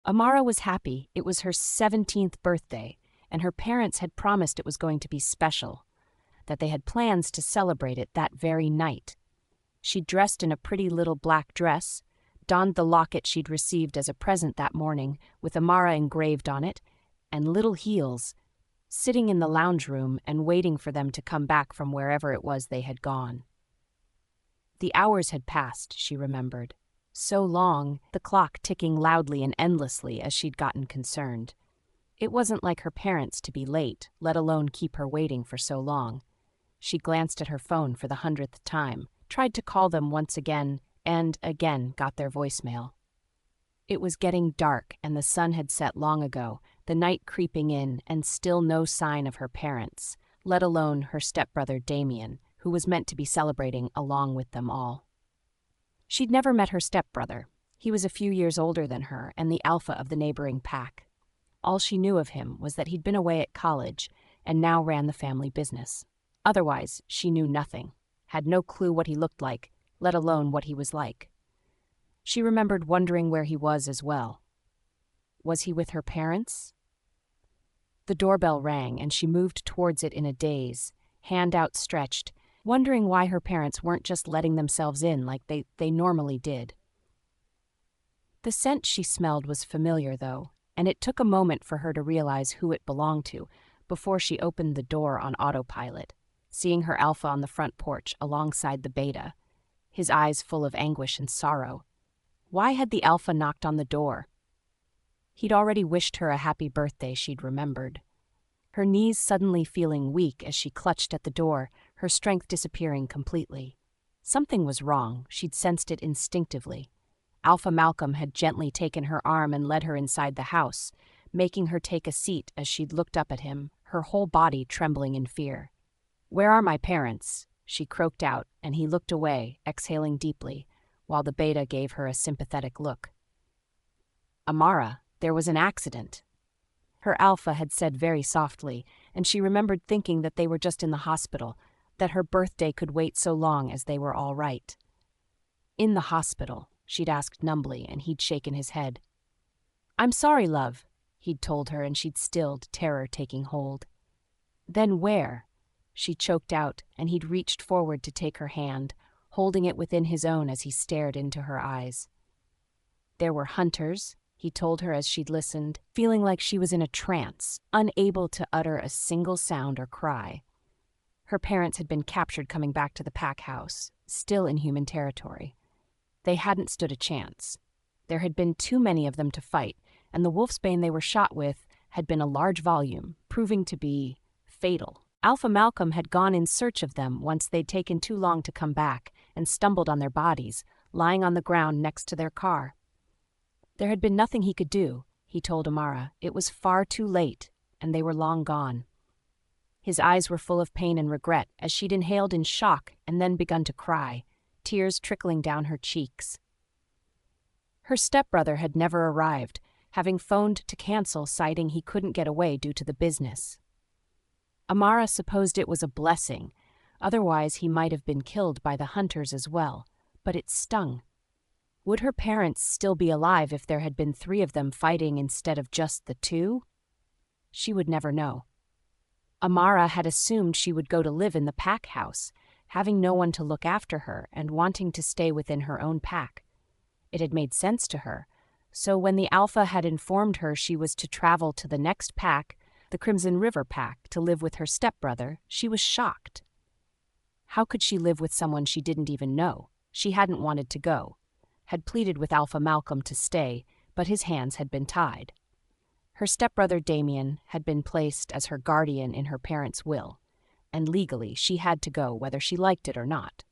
Amara was happy. It was her 17th birthday, and her parents had promised it was going to be special, that they had plans to celebrate it that very night. She dressed in a pretty little black dress, donned the locket she'd received as a present that morning with Amara engraved on it, and little heels, sitting in the lounge room and waiting for them to come back from wherever it was they had gone. The hours had passed, she remembered. So long, the clock ticking loudly and endlessly as she'd gotten concerned. It wasn't like her parents to be late, let alone keep her waiting for so long. She glanced at her phone for the 100th time, tried to call them once again, and again got their voicemail. It was getting dark and the sun had set long ago, the night creeping in and still no sign of her parents, let alone her stepbrother Damian, who was meant to be celebrating along with them all. She'd never met her stepbrother. He was a few years older than her and the alpha of the neighboring pack. All she knew of him was that he'd been away at college and now ran the family business. Otherwise, she knew nothing, had no clue what he looked like, let alone what he was like. She remembered wondering where he was as well. Was he with her parents? The doorbell rang and she moved towards it in a daze, hand outstretched, wondering why her parents weren't just letting themselves in like they normally did. The scent she smelled was familiar, though, and it took a moment for her to realize who it belonged to before she opened the door on autopilot, seeing her alpha on the front porch alongside the beta, his eyes full of anguish and sorrow. Why had the alpha knocked on the door? He'd already wished her a happy birthday, she'd remembered. Her knees suddenly feeling weak as she clutched at the door, her strength disappearing completely. Something was wrong, she'd sensed it instinctively. Alpha Malcolm had gently taken her arm and led her inside the house, making her take a seat as she'd looked up at him, her whole body trembling in fear. "Where are my parents?" she croaked out, and he looked away, exhaling deeply, while the beta gave her a sympathetic look. "Amara, there was an accident." Her alpha had said very softly, and she remembered thinking that they were just in the hospital, that her birthday could wait so long as they were all right. "In the hospital," she'd asked numbly, and he'd shaken his head. "I'm sorry, love," he'd told her, and she'd stilled, terror taking hold. "Then where?" she choked out, and he'd reached forward to take her hand, holding it within his own as he stared into her eyes. "There were hunters," he told her as she'd listened, feeling like she was in a trance, unable to utter a single sound or cry. Her parents had been captured coming back to the pack house, still in human territory. They hadn't stood a chance. There had been too many of them to fight, and the wolfsbane they were shot with had been a large volume, proving to be fatal. Alpha Malcolm had gone in search of them once they'd taken too long to come back and stumbled on their bodies, lying on the ground next to their car. There had been nothing he could do, he told Amara. It was far too late, and they were long gone. His eyes were full of pain and regret as she'd inhaled in shock and then begun to cry, tears trickling down her cheeks. Her stepbrother had never arrived, having phoned to cancel, citing he couldn't get away due to the business. Amara supposed it was a blessing, otherwise he might have been killed by the hunters as well, but it stung. Would her parents still be alive if there had been 3 of them fighting instead of just the 2? She would never know. Amara had assumed she would go to live in the pack house, having no one to look after her and wanting to stay within her own pack. It had made sense to her, so when the alpha had informed her she was to travel to the next pack, the Crimson River pack, to live with her stepbrother, she was shocked. How could she live with someone she didn't even know? She hadn't wanted to go, had pleaded with Alpha Malcolm to stay, but his hands had been tied. Her stepbrother Damian had been placed as her guardian in her parents' will, and legally she had to go whether she liked it or not.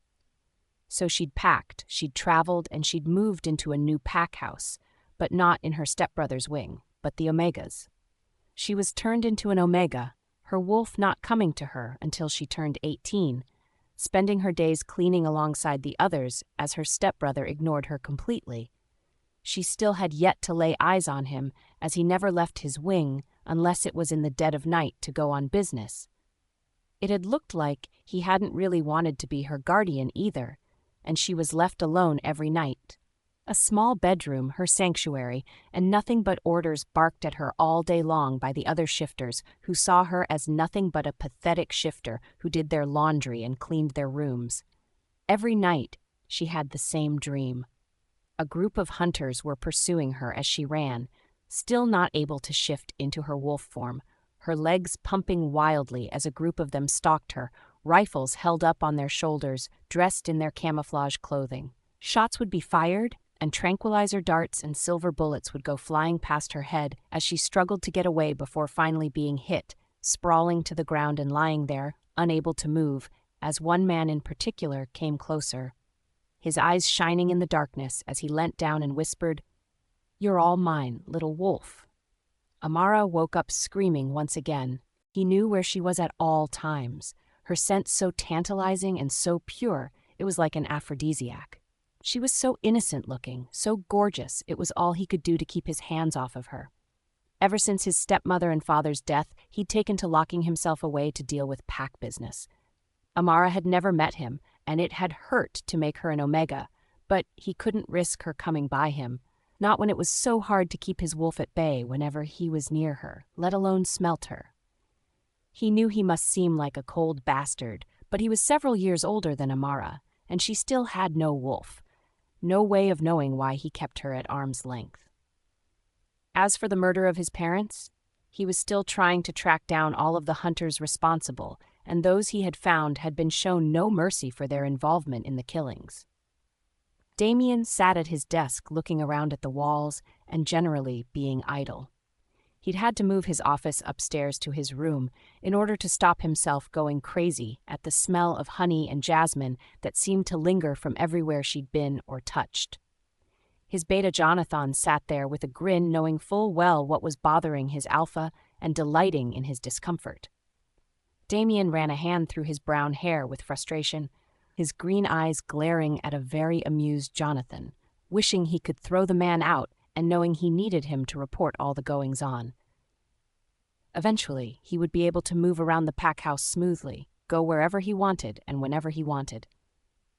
So she'd packed, she'd traveled, and she'd moved into a new pack house, but not in her stepbrother's wing, but the Omega's. She was turned into an Omega, her wolf not coming to her until she turned 18, spending her days cleaning alongside the others as her stepbrother ignored her completely. She still had yet to lay eyes on him, as he never left his wing unless it was in the dead of night to go on business. It had looked like he hadn't really wanted to be her guardian either, and she was left alone every night, A small bedroom, her sanctuary, and nothing but orders barked at her all day long by the other shifters, who saw her as nothing but a pathetic shifter who did their laundry and cleaned their rooms. Every night, she had the same dream. A group of hunters were pursuing her as she ran, still not able to shift into her wolf form, her legs pumping wildly as a group of them stalked her, rifles held up on their shoulders, dressed in their camouflage clothing. Shots would be fired, and tranquilizer darts and silver bullets would go flying past her head as she struggled to get away before finally being hit, sprawling to the ground and lying there, unable to move, as one man in particular came closer, his eyes shining in the darkness as he leant down and whispered, "You're all mine, little wolf." Amara woke up screaming once again. He knew where she was at all times, her scent so tantalizing and so pure it was like an aphrodisiac. She was so innocent-looking, so gorgeous, it was all he could do to keep his hands off of her. Ever since his stepmother and father's death, he'd taken to locking himself away to deal with pack business. Amara had never met him, and it had hurt to make her an Omega, but he couldn't risk her coming by him, not when it was so hard to keep his wolf at bay whenever he was near her, let alone smelt her. He knew he must seem like a cold bastard, but he was several years older than Amara, and she still had no wolf. No way of knowing why he kept her at arm's length. As for the murder of his parents, he was still trying to track down all of the hunters responsible, and those he had found had been shown no mercy for their involvement in the killings. Damian sat at his desk looking around at the walls and generally being idle. He'd had to move his office upstairs to his room in order to stop himself going crazy at the smell of honey and jasmine that seemed to linger from everywhere she'd been or touched. His beta Jonathan sat there with a grin, knowing full well what was bothering his alpha and delighting in his discomfort. Damian ran a hand through his brown hair with frustration, his green eyes glaring at a very amused Jonathan, wishing he could throw the man out and knowing he needed him to report all the goings-on. Eventually, he would be able to move around the pack house smoothly, go wherever he wanted and whenever he wanted.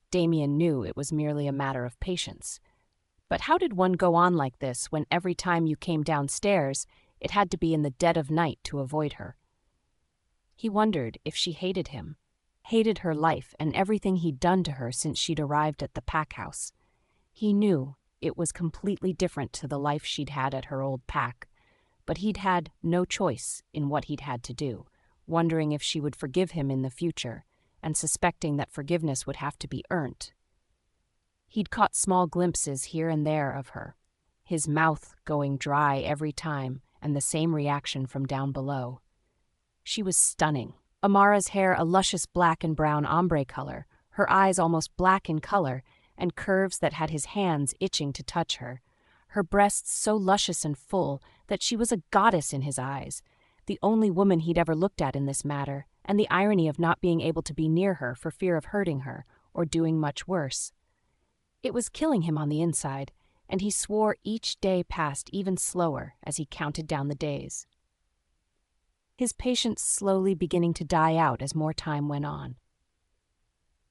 Damian knew it was merely a matter of patience. But how did one go on like this when every time you came downstairs, it had to be in the dead of night to avoid her? He wondered if she hated him, hated her life and everything he'd done to her since she'd arrived at the pack house. He knew it was completely different to the life she'd had at her old pack, but he'd had no choice in what he'd had to do, wondering if she would forgive him in the future, and suspecting that forgiveness would have to be earned. He'd caught small glimpses here and there of her, his mouth going dry every time, and the same reaction from down below. She was stunning. Amara's hair a luscious black and brown ombre color, her eyes almost black in color, and curves that had his hands itching to touch her. Her breasts so luscious and full that she was a goddess in his eyes, the only woman he'd ever looked at in this matter, and the irony of not being able to be near her for fear of hurting her, or doing much worse. It was killing him on the inside, and he swore each day passed even slower as he counted down the days. His patience slowly beginning to die out as more time went on.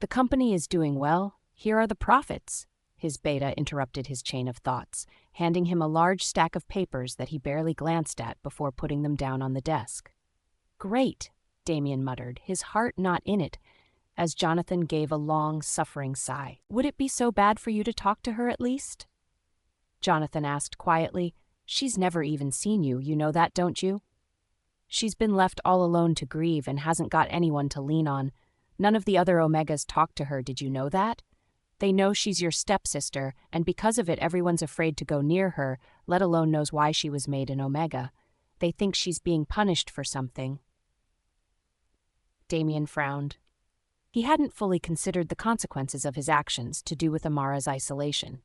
"The company is doing well. Here are the profits," his beta interrupted his chain of thoughts, handing him a large stack of papers that he barely glanced at before putting them down on the desk. "Great," Damian muttered, his heart not in it, as Jonathan gave a long, suffering sigh. "Would it be so bad for you to talk to her at least?" Jonathan asked quietly. "She's never even seen you, you know that, don't you? She's been left all alone to grieve and hasn't got anyone to lean on. None of the other Omegas talk to her, did you know that? They know she's your stepsister, and because of it everyone's afraid to go near her, let alone knows why she was made an Omega. They think she's being punished for something." Damian frowned. He hadn't fully considered the consequences of his actions to do with Amara's isolation.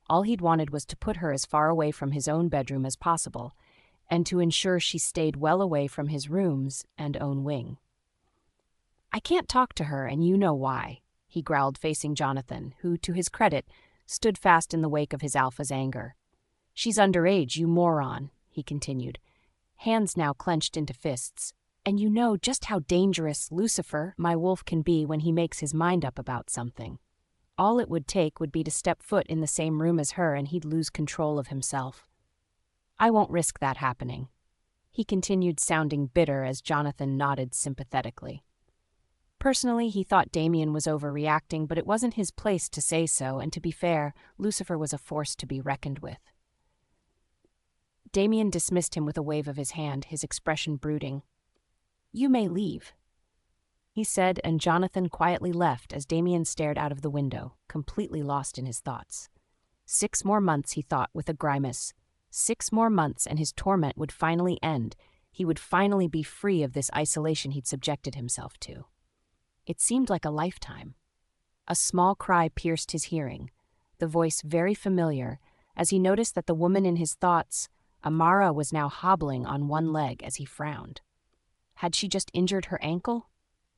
All he'd wanted was to put her as far away from his own bedroom as possible, and to ensure she stayed well away from his rooms and own wing. "I can't talk to her, and you know why," he growled, facing Jonathan, who, to his credit, stood fast in the wake of his alpha's anger. "She's underage, you moron," he continued, hands now clenched into fists. "And you know just how dangerous Lucifer, my wolf, can be when he makes his mind up about something." All it would take would be to step foot in the same room as her and he'd lose control of himself. I won't risk that happening. He continued, sounding bitter as Jonathan nodded sympathetically. Personally, he thought Damian was overreacting, but it wasn't his place to say so, and to be fair, Lucifer was a force to be reckoned with. Damian dismissed him with a wave of his hand, his expression brooding. "You may leave," he said, and Jonathan quietly left as Damian stared out of the window, completely lost in his thoughts. 6 more months, he thought with a grimace. 6 more months and his torment would finally end. He would finally be free of this isolation he'd subjected himself to. It seemed like a lifetime. A small cry pierced his hearing, the voice very familiar, as he noticed that the woman in his thoughts, Amara, was now hobbling on one leg as he frowned. Had she just injured her ankle?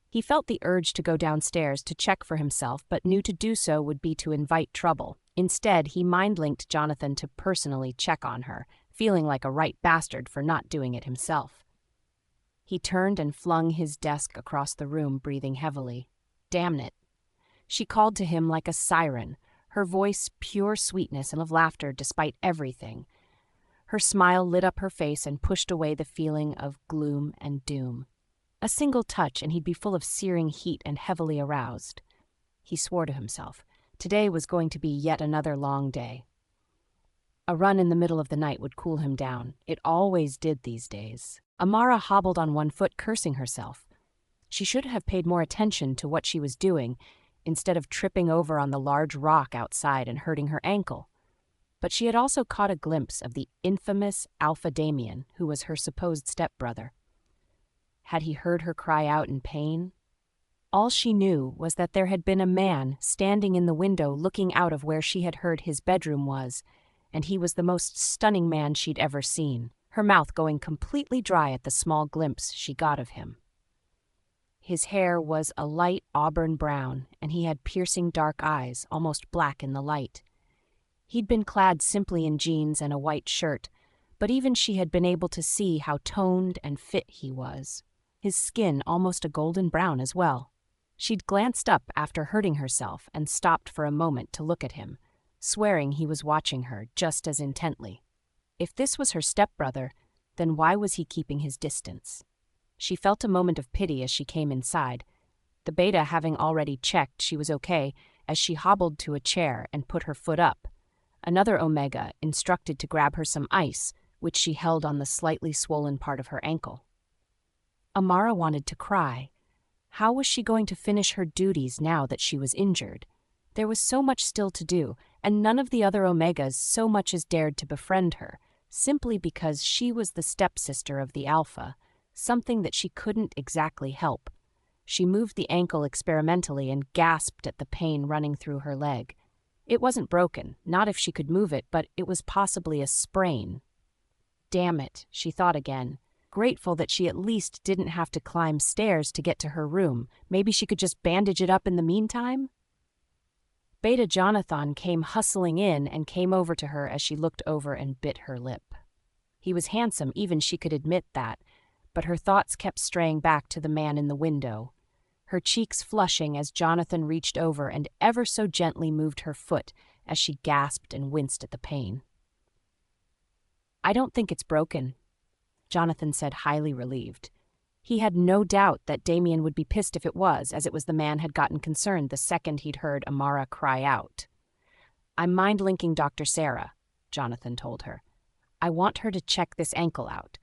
He felt the urge to go downstairs to check for himself, but knew to do so would be to invite trouble. Instead, he mind-linked Jonathan to personally check on her, feeling like a right bastard for not doing it himself. He turned and flung his desk across the room, breathing heavily. Damn it. She called to him like a siren, her voice pure sweetness and of laughter despite everything. Her smile lit up her face and pushed away the feeling of gloom and doom. A single touch and he'd be full of searing heat and heavily aroused. He swore to himself. Today was going to be yet another long day. A run in the middle of the night would cool him down. It always did these days. Amara hobbled on one foot, cursing herself. She should have paid more attention to what she was doing, instead of tripping over on the large rock outside and hurting her ankle. But she had also caught a glimpse of the infamous Alpha Damian, who was her supposed stepbrother. Had he heard her cry out in pain? All she knew was that there had been a man standing in the window looking out of where she had heard his bedroom was, and he was the most stunning man she'd ever seen, her mouth going completely dry at the small glimpse she got of him. His hair was a light auburn brown, and he had piercing dark eyes, almost black in the light. He'd been clad simply in jeans and a white shirt, but even she had been able to see how toned and fit he was. His skin almost a golden brown as well. She'd glanced up after hurting herself and stopped for a moment to look at him, swearing he was watching her just as intently. If this was her stepbrother, then why was he keeping his distance? She felt a moment of pity as she came inside, the beta having already checked she was okay as she hobbled to a chair and put her foot up. Another Omega instructed to grab her some ice, which she held on the slightly swollen part of her ankle. Amara wanted to cry. How was she going to finish her duties now that she was injured? There was so much still to do, and none of the other Omegas so much as dared to befriend her, simply because she was the stepsister of the Alpha, something that she couldn't exactly help. She moved the ankle experimentally and gasped at the pain running through her leg. It wasn't broken, not if she could move it, but it was possibly a sprain. Damn it, she thought again, grateful that she at least didn't have to climb stairs to get to her room. Maybe she could just bandage it up in the meantime? Beta Jonathan came hustling in and came over to her as she looked over and bit her lip. He was handsome, even she could admit that, but her thoughts kept straying back to the man in the window, her cheeks flushing as Jonathan reached over and ever so gently moved her foot as she gasped and winced at the pain. "I don't think it's broken," Jonathan said, highly relieved. He had no doubt that Damian would be pissed if it was, as it was the man had gotten concerned the second he'd heard Amara cry out. "I'm mind-linking Dr. Sarah," Jonathan told her. "I want her to check this ankle out.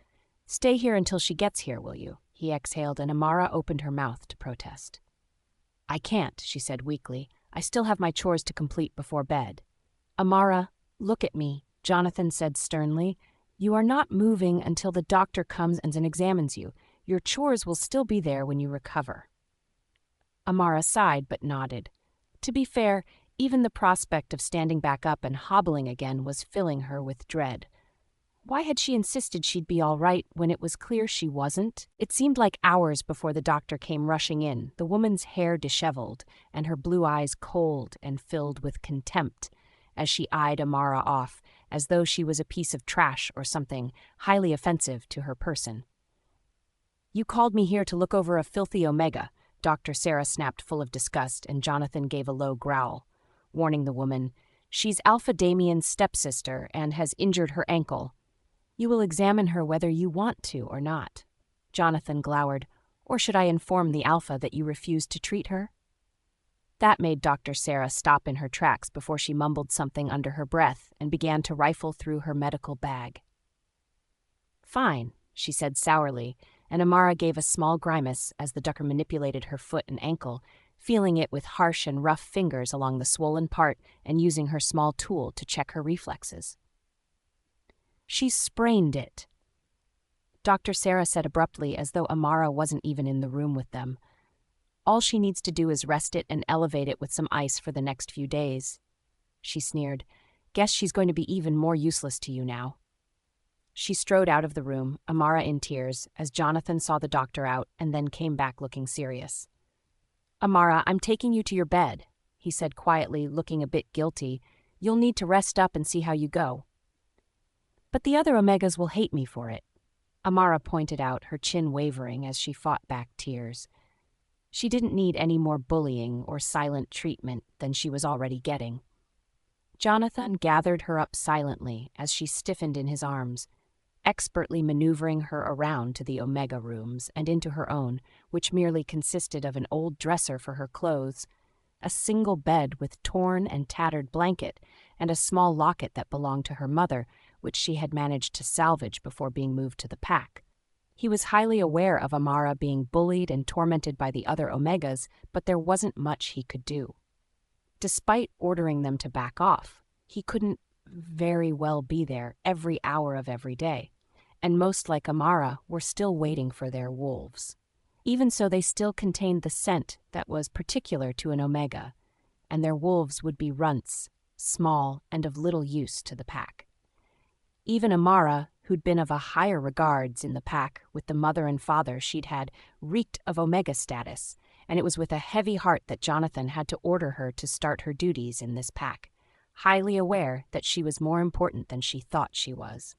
Stay here until she gets here, will you?" He exhaled, and Amara opened her mouth to protest. "I can't," she said weakly. "I still have my chores to complete before bed." "Amara, look at me," Jonathan said sternly. "You are not moving until the doctor comes and examines you. Your chores will still be there when you recover." Amara sighed but nodded. To be fair, even the prospect of standing back up and hobbling again was filling her with dread. Why had she insisted she'd be all right when it was clear she wasn't? It seemed like hours before the doctor came rushing in, the woman's hair disheveled and her blue eyes cold and filled with contempt, as she eyed Amara off, as though she was a piece of trash or something highly offensive to her person. "You called me here to look over a filthy Omega," Dr. Sarah snapped, full of disgust, and Jonathan gave a low growl. warning the woman. "She's Alpha Damian's stepsister and has injured her ankle. You will examine her whether you want to or not." Jonathan glowered. "Or should I inform the Alpha that you refuse to treat her?" That made Dr. Sarah stop in her tracks before she mumbled something under her breath and began to rifle through her medical bag. "Fine," she said sourly, and Amara gave a small grimace as the doctor manipulated her foot and ankle, feeling it with harsh and rough fingers along the swollen part and using her small tool to check her reflexes. "She sprained it," Dr. Sarah said abruptly, as though Amara wasn't even in the room with them. "All she needs to do is rest it and elevate it with some ice for the next few days." She sneered. "Guess she's going to be even more useless to you now." She strode out of the room, Amara in tears, as Jonathan saw the doctor out and then came back looking serious. "Amara, I'm taking you to your bed," he said quietly, looking a bit guilty. "You'll need to rest up and see how you go." "But the other Omegas will hate me for it," Amara pointed out, her chin wavering as she fought back tears. She didn't need any more bullying or silent treatment than she was already getting. Jonathan gathered her up silently as she stiffened in his arms, expertly maneuvering her around to the Omega rooms and into her own, which merely consisted of an old dresser for her clothes, a single bed with torn and tattered blanket, and a small locket that belonged to her mother, which she had managed to salvage before being moved to the pack. He was highly aware of Amara being bullied and tormented by the other Omegas, but there wasn't much he could do. Despite ordering them to back off, he couldn't very well be there every hour of every day, and most, like Amara, were still waiting for their wolves. Even so, they still contained the scent that was particular to an Omega, and their wolves would be runts, small and of little use to the pack. Even Amara, who'd been of a higher regards in the pack with the mother and father she'd had, reeked of Omega status, and it was with a heavy heart that Jonathan had to order her to start her duties in this pack, highly aware that she was more important than she thought she was.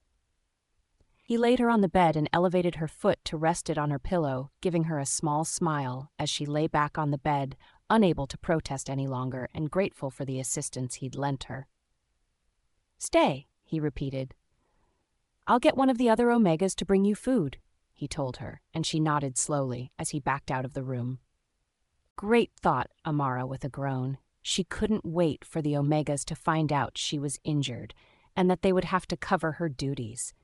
He laid her on the bed and elevated her foot to rest it on her pillow, giving her a small smile as she lay back on the bed, unable to protest any longer and grateful for the assistance he'd lent her. "Stay," he repeated. "I'll get one of the other Omegas to bring you food," he told her, and she nodded slowly as he backed out of the room. Great thought, Amara with a groan. She couldn't wait for the Omegas to find out she was injured, and that they would have to cover her duties.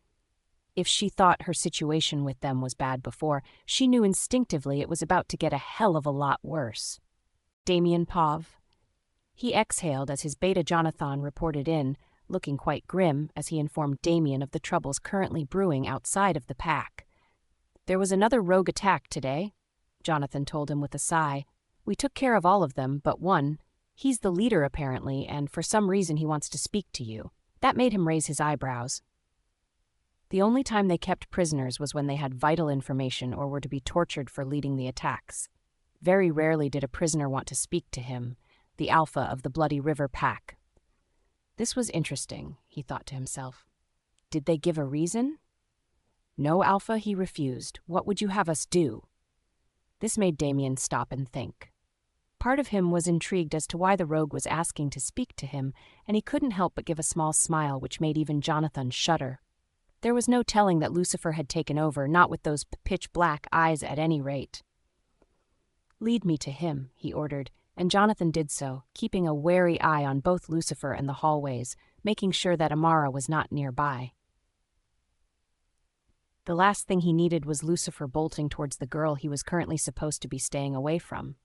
If she thought her situation with them was bad before, she knew instinctively it was about to get a hell of a lot worse. Damian Pav. He exhaled as his beta Jonathan reported in, looking quite grim as he informed Damian of the troubles currently brewing outside of the pack. "There was another rogue attack today," Jonathan told him with a sigh. "We took care of all of them but one. He's the leader apparently, and for some reason he wants to speak to you." That made him raise his eyebrows. The only time they kept prisoners was when they had vital information or were to be tortured for leading the attacks. Very rarely did a prisoner want to speak to him, the alpha of the Bloody River pack. This was interesting, he thought to himself. Did they give a reason? "No, Alpha," he refused. "What would you have us do?" This made Damian stop and think. Part of him was intrigued as to why the rogue was asking to speak to him, and he couldn't help but give a small smile which made even Jonathan shudder. There was no telling that Lucifer had taken over, not with those pitch-black eyes at any rate. "Lead me to him," he ordered, and Jonathan did so, keeping a wary eye on both Lucifer and the hallways, making sure that Amara was not nearby. The last thing he needed was Lucifer bolting towards the girl he was currently supposed to be staying away from.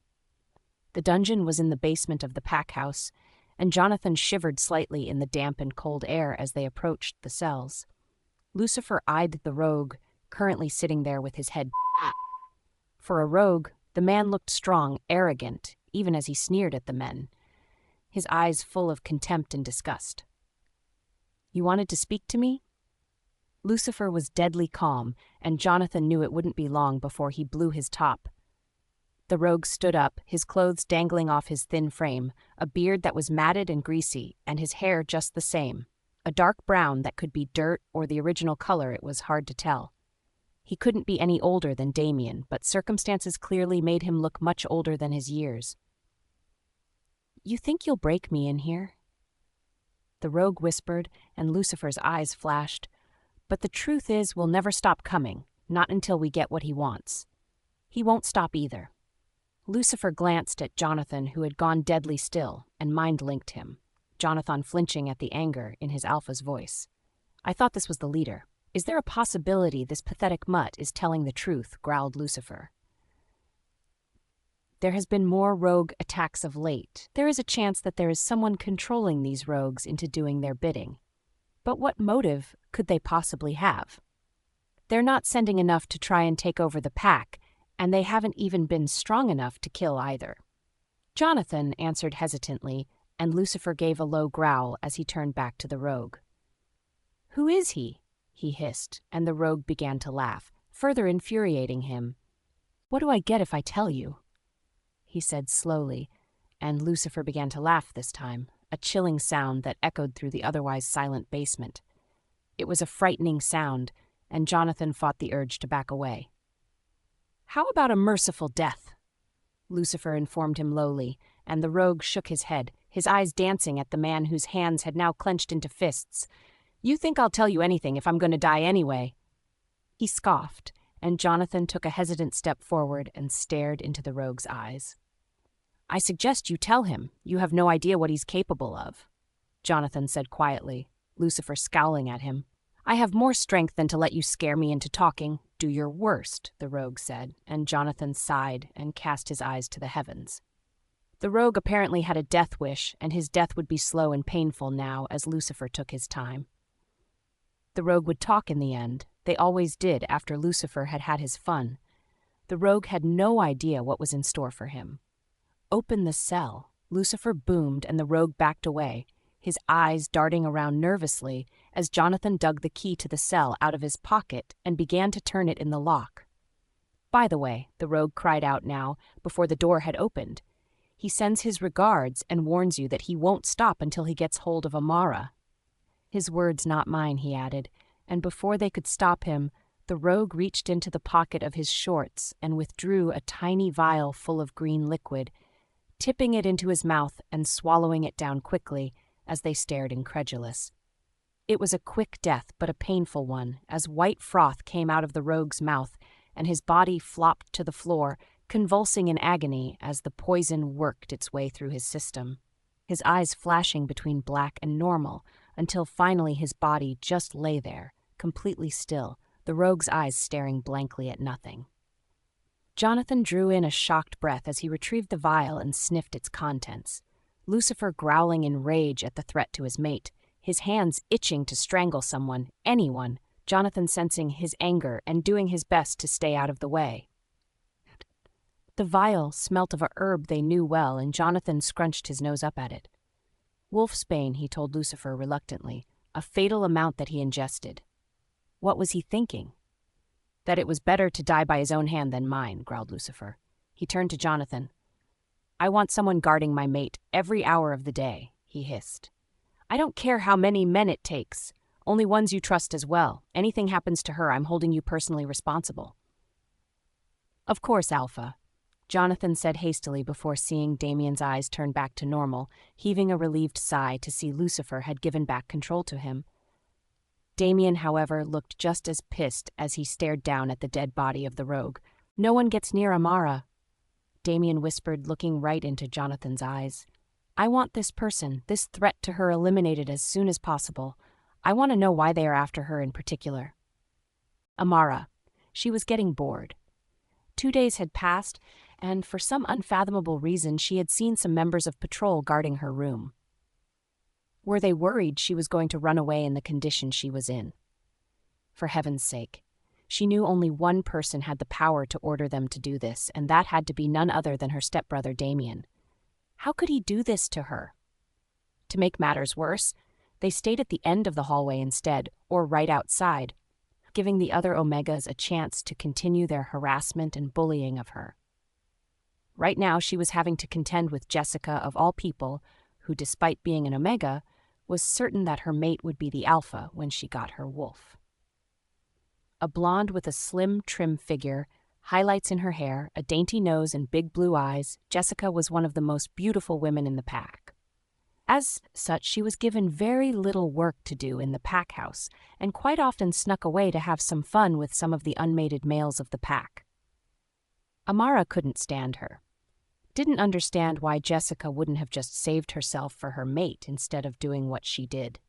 The dungeon was in the basement of the pack house, and Jonathan shivered slightly in the damp and cold air as they approached the cells. Lucifer eyed the rogue, currently sitting there with his head. For a rogue, the man looked strong, arrogant, even as he sneered at the men, his eyes full of contempt and disgust. "You wanted to speak to me?" Lucifer was deadly calm, and Jonathan knew it wouldn't be long before he blew his top. The rogue stood up, his clothes dangling off his thin frame, a beard that was matted and greasy, and his hair just the same, a dark brown that could be dirt or the original color. It was hard to tell. He couldn't be any older than Damian, but circumstances clearly made him look much older than his years. You think you'll break me in here?" The rogue whispered, and Lucifer's eyes flashed. "But the truth is, we'll never stop coming, not until we get what he wants. He won't stop either." Lucifer glanced at Jonathan, who had gone deadly still, and mind-linked him, Jonathan flinching at the anger in his alpha's voice. "I thought this was the leader. Is there a possibility this pathetic mutt is telling the truth?" growled Lucifer. "There has been more rogue attacks of late. There is a chance that there is someone controlling these rogues into doing their bidding. But what motive could they possibly have? They're not sending enough to try and take over the pack, and they haven't even been strong enough to kill either." Jonathan answered hesitantly, and Lucifer gave a low growl as he turned back to the rogue. "Who is he?" he hissed, and the rogue began to laugh, further infuriating him. "What do I get if I tell you?" he said slowly, and Lucifer began to laugh this time, a chilling sound that echoed through the otherwise silent basement. It was a frightening sound, and Jonathan fought the urge to back away. "How about a merciful death?" Lucifer informed him lowly, and the rogue shook his head, his eyes dancing at the man whose hands had now clenched into fists. "You think I'll tell you anything if I'm going to die anyway?" He scoffed, and Jonathan took a hesitant step forward and stared into the rogue's eyes. "I suggest you tell him. You have no idea what he's capable of," Jonathan said quietly, Lucifer scowling at him. "I have more strength than to let you scare me into talking. Do your worst," the rogue said, and Jonathan sighed and cast his eyes to the heavens. The rogue apparently had a death wish, and his death would be slow and painful now as Lucifer took his time. The rogue would talk in the end. They always did after Lucifer had had his fun. The rogue had no idea what was in store for him. "Open the cell," Lucifer boomed, and the rogue backed away, his eyes darting around nervously as Jonathan dug the key to the cell out of his pocket and began to turn it in the lock. "By the way," the rogue cried out now, before the door had opened, "he sends his regards and warns you that he won't stop until he gets hold of Amara." "His words, not mine," he added, and before they could stop him, the rogue reached into the pocket of his shorts and withdrew a tiny vial full of green liquid, tipping it into his mouth and swallowing it down quickly as they stared incredulous. It was a quick death, but a painful one, as white froth came out of the rogue's mouth and his body flopped to the floor, convulsing in agony as the poison worked its way through his system, his eyes flashing between black and normal, until finally his body just lay there, completely still, the rogue's eyes staring blankly at nothing. Jonathan drew in a shocked breath as he retrieved the vial and sniffed its contents. Lucifer growling in rage at the threat to his mate, his hands itching to strangle someone, anyone, Jonathan sensing his anger and doing his best to stay out of the way. The vial smelt of a herb they knew well, and Jonathan scrunched his nose up at it. "Wolfsbane," he told Lucifer reluctantly, "a fatal amount that he ingested." What was he thinking? "That it was better to die by his own hand than mine," growled Lucifer. He turned to Jonathan. "I want someone guarding my mate every hour of the day," he hissed. "I don't care how many men it takes. Only ones you trust as well. Anything happens to her, I'm holding you personally responsible." "Of course, Alpha," Jonathan said hastily before seeing Damian's eyes turn back to normal, heaving a relieved sigh to see Lucifer had given back control to him. Damian, however, looked just as pissed as he stared down at the dead body of the rogue. "No one gets near Amara," Damian whispered, looking right into Jonathan's eyes. "I want this person, this threat to her, eliminated as soon as possible. I want to know why they are after her in particular." Amara. She was getting bored. 2 days had passed, and for some unfathomable reason she had seen some members of patrol guarding her room. Were they worried she was going to run away in the condition she was in? For heaven's sake. She knew only one person had the power to order them to do this, and that had to be none other than her stepbrother Damian. How could he do this to her? To make matters worse, they stayed at the end of the hallway instead, or right outside, giving the other Omegas a chance to continue their harassment and bullying of her. Right now she was having to contend with Jessica, of all people, who, despite being an Omega, was certain that her mate would be the Alpha when she got her wolf. A blonde with a slim, trim figure, Highlights in her hair, a dainty nose, and big blue eyes, Jessica was one of the most beautiful women in the pack. As such, she was given very little work to do in the pack house, and quite often snuck away to have some fun with some of the unmated males of the pack. Amara couldn't stand her. Didn't understand why Jessica wouldn't have just saved herself for her mate instead of doing what she did.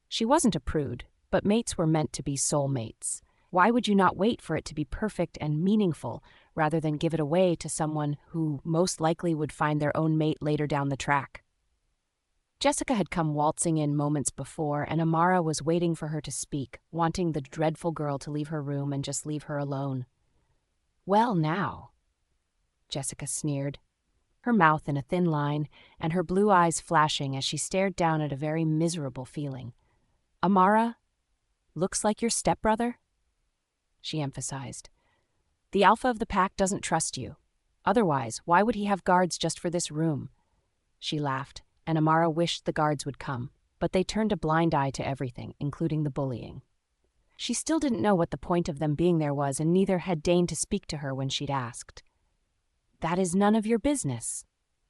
She wasn't a prude, but mates were meant to be soulmates. Why would you not wait for it to be perfect and meaningful rather than give it away to someone who most likely would find their own mate later down the track? Jessica had come waltzing in moments before, and Amara was waiting for her to speak, wanting the dreadful girl to leave her room and just leave her alone. "Well, now," Jessica sneered, her mouth in a thin line and her blue eyes flashing as she stared down at a very miserable feeling. "Amara, looks like your stepbrother?" she emphasized. "The alpha of the pack doesn't trust you. Otherwise, why would he have guards just for this room?" She laughed, and Amara wished the guards would come, but they turned a blind eye to everything, including the bullying. She still didn't know what the point of them being there was, and neither had deigned to speak to her when she'd asked. "That is none of your business,"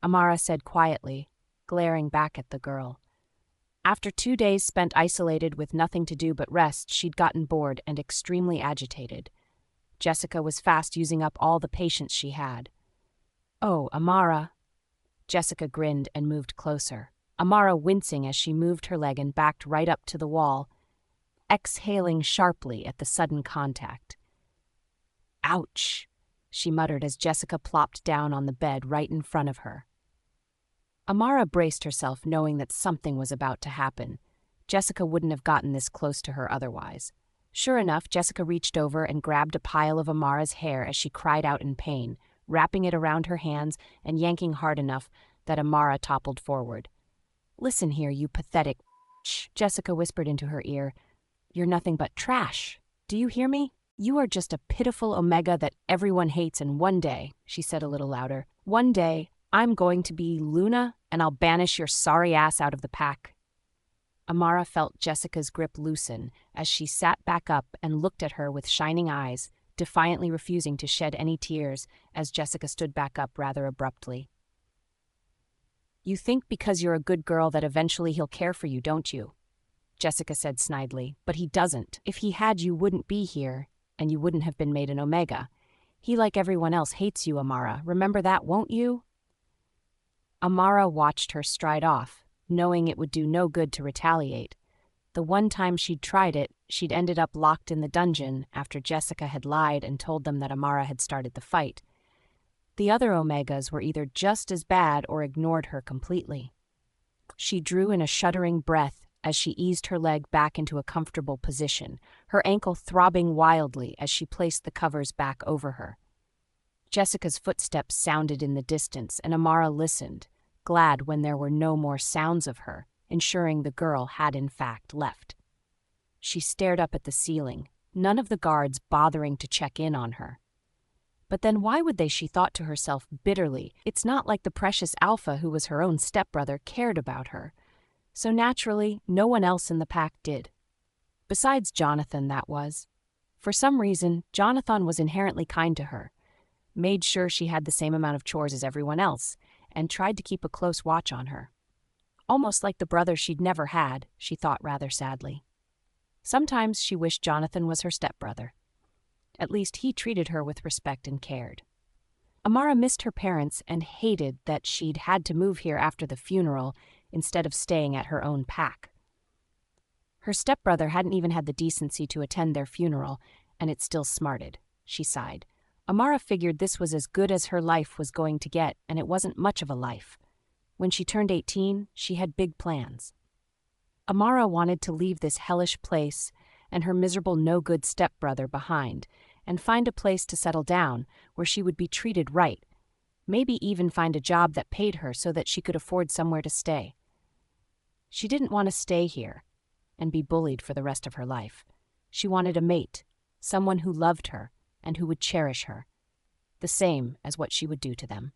Amara said quietly, glaring back at the girl. After 2 days spent isolated with nothing to do but rest, she'd gotten bored and extremely agitated. Jessica was fast using up all the patience she had. "Oh, Amara." Jessica grinned and moved closer, Amara wincing as she moved her leg and backed right up to the wall, exhaling sharply at the sudden contact. "Ouch," she muttered as Jessica plopped down on the bed right in front of her. Amara braced herself, knowing that something was about to happen. Jessica wouldn't have gotten this close to her otherwise. Sure enough, Jessica reached over and grabbed a pile of Amara's hair as she cried out in pain, wrapping it around her hands and yanking hard enough that Amara toppled forward. "Listen here, you pathetic bitch," Jessica whispered into her ear. "You're nothing but trash. Do you hear me? You are just a pitiful omega that everyone hates, and one day," she said a little louder, "one day, I'm going to be Luna, and I'll banish your sorry ass out of the pack." Amara felt Jessica's grip loosen as she sat back up and looked at her with shining eyes, defiantly refusing to shed any tears as Jessica stood back up rather abruptly. "You think because you're a good girl that eventually he'll care for you, don't you?" Jessica said snidely. "But he doesn't. If he had, you wouldn't be here, and you wouldn't have been made an Omega. He, like everyone else, hates you, Amara. Remember that, won't you?" Amara watched her stride off, knowing it would do no good to retaliate. The one time she'd tried it, she'd ended up locked in the dungeon after Jessica had lied and told them that Amara had started the fight. The other Omegas were either just as bad or ignored her completely. She drew in a shuddering breath as she eased her leg back into a comfortable position, her ankle throbbing wildly as she placed the covers back over her. Jessica's footsteps sounded in the distance, and Amara listened, glad when there were no more sounds of her, ensuring the girl had in fact left. She stared up at the ceiling, none of the guards bothering to check in on her. But then why would they, she thought to herself bitterly. It's not like the precious Alpha, who was her own stepbrother, cared about her. So naturally, no one else in the pack did. Besides Jonathan, that was. For some reason, Jonathan was inherently kind to her, made sure she had the same amount of chores as everyone else, and tried to keep a close watch on her. Almost like the brother she'd never had, she thought rather sadly. Sometimes she wished Jonathan was her stepbrother. At least he treated her with respect and cared. Amara missed her parents and hated that she'd had to move here after the funeral instead of staying at her own pack. Her stepbrother hadn't even had the decency to attend their funeral, and it still smarted. She sighed. Amara figured this was as good as her life was going to get, and it wasn't much of a life. When she turned 18, she had big plans. Amara wanted to leave this hellish place and her miserable no-good stepbrother behind and find a place to settle down where she would be treated right, maybe even find a job that paid her so that she could afford somewhere to stay. She didn't want to stay here and be bullied for the rest of her life. She wanted a mate, someone who loved her and who would cherish her, the same as what she would do to them.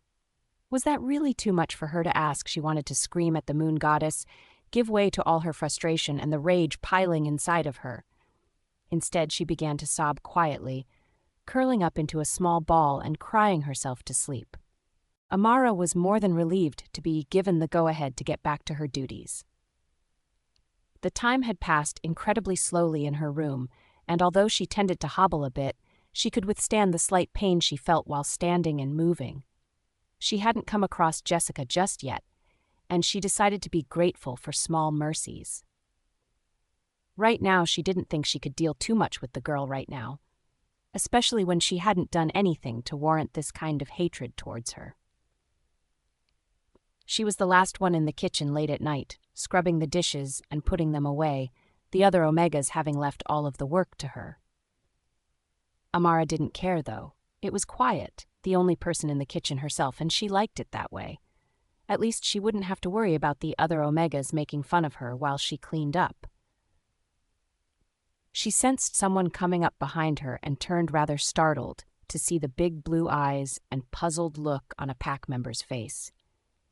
Was that really too much for her to ask? She wanted to scream at the moon goddess, give way to all her frustration and the rage piling inside of her. Instead, she began to sob quietly, curling up into a small ball and crying herself to sleep. Amara was more than relieved to be given the go-ahead to get back to her duties. The time had passed incredibly slowly in her room, and although she tended to hobble a bit, she could withstand the slight pain she felt while standing and moving. She hadn't come across Jessica just yet, and she decided to be grateful for small mercies. Right now, she didn't think she could deal too much with the girl right now, especially when she hadn't done anything to warrant this kind of hatred towards her. She was the last one in the kitchen late at night, scrubbing the dishes and putting them away, the other Omegas having left all of the work to her. Amara didn't care, though. It was quiet, the only person in the kitchen herself, and she liked it that way. At least she wouldn't have to worry about the other Omegas making fun of her while she cleaned up. She sensed someone coming up behind her and turned rather startled to see the big blue eyes and puzzled look on a pack member's face.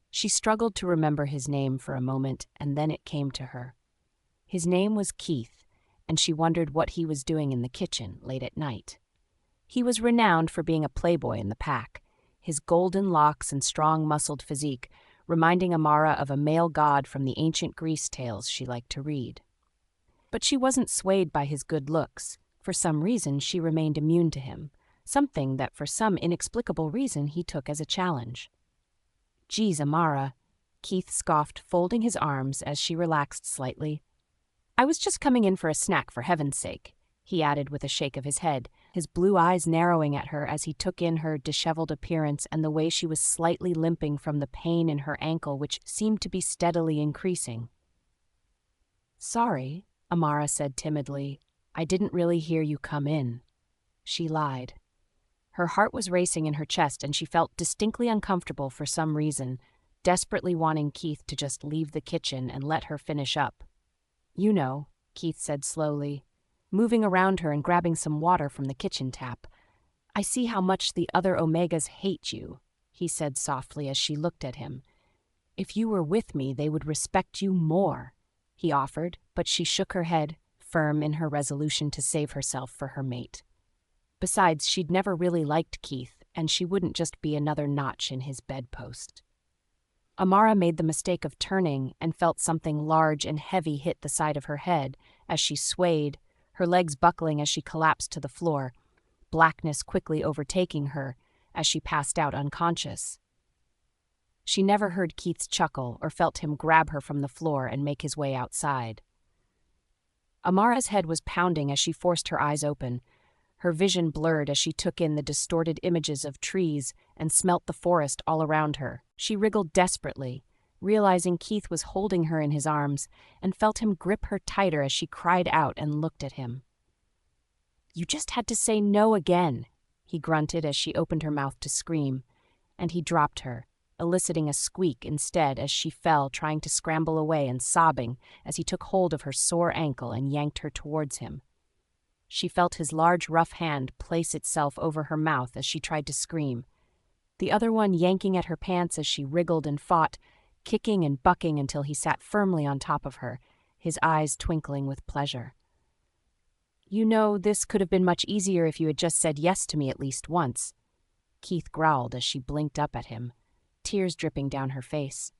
She struggled to remember his name for a moment, and then it came to her. His name was Keith, and she wondered what he was doing in the kitchen late at night. He was renowned for being a playboy in the pack, his golden locks and strong-muscled physique reminding Amara of a male god from the ancient Greece tales she liked to read. But she wasn't swayed by his good looks. For some reason, she remained immune to him, something that for some inexplicable reason he took as a challenge. "Geez, Amara," Keith scoffed, folding his arms as she relaxed slightly. "I was just coming in for a snack, for heaven's sake," he added with a shake of his head, his blue eyes narrowing at her as he took in her disheveled appearance and the way she was slightly limping from the pain in her ankle, which seemed to be steadily increasing. "Sorry," Amara said timidly. "I didn't really hear you come in." She lied. Her heart was racing in her chest, and she felt distinctly uncomfortable for some reason, desperately wanting Keith to just leave the kitchen and let her finish up. "You know," Keith said slowly, moving around her and grabbing some water from the kitchen tap. "I see how much the other Omegas hate you," he said softly as she looked at him. "If you were with me, they would respect you more," he offered, but she shook her head, firm in her resolution to save herself for her mate. Besides, she'd never really liked Keith, and she wouldn't just be another notch in his bedpost. Amara made the mistake of turning and felt something large and heavy hit the side of her head as she swayed, her legs buckling as she collapsed to the floor, blackness quickly overtaking her as she passed out unconscious. She never heard Keith's chuckle or felt him grab her from the floor and make his way outside. Amara's head was pounding as she forced her eyes open, her vision blurred as she took in the distorted images of trees and smelt the forest all around her. She wriggled desperately, realizing Keith was holding her in his arms, and felt him grip her tighter as she cried out and looked at him. "You just had to say no again," he grunted as she opened her mouth to scream, and he dropped her, eliciting a squeak instead as she fell, trying to scramble away and sobbing as he took hold of her sore ankle and yanked her towards him. She felt his large, rough hand place itself over her mouth as she tried to scream, the other one yanking at her pants as she wriggled and fought, kicking and bucking until he sat firmly on top of her, his eyes twinkling with pleasure. "You know, this could have been much easier if you had just said yes to me at least once," Keith growled as she blinked up at him, tears dripping down her face.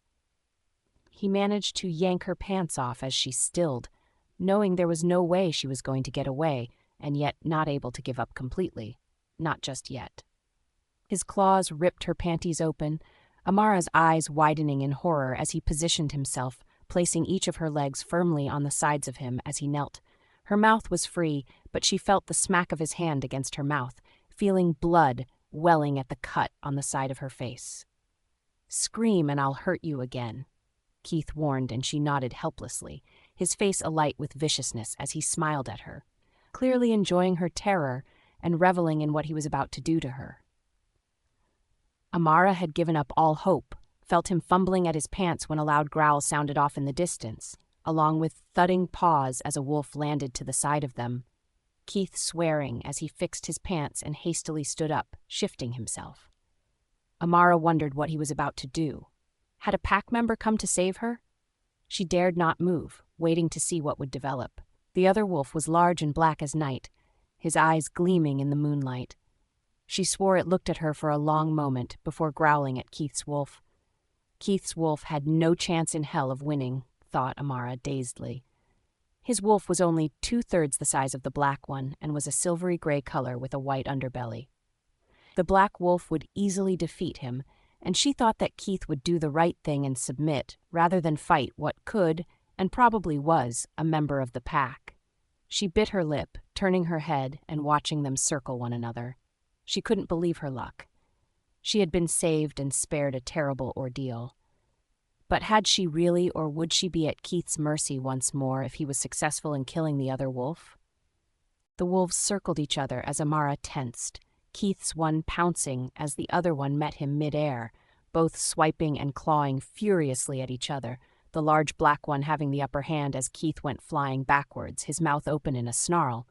He managed to yank her pants off as she stilled, knowing there was no way she was going to get away, and yet not able to give up completely. Not just yet. His claws ripped her panties open, Amara's eyes widening in horror as he positioned himself, placing each of her legs firmly on the sides of him as he knelt. Her mouth was free, but she felt the smack of his hand against her mouth, feeling blood welling at the cut on the side of her face. "Scream and I'll hurt you again," Keith warned, and she nodded helplessly, his face alight with viciousness as he smiled at her, clearly enjoying her terror and reveling in what he was about to do to her. Amara had given up all hope, felt him fumbling at his pants when a loud growl sounded off in the distance, along with thudding paws as a wolf landed to the side of them, Keith swearing as he fixed his pants and hastily stood up, shifting himself. Amara wondered what he was about to do. Had a pack member come to save her? She dared not move, waiting to see what would develop. The other wolf was large and black as night, his eyes gleaming in the moonlight. She swore it looked at her for a long moment before growling at Keith's wolf. Keith's wolf had no chance in hell of winning, thought Amara dazedly. His wolf was only 2/3 the size of the black one and was a silvery gray color with a white underbelly. The black wolf would easily defeat him, and she thought that Keith would do the right thing and submit rather than fight what could, and probably was, a member of the pack. She bit her lip, turning her head and watching them circle one another. She couldn't believe her luck. She had been saved and spared a terrible ordeal. But had she really, or would she be at Keith's mercy once more if he was successful in killing the other wolf? The wolves circled each other as Amara tensed, Keith's one pouncing as the other one met him mid-air, both swiping and clawing furiously at each other, the large black one having the upper hand as Keith went flying backwards, his mouth open in a snarl.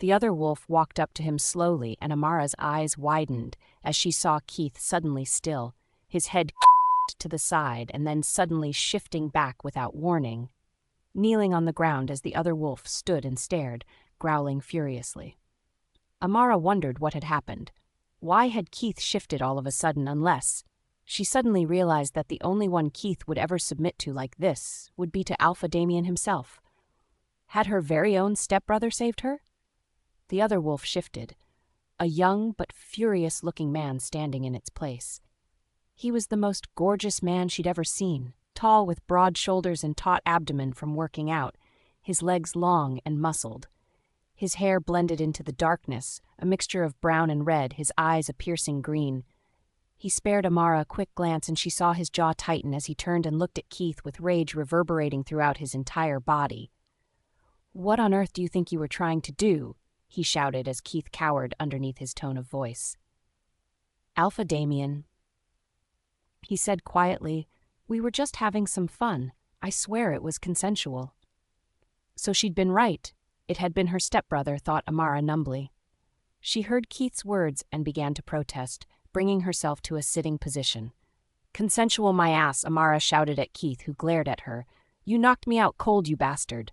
The other wolf walked up to him slowly, and Amara's eyes widened as she saw Keith suddenly still, his head to the side and then suddenly shifting back without warning, kneeling on the ground as the other wolf stood and stared, growling furiously. Amara wondered what had happened. Why had Keith shifted all of a sudden unless... She suddenly realized that the only one Keith would ever submit to like this would be to Alpha Damian himself. Had her very own stepbrother saved her? The other wolf shifted, a young but furious-looking man standing in its place. He was the most gorgeous man she'd ever seen, tall with broad shoulders and taut abdomen from working out, his legs long and muscled. His hair blended into the darkness, a mixture of brown and red, his eyes a piercing green. He spared Amara a quick glance, and she saw his jaw tighten as he turned and looked at Keith with rage reverberating throughout his entire body. "What on earth do you think you were trying to do?" he shouted as Keith cowered underneath his tone of voice. "Alpha Damian," he said quietly, "we were just having some fun. I swear it was consensual." So she'd been right. It had been her stepbrother, thought Amara numbly. She heard Keith's words and began to protest, bringing herself to a sitting position. "Consensual my ass," Amara shouted at Keith, who glared at her. "You knocked me out cold, you bastard."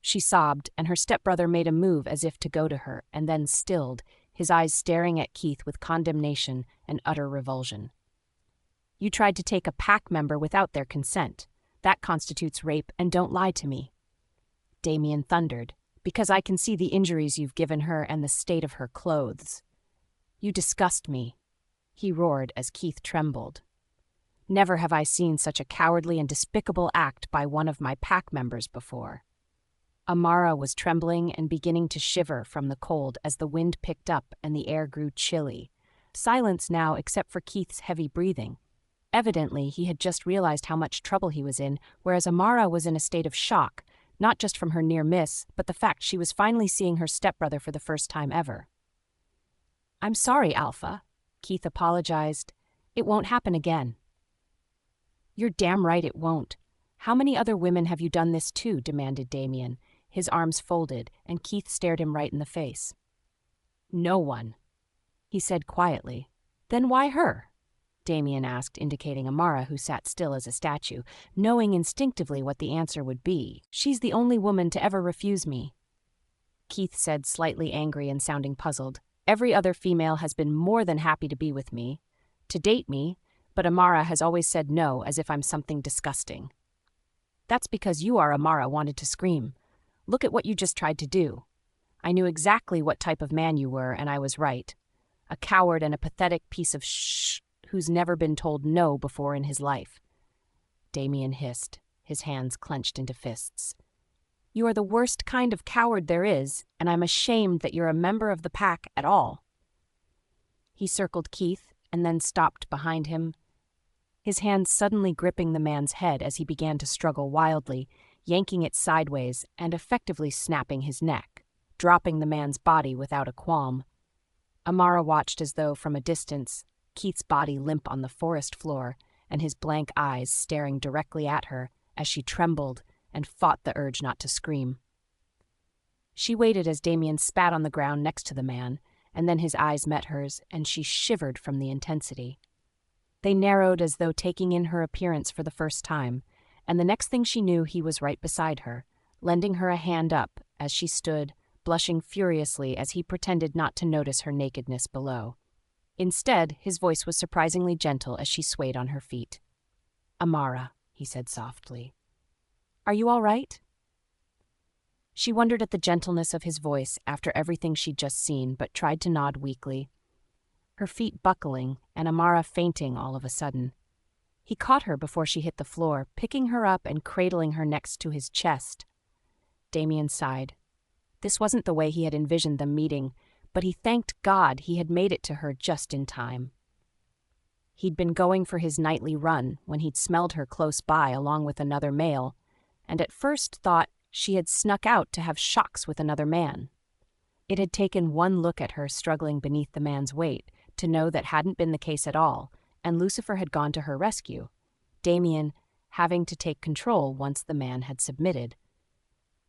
She sobbed, and her stepbrother made a move as if to go to her, and then stilled, his eyes staring at Keith with condemnation and utter revulsion. "You tried to take a pack member without their consent. That constitutes rape, and don't lie to me." Damian thundered, "Because I can see the injuries you've given her and the state of her clothes." "You disgust me," he roared as Keith trembled. "Never have I seen such a cowardly and despicable act by one of my pack members before." Amara was trembling and beginning to shiver from the cold as the wind picked up and the air grew chilly. Silence now except for Keith's heavy breathing. Evidently, he had just realized how much trouble he was in, whereas Amara was in a state of shock, not just from her near miss, but the fact she was finally seeing her stepbrother for the first time ever. "I'm sorry, Alpha," Keith apologized. "It won't happen again." "You're damn right it won't. How many other women have you done this to?" demanded Damian, his arms folded, and Keith stared him right in the face. "No one," he said quietly. "Then why her?" Damian asked, indicating Amara, who sat still as a statue, knowing instinctively what the answer would be. "She's the only woman to ever refuse me." Keith said, slightly angry and sounding puzzled. "Every other female has been more than happy to be with me, to date me, but Amara has always said no, as if I'm something disgusting." "That's because you are," Amara wanted to scream. "Look at what you just tried to do. I knew exactly what type of man you were, and I was right. A coward and a pathetic piece of who's never been told no before in his life." Damian hissed, his hands clenched into fists. "You are the worst kind of coward there is, and I'm ashamed that you're a member of the pack at all." He circled Keith and then stopped behind him, his hands suddenly gripping the man's head as he began to struggle wildly, yanking it sideways and effectively snapping his neck, dropping the man's body without a qualm. Amara watched as though, from a distance, Keith's body limp on the forest floor and his blank eyes staring directly at her as she trembled and fought the urge not to scream. She waited as Damian spat on the ground next to the man, and then his eyes met hers, and she shivered from the intensity. They narrowed as though taking in her appearance for the first time, and the next thing she knew he was right beside her, lending her a hand up as she stood, blushing furiously as he pretended not to notice her nakedness below. Instead, his voice was surprisingly gentle as she swayed on her feet. "Amara," he said softly. "Are you all right?" She wondered at the gentleness of his voice after everything she'd just seen, but tried to nod weakly. Her feet buckling, and Amara fainting all of a sudden. He caught her before she hit the floor, picking her up and cradling her next to his chest. Damian sighed. This wasn't the way he had envisioned them meeting, but he thanked God he had made it to her just in time. He'd been going for his nightly run when he'd smelled her close by along with another male, and at first thought she had snuck out to have shocks with another man. It had taken one look at her struggling beneath the man's weight to know that hadn't been the case at all, and Lucifer had gone to her rescue, Damian having to take control once the man had submitted.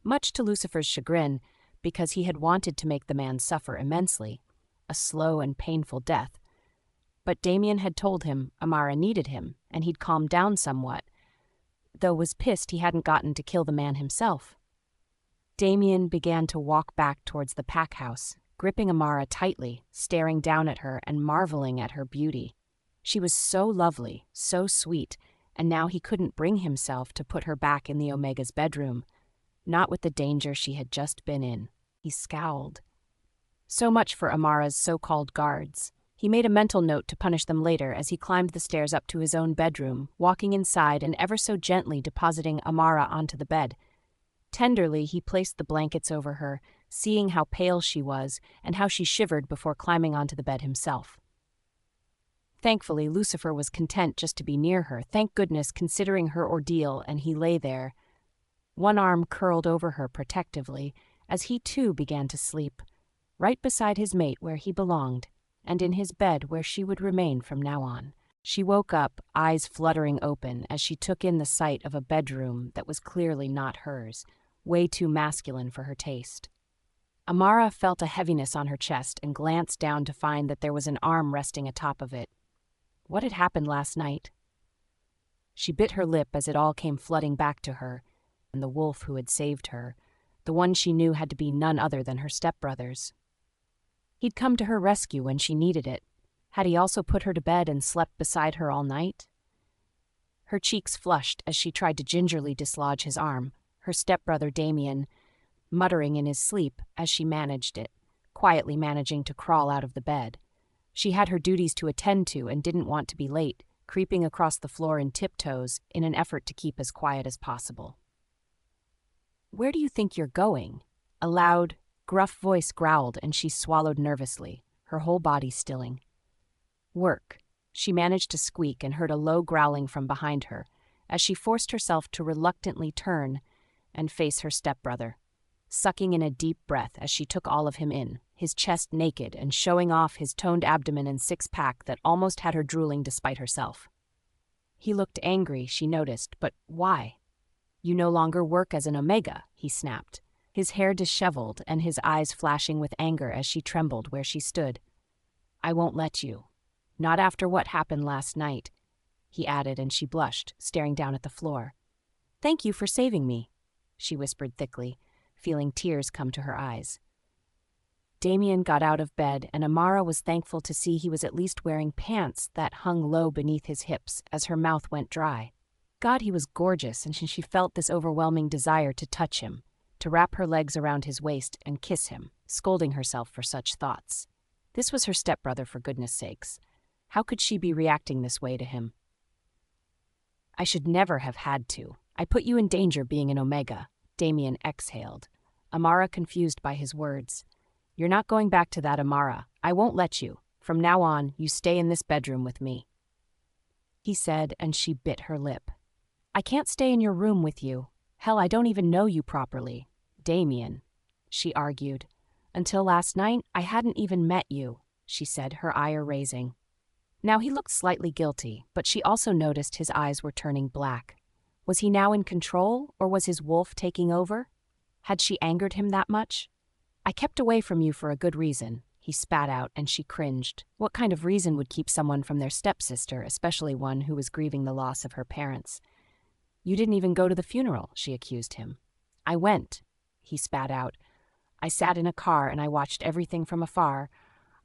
Much to Lucifer's chagrin, because he had wanted to make the man suffer immensely, a slow and painful death. But Damian had told him Amara needed him, and he'd calmed down somewhat, though was pissed he hadn't gotten to kill the man himself. Damian began to walk back towards the pack house, gripping Amara tightly, staring down at her and marveling at her beauty. She was so lovely, so sweet, and now he couldn't bring himself to put her back in the Omega's bedroom, not with the danger she had just been in. He scowled. So much for Amara's so-called guards. He made a mental note to punish them later as he climbed the stairs up to his own bedroom, walking inside and ever so gently depositing Amara onto the bed. Tenderly, he placed the blankets over her, seeing how pale she was and how she shivered before climbing onto the bed himself. Thankfully, Lucifer was content just to be near her, thank goodness, considering her ordeal, and he lay there, one arm curled over her protectively, as he too began to sleep, right beside his mate where he belonged, and in his bed where she would remain from now on. She woke up, eyes fluttering open, as she took in the sight of a bedroom that was clearly not hers, way too masculine for her taste. Amara felt a heaviness on her chest and glanced down to find that there was an arm resting atop of it. What had happened last night? She bit her lip as it all came flooding back to her, and the wolf who had saved her, the one she knew had to be none other than her stepbrother's. He'd come to her rescue when she needed it. Had he also put her to bed and slept beside her all night? Her cheeks flushed as she tried to gingerly dislodge his arm, her stepbrother Damian muttering in his sleep as she managed it, quietly managing to crawl out of the bed. She had her duties to attend to and didn't want to be late, creeping across the floor in tiptoes in an effort to keep as quiet as possible. "Where do you think you're going?" A loud, gruff voice growled, and she swallowed nervously, her whole body stilling. "Work," she managed to squeak and heard a low growling from behind her as she forced herself to reluctantly turn and face her stepbrother, sucking in a deep breath as she took all of him in, his chest naked and showing off his toned abdomen and six-pack that almost had her drooling despite herself. He looked angry, she noticed, but why? "You no longer work as an Omega," he snapped, his hair disheveled and his eyes flashing with anger as she trembled where she stood. "I won't let you. Not after what happened last night," he added, and she blushed, staring down at the floor. "Thank you for saving me," she whispered thickly, feeling tears come to her eyes. Damian got out of bed, and Amara was thankful to see he was at least wearing pants that hung low beneath his hips as her mouth went dry. God, he was gorgeous, and she felt this overwhelming desire to touch him, to wrap her legs around his waist and kiss him, scolding herself for such thoughts. This was her stepbrother, for goodness sakes. How could she be reacting this way to him? "I should never have had to. I put you in danger being an Omega," Damian exhaled, Amara confused by his words. "You're not going back to that, Amara. I won't let you. From now on, you stay in this bedroom with me," he said, and she bit her lip. "I can't stay in your room with you. Hell, I don't even know you properly, Damian," she argued. "Until last night, I hadn't even met you," she said, her ire raising. Now he looked slightly guilty, but she also noticed his eyes were turning black. Was he now in control, or was his wolf taking over? Had she angered him that much? "I kept away from you for a good reason," he spat out, and she cringed. What kind of reason would keep someone from their stepsister, especially one who was grieving the loss of her parents? "You didn't even go to the funeral," she accused him. "I went," he spat out. "I sat in a car and I watched everything from afar.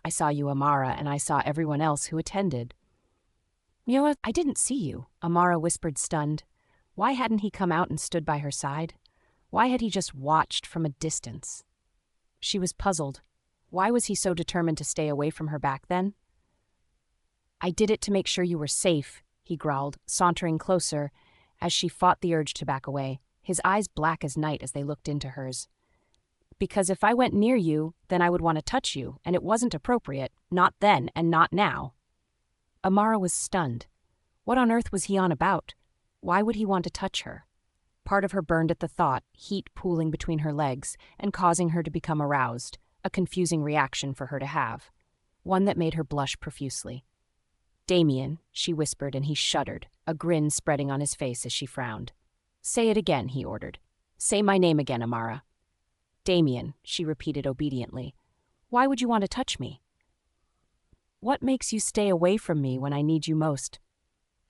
I saw you, Amara, and I saw everyone else who attended." "You know what? I didn't see you," Amara whispered, stunned. Why hadn't he come out and stood by her side? Why had he just watched from a distance? She was puzzled. Why was he so determined to stay away from her back then? "I did it to make sure you were safe," he growled, sauntering closer as she fought the urge to back away, his eyes black as night as they looked into hers. "Because if I went near you, then I would want to touch you, and it wasn't appropriate, not then and not now." Amara was stunned. What on earth was he on about? Why would he want to touch her? Part of her burned at the thought, heat pooling between her legs and causing her to become aroused, a confusing reaction for her to have, one that made her blush profusely. "Damian," she whispered, and he shuddered, a grin spreading on his face as she frowned. "Say it again," he ordered. "Say my name again, Amara." "Damian," she repeated obediently. "Why would you want to touch me?" "What makes you stay away from me when I need you most?"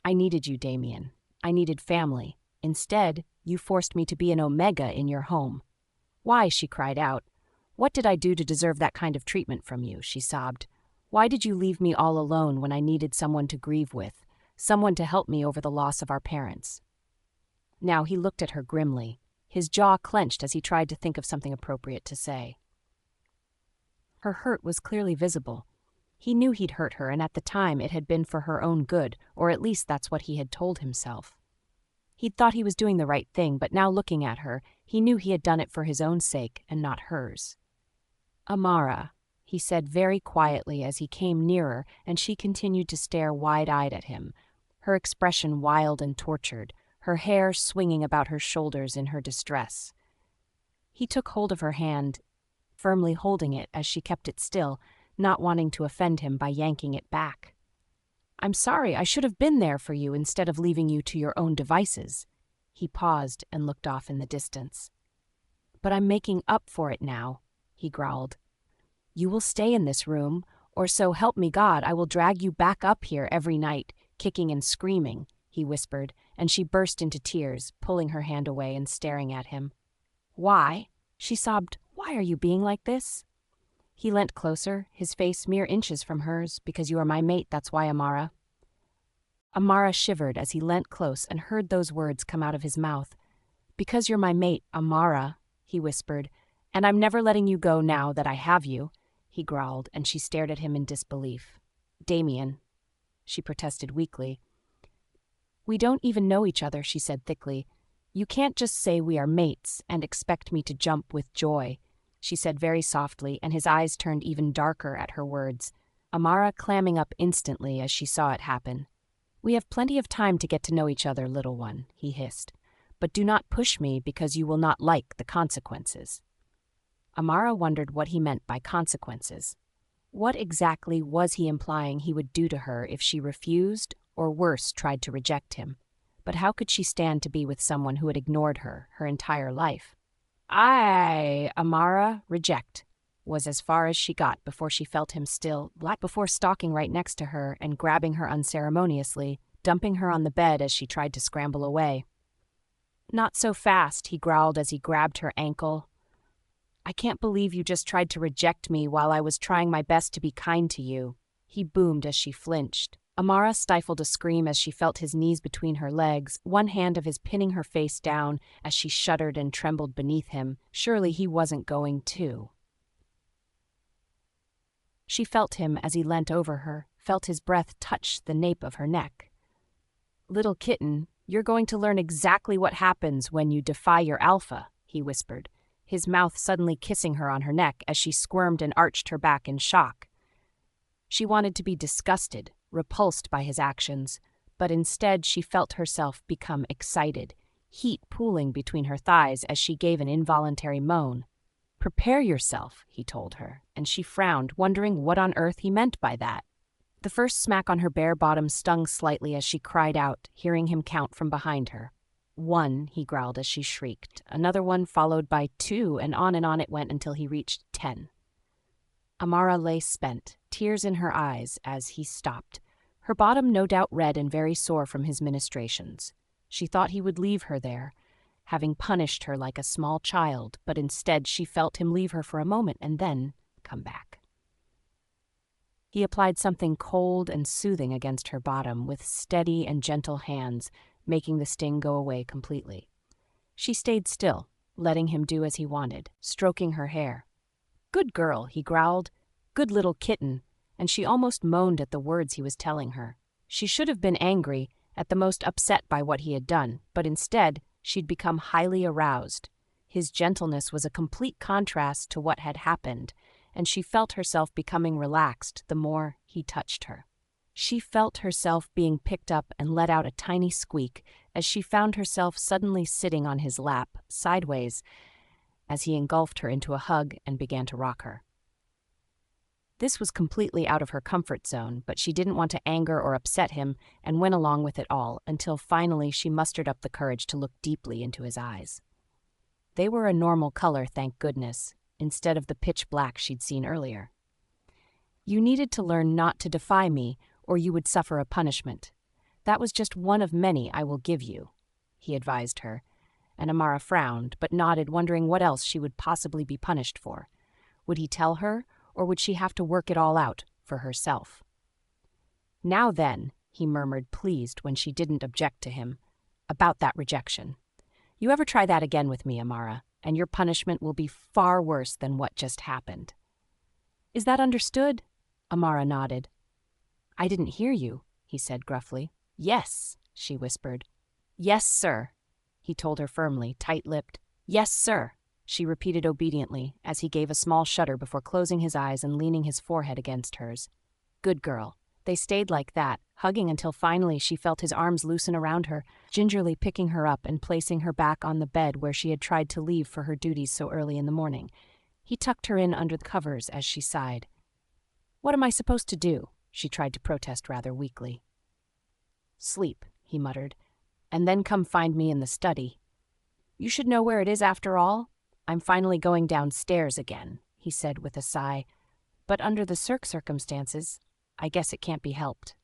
"I needed you, Damian. I needed family. Instead, you forced me to be an omega in your home." "Why?" she cried out. "What did I do to deserve that kind of treatment from you?" she sobbed. "Why did you leave me all alone when I needed someone to grieve with, someone to help me over the loss of our parents?" Now he looked at her grimly, his jaw clenched as he tried to think of something appropriate to say. Her hurt was clearly visible. He knew he'd hurt her, and at the time it had been for her own good, or at least that's what he had told himself. He'd thought he was doing the right thing, but now looking at her, he knew he had done it for his own sake and not hers. "Amara," he said very quietly as he came nearer, and she continued to stare wide-eyed at him, her expression wild and tortured, her hair swinging about her shoulders in her distress. He took hold of her hand, firmly holding it as she kept it still, not wanting to offend him by yanking it back. "I'm sorry, I should have been there for you instead of leaving you to your own devices." He paused and looked off in the distance. "But I'm making up for it now," he growled. "You will stay in this room, or so help me God, I will drag you back up here every night, kicking and screaming," he whispered, and she burst into tears, pulling her hand away and staring at him. "Why?" she sobbed. "Why are you being like this?" He leant closer, his face mere inches from hers. "Because you are my mate, that's why, Amara." Amara shivered as he leant close and heard those words come out of his mouth. "Because you're my mate, Amara," he whispered, "and I'm never letting you go now that I have you," he growled, and she stared at him in disbelief. "Damian," she protested weakly. "We don't even know each other," she said thickly. "You can't just say we are mates and expect me to jump with joy," she said very softly, and his eyes turned even darker at her words, Amara clamming up instantly as she saw it happen. "We have plenty of time to get to know each other, little one," he hissed. "But do not push me because you will not like the consequences." Amara wondered what he meant by consequences. What exactly was he implying he would do to her if she refused, or worse, tried to reject him? But how could she stand to be with someone who had ignored her entire life? Amara, reject," was as far as she got before she felt him still, before stalking right next to her and grabbing her unceremoniously, dumping her on the bed as she tried to scramble away. "Not so fast," he growled as he grabbed her ankle. "I can't believe you just tried to reject me while I was trying my best to be kind to you," he boomed as she flinched. Amara stifled a scream as she felt his knees between her legs, one hand of his pinning her face down as she shuddered and trembled beneath him. Surely he wasn't going to. She felt him as he leant over her, felt his breath touch the nape of her neck. "Little kitten, you're going to learn exactly what happens when you defy your alpha," he whispered, his mouth suddenly kissing her on her neck as she squirmed and arched her back in shock. She wanted to be disgusted, repulsed by his actions, but instead she felt herself become excited, heat pooling between her thighs as she gave an involuntary moan. "Prepare yourself," he told her, and she frowned, wondering what on earth he meant by that. The first smack on her bare bottom stung slightly as she cried out, hearing him count from behind her. "1," he growled as she shrieked, another one followed by 2, and on it went until he reached 10. Amara lay spent, tears in her eyes, as he stopped, her bottom no doubt red and very sore from his ministrations. She thought he would leave her there, having punished her like a small child, but instead she felt him leave her for a moment and then come back. He applied something cold and soothing against her bottom with steady and gentle hands, making the sting go away completely. She stayed still, letting him do as he wanted, stroking her hair. "Good girl," he growled. "Good little kitten," and she almost moaned at the words he was telling her. She should have been angry, at the most upset by what he had done, but instead, she'd become highly aroused. His gentleness was a complete contrast to what had happened, and she felt herself becoming relaxed the more he touched her. She felt herself being picked up and let out a tiny squeak as she found herself suddenly sitting on his lap, sideways, as he engulfed her into a hug and began to rock her. This was completely out of her comfort zone, but she didn't want to anger or upset him and went along with it all until finally she mustered up the courage to look deeply into his eyes. They were a normal color, thank goodness, instead of the pitch black she'd seen earlier. "You needed to learn not to defy me, or you would suffer a punishment. That was just one of many I will give you," he advised her, and Amara frowned but nodded, wondering what else she would possibly be punished for. Would he tell her, or would she have to work it all out for herself? "Now then," he murmured, pleased when she didn't object to him, "about that rejection. You ever try that again with me, Amara, and your punishment will be far worse than what just happened." "Is that understood?" Amara nodded. "I didn't hear you," he said gruffly. "Yes," she whispered. "Yes, sir," he told her firmly, tight-lipped. "Yes, sir," she repeated obediently as he gave a small shudder before closing his eyes and leaning his forehead against hers. Good girl. They stayed like that, hugging until finally she felt his arms loosen around her, gingerly picking her up and placing her back on the bed where she had tried to leave for her duties so early in the morning. He tucked her in under the covers as she sighed. "What am I supposed to do?" she tried to protest rather weakly. "Sleep," he muttered, "and then come find me in the study. You should know where it is after all. I'm finally going downstairs again," he said with a sigh, "but under the circumstances, I guess it can't be helped."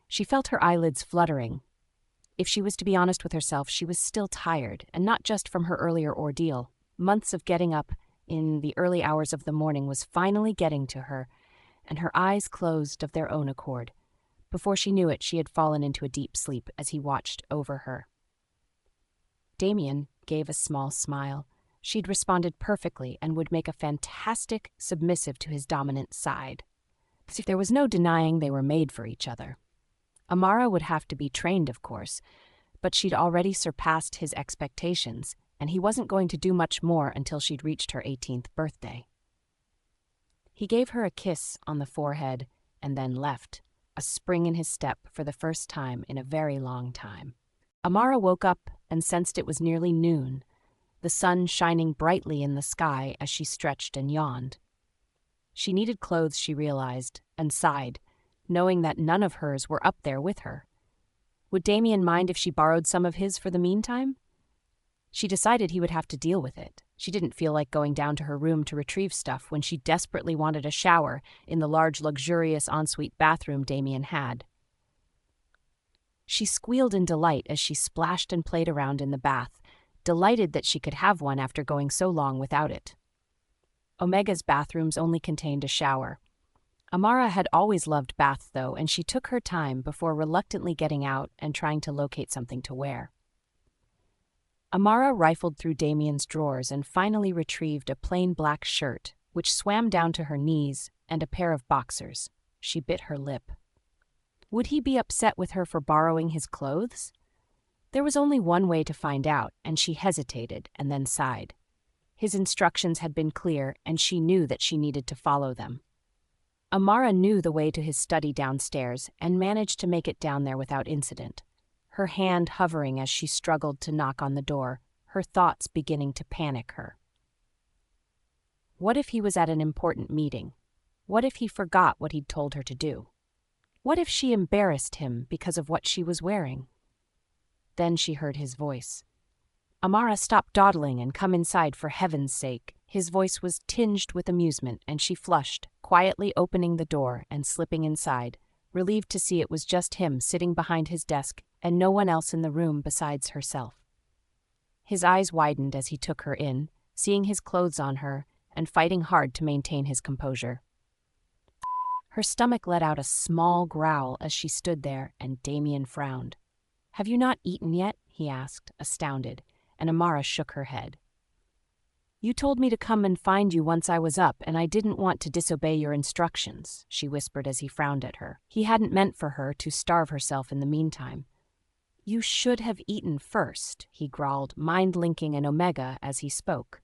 She felt her eyelids fluttering. If she was to be honest with herself, she was still tired, and not just from her earlier ordeal. Months of getting up in the early hours of the morning was finally getting to her, and her eyes closed of their own accord. Before she knew it, she had fallen into a deep sleep as he watched over her. Damian gave a small smile. She'd responded perfectly and would make a fantastic submissive to his dominant side. There was no denying they were made for each other. Amara would have to be trained, of course, but she'd already surpassed his expectations, and he wasn't going to do much more until she'd reached her 18th birthday. He gave her a kiss on the forehead and then left, a spring in his step for the first time in a very long time. Amara woke up and sensed it was nearly noon, the sun shining brightly in the sky as she stretched and yawned. She needed clothes, she realized, and sighed, knowing that none of hers were up there with her. Would Damian mind if she borrowed some of his for the meantime? She decided he would have to deal with it. She didn't feel like going down to her room to retrieve stuff when she desperately wanted a shower in the large, luxurious ensuite bathroom Damian had. She squealed in delight as she splashed and played around in the bath, delighted that she could have one after going so long without it. Omega's bathrooms only contained a shower. Amara had always loved baths, though, and she took her time before reluctantly getting out and trying to locate something to wear. Amara rifled through Damian's drawers and finally retrieved a plain black shirt, which swam down to her knees, and a pair of boxers. She bit her lip. Would he be upset with her for borrowing his clothes? There was only one way to find out, and she hesitated and then sighed. His instructions had been clear, and she knew that she needed to follow them. Amara knew the way to his study downstairs and managed to make it down there without incident, her hand hovering as she struggled to knock on the door, her thoughts beginning to panic her. What if he was at an important meeting? What if he forgot what he'd told her to do? What if she embarrassed him because of what she was wearing? Then she heard his voice. "Amara, stop dawdling and come inside for heaven's sake." His voice was tinged with amusement, and she flushed, quietly opening the door and slipping inside, relieved to see it was just him sitting behind his desk and no one else in the room besides herself. His eyes widened as he took her in, seeing his clothes on her and fighting hard to maintain his composure. Her stomach let out a small growl as she stood there, and Damian frowned. "Have you not eaten yet?" he asked, astounded, and Amara shook her head. "You told me to come and find you once I was up, and I didn't want to disobey your instructions," she whispered as he frowned at her. He hadn't meant for her to starve herself in the meantime. "You should have eaten first," he growled, mind-linking an omega as he spoke.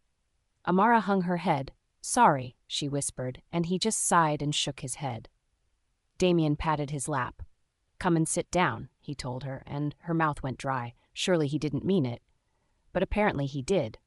Amara hung her head. "Sorry," she whispered, and he just sighed and shook his head. Damian patted his lap. "Come and sit down," he told her, and her mouth went dry. Surely he didn't mean it. But apparently he did.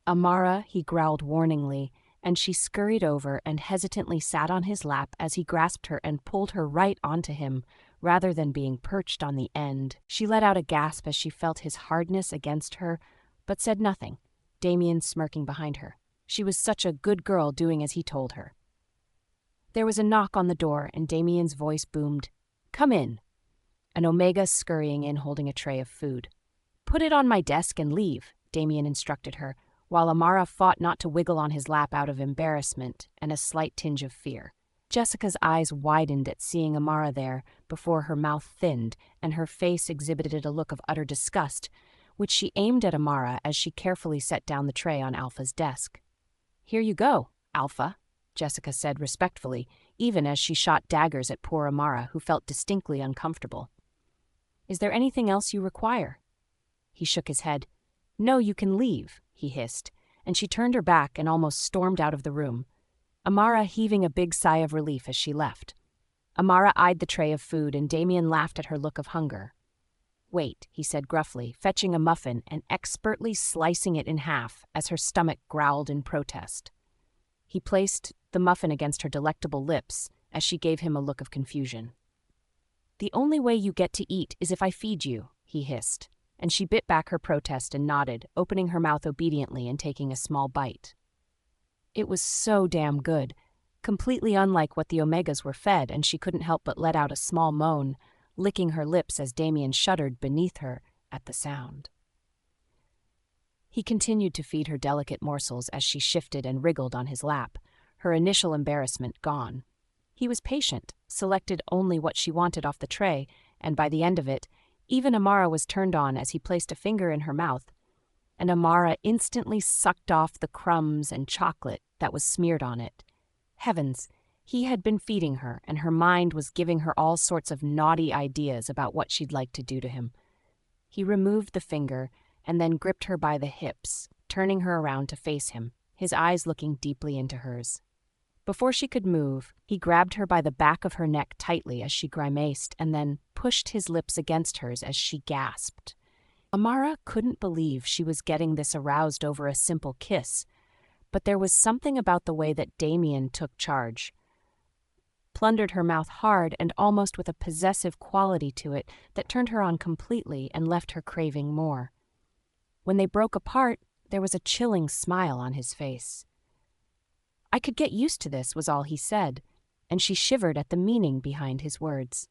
"Amara," he growled warningly, and she scurried over and hesitantly sat on his lap as he grasped her and pulled her right onto him, rather than being perched on the end. She let out a gasp as she felt his hardness against her, but said nothing, Damian smirking behind her. She was such a good girl doing as he told her. There was a knock on the door, and Damian's voice boomed, "Come in." An omega scurrying in holding a tray of food. "Put it on my desk and leave," Damian instructed her, while Amara fought not to wiggle on his lap out of embarrassment and a slight tinge of fear. Jessica's eyes widened at seeing Amara there before her mouth thinned and her face exhibited a look of utter disgust, which she aimed at Amara as she carefully set down the tray on Alpha's desk. "Here you go, Alpha," Jessica said respectfully, even as she shot daggers at poor Amara, who felt distinctly uncomfortable. "Is there anything else you require?" He shook his head. "No, you can leave," he hissed, and she turned her back and almost stormed out of the room, Amara heaving a big sigh of relief as she left. Amara eyed the tray of food, and Damian laughed at her look of hunger. "Wait," he said gruffly, fetching a muffin and expertly slicing it in half as her stomach growled in protest. He placed the muffin against her delectable lips as she gave him a look of confusion. "The only way you get to eat is if I feed you," he hissed, and she bit back her protest and nodded, opening her mouth obediently and taking a small bite. It was so damn good, completely unlike what the Omegas were fed, and she couldn't help but let out a small moan, licking her lips as Damian shuddered beneath her at the sound. He continued to feed her delicate morsels as she shifted and wriggled on his lap, her initial embarrassment gone. He was patient, selected only what she wanted off the tray, and by the end of it, even Amara was turned on as he placed a finger in her mouth, and Amara instantly sucked off the crumbs and chocolate that was smeared on it. Heavens, he had been feeding her, and her mind was giving her all sorts of naughty ideas about what she'd like to do to him. He removed the finger and then gripped her by the hips, turning her around to face him, his eyes looking deeply into hers. Before she could move, he grabbed her by the back of her neck tightly as she grimaced and then pushed his lips against hers as she gasped. Amara couldn't believe she was getting this aroused over a simple kiss, but there was something about the way that Damian took charge, plundered her mouth hard and almost with a possessive quality to it that turned her on completely and left her craving more. When they broke apart, there was a chilling smile on his face. "I could get used to this," was all he said, and she shivered at the meaning behind his words.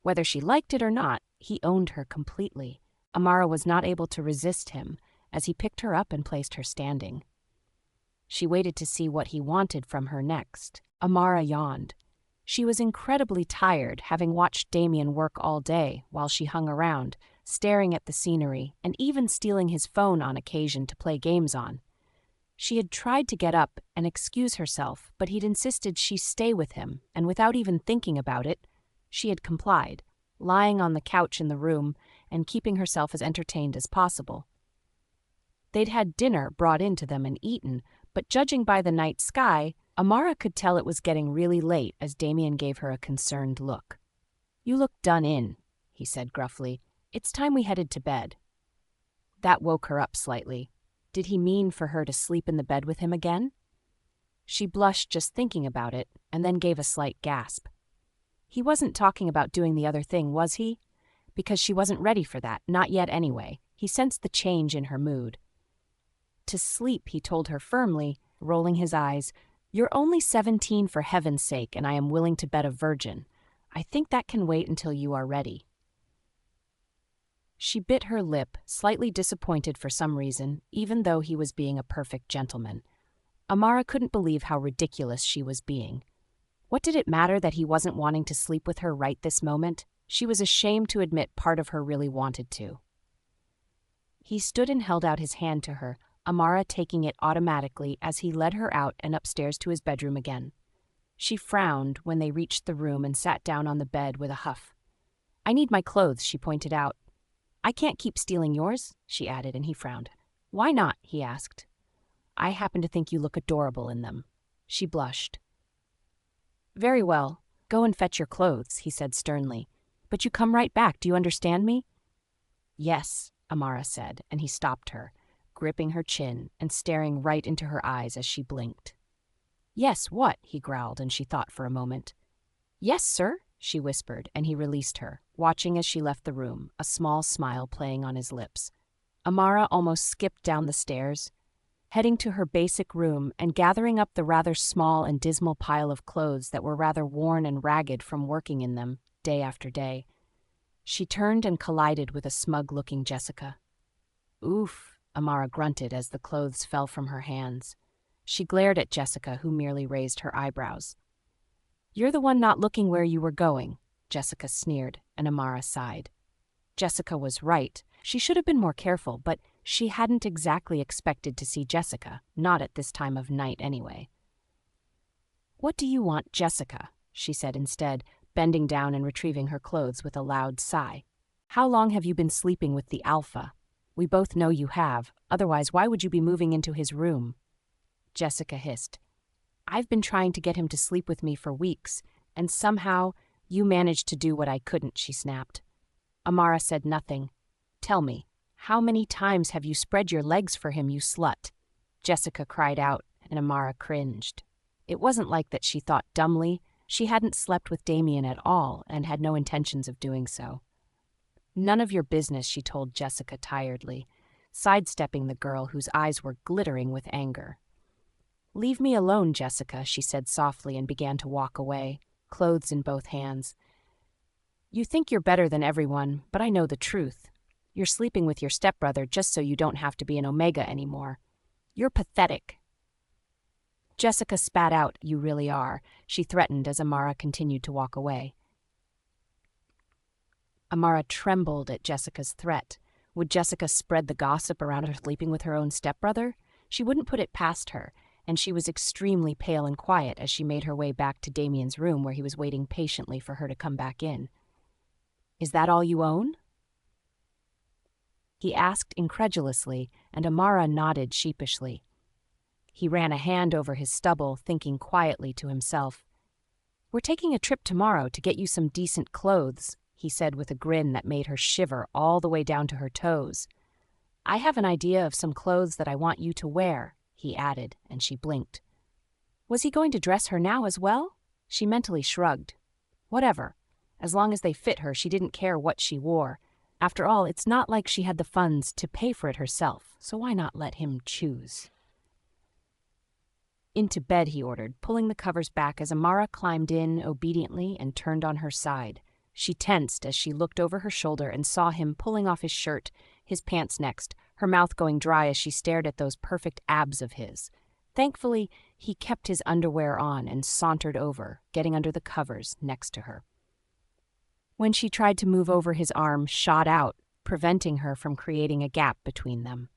Whether she liked it or not, he owned her completely. Amara was not able to resist him as he picked her up and placed her standing. She waited to see what he wanted from her next. Amara yawned. She was incredibly tired, having watched Damian work all day while she hung around, staring at the scenery and even stealing his phone on occasion to play games on. She had tried to get up and excuse herself, but he'd insisted she stay with him, and without even thinking about it, she had complied, lying on the couch in the room and keeping herself as entertained as possible. They'd had dinner brought in to them and eaten, but judging by the night sky, Amara could tell it was getting really late as Damian gave her a concerned look. "You look done in," he said gruffly. "It's time we headed to bed." That woke her up slightly. Did he mean for her to sleep in the bed with him again? She blushed just thinking about it, and then gave a slight gasp. He wasn't talking about doing the other thing, was he? Because she wasn't ready for that, not yet anyway. He sensed the change in her mood. "To sleep," he told her firmly, rolling his eyes. "You're only 17 for heaven's sake, and I am willing to bet a virgin. I think that can wait until you are ready." She bit her lip, slightly disappointed for some reason, even though he was being a perfect gentleman. Amara couldn't believe how ridiculous she was being. What did it matter that he wasn't wanting to sleep with her right this moment? She was ashamed to admit part of her really wanted to. He stood and held out his hand to her, Amara taking it automatically as he led her out and upstairs to his bedroom again. She frowned when they reached the room and sat down on the bed with a huff. "I need my clothes," she pointed out. "I can't keep stealing yours," she added, and he frowned. "Why not?" he asked. "I happen to think you look adorable in them." She blushed. "Very well, go and fetch your clothes," he said sternly. "But you come right back, do you understand me?" "Yes," Amara said, and he stopped her, gripping her chin and staring right into her eyes as she blinked. "Yes, what?" he growled, and she thought for a moment. "Yes, sir," she whispered, and he released her, watching as she left the room, a small smile playing on his lips. Amara almost skipped down the stairs, heading to her basic room and gathering up the rather small and dismal pile of clothes that were rather worn and ragged from working in them, day after day. She turned and collided with a smug-looking Jessica. "Oof," Amara grunted as the clothes fell from her hands. She glared at Jessica, who merely raised her eyebrows. "You're the one not looking where you were going," Jessica sneered, and Amara sighed. Jessica was right. She should have been more careful, but she hadn't exactly expected to see Jessica, not at this time of night anyway. "What do you want, Jessica?" she said instead, bending down and retrieving her clothes with a loud sigh. "How long have you been sleeping with the alpha? We both know you have, otherwise why would you be moving into his room?" Jessica hissed. "I've been trying to get him to sleep with me for weeks, and somehow you managed to do what I couldn't," she snapped. Amara said nothing. "Tell me, how many times have you spread your legs for him, you slut?" Jessica cried out, and Amara cringed. It wasn't like that she thought dumbly. She hadn't slept with Damian at all and had no intentions of doing so. "None of your business," she told Jessica tiredly, sidestepping the girl whose eyes were glittering with anger. "Leave me alone, Jessica," she said softly and began to walk away, clothes in both hands. "You think you're better than everyone, but I know the truth. You're sleeping with your stepbrother just so you don't have to be an Omega anymore. You're pathetic." Jessica spat out, "You really are," she threatened as Amara continued to walk away. Amara trembled at Jessica's threat. Would Jessica spread the gossip around her sleeping with her own stepbrother? She wouldn't put it past her, and she was extremely pale and quiet as she made her way back to Damian's room where he was waiting patiently for her to come back in. "Is that all you own?" he asked incredulously, and Amara nodded sheepishly. He ran a hand over his stubble, thinking quietly to himself. "We're taking a trip tomorrow to get you some decent clothes," he said with a grin that made her shiver all the way down to her toes. "I have an idea of some clothes that I want you to wear," he added, and she blinked. Was he going to dress her now as well? She mentally shrugged. Whatever. As long as they fit her, she didn't care what she wore. After all, it's not like she had the funds to pay for it herself, so why not let him choose? "Into bed," he ordered, pulling the covers back as Amara climbed in obediently and turned on her side. She tensed as she looked over her shoulder and saw him pulling off his shirt, his pants next, her mouth going dry as she stared at those perfect abs of his. Thankfully, he kept his underwear on and sauntered over, getting under the covers next to her. When she tried to move over, his arm shot out, preventing her from creating a gap between them.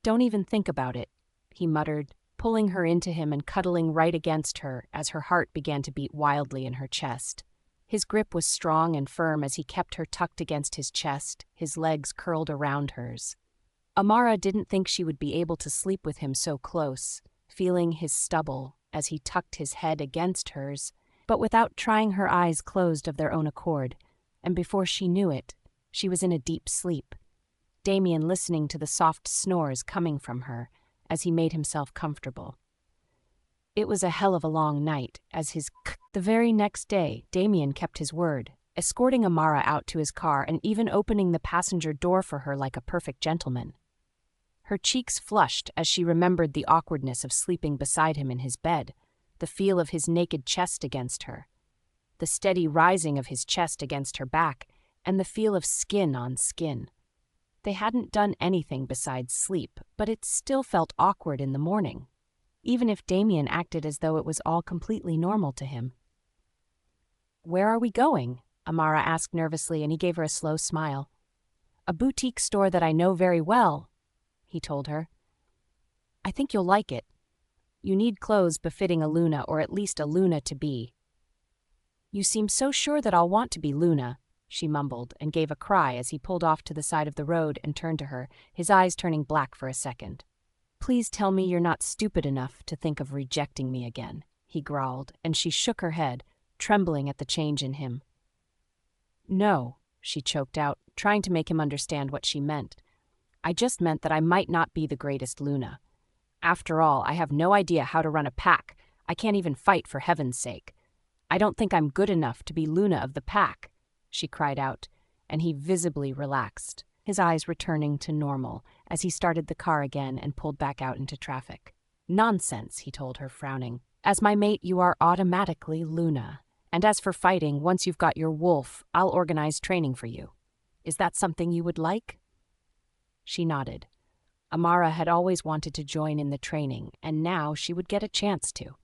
"Don't even think about it," he muttered, pulling her into him and cuddling right against her as her heart began to beat wildly in her chest. His grip was strong and firm as he kept her tucked against his chest, his legs curled around hers. Amara didn't think she would be able to sleep with him so close, feeling his stubble as he tucked his head against hers, but without trying her eyes closed of their own accord, and before she knew it, she was in a deep sleep, Damian listening to the soft snores coming from her as he made himself comfortable. It was a hell of a long night, as the very next day, Damian kept his word, escorting Amara out to his car and even opening the passenger door for her like a perfect gentleman. Her cheeks flushed as she remembered the awkwardness of sleeping beside him in his bed, the feel of his naked chest against her, the steady rising of his chest against her back, and the feel of skin on skin. They hadn't done anything besides sleep, but it still felt awkward in the morning. even if Damian acted as though it was all completely normal to him. "Where are we going?" Amara asked nervously, and he gave her a slow smile. "A boutique store that I know very well," he told her. "I think you'll like it. You need clothes befitting a Luna, or at least a Luna to be." "You seem so sure that I'll want to be Luna," she mumbled, and gave a cry as he pulled off to the side of the road and turned to her, his eyes turning black for a second. "Please tell me you're not stupid enough to think of rejecting me again," he growled, and she shook her head, trembling at the change in him. "No," she choked out, trying to make him understand what she meant. "I just meant that I might not be the greatest Luna. After all, I have no idea how to run a pack. I can't even fight, for heaven's sake. I don't think I'm good enough to be Luna of the pack," she cried out, and he visibly relaxed, his eyes returning to normal as he started the car again and pulled back out into traffic. "Nonsense," he told her, frowning. "As my mate, you are automatically Luna. And as for fighting, once you've got your wolf, I'll organize training for you. Is that something you would like?" She nodded. Amara had always wanted to join in the training, and now she would get a chance to.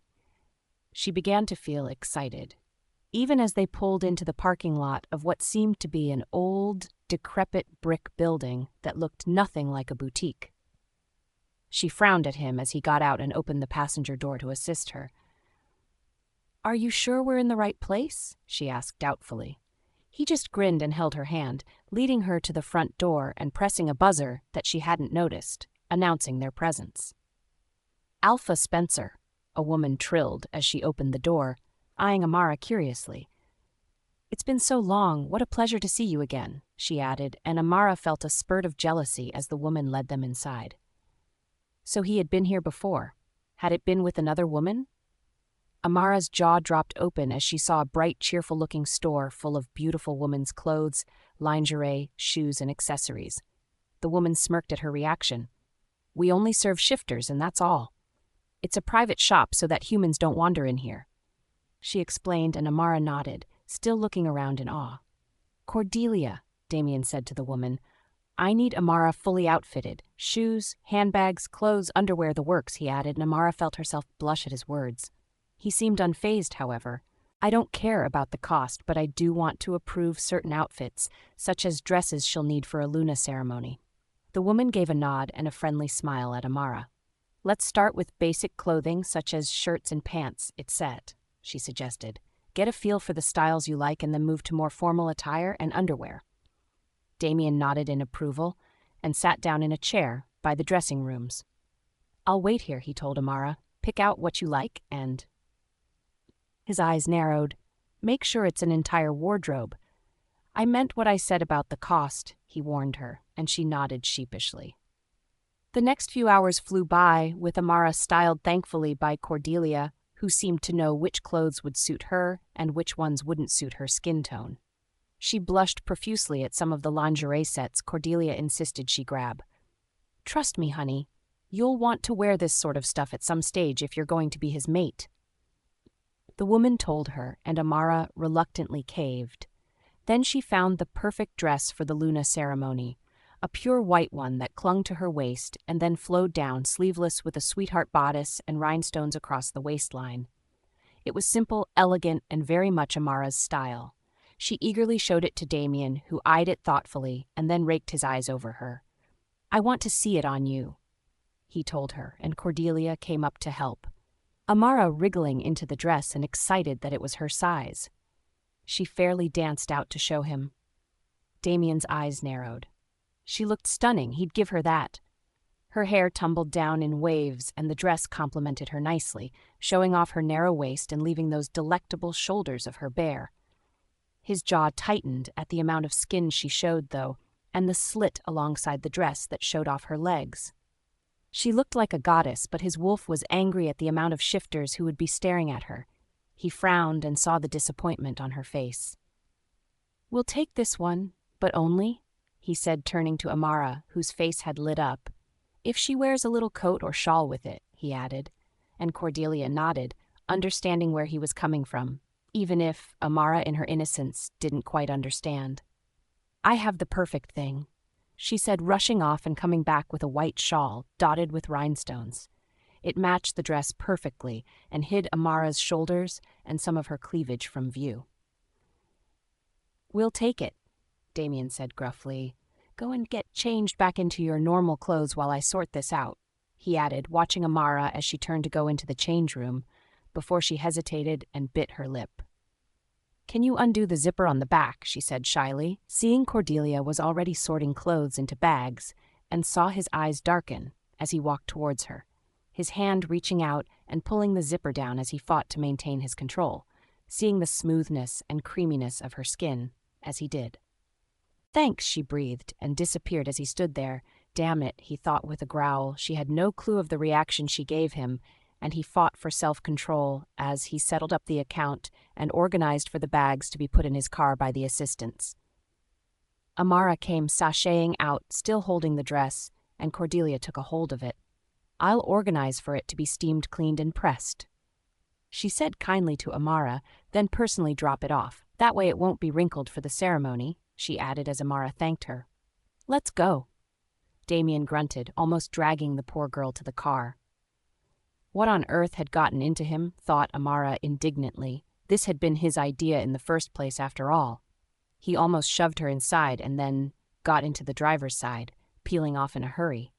She began to feel excited, even as they pulled into the parking lot of what seemed to be an old, decrepit brick building that looked nothing like a boutique. She frowned at him as he got out and opened the passenger door to assist her. "Are you sure we're in the right place?" she asked doubtfully. He just grinned and held her hand, leading her to the front door and pressing a buzzer that she hadn't noticed, announcing their presence. "Alpha Spencer," a woman trilled as she opened the door, eyeing Amara curiously. "It's been so long, what a pleasure to see you again," she added, and Amara felt a spurt of jealousy as the woman led them inside. So he had been here before. Had it been with another woman? Amara's jaw dropped open as she saw a bright, cheerful-looking store full of beautiful women's clothes, lingerie, shoes, and accessories. The woman smirked at her reaction. "We only serve shifters, and that's all. It's a private shop so that humans don't wander in here," she explained, and Amara nodded, still looking around in awe. "Cordelia," Damian said to the woman, "I need Amara fully outfitted. Shoes, handbags, clothes, underwear, the works," he added, and Amara felt herself blush at his words. He seemed unfazed, however. "I don't care about the cost, but I do want to approve certain outfits, such as dresses she'll need for a Luna ceremony." The woman gave a nod and a friendly smile at Amara. "Let's start with basic clothing, such as shirts and pants, it said," she suggested. "Get a feel for the styles you like and then move to more formal attire and underwear." Damian nodded in approval and sat down in a chair by the dressing rooms. "I'll wait here," he told Amara. "Pick out what you like and—" His eyes narrowed. "Make sure it's an entire wardrobe." "I meant what I said about the cost," he warned her, and she nodded sheepishly. The next few hours flew by, with Amara styled thankfully by Cordelia, who seemed to know which clothes would suit her and which ones wouldn't suit her skin tone. She blushed profusely at some of the lingerie sets Cordelia insisted she grab. "Trust me, honey, you'll want to wear this sort of stuff at some stage if you're going to be his mate." The woman told her, and Amara reluctantly caved. Then she found the perfect dress for the Luna ceremony, a pure white one that clung to her waist and then flowed down sleeveless with a sweetheart bodice and rhinestones across the waistline. It was simple, elegant, and very much Amara's style. She eagerly showed it to Damian, who eyed it thoughtfully and then raked his eyes over her. "I want to see it on you," he told her, and Cordelia came up to help. Amara wriggling into the dress and excited that it was her size. She fairly danced out to show him. Damian's eyes narrowed. She looked stunning, he'd give her that. Her hair tumbled down in waves, and the dress complemented her nicely, showing off her narrow waist and leaving those delectable shoulders of her bare. His jaw tightened at the amount of skin she showed, though, and the slit alongside the dress that showed off her legs. She looked like a goddess, but his wolf was angry at the amount of shifters who would be staring at her. He frowned and saw the disappointment on her face. "We'll take this one, but only," he said, turning to Amara, whose face had lit up. "If she wears a little coat or shawl with it," he added, and Cordelia nodded, understanding where he was coming from, even if Amara in her innocence didn't quite understand. "I have the perfect thing," she said, rushing off and coming back with a white shawl dotted with rhinestones. It matched the dress perfectly and hid Amara's shoulders and some of her cleavage from view. "We'll take it," Damian said gruffly. "Go and get changed back into your normal clothes while I sort this out," he added, watching Amara as she turned to go into the change room, before she hesitated and bit her lip. "Can you undo the zipper on the back?" she said shyly, seeing Cordelia was already sorting clothes into bags, and saw his eyes darken as he walked towards her, his hand reaching out and pulling the zipper down as he fought to maintain his control, seeing the smoothness and creaminess of her skin as he did. "Thanks," she breathed, and disappeared as he stood there. Damn it, he thought with a growl. She had no clue of the reaction she gave him, and he fought for self-control as he settled up the account and organized for the bags to be put in his car by the assistants. Amara came sashaying out, still holding the dress, and Cordelia took a hold of it. "I'll organize for it to be steamed, cleaned, and pressed," she said kindly to Amara, then personally drop it off. "That way it won't be wrinkled for the ceremony," she added as Amara thanked her. "Let's go," Damian grunted, almost dragging the poor girl to the car. What on earth had gotten into him, thought Amara indignantly. This had been his idea in the first place after all. He almost shoved her inside and then got into the driver's side, peeling off in a hurry.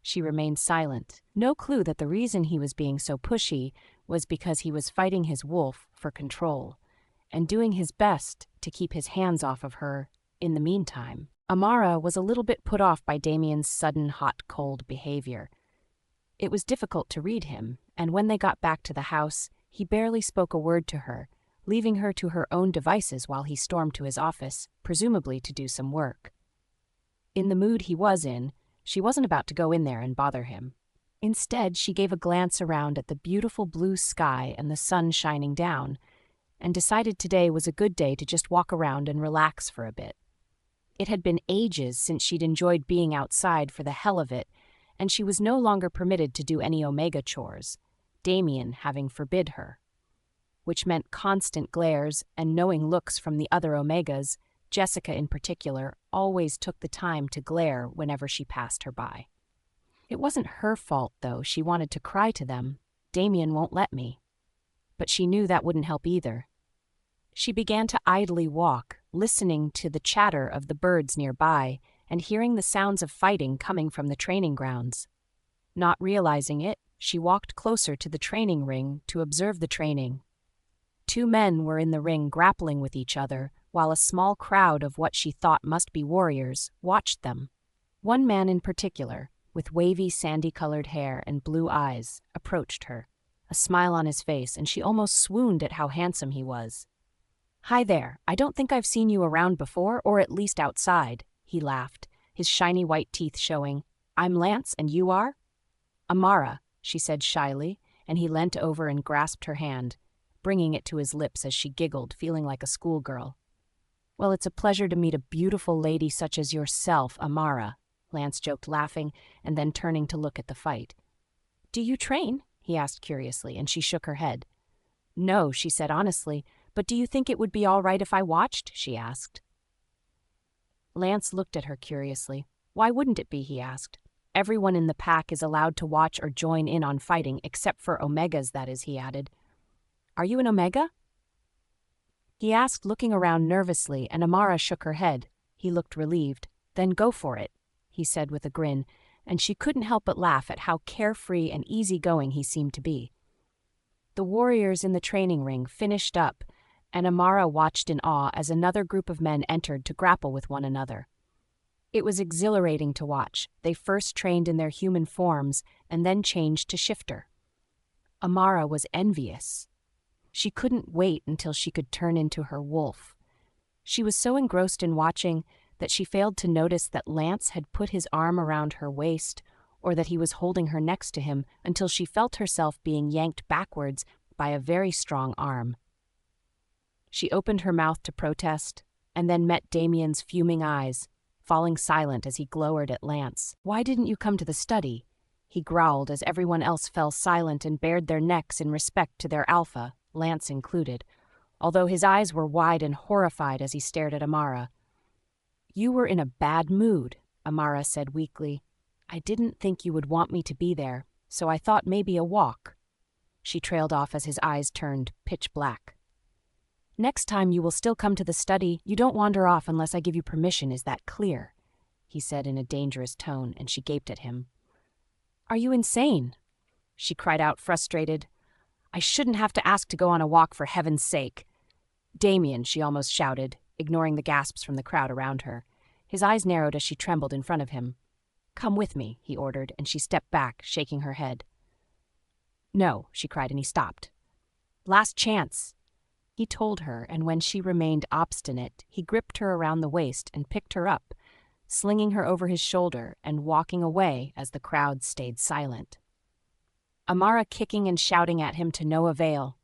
She remained silent. No clue that the reason he was being so pushy was because he was fighting his wolf for control and doing his best to keep his hands off of her in the meantime. Amara was a little bit put off by Damian's sudden hot-cold behavior. It was difficult to read him, and when they got back to the house, he barely spoke a word to her, leaving her to her own devices while he stormed to his office, presumably to do some work. In the mood he was in, she wasn't about to go in there and bother him. Instead, she gave a glance around at the beautiful blue sky and the sun shining down, and decided today was a good day to just walk around and relax for a bit. It had been ages since she'd enjoyed being outside for the hell of it, and she was no longer permitted to do any Omega chores, Damian having forbid her, which meant constant glares and knowing looks from the other Omegas. Jessica in particular always took the time to glare whenever she passed her by. It wasn't her fault, though. She wanted to cry to them. "Damian won't let me." But she knew that wouldn't help either. She began to idly walk, listening to the chatter of the birds nearby and hearing the sounds of fighting coming from the training grounds. Not realizing it, she walked closer to the training ring to observe the training. 2 men were in the ring grappling with each other, while a small crowd of what she thought must be warriors watched them. One man in particular, with wavy sandy-colored hair and blue eyes, approached her, a smile on his face, and she almost swooned at how handsome he was. "Hi there, I don't think I've seen you around before, or at least outside," he laughed, his shiny white teeth showing. "I'm Lance, and you are?" "Amara," she said shyly, and he leant over and grasped her hand, bringing it to his lips as she giggled, feeling like a schoolgirl. "Well, it's a pleasure to meet a beautiful lady such as yourself, Amara," Lance joked, laughing, and then turning to look at the fight. "Do you train?" he asked curiously, and she shook her head. "No," she said honestly, "but do you think it would be all right if I watched?" she asked. Lance looked at her curiously. "Why wouldn't it be?" he asked. "Everyone in the pack is allowed to watch or join in on fighting, except for Omegas, that is," he added. "Are you an Omega?" he asked, looking around nervously, and Amara shook her head. He looked relieved. "Then go for it," he said with a grin, and she couldn't help but laugh at how carefree and easygoing he seemed to be. The warriors in the training ring finished up, and Amara watched in awe as another group of men entered to grapple with one another. It was exhilarating to watch. They first trained in their human forms and then changed to shifter. Amara was envious. She couldn't wait until she could turn into her wolf. She was so engrossed in watching that she failed to notice that Lance had put his arm around her waist or that he was holding her next to him until she felt herself being yanked backwards by a very strong arm. She opened her mouth to protest and then met Damian's fuming eyes, falling silent as he glowered at Lance. "Why didn't you come to the study?" he growled as everyone else fell silent and bared their necks in respect to their alpha, Lance included, although his eyes were wide and horrified as he stared at Amara. "You were in a bad mood," Amara said weakly. "I didn't think you would want me to be there, so I thought maybe a walk." She trailed off as his eyes turned pitch black. "Next time you will still come to the study. You don't wander off unless I give you permission, is that clear?" he said in a dangerous tone, and she gaped at him. "Are you insane?" she cried out, frustrated. "I shouldn't have to ask to go on a walk, for heaven's sake." "Damian," she almost shouted, ignoring the gasps from the crowd around her. His eyes narrowed as she trembled in front of him. "Come with me," he ordered, and she stepped back, shaking her head. "No," she cried, and he stopped. "Last chance," he told her, and when she remained obstinate, he gripped her around the waist and picked her up, slinging her over his shoulder and walking away as the crowd stayed silent. Amara kicking and shouting at him to no avail.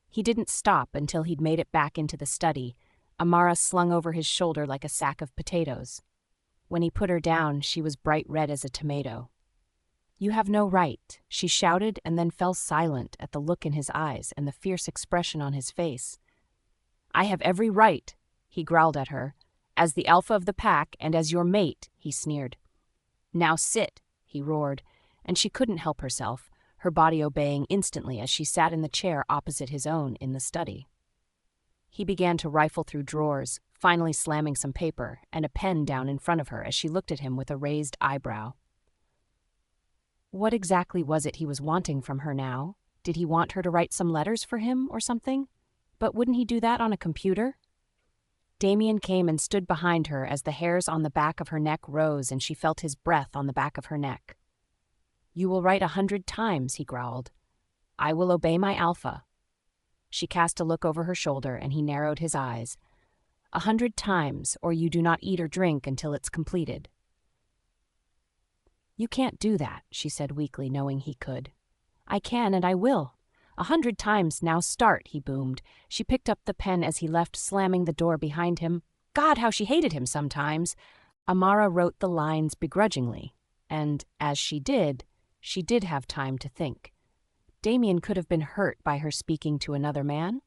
He didn't stop until he'd made it back into the study, Amara slung over his shoulder like a sack of potatoes. When he put her down, she was bright red as a tomato. "You have no right," she shouted, and then fell silent at the look in his eyes and the fierce expression on his face. "I have every right," he growled at her. "As the alpha of the pack and as your mate," he sneered. "Now sit," he roared, and she couldn't help herself, her body obeying instantly as she sat in the chair opposite his own in the study. He began to rifle through drawers, finally slamming some paper and a pen down in front of her as she looked at him with a raised eyebrow. What exactly was it he was wanting from her now? Did he want her to write some letters for him or something? But wouldn't he do that on a computer? Damian came and stood behind her as the hairs on the back of her neck rose and she felt his breath on the back of her neck. "You will write 100 times, he growled. "I will obey my alpha." She cast a look over her shoulder and he narrowed his eyes. 100 times, or you do not eat or drink until it's completed." "You can't do that," she said weakly, knowing he could. "I can and I will. 100 times, now start," he boomed. She picked up the pen as he left, slamming the door behind him. God, how she hated him sometimes. Amara wrote the lines begrudgingly, and, as she did have time to think. Damian could have been hurt by her speaking to another man.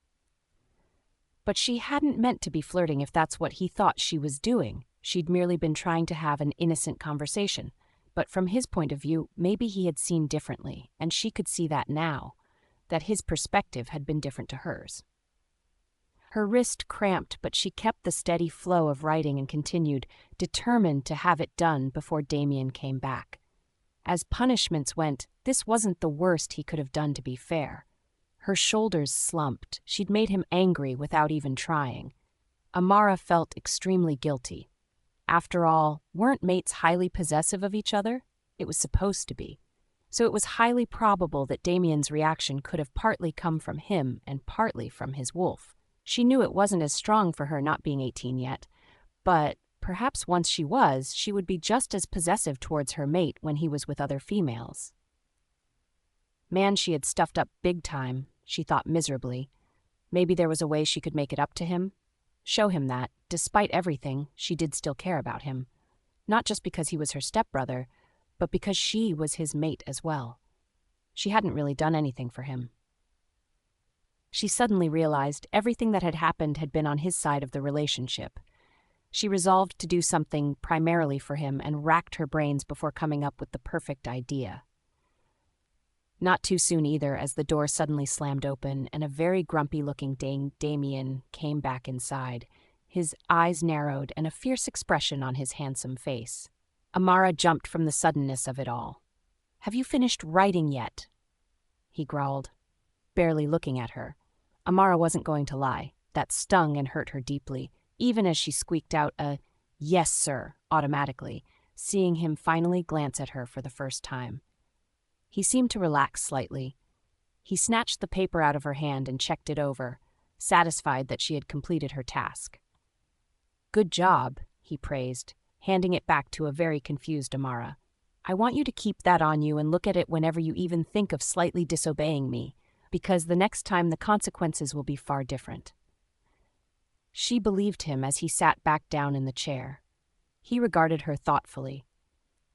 But she hadn't meant to be flirting if that's what he thought she was doing. She'd merely been trying to have an innocent conversation. But from his point of view, maybe he had seen differently, and she could see that now, that his perspective had been different to hers. Her wrist cramped, but she kept the steady flow of writing and continued, determined to have it done before Damian came back. As punishments went, this wasn't the worst he could have done, to be fair. Her shoulders slumped. She'd made him angry without even trying. Amara felt extremely guilty. After all, weren't mates highly possessive of each other? It was supposed to be. So it was highly probable that Damian's reaction could have partly come from him and partly from his wolf. She knew it wasn't as strong for her not being 18 yet, but perhaps once she was, she would be just as possessive towards her mate when he was with other females. Man, she had stuffed up big time, she thought miserably. Maybe there was a way she could make it up to him. Show him that, despite everything, she did still care about him. Not just because he was her stepbrother, but because she was his mate as well. She hadn't really done anything for him. She suddenly realized everything that had happened had been on his side of the relationship. She resolved to do something primarily for him and racked her brains before coming up with the perfect idea. Not too soon either, as the door suddenly slammed open and a very grumpy-looking Damian came back inside, his eyes narrowed and a fierce expression on his handsome face. Amara jumped from the suddenness of it all. "Have you finished writing yet?" he growled, barely looking at her. Amara wasn't going to lie. That stung and hurt her deeply, even as she squeaked out a "yes, sir," automatically, seeing him finally glance at her for the first time. He seemed to relax slightly. He snatched the paper out of her hand and checked it over, satisfied that she had completed her task. "Good job," he praised, handing it back to a very confused Amara. "I want you to keep that on you and look at it whenever you even think of slightly disobeying me, because the next time the consequences will be far different." She believed him as he sat back down in the chair. He regarded her thoughtfully.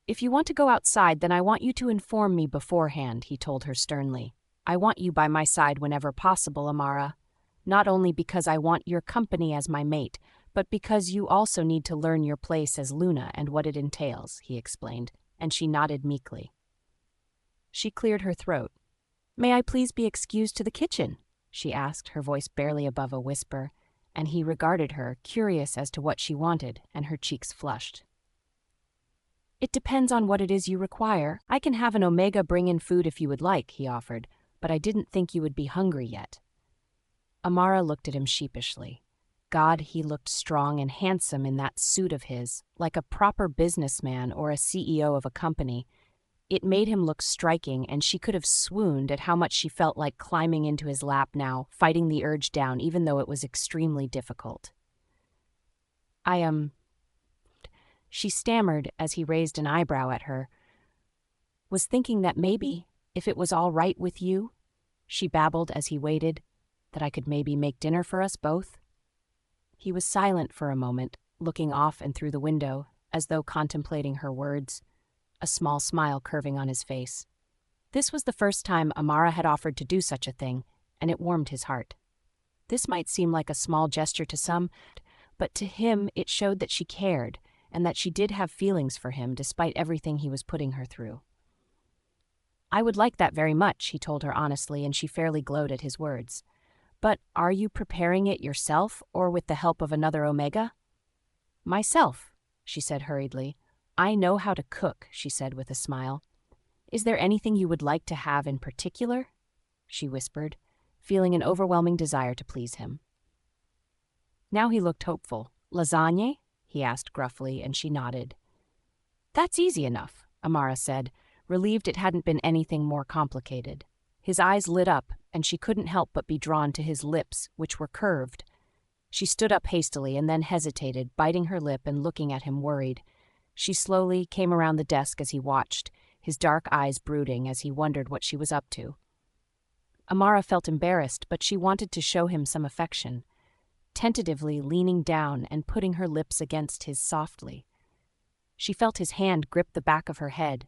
"If you want to go outside, then I want you to inform me beforehand," he told her sternly. "I want you by my side whenever possible, Amara. Not only because I want your company as my mate, but because you also need to learn your place as Luna and what it entails," he explained, and she nodded meekly. She cleared her throat. "May I please be excused to the kitchen?" she asked, her voice barely above a whisper, and he regarded her, curious as to what she wanted, and her cheeks flushed. "It depends on what it is you require. I can have an Omega bring in food if you would like," he offered, "but I didn't think you would be hungry yet." Amara looked at him sheepishly. God, he looked strong and handsome in that suit of his, like a proper businessman or a CEO of a company. It made him look striking, and she could have swooned at how much she felt like climbing into his lap now, fighting the urge down, even though it was extremely difficult. She stammered as he raised an eyebrow at her. "Was thinking that maybe, if it was all right with you," she babbled as he waited, "that I could maybe make dinner for us both." He was silent for a moment, looking off and through the window, as though contemplating her words, a small smile curving on his face. This was the first time Amara had offered to do such a thing, and it warmed his heart. This might seem like a small gesture to some, but to him it showed that she cared, and that she did have feelings for him despite everything he was putting her through. "I would like that very much," he told her honestly, and she fairly glowed at his words. "But are you preparing it yourself, or with the help of another Omega?" "Myself," she said hurriedly. "I know how to cook," she said with a smile. "Is there anything you would like to have in particular?" she whispered, feeling an overwhelming desire to please him. Now he looked hopeful. "Lasagne?" he asked gruffly, and she nodded. "That's easy enough," Amara said, relieved it hadn't been anything more complicated. His eyes lit up, and she couldn't help but be drawn to his lips, which were curved. She stood up hastily and then hesitated, biting her lip and looking at him worried. She slowly came around the desk as he watched, his dark eyes brooding as he wondered what she was up to. Amara felt embarrassed, but she wanted to show him some affection, tentatively leaning down and putting her lips against his softly. She felt his hand grip the back of her head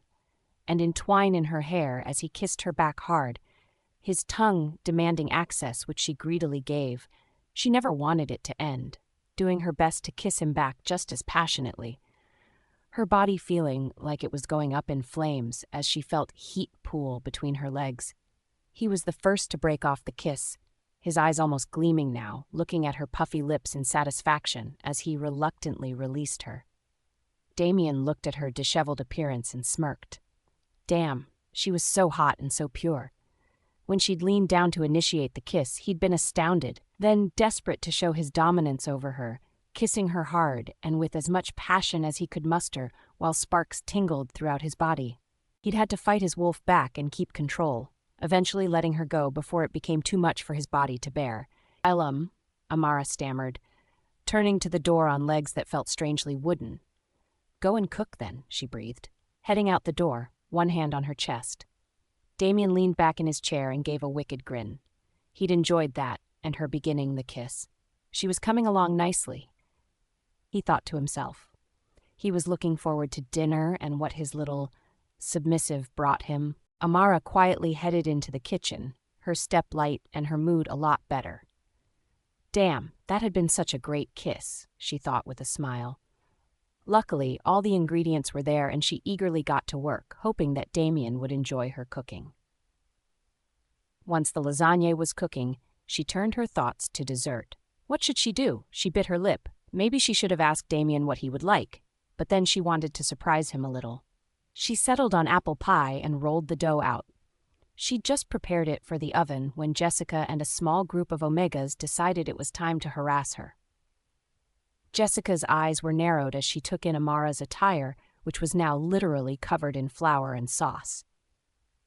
and entwine in her hair as he kissed her back hard, his tongue demanding access, which she greedily gave. She never wanted it to end, doing her best to kiss him back just as passionately, her body feeling like it was going up in flames as she felt heat pool between her legs. He was the first to break off the kiss, his eyes almost gleaming now, looking at her puffy lips in satisfaction as he reluctantly released her. Damian looked at her disheveled appearance and smirked. Damn, she was so hot and so pure. When she'd leaned down to initiate the kiss, he'd been astounded, then desperate to show his dominance over her, kissing her hard and with as much passion as he could muster while sparks tingled throughout his body. He'd had to fight his wolf back and keep control, eventually letting her go before it became too much for his body to bear. Amara stammered, turning to the door on legs that felt strangely wooden. "Go and cook then," she breathed, heading out the door, one hand on her chest. Damian leaned back in his chair and gave a wicked grin. He'd enjoyed that, and her beginning the kiss. She was coming along nicely, he thought to himself. He was looking forward to dinner and what his little submissive brought him. Amara quietly headed into the kitchen, her step light and her mood a lot better. Damn, that had been such a great kiss, she thought with a smile. Luckily, all the ingredients were there and she eagerly got to work, hoping that Damian would enjoy her cooking. Once the lasagne was cooking, she turned her thoughts to dessert. What should she do? She bit her lip. Maybe she should have asked Damian what he would like, but then she wanted to surprise him a little. She settled on apple pie and rolled the dough out. She'd just prepared it for the oven when Jessica and a small group of Omegas decided it was time to harass her. Jessica's eyes were narrowed as she took in Amara's attire, which was now literally covered in flour and sauce.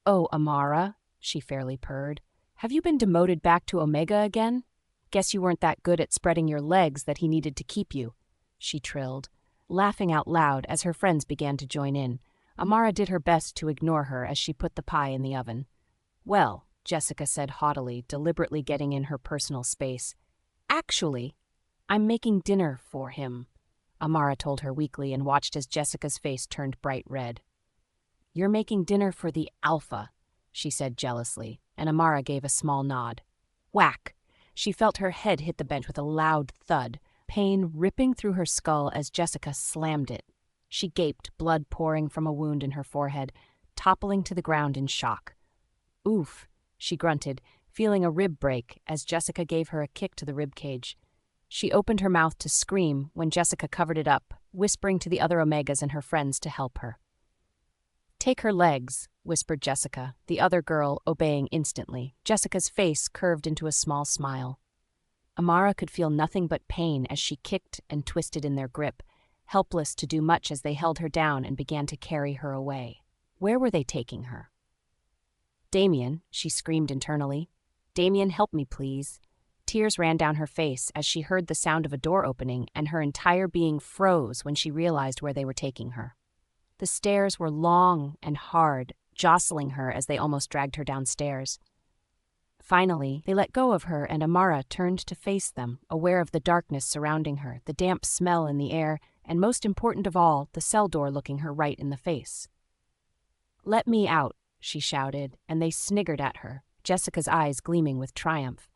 "Oh, Amara," she fairly purred, "have you been demoted back to Omega again? Guess you weren't that good at spreading your legs that he needed to keep you," she trilled, laughing out loud as her friends began to join in. Amara did her best to ignore her as she put the pie in the oven. "Well," Jessica said haughtily, deliberately getting in her personal space, "actually, I'm making dinner for him," Amara told her weakly and watched as Jessica's face turned bright red. "You're making dinner for the alpha," she said jealously, and Amara gave a small nod. Whack! She felt her head hit the bench with a loud thud, pain ripping through her skull as Jessica slammed it. She gaped, blood pouring from a wound in her forehead. toppling to the ground in shock. "Oof," she grunted, feeling a rib break as Jessica gave her a kick to the rib cage. She opened her mouth to scream when Jessica covered it up, whispering to the other Omegas and her friends to help her. "Take her legs," whispered Jessica, the other girl obeying instantly. Jessica's face curved into a small smile. Amara could feel nothing but pain as she kicked and twisted in their grip, helpless to do much as they held her down and began to carry her away. Where were they taking her? "Damian," she screamed internally. "Damian, help me, please." Tears ran down her face as she heard the sound of a door opening, and her entire being froze when she realized where they were taking her. The stairs were long and hard, jostling her as they almost dragged her downstairs. Finally, they let go of her, and Amara turned to face them, aware of the darkness surrounding her, the damp smell in the air, and most important of all, the cell door looking her right in the face. "Let me out," she shouted, and they sniggered at her, Jessica's eyes gleaming with triumph.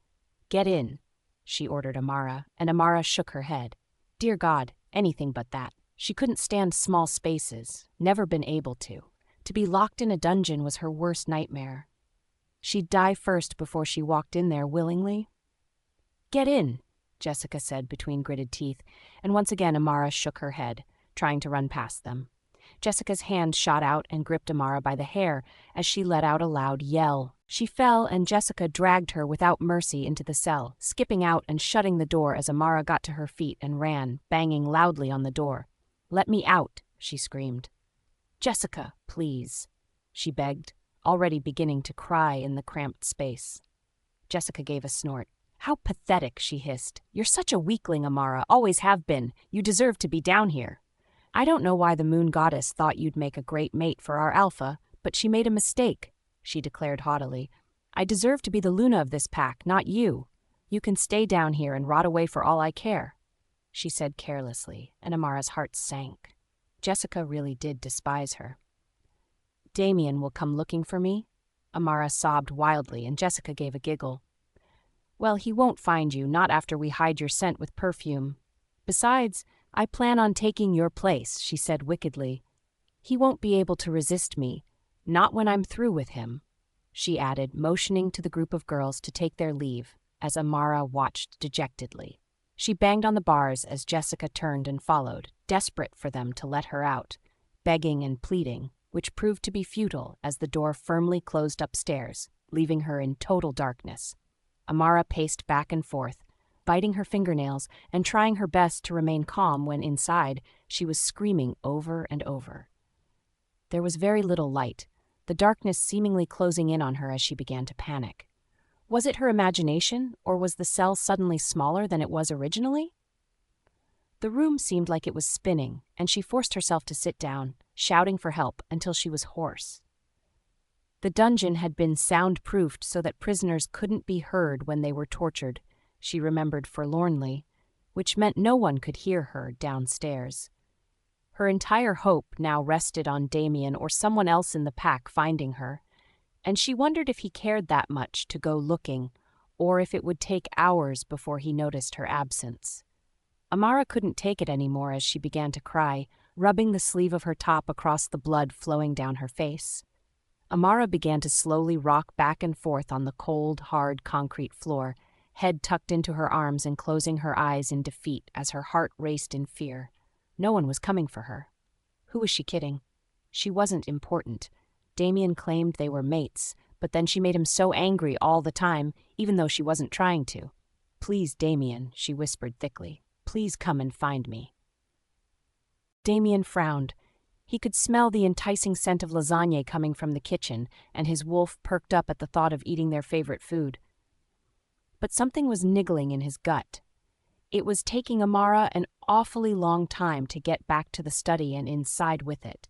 "Get in," she ordered Amara, and Amara shook her head. Dear God, anything but that. She couldn't stand small spaces, never been able to. To be locked in a dungeon was her worst nightmare. She'd die first before she walked in there willingly. "Get in," Jessica said between gritted teeth, and once again Amara shook her head, trying to run past them. Jessica's hand shot out and gripped Amara by the hair as she let out a loud yell. She fell, and Jessica dragged her without mercy into the cell, skipping out and shutting the door as Amara got to her feet and ran, banging loudly on the door. "Let me out," she screamed. "Jessica, please," she begged, already beginning to cry in the cramped space. Jessica gave a snort. "How pathetic," she hissed. "You're such a weakling, Amara, always have been. You deserve to be down here. I don't know why the moon goddess thought you'd make a great mate for our alpha, but she made a mistake," she declared haughtily. "I deserve to be the Luna of this pack, not you. You can stay down here and rot away for all I care," she said carelessly, and Amara's heart sank. Jessica really did despise her. "Damian will come looking for me?" Amara sobbed wildly, and Jessica gave a giggle. "Well, he won't find you, not after we hide your scent with perfume. Besides, I plan on taking your place," she said wickedly. "He won't be able to resist me, not when I'm through with him," she added, motioning to the group of girls to take their leave, as Amara watched dejectedly. She banged on the bars as Jessica turned and followed, desperate for them to let her out, begging and pleading, which proved to be futile as the door firmly closed upstairs, leaving her in total darkness. Amara paced back and forth, biting her fingernails and trying her best to remain calm when inside she was screaming over and over. There was very little light, the darkness seemingly closing in on her as she began to panic. Was it her imagination, or was the cell suddenly smaller than it was originally? The room seemed like it was spinning, and she forced herself to sit down, shouting for help until she was hoarse. The dungeon had been soundproofed so that prisoners couldn't be heard when they were tortured, she remembered forlornly, which meant no one could hear her downstairs. Her entire hope now rested on Damian or someone else in the pack finding her, and she wondered if he cared that much to go looking, or if it would take hours before he noticed her absence. Amara couldn't take it anymore as she began to cry, rubbing the sleeve of her top across the blood flowing down her face. Amara began to slowly rock back and forth on the cold, hard concrete floor, head tucked into her arms and closing her eyes in defeat as her heart raced in fear. No one was coming for her. Who was she kidding? She wasn't important. Damian claimed they were mates, but then she made him so angry all the time, even though she wasn't trying to. "Please, Damian," she whispered thickly. "Please come and find me." Damian frowned. He could smell the enticing scent of lasagna coming from the kitchen, and his wolf perked up at the thought of eating their favorite food. But something was niggling in his gut. It was taking Amara an awfully long time to get back to the study and inside with it.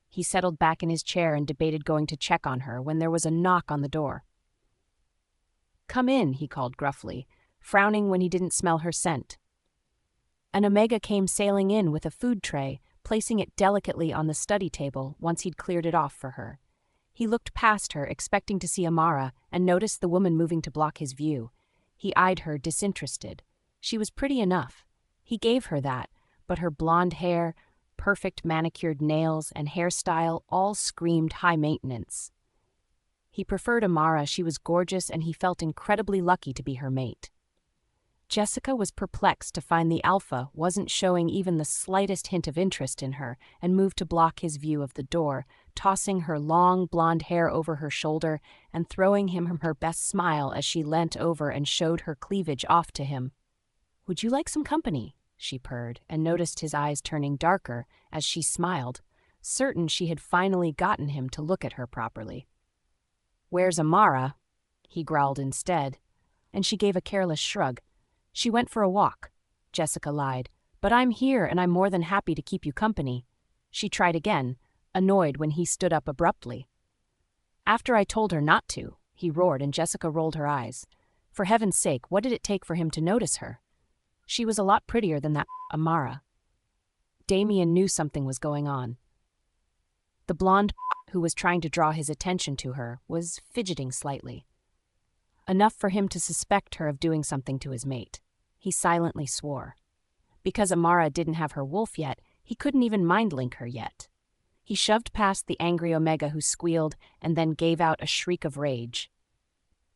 He settled back in his chair and debated going to check on her when there was a knock on the door. "Come in," he called gruffly, frowning when he didn't smell her scent. An Omega came sailing in with a food tray, placing it delicately on the study table once he'd cleared it off for her. He looked past her, expecting to see Amara, and noticed the woman moving to block his view. He eyed her, disinterested. She was pretty enough. He gave her that, but her blonde hair, perfect manicured nails and hairstyle all screamed high maintenance. He preferred Amara. She was gorgeous, and he felt incredibly lucky to be her mate. Jessica was perplexed to find the alpha wasn't showing even the slightest hint of interest in her, and moved to block his view of the door, tossing her long blonde hair over her shoulder and throwing him her best smile as she leant over and showed her cleavage off to him. "Would you like some company?" she purred, and noticed his eyes turning darker as she smiled, certain she had finally gotten him to look at her properly. "Where's Amara?" he growled instead, and she gave a careless shrug. "She went for a walk," Jessica lied, "but I'm here and I'm more than happy to keep you company." She tried again, annoyed when he stood up abruptly. "After I told her not to," he roared, and Jessica rolled her eyes. For heaven's sake, what did it take for him to notice her? She was a lot prettier than that Amara. Damian knew something was going on. The blonde who was trying to draw his attention to her was fidgeting slightly. Enough for him to suspect her of doing something to his mate. He silently swore. Because Amara didn't have her wolf yet, he couldn't even mind-link her yet. He shoved past the angry Omega, who squealed and then gave out a shriek of rage.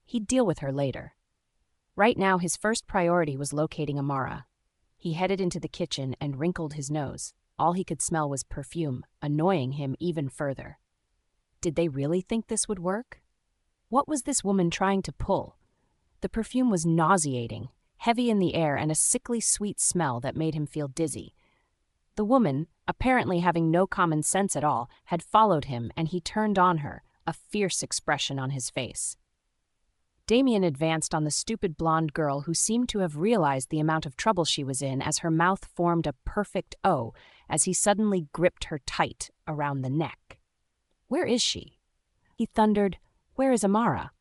He'd deal with her later. Right now, his first priority was locating Amara. He headed into the kitchen and wrinkled his nose. All he could smell was perfume, annoying him even further. Did they really think this would work? What was this woman trying to pull? The perfume was nauseating, heavy in the air, and a sickly sweet smell that made him feel dizzy. The woman, apparently having no common sense at all, had followed him, and he turned on her, a fierce expression on his face. Damian advanced on the stupid blonde girl, who seemed to have realized the amount of trouble she was in, as her mouth formed a perfect O as he suddenly gripped her tight around the neck. "Where is she?" He thundered, "Where is Amara?"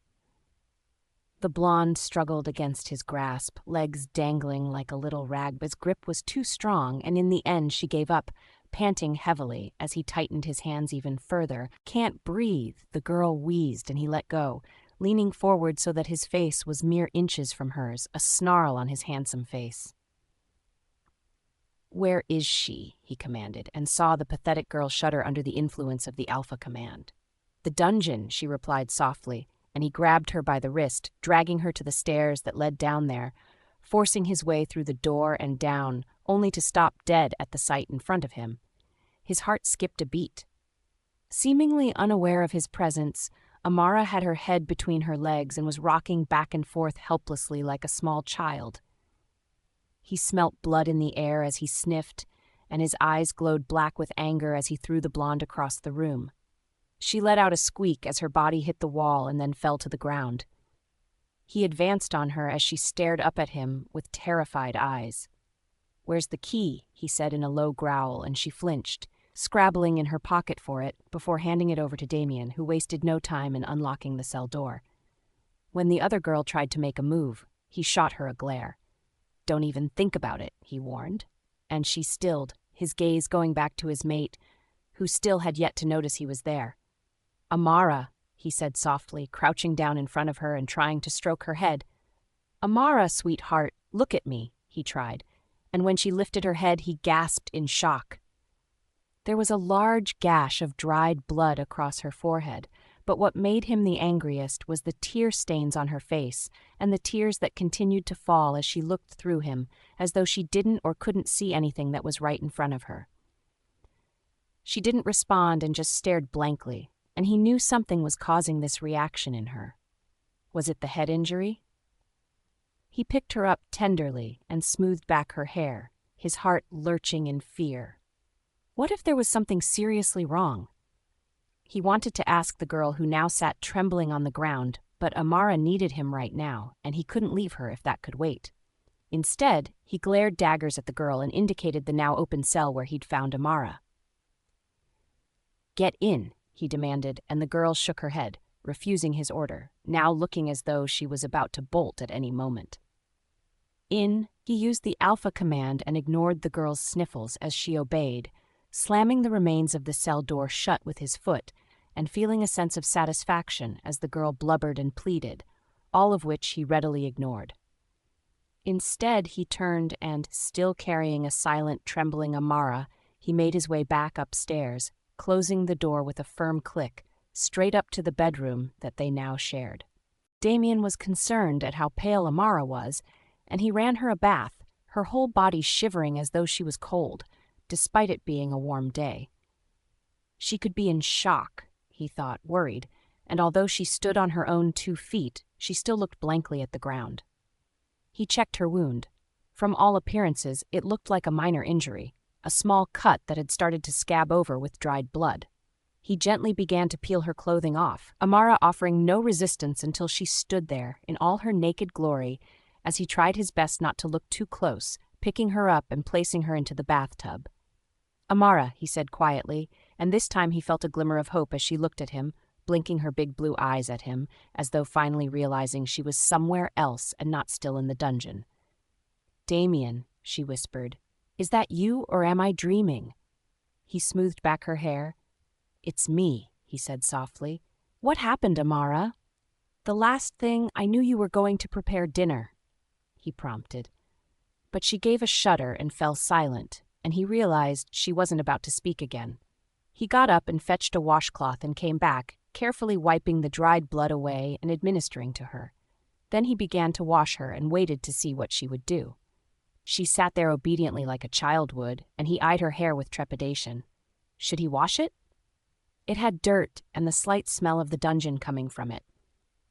The blonde struggled against his grasp, legs dangling like a little rag, but his grip was too strong, and in the end she gave up, panting heavily as he tightened his hands even further. "Can't breathe," the girl wheezed, and he let go, leaning forward so that his face was mere inches from hers, a snarl on his handsome face. "Where is she?" he commanded, and saw the pathetic girl shudder under the influence of the alpha command. "The dungeon," she replied softly, and he grabbed her by the wrist, dragging her to the stairs that led down there, forcing his way through the door and down, only to stop dead at the sight in front of him. His heart skipped a beat. Seemingly unaware of his presence, Amara had her head between her legs and was rocking back and forth helplessly like a small child. He smelt blood in the air as he sniffed, and his eyes glowed black with anger as he threw the blonde across the room. She let out a squeak as her body hit the wall and then fell to the ground. He advanced on her as she stared up at him with terrified eyes. "Where's the key?" he said in a low growl, and she flinched, scrabbling in her pocket for it before handing it over to Damian, who wasted no time in unlocking the cell door. When the other girl tried to make a move, he shot her a glare. "Don't even think about it," he warned, and she stilled, his gaze going back to his mate, who still had yet to notice he was there. "Amara," he said softly, crouching down in front of her and trying to stroke her head. "Amara, sweetheart, look at me," he tried, and when she lifted her head, he gasped in shock. There was a large gash of dried blood across her forehead, but what made him the angriest was the tear stains on her face and the tears that continued to fall as she looked through him, as though she didn't or couldn't see anything that was right in front of her. She didn't respond and just stared blankly, and he knew something was causing this reaction in her. Was it the head injury? He picked her up tenderly and smoothed back her hair, his heart lurching in fear. What if there was something seriously wrong? He wanted to ask the girl, who now sat trembling on the ground, but Amara needed him right now, and he couldn't leave her if that could wait. Instead, he glared daggers at the girl and indicated the now open cell where he'd found Amara. "Get in," he demanded, and the girl shook her head, refusing his order, now looking as though she was about to bolt at any moment. In, he used the alpha command and ignored the girl's sniffles as she obeyed, slamming the remains of the cell door shut with his foot and feeling a sense of satisfaction as the girl blubbered and pleaded, all of which he readily ignored. Instead, he turned and, still carrying a silent, trembling Amara, He made his way back upstairs, closing the door with a firm click, straight up to the bedroom that they now shared. Damian was concerned at how pale Amara was, and he ran her a bath, her whole body shivering as though she was cold, despite it being a warm day. She could be in shock, he thought, worried, and although she stood on her own 2 feet, she still looked blankly at the ground. He checked her wound. From all appearances, it looked like a minor injury, a small cut that had started to scab over with dried blood. He gently began to peel her clothing off, Amara offering no resistance until she stood there in all her naked glory as he tried his best not to look too close, picking her up and placing her into the bathtub. "Amara," he said quietly, and this time he felt a glimmer of hope as she looked at him, blinking her big blue eyes at him, as though finally realizing she was somewhere else and not still in the dungeon. "Damian," she whispered, "is that you or am I dreaming?" He smoothed back her hair. "It's me," he said softly. "What happened, Amara?" "The last thing, I knew you were going to prepare dinner," he prompted. But she gave a shudder and fell silent, and he realized she wasn't about to speak again. He got up and fetched a washcloth and came back, carefully wiping the dried blood away and administering to her. Then he began to wash her and waited to see what she would do. She sat there obediently like a child would, and he eyed her hair with trepidation. Should he wash it? It had dirt and the slight smell of the dungeon coming from it.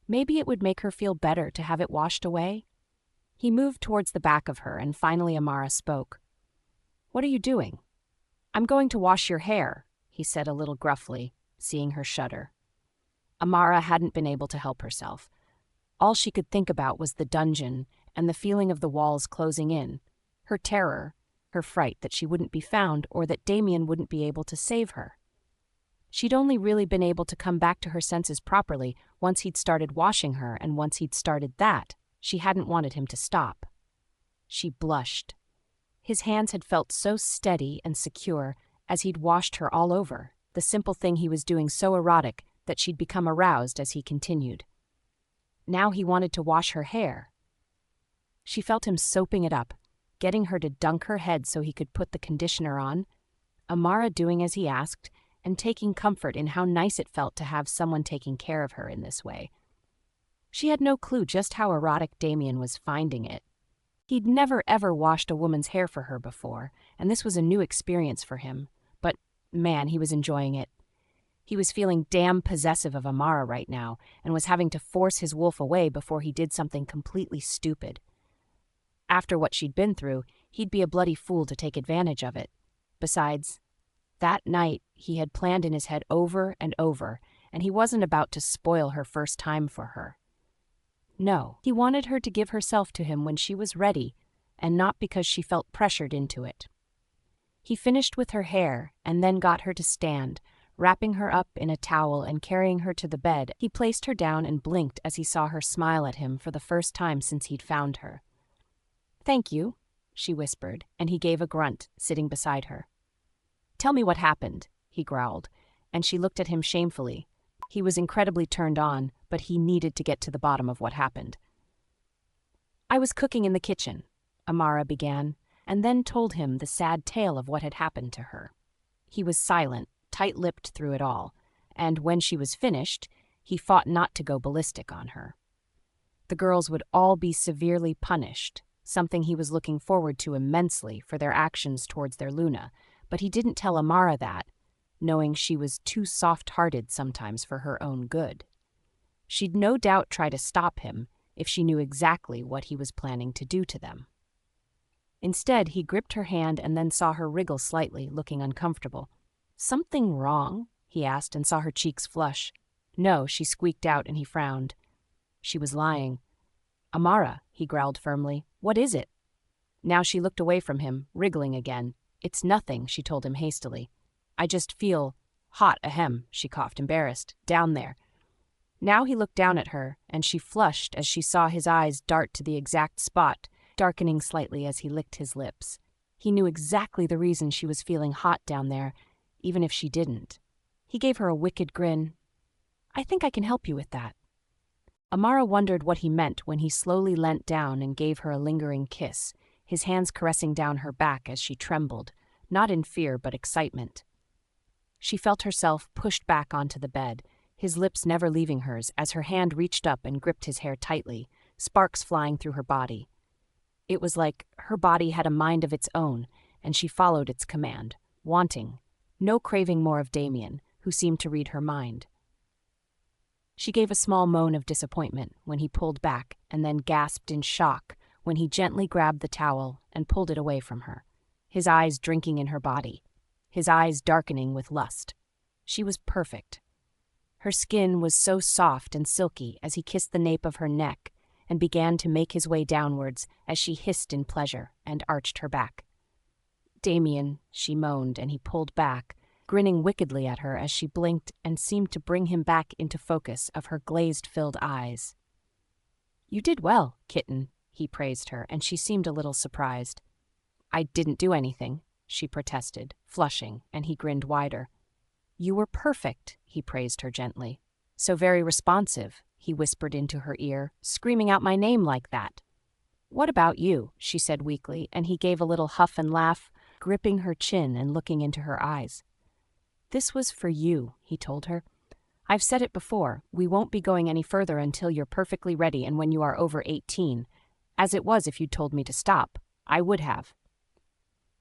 Maybe it would make her feel better to have it washed away? He moved towards the back of her, and finally Amara spoke. "What are you doing?" "I'm going to wash your hair," he said a little gruffly, seeing her shudder. Amara hadn't been able to help herself. All she could think about was the dungeon and the feeling of the walls closing in, her terror, her fright that she wouldn't be found or that Damian wouldn't be able to save her. She'd only really been able to come back to her senses properly once he'd started washing her, and once he'd started that, she hadn't wanted him to stop. She blushed. His hands had felt so steady and secure as he'd washed her all over, the simple thing he was doing so erotic that she'd become aroused as he continued. Now he wanted to wash her hair. She felt him soaping it up, getting her to dunk her head so he could put the conditioner on, Amara doing as he asked, and taking comfort in how nice it felt to have someone taking care of her in this way. She had no clue just how erotic Damian was finding it. He'd never ever washed a woman's hair for her before, and this was a new experience for him. But, man, he was enjoying it. He was feeling damn possessive of Amara right now, and was having to force his wolf away before he did something completely stupid. After what she'd been through, he'd be a bloody fool to take advantage of it. Besides, that night he had planned in his head over and over, and he wasn't about to spoil her first time for her. No, he wanted her to give herself to him when she was ready, and not because she felt pressured into it. He finished with her hair and then got her to stand, wrapping her up in a towel and carrying her to the bed. He placed her down and blinked as he saw her smile at him for the first time since he'd found her. "Thank you," she whispered, and he gave a grunt, sitting beside her. "Tell me what happened," he growled, and she looked at him shamefully. He was incredibly turned on, but he needed to get to the bottom of what happened. "I was cooking in the kitchen," Amara began, and then told him the sad tale of what had happened to her. He was silent, tight-lipped through it all, and when she was finished, he fought not to go ballistic on her. The girls would all be severely punished, something he was looking forward to immensely for their actions towards their Luna, but he didn't tell Amara that, knowing she was too soft-hearted sometimes for her own good. She'd no doubt try to stop him if she knew exactly what he was planning to do to them. Instead, he gripped her hand and then saw her wriggle slightly, looking uncomfortable. "Something wrong?" he asked and saw her cheeks flush. "No," she squeaked out, and he frowned. She was lying. "Amara," he growled firmly, "what is it?" Now she looked away from him, wriggling again. "It's nothing," she told him hastily. "I just feel hot ahem," she coughed, embarrassed, "down there." Now he looked down at her, and she flushed as she saw his eyes dart to the exact spot, darkening slightly as he licked his lips. He knew exactly the reason she was feeling hot down there, even if she didn't. He gave her a wicked grin. "I think I can help you with that." Amara wondered what he meant when he slowly leant down and gave her a lingering kiss, his hands caressing down her back as she trembled, not in fear but excitement. She felt herself pushed back onto the bed, his lips never leaving hers as her hand reached up and gripped his hair tightly, sparks flying through her body. It was like her body had a mind of its own, and she followed its command, wanting, no craving more of Damian, who seemed to read her mind. She gave a small moan of disappointment when he pulled back and then gasped in shock when he gently grabbed the towel and pulled it away from her, his eyes drinking in her body, his eyes darkening with lust. She was perfect. Her skin was so soft and silky as he kissed the nape of her neck and began to make his way downwards as she hissed in pleasure and arched her back. "Damian," she moaned, and he pulled back, grinning wickedly at her as she blinked and seemed to bring him back into focus of her glazed-filled eyes. "You did well, kitten," he praised her, and she seemed a little surprised. "I didn't do anything," she protested, flushing, and he grinned wider. "You were perfect," he praised her gently. "So very responsive," he whispered into her ear, "screaming out my name like that." "What about you?" she said weakly, and he gave a little huff and laugh, gripping her chin and looking into her eyes. "This was for you," he told her. "I've said it before, we won't be going any further until you're perfectly ready and when you are over 18. As it was if you'd told me to stop, I would have."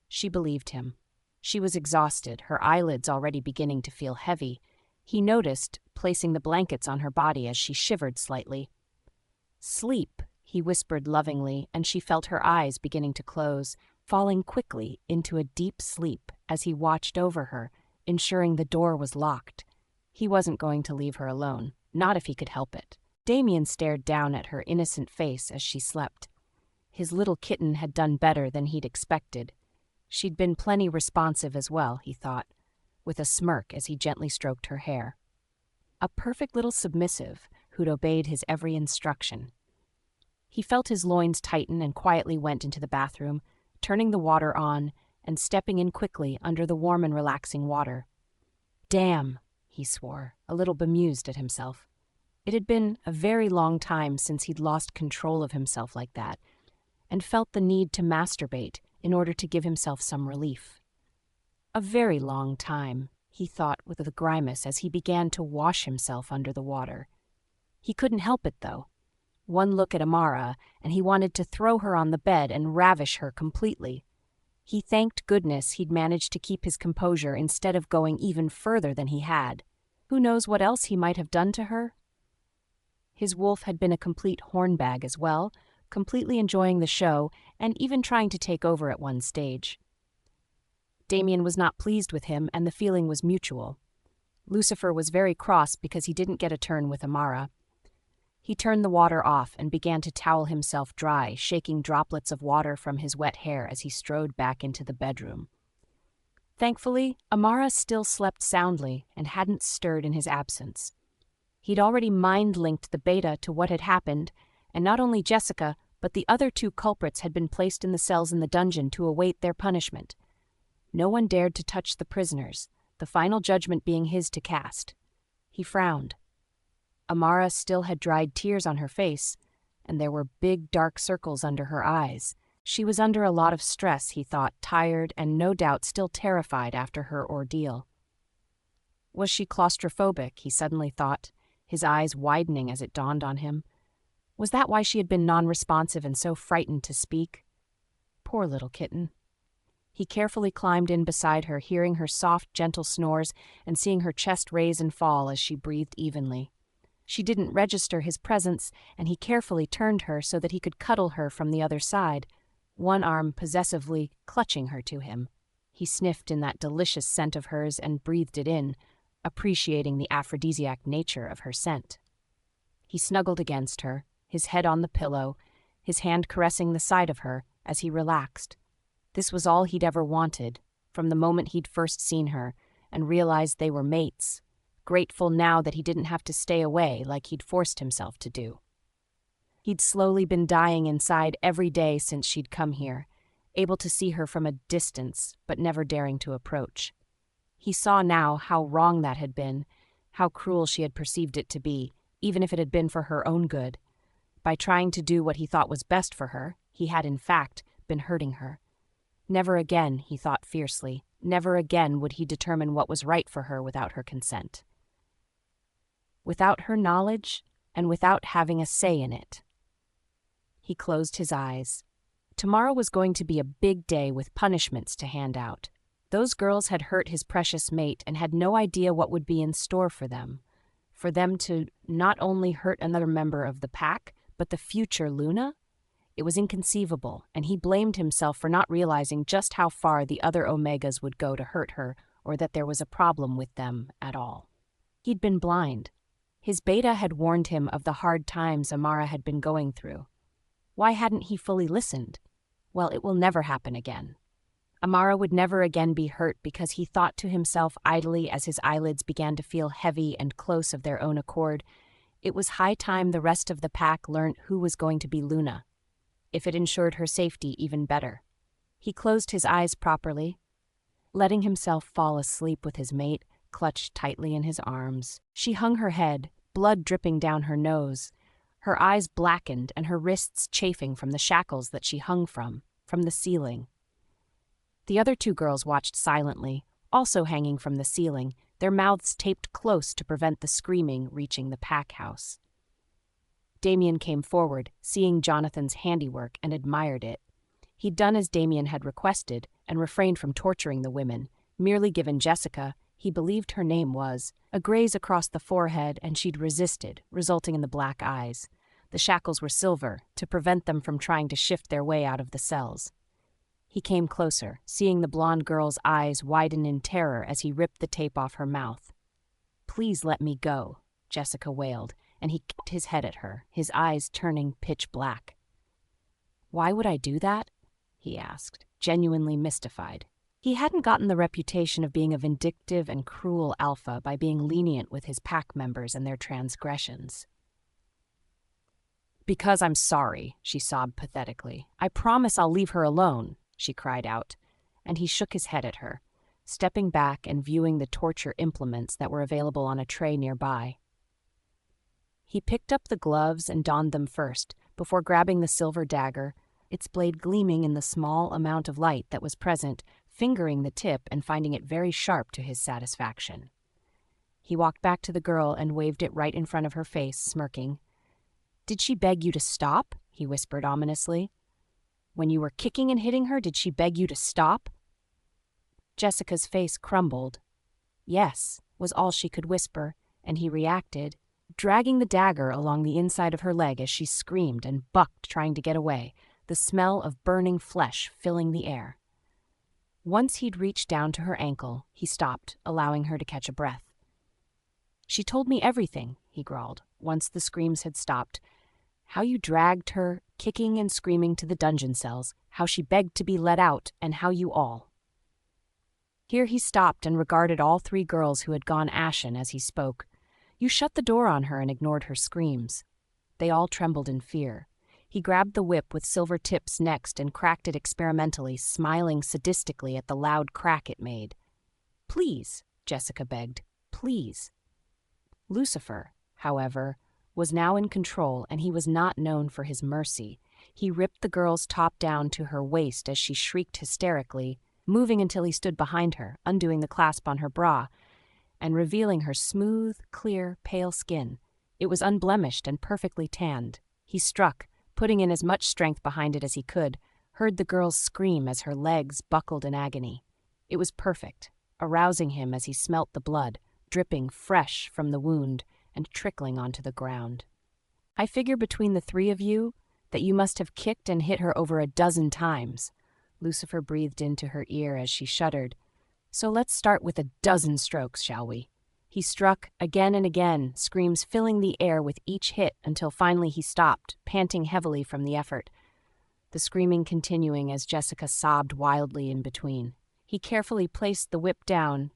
She believed him. She was exhausted, her eyelids already beginning to feel heavy. He noticed, placing the blankets on her body as she shivered slightly. "Sleep," he whispered lovingly, and she felt her eyes beginning to close, falling quickly into a deep sleep as he watched over her, ensuring the door was locked. He wasn't going to leave her alone, not if he could help it. Damian stared down at her innocent face as she slept. His little kitten had done better than he'd expected. She'd been plenty responsive as well, he thought, with a smirk as he gently stroked her hair. A perfect little submissive who'd obeyed his every instruction. He felt his loins tighten and quietly went into the bathroom, turning the water on and stepping in quickly under the warm and relaxing water. "Damn," he swore, a little bemused at himself. It had been a very long time since he'd lost control of himself like that, and felt the need to masturbate in order to give himself some relief. A very long time, he thought with a grimace as he began to wash himself under the water. He couldn't help it, though. One look at Amara, and he wanted to throw her on the bed and ravish her completely. He thanked goodness he'd managed to keep his composure instead of going even further than he had. Who knows what else he might have done to her? His wolf had been a complete hornbag as well, completely enjoying the show and even trying to take over at one stage. Damian was not pleased with him, and the feeling was mutual. Lucifer was very cross because he didn't get a turn with Amara. He turned the water off and began to towel himself dry, shaking droplets of water from his wet hair as he strode back into the bedroom. Thankfully, Amara still slept soundly and hadn't stirred in his absence. He'd already mind-linked the beta to what had happened, and not only Jessica, but the other two culprits had been placed in the cells in the dungeon to await their punishment. No one dared to touch the prisoners, the final judgment being his to cast. He frowned. Amara still had dried tears on her face, and there were big dark circles under her eyes. She was under a lot of stress, he thought, tired and no doubt still terrified after her ordeal. Was she claustrophobic, he suddenly thought, his eyes widening as it dawned on him. Was that why she had been non-responsive and so frightened to speak? Poor little kitten. He carefully climbed in beside her, hearing her soft, gentle snores and seeing her chest raise and fall as she breathed evenly. She didn't register his presence, and he carefully turned her so that he could cuddle her from the other side, one arm possessively clutching her to him. He sniffed in that delicious scent of hers and breathed it in, appreciating the aphrodisiac nature of her scent. He snuggled against her, his head on the pillow, his hand caressing the side of her as he relaxed. This was all he'd ever wanted, from the moment he'd first seen her, and realized they were mates, grateful now that he didn't have to stay away like he'd forced himself to do. He'd slowly been dying inside every day since she'd come here, able to see her from a distance, but never daring to approach. He saw now how wrong that had been, how cruel she had perceived it to be, even if it had been for her own good. By trying to do what he thought was best for her, he had in fact been hurting her. Never again, he thought fiercely. Never again would he determine what was right for her without her consent. Without her knowledge, and without having a say in it. He closed his eyes. Tomorrow was going to be a big day with punishments to hand out. Those girls had hurt his precious mate and had no idea what would be in store for them. For them to not only hurt another member of the pack, but the future Luna? It was inconceivable, and he blamed himself for not realizing just how far the other Omegas would go to hurt her, or that there was a problem with them at all. He'd been blind. His beta had warned him of the hard times Amara had been going through. Why hadn't he fully listened? Well, it will never happen again. Amara would never again be hurt because he thought to himself idly as his eyelids began to feel heavy and close of their own accord. It was high time the rest of the pack learned who was going to be Luna, if it ensured her safety even better. He closed his eyes properly, letting himself fall asleep with his mate clutched tightly in his arms. She hung her head, blood dripping down her nose, her eyes blackened and her wrists chafing from the shackles that she hung from the ceiling. The other two girls watched silently, also hanging from the ceiling, their mouths taped close to prevent the screaming reaching the pack house. Damian came forward, seeing Jonathan's handiwork, and admired it. He'd done as Damian had requested and refrained from torturing the women, merely given Jessica, he believed her name was, a graze across the forehead, and she'd resisted, resulting in the black eyes. The shackles were silver, to prevent them from trying to shift their way out of the cells. He came closer, seeing the blonde girl's eyes widen in terror as he ripped the tape off her mouth. "Please let me go," Jessica wailed, and he kicked his head at her, his eyes turning pitch black. "Why would I do that?" he asked, genuinely mystified. He hadn't gotten the reputation of being a vindictive and cruel alpha by being lenient with his pack members and their transgressions. "Because I'm sorry," she sobbed pathetically. "I promise I'll leave her alone," she cried out, and he shook his head at her, stepping back and viewing the torture implements that were available on a tray nearby. He picked up the gloves and donned them first, before grabbing the silver dagger, its blade gleaming in the small amount of light that was present, fingering the tip and finding it very sharp to his satisfaction. He walked back to the girl and waved it right in front of her face, smirking. "Did she beg you to stop?" he whispered ominously. "When you were kicking and hitting her, did she beg you to stop?" Jessica's face crumbled. "Yes," was all she could whisper, and he reacted, dragging the dagger along the inside of her leg as she screamed and bucked, trying to get away, the smell of burning flesh filling the air. Once he'd reached down to her ankle, he stopped, allowing her to catch a breath. "She told me everything," he growled, once the screams had stopped. "How you dragged her, kicking and screaming, to the dungeon cells, how she begged to be let out, and how you all—" Here he stopped and regarded all three girls who had gone ashen as he spoke. "You shut the door on her and ignored her screams." They all trembled in fear. He grabbed the whip with silver tips next and cracked it experimentally, smiling sadistically at the loud crack it made. "Please," Jessica begged, "please." Lucifer, however, was now in control, and he was not known for his mercy. He ripped the girl's top down to her waist as she shrieked hysterically, moving until he stood behind her, undoing the clasp on her bra, and revealing her smooth, clear, pale skin. It was unblemished and perfectly tanned. He struck, putting in as much strength behind it as he could, heard the girl's scream as her legs buckled in agony. It was perfect, arousing him as he smelt the blood, dripping fresh from the wound and trickling onto the ground. "I figure between the three of you that you must have kicked and hit her over a dozen times." Lucifer breathed into her ear as she shuddered. "So let's start with a dozen strokes, shall we?" He struck again and again, screams filling the air with each hit until finally he stopped, panting heavily from the effort, the screaming continuing as Jessica sobbed wildly in between. He carefully placed the whip down,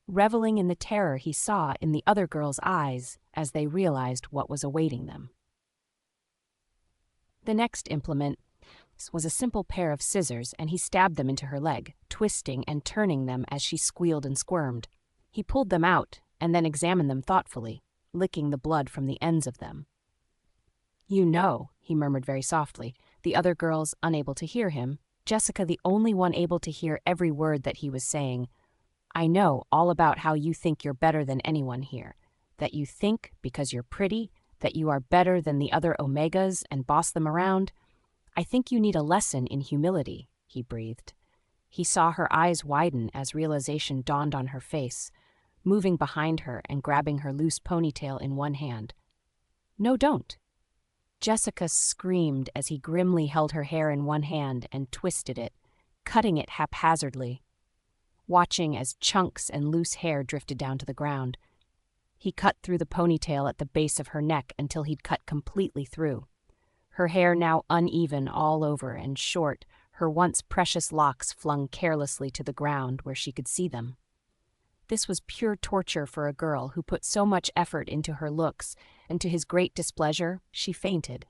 reveling in the terror he saw in the other girls' eyes as they realized what was awaiting them. The next implement was a simple pair of scissors, and he stabbed them into her leg, twisting and turning them as she squealed and squirmed. He pulled them out and then examined them thoughtfully, licking the blood from the ends of them. "You know," he murmured very softly, the other girls unable to hear him, Jessica the only one able to hear every word that he was saying. I know all about how you think you're better than anyone here. That you think, because you're pretty, that you are better than the other Omegas and boss them around. I think you need a lesson in humility, he breathed. He saw her eyes widen as realization dawned on her face, moving behind her and grabbing her loose ponytail in one hand. No, don't. Jessica screamed as he grimly held her hair in one hand and twisted it, cutting it haphazardly, watching as chunks and loose hair drifted down to the ground. He cut through the ponytail at the base of her neck until he'd cut completely through. Her hair now uneven all over and short, her once precious locks flung carelessly to the ground where she could see them. This was pure torture for a girl who put so much effort into her looks, and to his great displeasure, she fainted.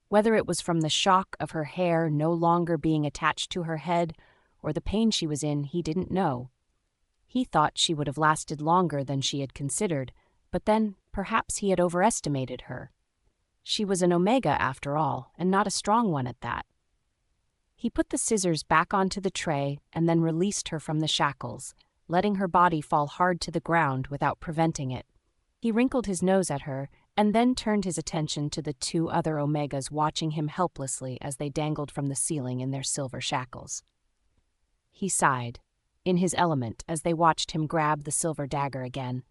Whether it was from the shock of her hair no longer being attached to her head, or the pain she was in, he didn't know. He thought she would have lasted longer than she had considered, but then perhaps he had overestimated her. She was an Omega after all, and not a strong one at that. He put the scissors back onto the tray and then released her from the shackles, letting her body fall hard to the ground without preventing it. He wrinkled his nose at her and then turned his attention to the two other Omegas watching him helplessly as they dangled from the ceiling in their silver shackles. He sighed, in his element, as they watched him grab the silver dagger again.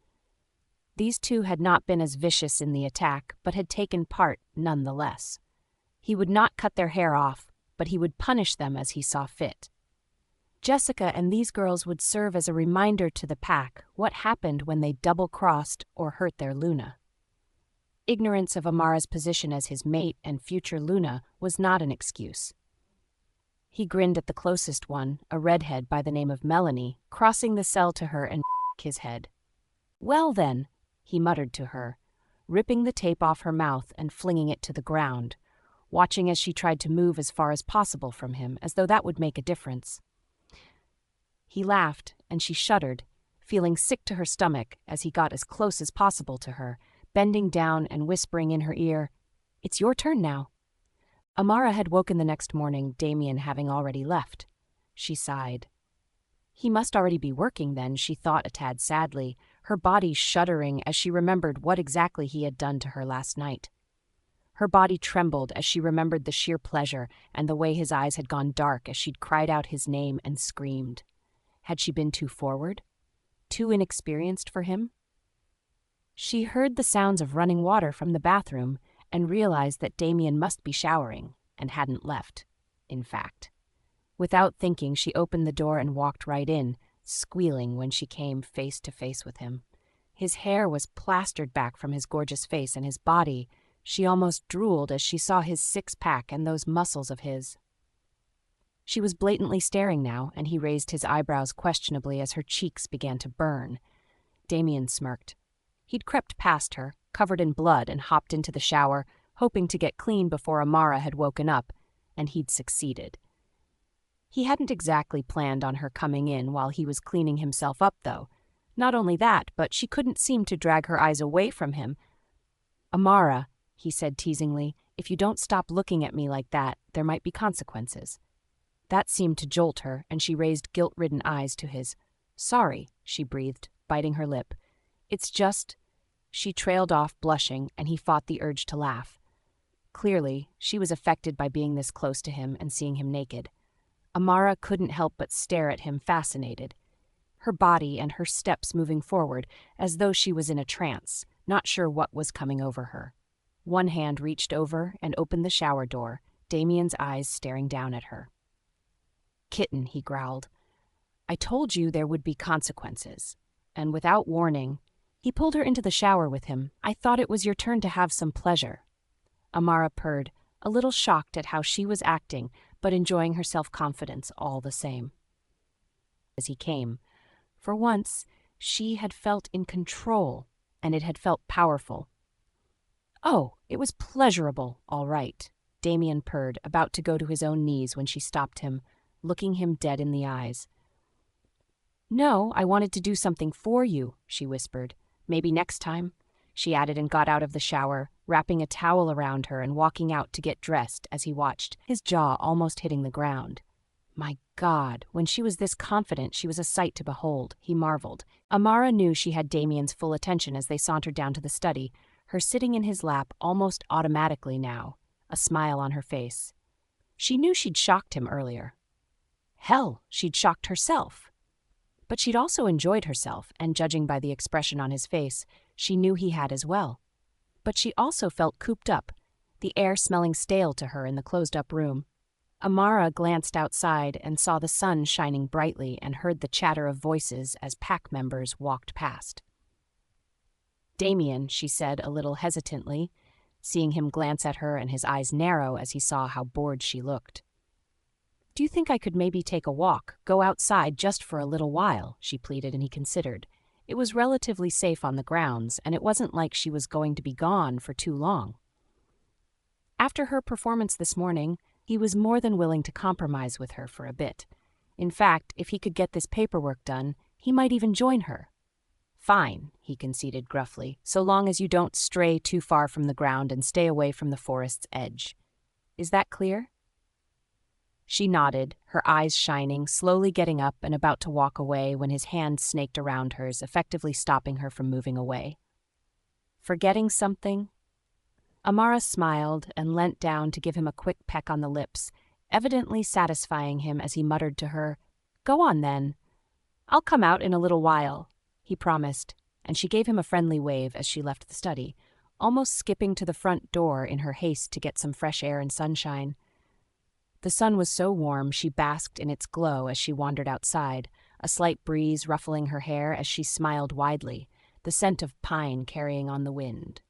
These two had not been as vicious in the attack, but had taken part nonetheless. He would not cut their hair off, but he would punish them as he saw fit. Jessica and these girls would serve as a reminder to the pack what happened when they double-crossed or hurt their Luna. Ignorance of Amara's position as his mate and future Luna was not an excuse. He grinned at the closest one, a redhead by the name of Melanie, crossing the cell to her and his head. Well then, he muttered to her, ripping the tape off her mouth and flinging it to the ground, watching as she tried to move as far as possible from him, as though that would make a difference. He laughed, and she shuddered, feeling sick to her stomach as he got as close as possible to her, bending down and whispering in her ear, "It's your turn now." Amara had woken the next morning, Damian having already left. She sighed. He must already be working then, she thought a tad sadly, her body shuddering as she remembered what exactly he had done to her last night. Her body trembled as she remembered the sheer pleasure and the way his eyes had gone dark as she'd cried out his name and screamed. Had she been too forward? Too inexperienced for him? She heard the sounds of running water from the bathroom and realized that Damian must be showering and hadn't left, in fact. Without thinking, she opened the door and walked right in, squealing when she came face to face with him. His hair was plastered back from his gorgeous face, and his body, she almost drooled as she saw his six-pack and those muscles of his. She was blatantly staring now, and he raised his eyebrows questionably as her cheeks began to burn. Damian smirked. He'd crept past her, covered in blood, and hopped into the shower, hoping to get clean before Amara had woken up, and he'd succeeded. He hadn't exactly planned on her coming in while he was cleaning himself up, though. Not only that, but she couldn't seem to drag her eyes away from him. "Amara," he said teasingly, "if you don't stop looking at me like that, there might be consequences." That seemed to jolt her, and she raised guilt-ridden eyes to his. "Sorry," she breathed, biting her lip. "It's just—" She trailed off, blushing, and he fought the urge to laugh. Clearly, she was affected by being this close to him and seeing him naked. Amara couldn't help but stare at him, fascinated. Her body and her steps moving forward, as though she was in a trance, not sure what was coming over her. One hand reached over and opened the shower door, Damian's eyes staring down at her. "Kitten," he growled. "I told you there would be consequences." And without warning, he pulled her into the shower with him. "I thought it was your turn to have some pleasure." Amara purred, a little shocked at how she was acting, but enjoying her self-confidence all the same. As he came, for once, she had felt in control, and it had felt powerful. "Oh, it was pleasurable, all right," Damian purred, about to go to his own knees when she stopped him, looking him dead in the eyes. "No, I wanted to do something for you," she whispered. "Maybe next time." she added, and got out of the shower, wrapping a towel around her and walking out to get dressed as he watched, his jaw almost hitting the ground. My God, when she was this confident, she was a sight to behold, he marveled. Amara knew she had Damian's full attention as they sauntered down to the study, her sitting in his lap almost automatically now, a smile on her face. She knew she'd shocked him earlier. Hell, she'd shocked herself. But she'd also enjoyed herself, and judging by the expression on his face, she knew he had as well. But she also felt cooped up, the air smelling stale to her in the closed-up room. Amara glanced outside and saw the sun shining brightly and heard the chatter of voices as pack members walked past. "Damian," she said a little hesitantly, seeing him glance at her and his eyes narrow as he saw how bored she looked. "Do you think I could maybe take a walk, go outside just for a little while?" she pleaded, and he considered. It was relatively safe on the grounds, and it wasn't like she was going to be gone for too long. After her performance this morning, he was more than willing to compromise with her for a bit. In fact, if he could get this paperwork done, he might even join her. "Fine," he conceded gruffly, "so long as you don't stray too far from the ground and stay away from the forest's edge. Is that clear?" She nodded, her eyes shining, slowly getting up and about to walk away when his hand snaked around hers, effectively stopping her from moving away. "Forgetting something?" Amara smiled and leant down to give him a quick peck on the lips, evidently satisfying him as he muttered to her, "Go on, then. I'll come out in a little while," he promised, and she gave him a friendly wave as she left the study, almost skipping to the front door in her haste to get some fresh air and sunshine. The sun was so warm she basked in its glow as she wandered outside, a slight breeze ruffling her hair as she smiled widely, the scent of pine carrying on the wind.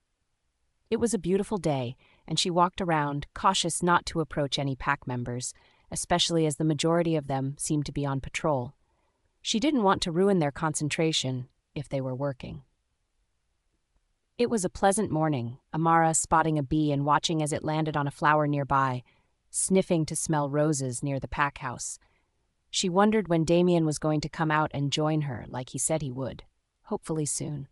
It was a beautiful day, and she walked around, cautious not to approach any pack members, especially as the majority of them seemed to be on patrol. She didn't want to ruin their concentration if they were working. It was a pleasant morning, Amara spotting a bee and watching as it landed on a flower nearby, sniffing to smell roses near the pack house. She wondered when Damian was going to come out and join her like he said he would, hopefully soon.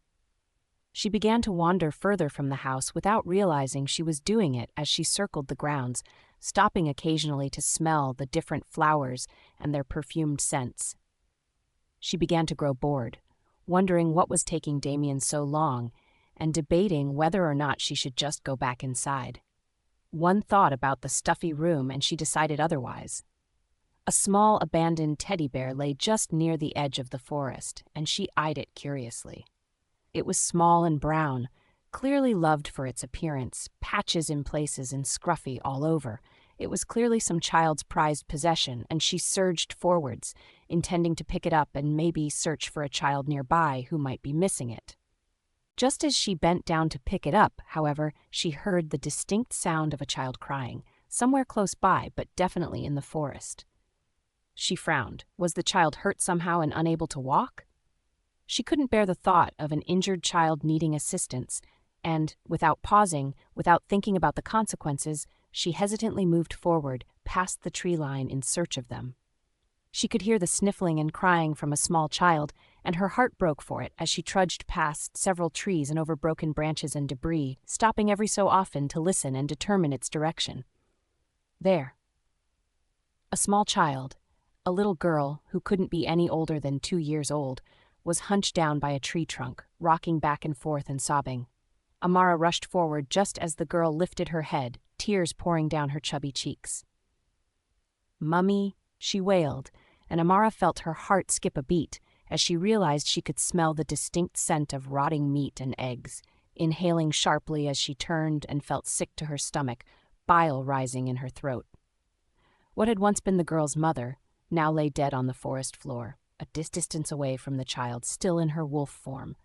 She began to wander further from the house without realizing she was doing it as she circled the grounds, stopping occasionally to smell the different flowers and their perfumed scents. She began to grow bored, wondering what was taking Damian so long, and debating whether or not she should just go back inside. One thought about the stuffy room and she decided otherwise. A small abandoned teddy bear lay just near the edge of the forest, and she eyed it curiously. It was small and brown, clearly loved for its appearance, patches in places and scruffy all over. It was clearly some child's prized possession, and she surged forwards, intending to pick it up and maybe search for a child nearby who might be missing it. Just as she bent down to pick it up, however, she heard the distinct sound of a child crying, somewhere close by, but definitely in the forest. She frowned. Was the child hurt somehow and unable to walk? She couldn't bear the thought of an injured child needing assistance, and, without pausing, without thinking about the consequences, she hesitantly moved forward, past the tree line in search of them. She could hear the sniffling and crying from a small child, and her heart broke for it as she trudged past several trees and over broken branches and debris, stopping every so often to listen and determine its direction. There. A small child, a little girl who couldn't be any older than 2 years old, was hunched down by a tree trunk, rocking back and forth and sobbing. Amara rushed forward just as the girl lifted her head, tears pouring down her chubby cheeks. "Mummy," she wailed, and Amara felt her heart skip a beat as she realized she could smell the distinct scent of rotting meat and eggs, inhaling sharply as she turned and felt sick to her stomach, bile rising in her throat. What had once been the girl's mother now lay dead on the forest floor, a distance away from the child, still in her wolf form.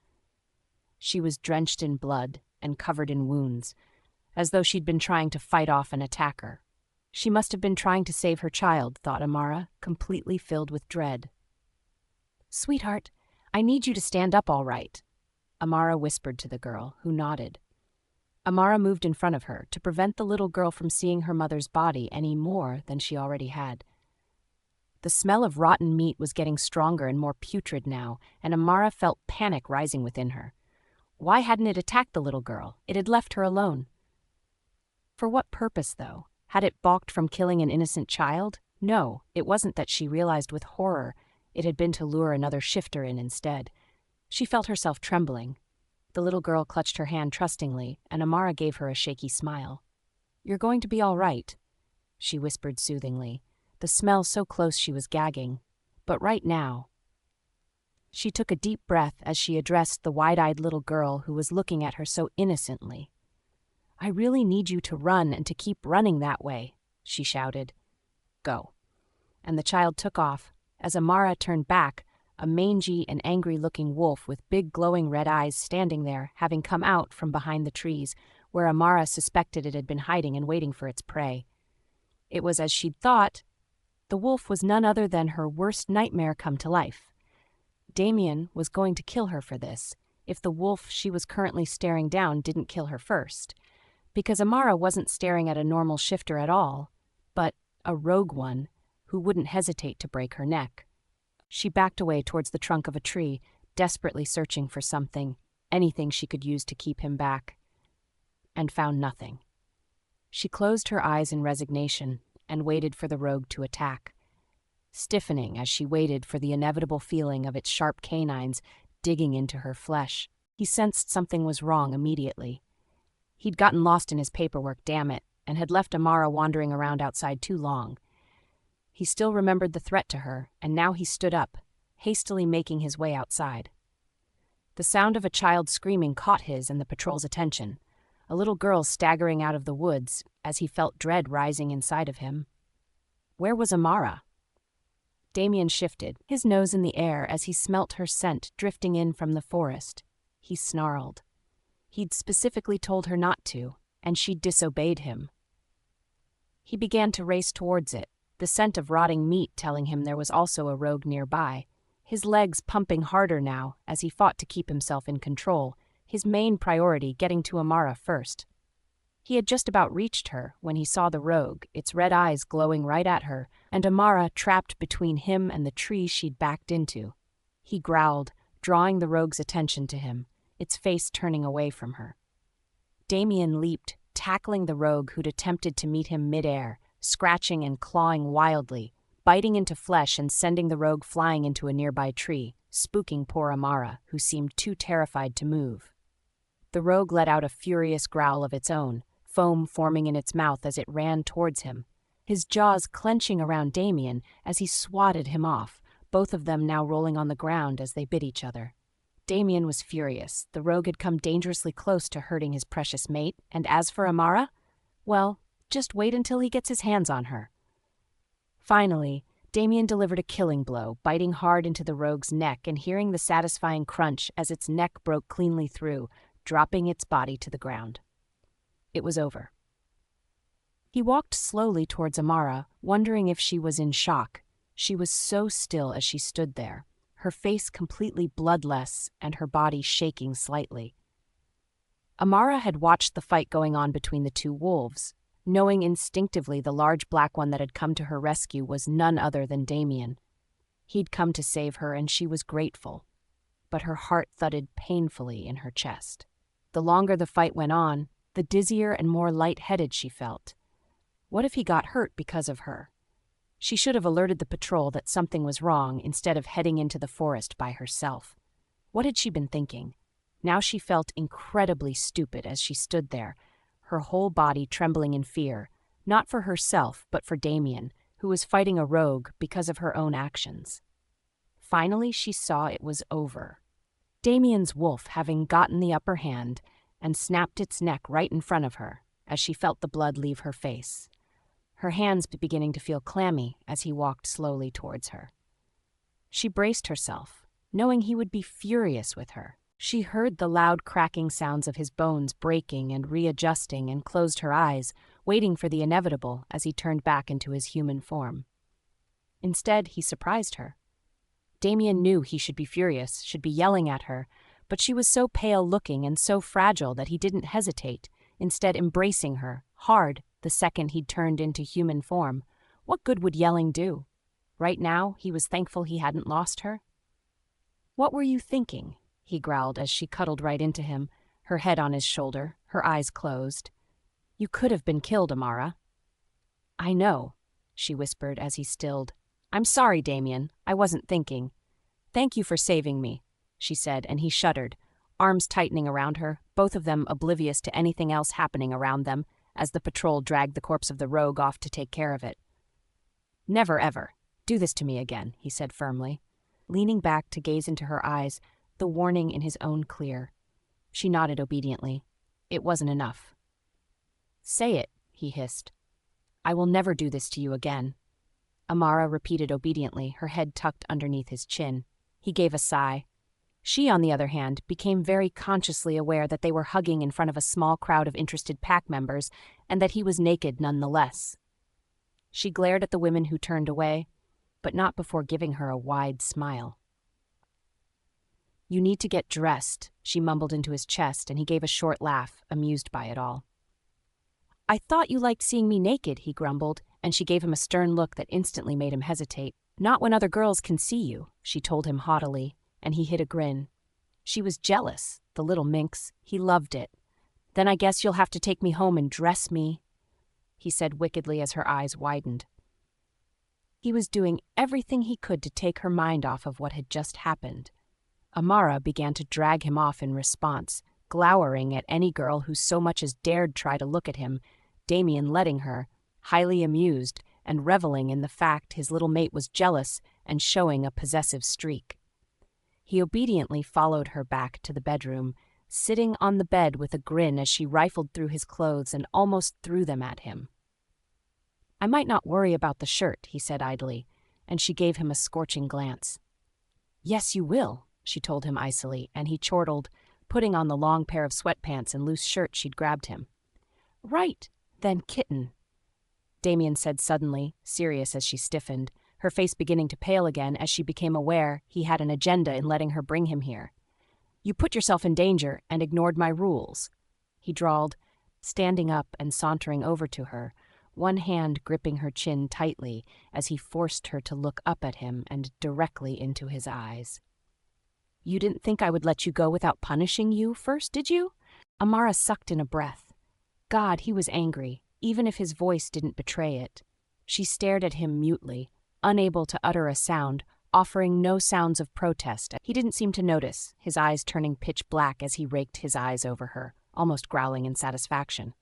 She was drenched in blood and covered in wounds, as though she'd been trying to fight off an attacker. She must have been trying to save her child, thought Amara, completely filled with dread. "Sweetheart, I need you to stand up all right," Amara whispered to the girl, who nodded. Amara moved in front of her to prevent the little girl from seeing her mother's body any more than she already had. The smell of rotten meat was getting stronger and more putrid now, and Amara felt panic rising within her. Why hadn't it attacked the little girl? It had left her alone. For what purpose, though? Had it balked from killing an innocent child? No, it wasn't that she realized with horror. It had been to lure another shifter in instead. She felt herself trembling. The little girl clutched her hand trustingly, and Amara gave her a shaky smile. "You're going to be all right," she whispered soothingly, the smell so close she was gagging. But right now. She took a deep breath as she addressed the wide-eyed little girl who was looking at her so innocently. "I really need you to run and to keep running that way," she shouted. "Go." And the child took off. As Amara turned back, a mangy and angry-looking wolf with big glowing red eyes standing there, having come out from behind the trees, where Amara suspected it had been hiding and waiting for its prey. It was as she'd thought. The wolf was none other than her worst nightmare come to life. Damian was going to kill her for this, if the wolf she was currently staring down didn't kill her first. Because Amara wasn't staring at a normal shifter at all, but a rogue one who wouldn't hesitate to break her neck. She backed away towards the trunk of a tree, desperately searching for something, anything she could use to keep him back, and found nothing. She closed her eyes in resignation and waited for the rogue to attack, stiffening as she waited for the inevitable feeling of its sharp canines digging into her flesh. He sensed something was wrong immediately. He'd gotten lost in his paperwork, damn it, and had left Amara wandering around outside too long. He still remembered the threat to her, and now he stood up, hastily making his way outside. The sound of a child screaming caught his and the patrol's attention, a little girl staggering out of the woods as he felt dread rising inside of him. Where was Amara? Damian shifted, his nose in the air as he smelt her scent drifting in from the forest. He snarled. He'd specifically told her not to, and she'd disobeyed him. He began to race towards it, the scent of rotting meat telling him there was also a rogue nearby, his legs pumping harder now as he fought to keep himself in control, his main priority getting to Amara first. He had just about reached her when he saw the rogue, its red eyes glowing right at her, and Amara trapped between him and the tree she'd backed into. He growled, drawing the rogue's attention to him, its face turning away from her. Damian leaped, tackling the rogue who'd attempted to meet him midair, scratching and clawing wildly, biting into flesh and sending the rogue flying into a nearby tree, spooking poor Amara, who seemed too terrified to move. The rogue let out a furious growl of its own, foam forming in its mouth as it ran towards him, his jaws clenching around Damian as he swatted him off, both of them now rolling on the ground as they bit each other. Damian was furious. The rogue had come dangerously close to hurting his precious mate, and as for Amara, well, just wait until he gets his hands on her. Finally, Damian delivered a killing blow, biting hard into the rogue's neck and hearing the satisfying crunch as its neck broke cleanly through, dropping its body to the ground. It was over. He walked slowly towards Amara, wondering if she was in shock. She was so still as she stood there, her face completely bloodless and her body shaking slightly. Amara had watched the fight going on between the two wolves, knowing instinctively the large black one that had come to her rescue was none other than Damian. He'd come to save her, and she was grateful, but her heart thudded painfully in her chest. The longer the fight went on, the dizzier and more lightheaded she felt. What if he got hurt because of her? She should have alerted the patrol that something was wrong instead of heading into the forest by herself. What had she been thinking? Now she felt incredibly stupid as she stood there, her whole body trembling in fear, not for herself but for Damian, who was fighting a rogue because of her own actions. Finally, she saw it was over. Damian's wolf having gotten the upper hand and snapped its neck right in front of her as she felt the blood leave her face, her hands beginning to feel clammy as he walked slowly towards her. She braced herself, knowing he would be furious with her. She heard the loud cracking sounds of his bones breaking and readjusting and closed her eyes, waiting for the inevitable as he turned back into his human form. Instead, he surprised her. Damian knew he should be furious, should be yelling at her, but she was so pale-looking and so fragile that he didn't hesitate, instead embracing her, hard, the second he'd turned into human form. What good would yelling do? Right now, he was thankful he hadn't lost her. "What were you thinking?" he growled as she cuddled right into him, her head on his shoulder, her eyes closed. You could have been killed, Amara. I know, she whispered as he stilled. I'm sorry, Damian. I wasn't thinking. Thank you for saving me, she said, and he shuddered, arms tightening around her, both of them oblivious to anything else happening around them as the patrol dragged the corpse of the rogue off to take care of it. Never ever do this to me again, he said firmly, leaning back to gaze into her eyes, the warning in his own clear. She nodded obediently. It wasn't enough. Say it, he hissed. I will never do this to you again. Amara repeated obediently, her head tucked underneath his chin. He gave a sigh. She, on the other hand, became very consciously aware that they were hugging in front of a small crowd of interested pack members and that he was naked nonetheless. She glared at the women who turned away, but not before giving her a wide smile. You need to get dressed, she mumbled into his chest, and he gave a short laugh, amused by it all. I thought you liked seeing me naked, he grumbled, and she gave him a stern look that instantly made him hesitate. Not when other girls can see you, she told him haughtily, and he hid a grin. She was jealous, the little minx. He loved it. Then I guess you'll have to take me home and dress me, he said wickedly as her eyes widened. He was doing everything he could to take her mind off of what had just happened. Amara began to drag him off in response, glowering at any girl who so much as dared try to look at him, Damian letting her, highly amused and reveling in the fact his little mate was jealous and showing a possessive streak. He obediently followed her back to the bedroom, sitting on the bed with a grin as she rifled through his clothes and almost threw them at him. I might not worry about the shirt, he said idly, and she gave him a scorching glance. Yes, you will, she told him icily, and he chortled, putting on the long pair of sweatpants and loose shirt she'd grabbed him. Right, then, kitten, Damian said suddenly, serious as she stiffened, her face beginning to pale again as she became aware he had an agenda in letting her bring him here. You put yourself in danger and ignored my rules, he drawled, standing up and sauntering over to her, one hand gripping her chin tightly as he forced her to look up at him and directly into his eyes. You didn't think I would let you go without punishing you first, did you? Amara sucked in a breath. God, he was angry, even if his voice didn't betray it. She stared at him mutely, unable to utter a sound, offering no sounds of protest. He didn't seem to notice, his eyes turning pitch black as he raked his eyes over her, almost growling in satisfaction.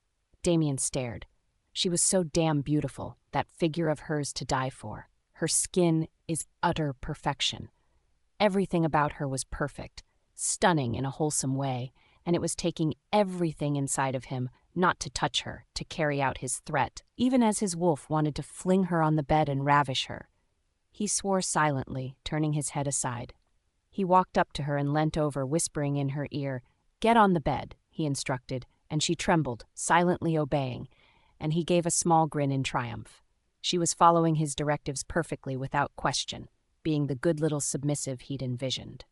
Damian stared. She was so damn beautiful, that figure of hers to die for. Her skin is utter perfection. Everything about her was perfect, stunning in a wholesome way, and it was taking everything inside of him not to touch her, to carry out his threat, even as his wolf wanted to fling her on the bed and ravish her. He swore silently, turning his head aside. He walked up to her and leant over, whispering in her ear. Get on the bed, he instructed, and she trembled, silently obeying, and he gave a small grin in triumph. She was following his directives perfectly without question, being the good little submissive he'd envisioned.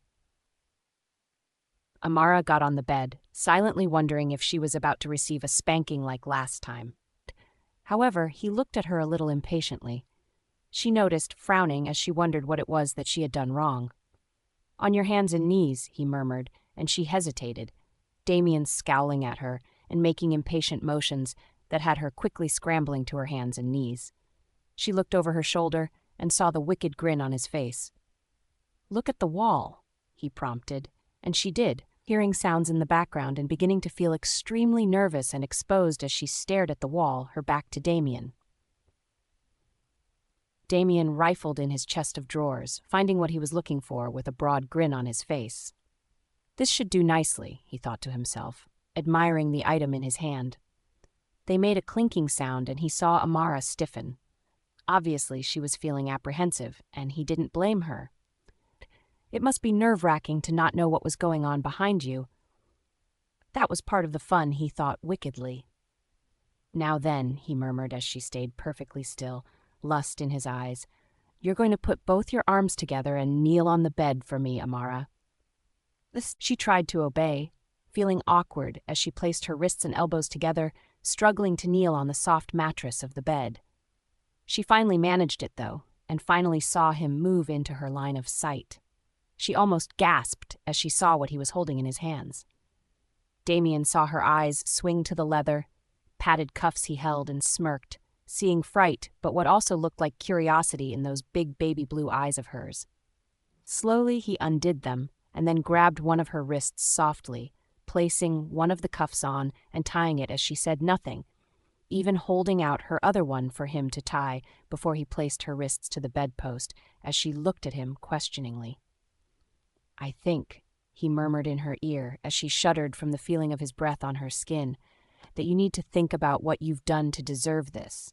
Amara got on the bed, silently wondering if she was about to receive a spanking like last time. However, he looked at her a little impatiently. She noticed, frowning as she wondered what it was that she had done wrong. On your hands and knees, he murmured, and she hesitated, Damian scowling at her and making impatient motions that had her quickly scrambling to her hands and knees. She looked over her shoulder and saw the wicked grin on his face. Look at the wall, he prompted, and she did, hearing sounds in the background and beginning to feel extremely nervous and exposed as she stared at the wall, her back to Damian. Damian rifled in his chest of drawers, finding what he was looking for with a broad grin on his face. This should do nicely, he thought to himself, admiring the item in his hand. They made a clinking sound and he saw Amara stiffen. Obviously, she was feeling apprehensive, and he didn't blame her. It must be nerve-wracking to not know what was going on behind you. That was part of the fun, he thought wickedly. Now then, he murmured as she stayed perfectly still, lust in his eyes, you're going to put both your arms together and kneel on the bed for me, Amara. She tried to obey, feeling awkward as she placed her wrists and elbows together, struggling to kneel on the soft mattress of the bed. She finally managed it, though, and finally saw him move into her line of sight. She almost gasped as she saw what he was holding in his hands. Damian saw her eyes swing to the leather, padded cuffs he held, and smirked, seeing fright but what also looked like curiosity in those big baby blue eyes of hers. Slowly he undid them and then grabbed one of her wrists softly, placing one of the cuffs on and tying it as she said nothing, even holding out her other one for him to tie before he placed her wrists to the bedpost as she looked at him questioningly. "I think," he murmured in her ear as she shuddered from the feeling of his breath on her skin, "that you need to think about what you've done to deserve this."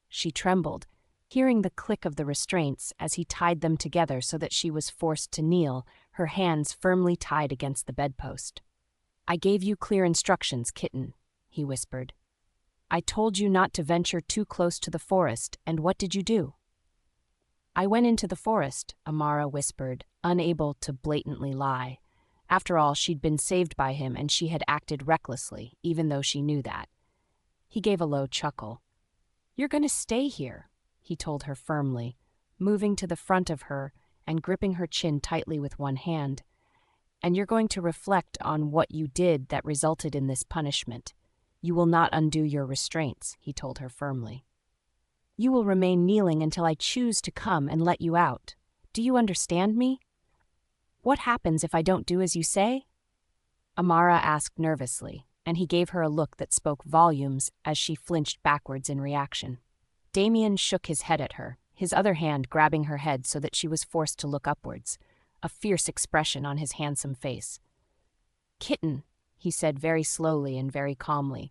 She trembled, hearing the click of the restraints as he tied them together so that she was forced to kneel, her hands firmly tied against the bedpost. "I gave you clear instructions, kitten," he whispered. "I told you not to venture too close to the forest, and what did you do?" "I went into the forest," Amara whispered, unable to blatantly lie. After all, she'd been saved by him and she had acted recklessly, even though she knew that. He gave a low chuckle. "You're going to stay here," he told her firmly, moving to the front of her and gripping her chin tightly with one hand. "And you're going to reflect on what you did that resulted in this punishment. You will not undo your restraints," he told her firmly. "You will remain kneeling until I choose to come and let you out. Do you understand me? What happens if I don't do as you say?" Amara asked nervously, and he gave her a look that spoke volumes as she flinched backwards in reaction. Damian shook his head at her, his other hand grabbing her head so that she was forced to look upwards, a fierce expression on his handsome face. "Kitten," he said very slowly and very calmly,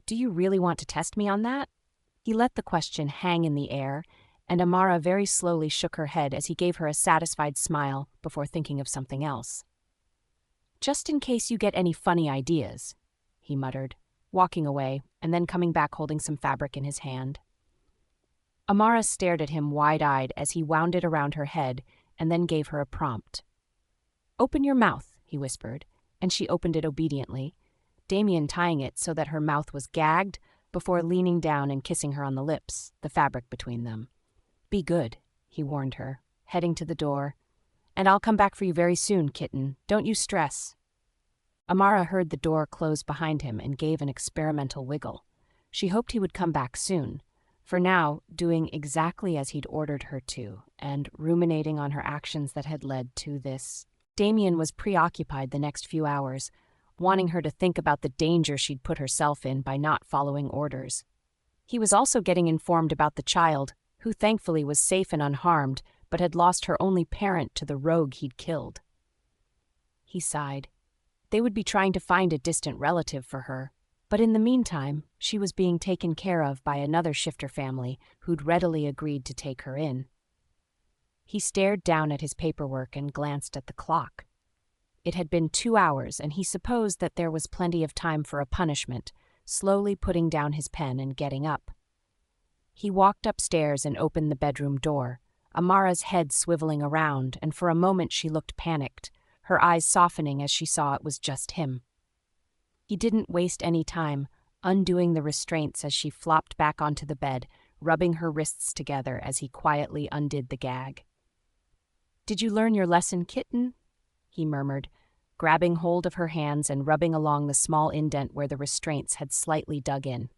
"do you really want to test me on that?" He let the question hang in the air, and Amara very slowly shook her head as he gave her a satisfied smile before thinking of something else. "Just in case you get any funny ideas," he muttered, walking away and then coming back holding some fabric in his hand. Amara stared at him wide-eyed as he wound it around her head and then gave her a prompt. "Open your mouth," he whispered, and she opened it obediently, Damian tying it so that her mouth was gagged before leaning down and kissing her on the lips, the fabric between them. "Be good," he warned her, heading to the door. "And I'll come back for you very soon, kitten. Don't you stress." Amara heard the door close behind him and gave an experimental wiggle. She hoped he would come back soon, for now doing exactly as he'd ordered her to, and ruminating on her actions that had led to this. Damian was preoccupied the next few hours, wanting her to think about the danger she'd put herself in by not following orders. He was also getting informed about the child, who thankfully was safe and unharmed, but had lost her only parent to the rogue he'd killed. He sighed. They would be trying to find a distant relative for her, but in the meantime, she was being taken care of by another shifter family who'd readily agreed to take her in. He stared down at his paperwork and glanced at the clock. It had been 2 hours, and he supposed that there was plenty of time for a punishment, slowly putting down his pen and getting up. He walked upstairs and opened the bedroom door, Amara's head swiveling around, and for a moment she looked panicked, her eyes softening as she saw it was just him. He didn't waste any time, undoing the restraints as she flopped back onto the bed, rubbing her wrists together as he quietly undid the gag. "Did you learn your lesson, kitten?" he murmured, grabbing hold of her hands and rubbing along the small indent where the restraints had slightly dug in.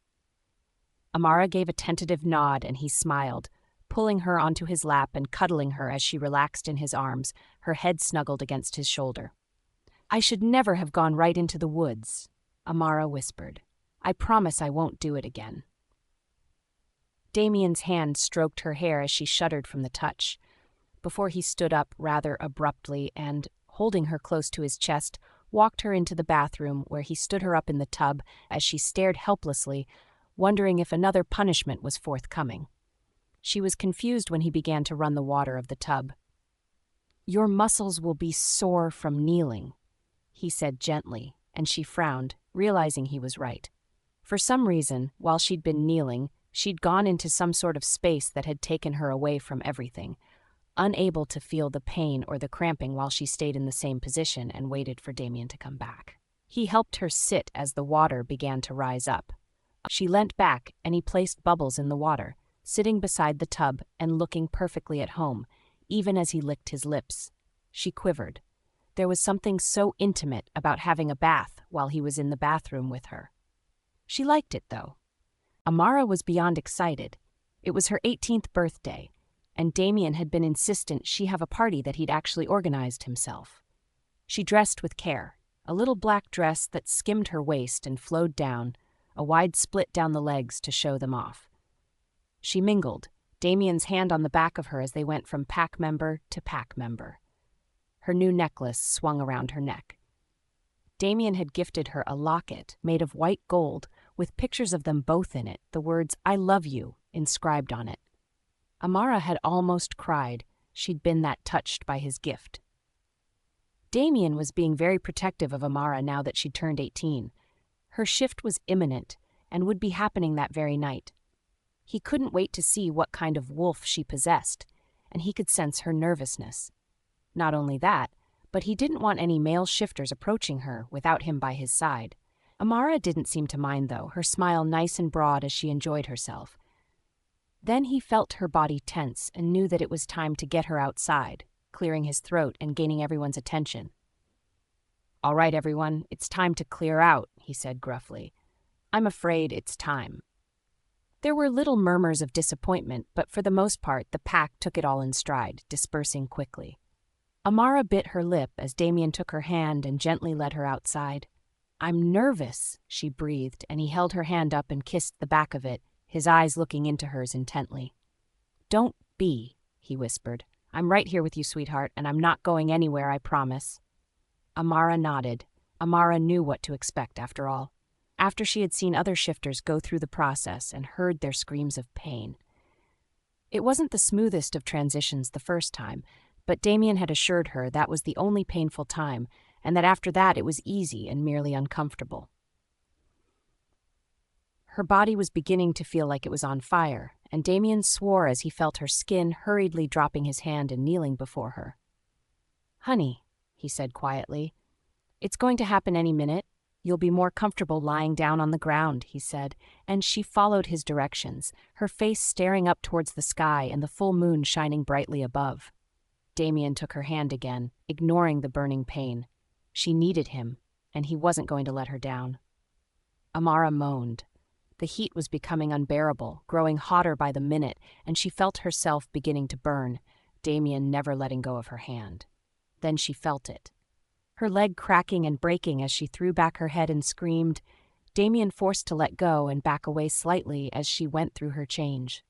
Amara gave a tentative nod and he smiled, pulling her onto his lap and cuddling her as she relaxed in his arms, her head snuggled against his shoulder. "I should never have gone right into the woods," Amara whispered. "I promise I won't do it again." Damian's hand stroked her hair as she shuddered from the touch, before he stood up rather abruptly and, holding her close to his chest, walked her into the bathroom where he stood her up in the tub as she stared helplessly, wondering if another punishment was forthcoming. She was confused when he began to run the water of the tub. "Your muscles will be sore from kneeling," he said gently, and she frowned, realizing he was right. For some reason, while she'd been kneeling, she'd gone into some sort of space that had taken her away from everything, unable to feel the pain or the cramping while she stayed in the same position and waited for Damian to come back. He helped her sit as the water began to rise up. She leant back, and he placed Bubbles in the water, sitting beside the tub and looking perfectly at home, even as he licked his lips. She quivered. There was something so intimate about having a bath while he was in the bathroom with her. She liked it, though. Amara was beyond excited. It was her 18th birthday, and Damian had been insistent she have a party that he'd actually organized himself. She dressed with care, a little black dress that skimmed her waist and flowed down, a wide split down the legs to show them off. She mingled, Damian's hand on the back of her as they went from pack member to pack member. Her new necklace swung around her neck. Damian had gifted her a locket made of white gold with pictures of them both in it, the words, "I love you," inscribed on it. Amara had almost cried. She'd been that touched by his gift. Damian was being very protective of Amara now that she'd turned 18. Her shift was imminent and would be happening that very night. He couldn't wait to see what kind of wolf she possessed, and he could sense her nervousness. Not only that, but he didn't want any male shifters approaching her without him by his side. Amara didn't seem to mind, though, her smile nice and broad as she enjoyed herself. Then he felt her body tense and knew that it was time to get her outside, clearing his throat and gaining everyone's attention. "All right, everyone, it's time to clear out," he said gruffly. "I'm afraid it's time." There were little murmurs of disappointment, but for the most part the pack took it all in stride, dispersing quickly. Amara bit her lip as Damian took her hand and gently led her outside. "I'm nervous," she breathed, and he held her hand up and kissed the back of it, his eyes looking into hers intently. "Don't be," he whispered. "I'm right here with you, sweetheart, and I'm not going anywhere, I promise." Amara nodded. Amara knew what to expect, after all. After she had seen other shifters go through the process and heard their screams of pain. It wasn't the smoothest of transitions the first time, but Damian had assured her that was the only painful time, and that after that it was easy and merely uncomfortable. Her body was beginning to feel like it was on fire, and Damian swore as he felt her skin hurriedly dropping his hand and kneeling before her. "Honey," he said quietly, "it's going to happen any minute. You'll be more comfortable lying down on the ground," he said, and she followed his directions, her face staring up towards the sky and the full moon shining brightly above. Damian took her hand again, ignoring the burning pain. She needed him, and he wasn't going to let her down. Amara moaned. The heat was becoming unbearable, growing hotter by the minute, and she felt herself beginning to burn, Damian never letting go of her hand. Then she felt it. Her leg cracking and breaking as she threw back her head and screamed, Damian forced to let go and back away slightly as she went through her change.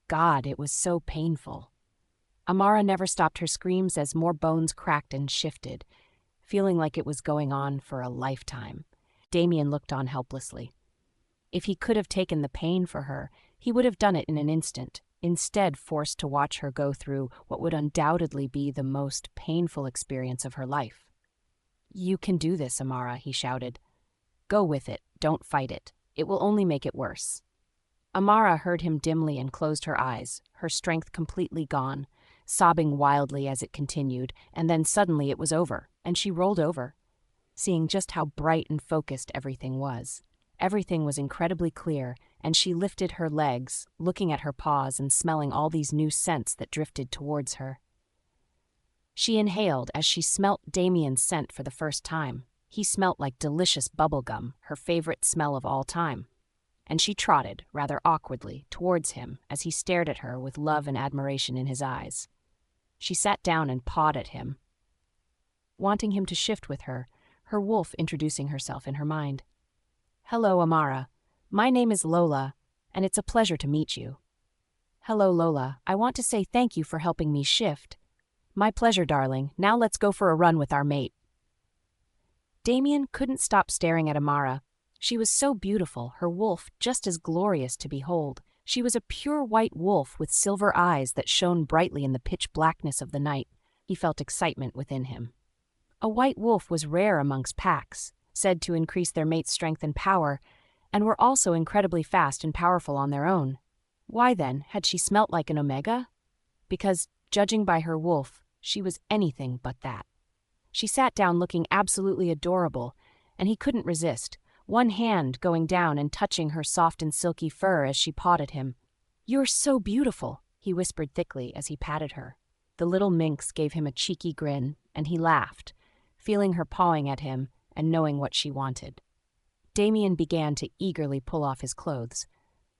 God, it was so painful. Amara never stopped her screams as more bones cracked and shifted, feeling like it was going on for a lifetime. Damian looked on helplessly. If he could have taken the pain for her, he would have done it in an instant, instead forced to watch her go through what would undoubtedly be the most painful experience of her life. "You can do this, Amara," he shouted. "Go with it, don't fight it. It will only make it worse." Amara heard him dimly and closed her eyes, her strength completely gone, sobbing wildly as it continued, and then suddenly it was over, and she rolled over, seeing just how bright and focused everything was. Everything was incredibly clear, and she lifted her legs, looking at her paws and smelling all these new scents that drifted towards her. She inhaled as she smelt Damian's scent for the first time. He smelt like delicious bubble gum, her favorite smell of all time. And she trotted, rather awkwardly, towards him as he stared at her with love and admiration in his eyes. She sat down and pawed at him, wanting him to shift with her, her wolf introducing herself in her mind. "Hello, Amara. My name is Lola, and it's a pleasure to meet you." "Hello, Lola. I want to say thank you for helping me shift." "My pleasure, darling. Now let's go for a run with our mate." Damian couldn't stop staring at Amara. She was so beautiful, her wolf just as glorious to behold. She was a pure white wolf with silver eyes that shone brightly in the pitch blackness of the night. He felt excitement within him. A white wolf was rare amongst packs, said to increase their mate's strength and power, and were also incredibly fast and powerful on their own. Why then had she smelt like an omega? Because, judging by her wolf, she was anything but that. She sat down looking absolutely adorable, and he couldn't resist, one hand going down and touching her soft and silky fur as she pawed at him. "You're so beautiful," he whispered thickly as he patted her. The little minx gave him a cheeky grin, and he laughed, feeling her pawing at him and knowing what she wanted. Damian began to eagerly pull off his clothes.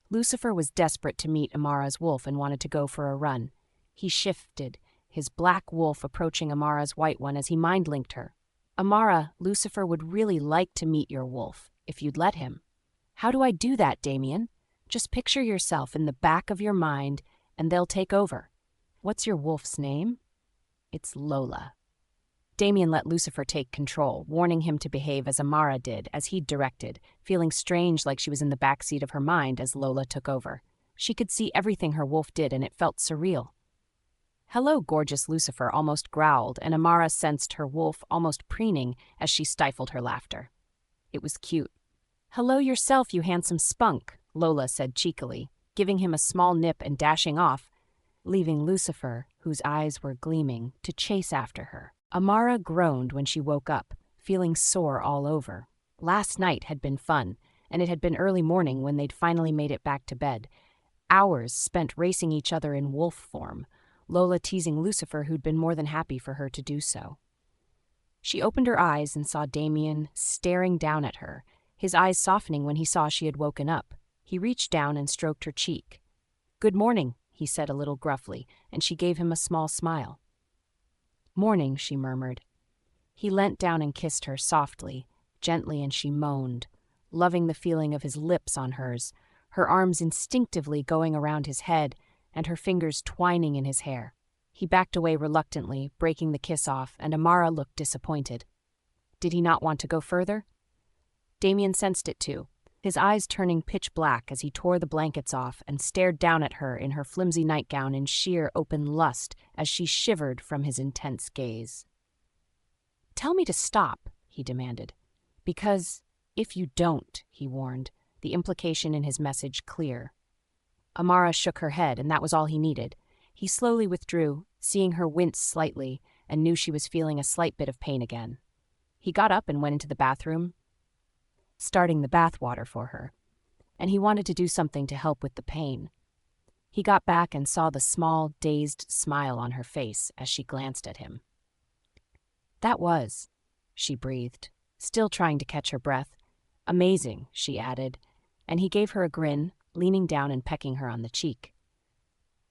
Lucifer was desperate to meet Amara's wolf and wanted to go for a run. He shifted, his black wolf approaching Amara's white one as he mind-linked her. "Amara, Lucifer would really like to meet your wolf, if you'd let him." "How do I do that, Damian?" "Just picture yourself in the back of your mind, and they'll take over." "What's your wolf's name?" "It's Lola." Damian let Lucifer take control, warning him to behave as Amara did, as he'd directed, feeling strange like she was in the backseat of her mind as Lola took over. She could see everything her wolf did, and it felt surreal. "Hello, gorgeous," Lucifer almost growled, and Amara sensed her wolf almost preening as she stifled her laughter. It was cute. "Hello yourself, you handsome spunk," Lola said cheekily, giving him a small nip and dashing off, leaving Lucifer, whose eyes were gleaming, to chase after her. Amara groaned when she woke up, feeling sore all over. Last night had been fun, and it had been early morning when they'd finally made it back to bed. Hours spent racing each other in wolf form, Lola teasing Lucifer, who'd been more than happy for her to do so. She opened her eyes and saw Damian staring down at her, his eyes softening when he saw she had woken up. He reached down and stroked her cheek. "Good morning," he said a little gruffly, and she gave him a small smile. "Morning," she murmured. He leant down and kissed her softly, gently, and she moaned, loving the feeling of his lips on hers, her arms instinctively going around his head and her fingers twining in his hair. He backed away reluctantly, breaking the kiss off, and Amara looked disappointed. Did he not want to go further? Damian sensed it too, his eyes turning pitch black as he tore the blankets off and stared down at her in her flimsy nightgown in sheer open lust as she shivered from his intense gaze. "Tell me to stop," he demanded. "Because if you don't," he warned, the implication in his message clear. Amara shook her head, and that was all he needed. He slowly withdrew, seeing her wince slightly, and knew she was feeling a slight bit of pain again. He got up and went into the bathroom, starting the bath water for her, and he wanted to do something to help with the pain. He got back and saw the small, dazed smile on her face as she glanced at him. "That was," she breathed, still trying to catch her breath. "Amazing," she added, and he gave her a grin, leaning down and pecking her on the cheek.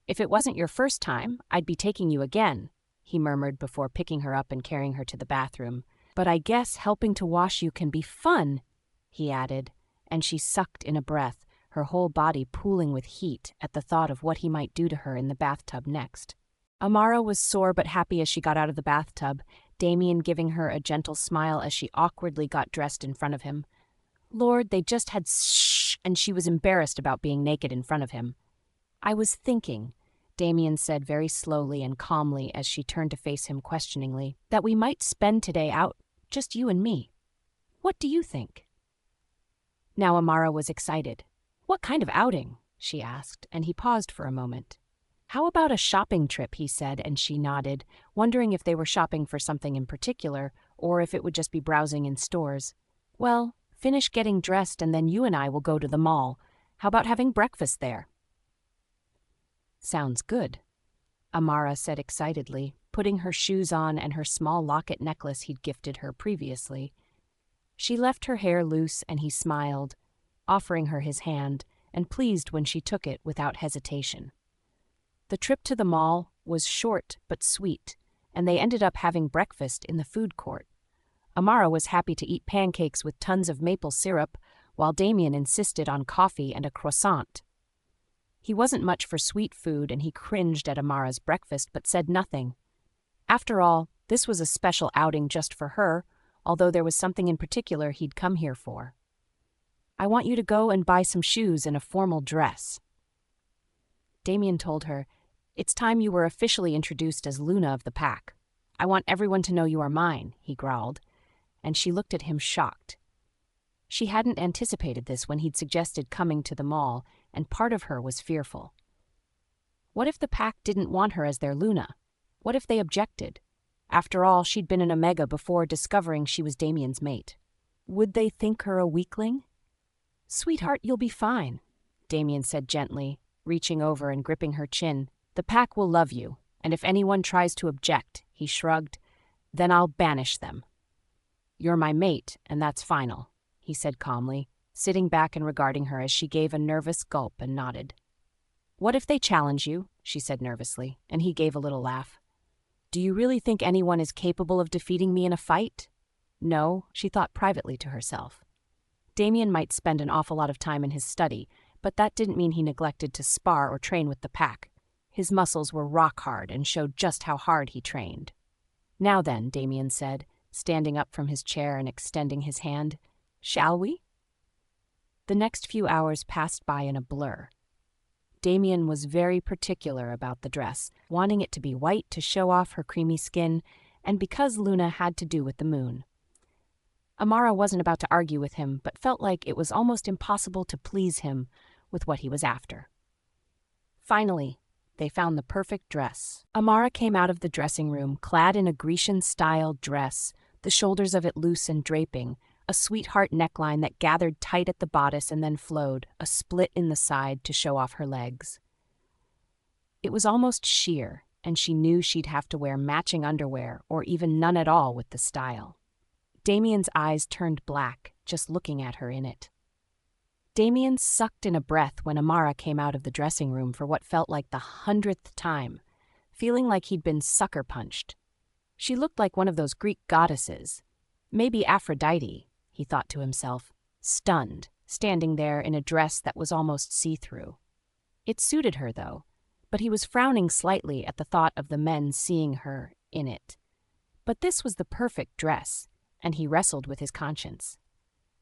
"If it wasn't your first time, I'd be taking you again," he murmured before picking her up and carrying her to the bathroom. "But I guess helping to wash you can be fun," he added, and she sucked in a breath, her whole body pooling with heat at the thought of what he might do to her in the bathtub next. Amara was sore but happy as she got out of the bathtub, Damian giving her a gentle smile as she awkwardly got dressed in front of him. Lord, they just had shh, and she was embarrassed about being naked in front of him. "I was thinking," Damian said very slowly and calmly as she turned to face him questioningly, "that we might spend today out, just you and me. What do you think?" Now Amara was excited. "What kind of outing?" she asked, and he paused for a moment. "How about a shopping trip?" he said, and she nodded, wondering if they were shopping for something in particular, or if it would just be browsing in stores. "Well, finish getting dressed and then you and I will go to the mall. How about having breakfast there?" "Sounds good," Amara said excitedly, putting her shoes on and her small locket necklace he'd gifted her previously. She left her hair loose and he smiled, offering her his hand, and pleased when she took it without hesitation. The trip to the mall was short but sweet, and they ended up having breakfast in the food court. Amara was happy to eat pancakes with tons of maple syrup, while Damian insisted on coffee and a croissant. He wasn't much for sweet food, and he cringed at Amara's breakfast but said nothing. After all, this was a special outing just for her, although there was something in particular he'd come here for. "I want you to go and buy some shoes and a formal dress." Damian told her, "It's time you were officially introduced as Luna of the pack. I want everyone to know you are mine," he growled, and she looked at him shocked. She hadn't anticipated this when he'd suggested coming to the mall, and part of her was fearful. What if the pack didn't want her as their Luna? What if they objected? After all, she'd been an Omega before discovering she was Damian's mate. Would they think her a weakling? "Sweetheart, you'll be fine," Damian said gently, reaching over and gripping her chin. "The pack will love you. And if anyone tries to object, he shrugged, then I'll banish them. You're my mate, and that's final, he said calmly, sitting back and regarding her as she gave a nervous gulp and nodded. What if they challenge you? She said nervously, and he gave a little laugh. Do you really think anyone is capable of defeating me in a fight? No, she thought privately to herself. Damian might spend an awful lot of time in his study, but that didn't mean he neglected to spar or train with the pack. His muscles were rock hard and showed just how hard he trained. Now then, Damian said, standing up from his chair and extending his hand, shall we? The next few hours passed by in a blur. Damian was very particular about the dress, wanting it to be white to show off her creamy skin, and because Luna had to do with the moon. Amara wasn't about to argue with him, but felt like it was almost impossible to please him with what he was after. Finally, they found the perfect dress. Amara came out of the dressing room clad in a Grecian-style dress, the shoulders of it loose and draping, a sweetheart neckline that gathered tight at the bodice and then flowed, a split in the side to show off her legs. It was almost sheer, and she knew she'd have to wear matching underwear or even none at all with the style. Damian's eyes turned black, just looking at her in it. Damian sucked in a breath when Amara came out of the dressing room for what felt like the 100th time, feeling like he'd been sucker punched. She looked like one of those Greek goddesses. Maybe Aphrodite, he thought to himself, stunned, standing there in a dress that was almost see-through. It suited her, though, but he was frowning slightly at the thought of the men seeing her in it. But this was the perfect dress, and he wrestled with his conscience.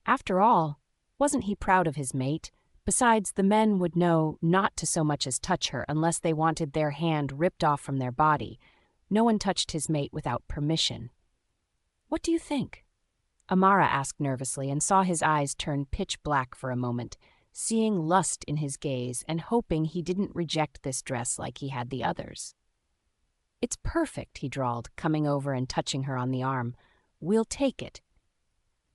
After all, wasn't he proud of his mate? Besides, the men would know not to so much as touch her unless they wanted their hand ripped off from their body. No one touched his mate without permission. What do you think? Amara asked nervously and saw his eyes turn pitch black for a moment, seeing lust in his gaze and hoping he didn't reject this dress like he had the others. It's perfect, he drawled, coming over and touching her on the arm. We'll take it.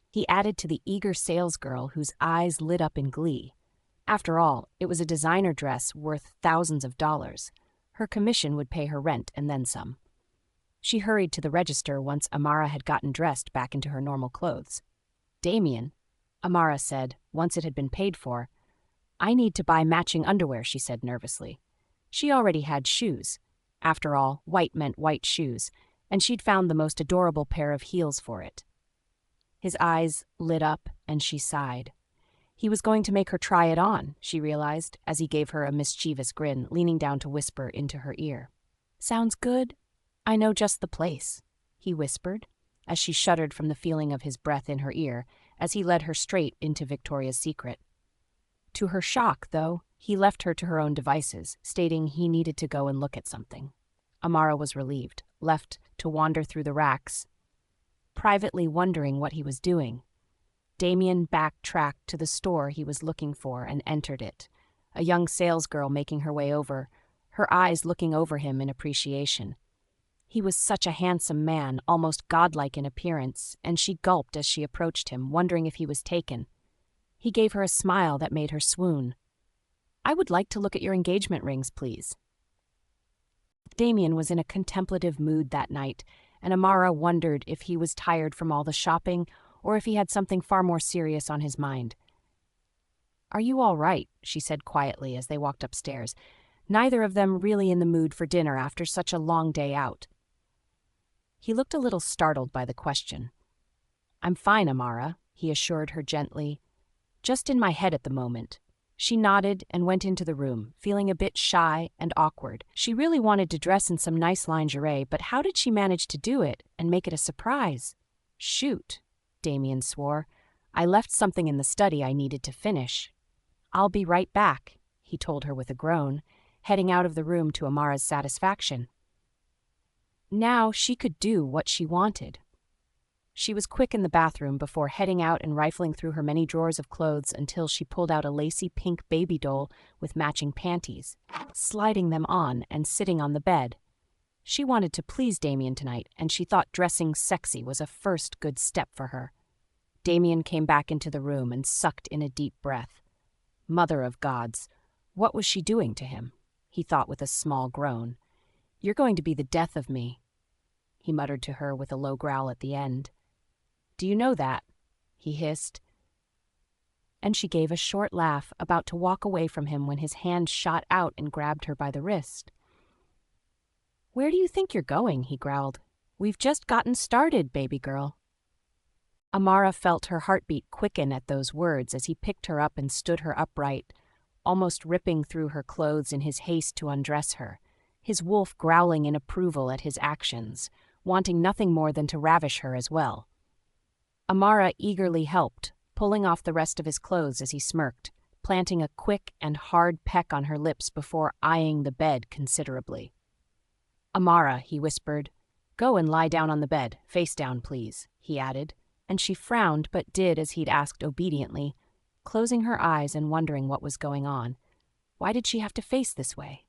He added to the eager salesgirl whose eyes lit up in glee. After all, it was a designer dress worth thousands of dollars. Her commission would pay her rent and then some. She hurried to the register once Amara had gotten dressed back into her normal clothes. Damian, Amara said, once it had been paid for. I need to buy matching underwear, she said nervously. She already had shoes. After all, white meant white shoes, and she'd found the most adorable pair of heels for it. His eyes lit up, and she sighed. He was going to make her try it on, she realized, as he gave her a mischievous grin, leaning down to whisper into her ear. Sounds good? I know just the place, he whispered, as she shuddered from the feeling of his breath in her ear, as he led her straight into Victoria's Secret. To her shock, though, he left her to her own devices, stating he needed to go and look at something. Amara was relieved, left to wander through the racks, privately wondering what he was doing. Damian backtracked to the store he was looking for and entered it, a young salesgirl making her way over, her eyes looking over him in appreciation. He was such a handsome man, almost godlike in appearance, and she gulped as she approached him, wondering if he was taken. He gave her a smile that made her swoon. I would like to look at your engagement rings, please. Damian was in a contemplative mood that night, and Amara wondered if he was tired from all the shopping or if he had something far more serious on his mind. Are you all right? She said quietly as they walked upstairs, neither of them really in the mood for dinner after such a long day out. He looked a little startled by the question. I'm fine, Amara, he assured her gently. Just in my head at the moment. She nodded and went into the room, feeling a bit shy and awkward. She really wanted to dress in some nice lingerie, but how did she manage to do it and make it a surprise? Shoot, Damian swore. I left something in the study I needed to finish. I'll be right back, he told her with a groan, heading out of the room to Amara's satisfaction. Now she could do what she wanted. She was quick in the bathroom before heading out and rifling through her many drawers of clothes until she pulled out a lacy pink baby doll with matching panties, sliding them on and sitting on the bed. She wanted to please Damian tonight, and she thought dressing sexy was a first good step for her. Damian came back into the room and sucked in a deep breath. Mother of gods, what was she doing to him? He thought with a small groan. "You're going to be the death of me," he muttered to her with a low growl at the end. "Do you know that?" he hissed. And she gave a short laugh, about to walk away from him when his hand shot out and grabbed her by the wrist. "Where do you think you're going?" he growled. "We've just gotten started, baby girl." Amara felt her heartbeat quicken at those words as he picked her up and stood her upright, almost ripping through her clothes in his haste to undress her, his wolf growling in approval at his actions, wanting nothing more than to ravish her as well. Amara eagerly helped, pulling off the rest of his clothes as he smirked, planting a quick and hard peck on her lips before eyeing the bed considerably. "Amara," he whispered, "go and lie down on the bed, face down, please," he added, and she frowned but did as he'd asked obediently, closing her eyes and wondering what was going on. Why did she have to face this way?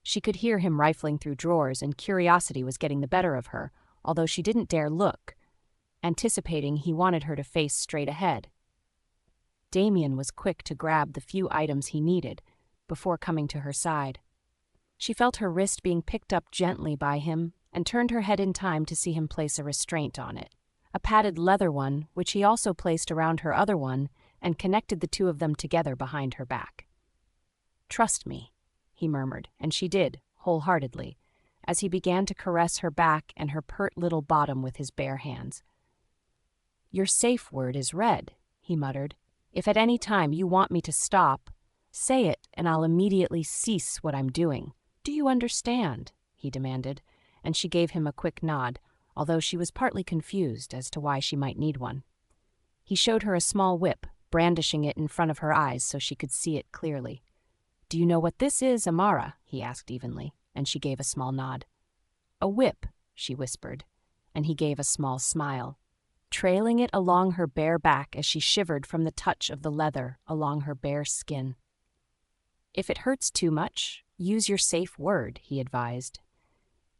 She could hear him rifling through drawers, and curiosity was getting the better of her, although she didn't dare look, anticipating he wanted her to face straight ahead. Damian was quick to grab the few items he needed before coming to her side. She felt her wrist being picked up gently by him and turned her head in time to see him place a restraint on it, a padded leather one, which he also placed around her other one and connected the two of them together behind her back. "Trust me," he murmured, and she did, wholeheartedly, as he began to caress her back and her pert little bottom with his bare hands. "Your safe word is red," he muttered. "If at any time you want me to stop, say it and I'll immediately cease what I'm doing. Do you understand?" he demanded, and she gave him a quick nod, although she was partly confused as to why she might need one. He showed her a small whip, brandishing it in front of her eyes so she could see it clearly. "Do you know what this is, Amara?" he asked evenly, and she gave a small nod. "A whip," she whispered, and he gave a small smile, trailing it along her bare back as she shivered from the touch of the leather along her bare skin. "If it hurts too much, use your safe word," he advised.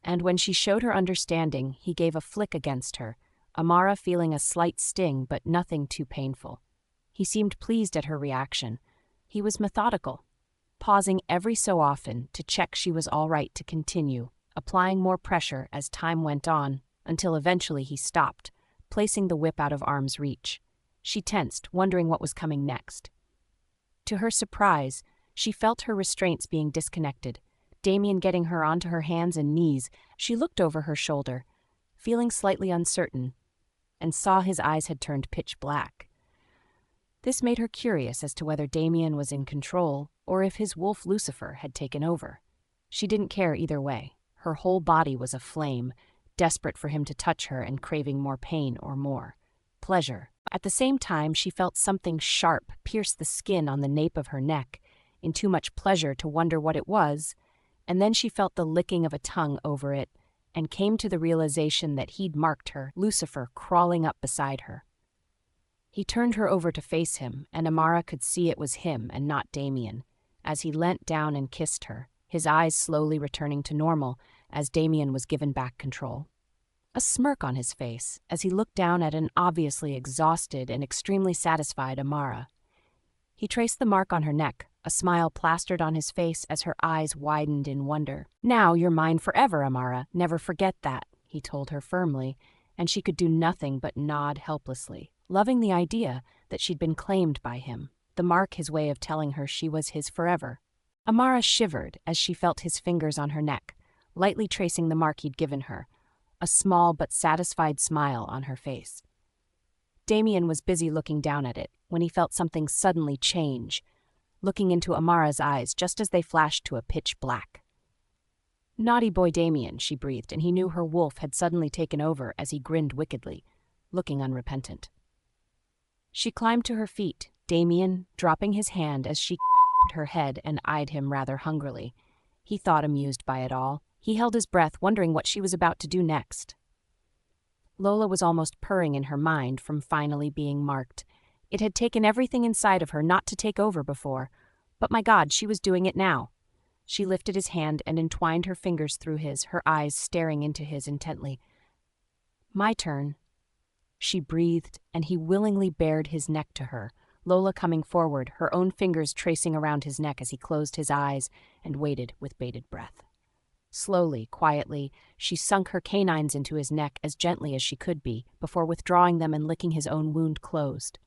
And when she showed her understanding, he gave a flick against her, Amara feeling a slight sting but nothing too painful. He seemed pleased at her reaction. He was methodical, pausing every so often to check she was all right to continue, applying more pressure as time went on, until eventually he stopped, placing the whip out of arm's reach. She tensed, wondering what was coming next. To her surprise, she felt her restraints being disconnected, Damian getting her onto her hands and knees. She looked over her shoulder, feeling slightly uncertain, and saw his eyes had turned pitch black. This made her curious as to whether Damian was in control or if his wolf Lucifer had taken over. She didn't care either way. Her whole body was aflame, desperate for him to touch her and craving more pain or more pleasure. At the same time, she felt something sharp pierce the skin on the nape of her neck, in too much pleasure to wonder what it was, and then she felt the licking of a tongue over it and came to the realization that he'd marked her, Lucifer, crawling up beside her. He turned her over to face him, and Amara could see it was him and not Damian, as he leant down and kissed her, his eyes slowly returning to normal as Damian was given back control. A smirk on his face as he looked down at an obviously exhausted and extremely satisfied Amara. He traced the mark on her neck, a smile plastered on his face as her eyes widened in wonder. "Now you're mine forever, Amara. Never forget that," he told her firmly, and she could do nothing but nod helplessly, loving the idea that she'd been claimed by him, the mark his way of telling her she was his forever. Amara shivered as she felt his fingers on her neck, lightly tracing the mark he'd given her, a small but satisfied smile on her face. Damian was busy looking down at it when he felt something suddenly change, looking into Amara's eyes just as they flashed to a pitch black. "Naughty boy Damian," she breathed, and he knew her wolf had suddenly taken over as he grinned wickedly, looking unrepentant. She climbed to her feet, Damian dropping his hand as she her head and eyed him rather hungrily. He thought amused by it all. He held his breath, wondering what she was about to do next. Lola was almost purring in her mind from finally being marked. It had taken everything inside of her not to take over before, but my God, she was doing it now. She lifted his hand and entwined her fingers through his, her eyes staring into his intently. "My turn," she breathed, and he willingly bared his neck to her, Lola coming forward, her own fingers tracing around his neck as he closed his eyes and waited with bated breath. Slowly, quietly, she sunk her canines into his neck as gently as she could be, before withdrawing them and licking his own wound closed.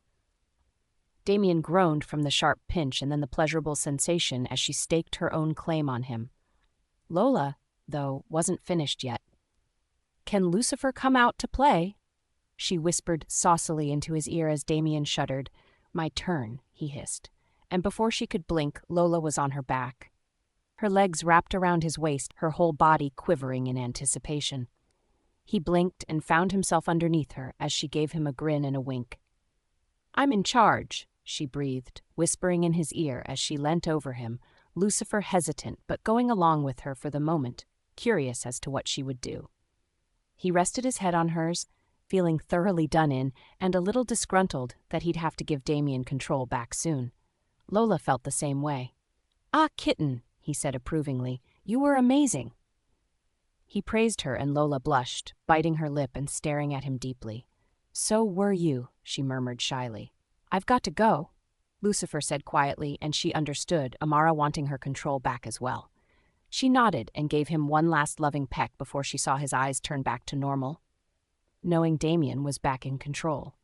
Damian groaned from the sharp pinch and then the pleasurable sensation as she staked her own claim on him. Lola, though, wasn't finished yet. "Can Lucifer come out to play?" she whispered saucily into his ear as Damian shuddered. "My turn," he hissed. And before she could blink, Lola was on her back. Her legs wrapped around his waist, her whole body quivering in anticipation. He blinked and found himself underneath her as she gave him a grin and a wink. "I'm in charge," she breathed, whispering in his ear as she leant over him, Lucifer hesitant but going along with her for the moment, curious as to what she would do. He rested his head on hers, feeling thoroughly done in and a little disgruntled that he'd have to give Damian control back soon. Lola felt the same way. "Ah, kitten," he said approvingly, "you were amazing." He praised her and Lola blushed, biting her lip and staring at him deeply. "So were you," she murmured shyly. "I've got to go," Lucifer said quietly, and she understood, Amara wanting her control back as well. She nodded and gave him one last loving peck before she saw his eyes turn back to normal, knowing Damian was back in control.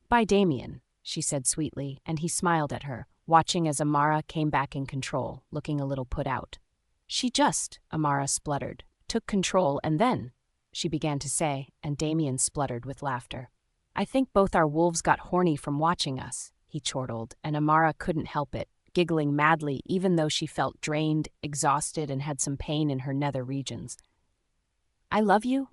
"Bye, Damian," she said sweetly, and he smiled at her, watching as Amara came back in control, looking a little put out. Amara spluttered, "took control and then," she began to say, and Damian spluttered with laughter. "I think both our wolves got horny from watching us," he chortled, and Amara couldn't help it, giggling madly even though she felt drained, exhausted, and had some pain in her nether regions. "I love you,"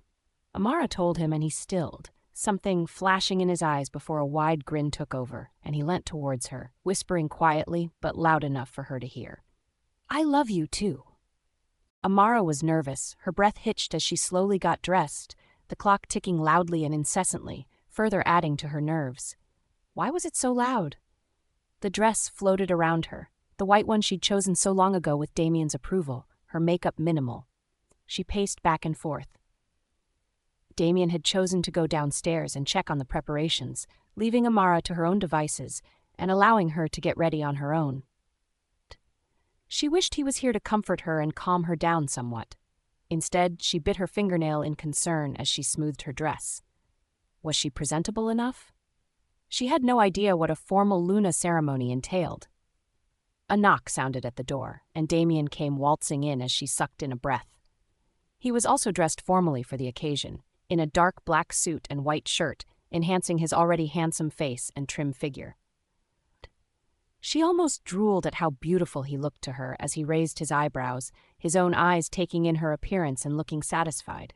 Amara told him, and he stilled, something flashing in his eyes before a wide grin took over, and he leant towards her, whispering quietly but loud enough for her to hear. "I love you too." Amara was nervous, her breath hitched as she slowly got dressed, the clock ticking loudly and incessantly, further adding to her nerves. Why was it so loud? The dress floated around her, the white one she'd chosen so long ago with Damian's approval, her makeup minimal. She paced back and forth. Damian had chosen to go downstairs and check on the preparations, leaving Amara to her own devices and allowing her to get ready on her own. She wished he was here to comfort her and calm her down somewhat. Instead, she bit her fingernail in concern as she smoothed her dress. Was she presentable enough? She had no idea what a formal Luna ceremony entailed. A knock sounded at the door, and Damian came waltzing in as she sucked in a breath. He was also dressed formally for the occasion, in a dark black suit and white shirt, enhancing his already handsome face and trim figure. She almost drooled at how beautiful he looked to her as he raised his eyebrows, his own eyes taking in her appearance and looking satisfied.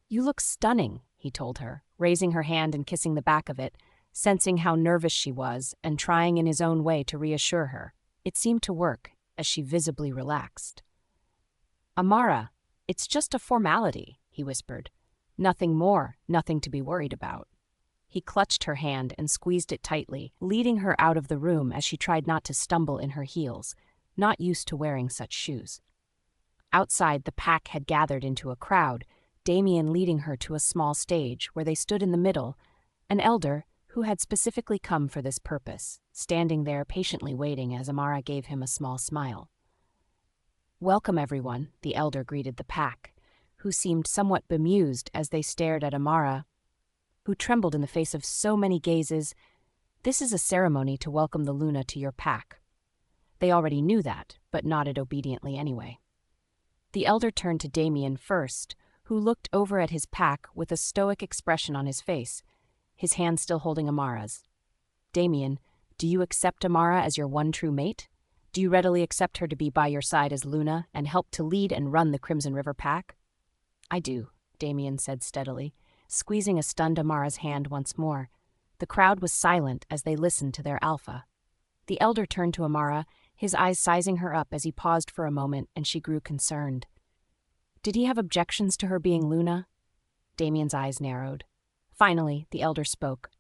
"You look stunning," he told her, raising her hand and kissing the back of it, sensing how nervous she was and trying in his own way to reassure her. It seemed to work, as she visibly relaxed. "Amara, it's just a formality," he whispered. "Nothing more, nothing to be worried about." He clutched her hand and squeezed it tightly, leading her out of the room as she tried not to stumble in her heels, not used to wearing such shoes. Outside, the pack had gathered into a crowd, Damian leading her to a small stage where they stood in the middle, an elder, who had specifically come for this purpose, standing there patiently waiting as Amara gave him a small smile. "Welcome, everyone," the elder greeted the pack, who seemed somewhat bemused as they stared at Amara, who trembled in the face of so many gazes. "This is a ceremony to welcome the Luna to your pack." They already knew that, but nodded obediently anyway. The elder turned to Damian first, who looked over at his pack with a stoic expression on his face, his hand still holding Amara's. "Damian, do you accept Amara as your one true mate? Do you readily accept her to be by your side as Luna and help to lead and run the Crimson River pack?" "I do," Damian said steadily, squeezing a stunned Amara's hand once more. The crowd was silent as they listened to their alpha. The elder turned to Amara, his eyes sizing her up as he paused for a moment, and she grew concerned. Did he have objections to her being Luna? Damian's eyes narrowed. Finally, the elder spoke.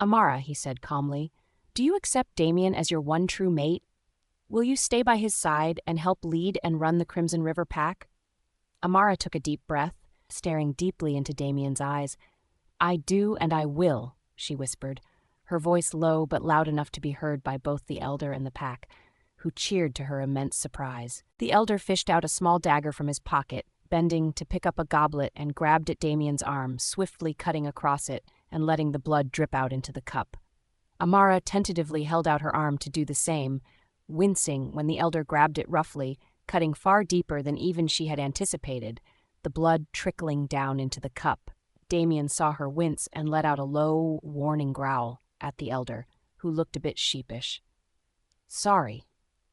"Amara," he said calmly, "do you accept Damian as your one true mate? Will you stay by his side and help lead and run the Crimson River pack?" Amara took a deep breath, staring deeply into Damian's eyes. "I do and I will," she whispered, her voice low but loud enough to be heard by both the elder and the pack, who cheered to her immense surprise. The elder fished out a small dagger from his pocket, bending to pick up a goblet, and grabbed at Damian's arm, swiftly cutting across it and letting the blood drip out into the cup. Amara tentatively held out her arm to do the same, wincing when the elder grabbed it roughly, cutting far deeper than even she had anticipated, the blood trickling down into the cup. Damian saw her wince and let out a low, warning growl at the elder, who looked a bit sheepish. "Sorry,"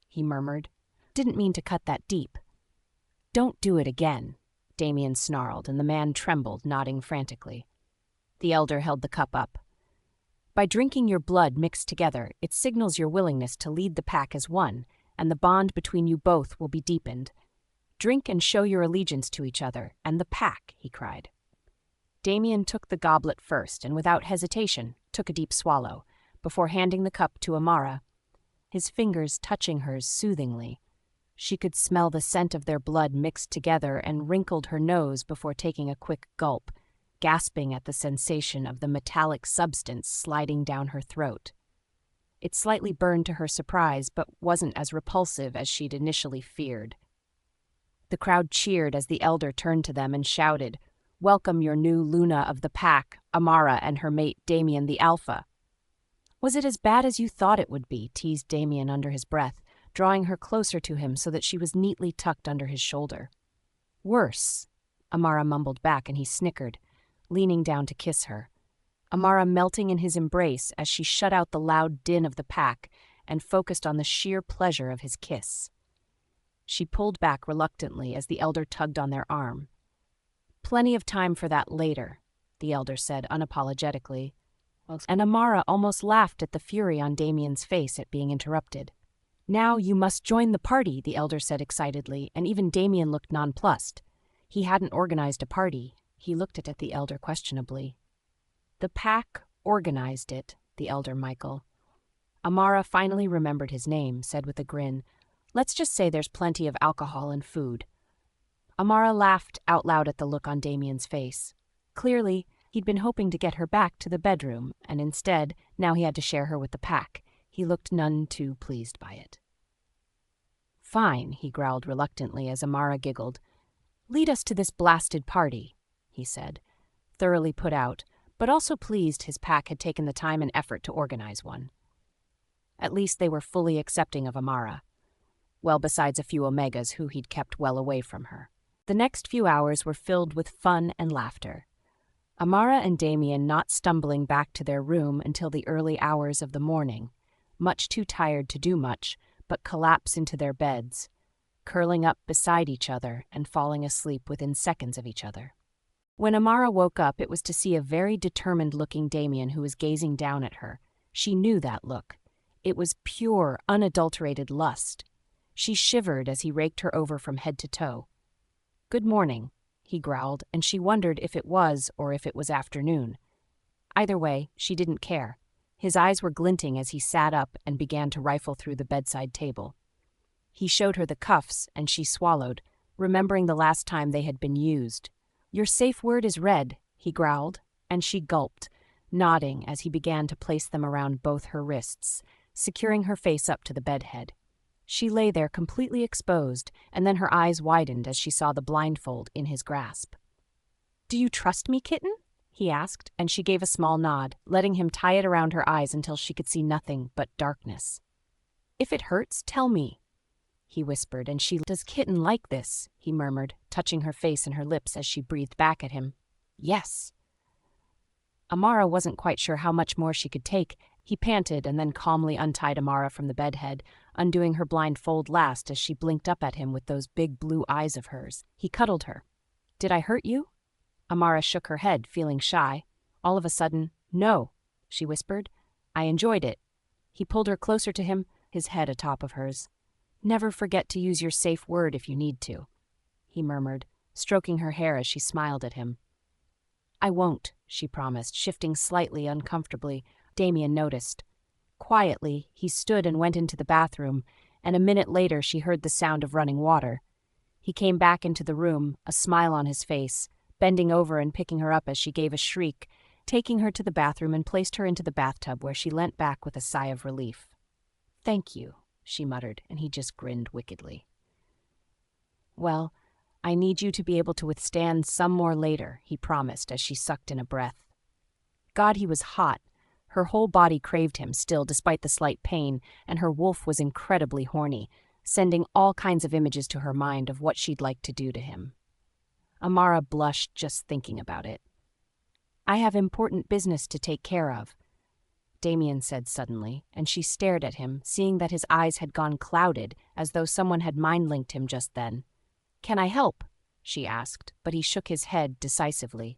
he murmured. "Didn't mean to cut that deep." "Don't do it again," Damian snarled, and the man trembled, nodding frantically. The elder held the cup up. "By drinking your blood mixed together, it signals your willingness to lead the pack as one, and the bond between you both will be deepened. Drink and show your allegiance to each other, and the pack," he cried. Damian took the goblet first, and without hesitation, took a deep swallow, before handing the cup to Amara, his fingers touching hers soothingly. She could smell the scent of their blood mixed together and wrinkled her nose before taking a quick gulp, gasping at the sensation of the metallic substance sliding down her throat. It slightly burned to her surprise, but wasn't as repulsive as she'd initially feared. The crowd cheered as the elder turned to them and shouted, "Welcome your new Luna of the pack, Amara and her mate Damian the Alpha." "Was it as bad as you thought it would be?" teased Damian under his breath, drawing her closer to him so that she was neatly tucked under his shoulder. "Worse," Amara mumbled back, and he snickered, leaning down to kiss her. Amara melting in his embrace as she shut out the loud din of the pack and focused on the sheer pleasure of his kiss. She pulled back reluctantly as the elder tugged on their arm. "Plenty of time for that later," the elder said unapologetically, and Amara almost laughed at the fury on Damian's face at being interrupted. "Now you must join the party," the elder said excitedly, and even Damian looked nonplussed. He hadn't organized a party. He looked at the elder questionably. "The pack organized it," the elder Michael. Amara finally remembered his name, said with a grin, "Let's just say there's plenty of alcohol and food." Amara laughed out loud at the look on Damian's face. Clearly, he'd been hoping to get her back to the bedroom, and instead, now he had to share her with the pack. He looked none too pleased by it. "Fine," he growled reluctantly as Amara giggled. "Lead us to this blasted party," he said, thoroughly put out, but also pleased his pack had taken the time and effort to organize one. At least they were fully accepting of Amara. Well, besides a few Omegas who he'd kept well away from her. The next few hours were filled with fun and laughter. Amara and Damian not stumbling back to their room until the early hours of the morning, much too tired to do much, but collapse into their beds, curling up beside each other and falling asleep within seconds of each other. When Amara woke up, it was to see a very determined-looking Damian who was gazing down at her. She knew that look. It was pure, unadulterated lust. She shivered as he raked her over from head to toe. "Good morning," he growled, and she wondered if it was or if it was afternoon. Either way, she didn't care. His eyes were glinting as he sat up and began to rifle through the bedside table. He showed her the cuffs, and she swallowed, remembering the last time they had been used. "Your safe word is red," he growled, and she gulped, nodding as he began to place them around both her wrists, securing her face up to the bedhead. She lay there completely exposed, and then her eyes widened as she saw the blindfold in his grasp. "Do you trust me, kitten?" he asked, and she gave a small nod, letting him tie it around her eyes until she could see nothing but darkness. "If it hurts, tell me," he whispered, and she, "Does kitten like this?" he murmured, touching her face and her lips as she breathed back at him. "Yes." Amara wasn't quite sure how much more she could take. He panted and then calmly untied Amara from the bedhead, undoing her blindfold last as she blinked up at him with those big blue eyes of hers. He cuddled her. "Did I hurt you?" Amara shook her head, feeling shy. All of a sudden, "No," she whispered. "I enjoyed it." He pulled her closer to him, his head atop of hers. "Never forget to use your safe word if you need to," he murmured, stroking her hair as she smiled at him. "I won't," she promised, shifting slightly uncomfortably. Damian noticed. Quietly, he stood and went into the bathroom, and a minute later she heard the sound of running water. He came back into the room, a smile on his face, bending over and picking her up as she gave a shriek, taking her to the bathroom and placed her into the bathtub where she leant back with a sigh of relief. "Thank you," she muttered, and he just grinned wickedly. Well, I need you to be able to withstand some more later, he promised as she sucked in a breath. God, he was hot. Her whole body craved him still despite the slight pain, and her wolf was incredibly horny, sending all kinds of images to her mind of what she'd like to do to him. Amara blushed just thinking about it. I have important business to take care of, Damian said suddenly, and she stared at him, seeing that his eyes had gone clouded, as though someone had mind-linked him just then. Can I help? She asked, but he shook his head decisively.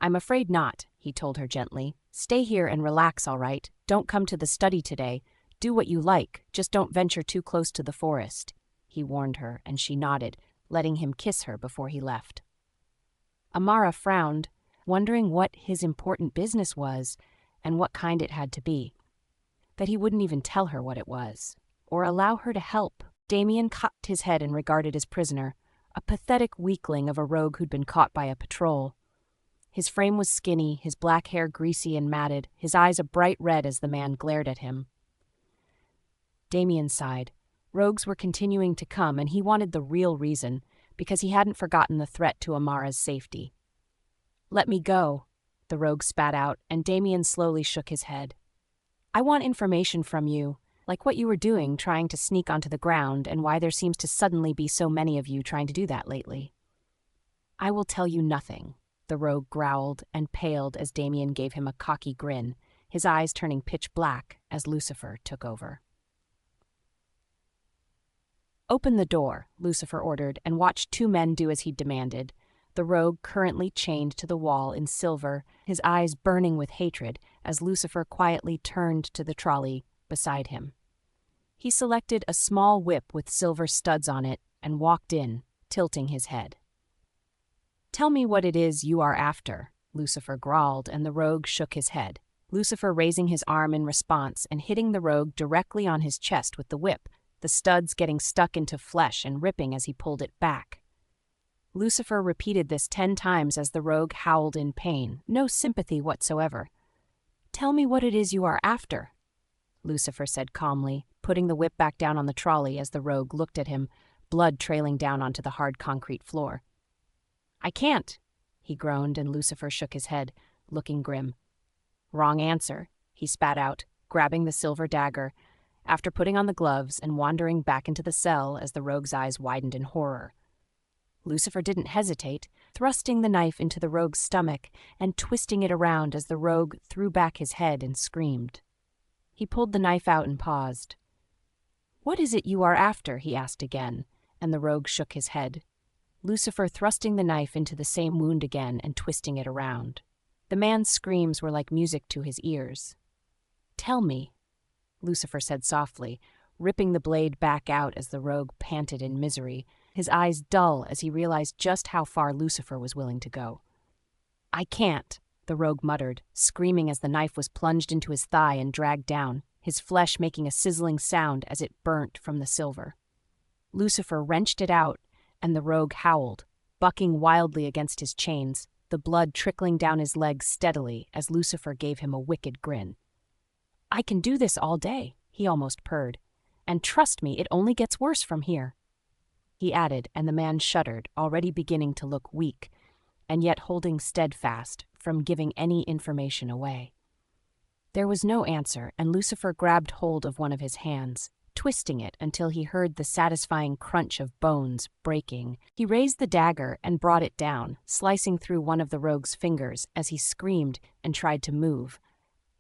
I'm afraid not, he told her gently. Stay here and relax, all right? Don't come to the study today. Do what you like, just don't venture too close to the forest, he warned her, and she nodded, letting him kiss her before he left. Amara frowned, wondering what his important business was and what kind it had to be. That he wouldn't even tell her what it was, or allow her to help. Damian cocked his head and regarded his prisoner, a pathetic weakling of a rogue who'd been caught by a patrol. His frame was skinny, his black hair greasy and matted, his eyes a bright red as the man glared at him. Damian sighed. Rogues were continuing to come, and he wanted the real reason, because he hadn't forgotten the threat to Amara's safety. Let me go, the rogue spat out, and Damian slowly shook his head. I want information from you, like what you were doing trying to sneak onto the ground and why there seems to suddenly be so many of you trying to do that lately. I will tell you nothing, the rogue growled and paled as Damian gave him a cocky grin, his eyes turning pitch black as Lucifer took over. Open the door, Lucifer ordered, and watched two men do as he demanded. The rogue currently chained to the wall in silver, his eyes burning with hatred as Lucifer quietly turned to the trolley beside him. He selected a small whip with silver studs on it and walked in, tilting his head. Tell me what it is you are after, Lucifer growled, and the rogue shook his head, Lucifer raising his arm in response and hitting the rogue directly on his chest with the whip, the studs getting stuck into flesh and ripping as he pulled it back. Lucifer repeated this 10 times as the rogue howled in pain, no sympathy whatsoever. Tell me what it is you are after, Lucifer said calmly, putting the whip back down on the trolley as the rogue looked at him, blood trailing down onto the hard concrete floor. I can't, he groaned, and Lucifer shook his head, looking grim. Wrong answer, he spat out, grabbing the silver dagger, after putting on the gloves and wandering back into the cell as the rogue's eyes widened in horror. Lucifer didn't hesitate, thrusting the knife into the rogue's stomach and twisting it around as the rogue threw back his head and screamed. He pulled the knife out and paused. What is it you are after? He asked again, and the rogue shook his head, Lucifer thrusting the knife into the same wound again and twisting it around. The man's screams were like music to his ears. Tell me, Lucifer said softly, ripping the blade back out as the rogue panted in misery, his eyes dull as he realized just how far Lucifer was willing to go. I can't, the rogue muttered, screaming as the knife was plunged into his thigh and dragged down, his flesh making a sizzling sound as it burnt from the silver. Lucifer wrenched it out, and the rogue howled, bucking wildly against his chains, the blood trickling down his legs steadily as Lucifer gave him a wicked grin. I can do this all day, he almost purred, and trust me, it only gets worse from here. He added, and the man shuddered, already beginning to look weak, and yet holding steadfast from giving any information away. There was no answer, and Lucifer grabbed hold of one of his hands, twisting it until he heard the satisfying crunch of bones breaking. He raised the dagger and brought it down, slicing through one of the rogue's fingers as he screamed and tried to move,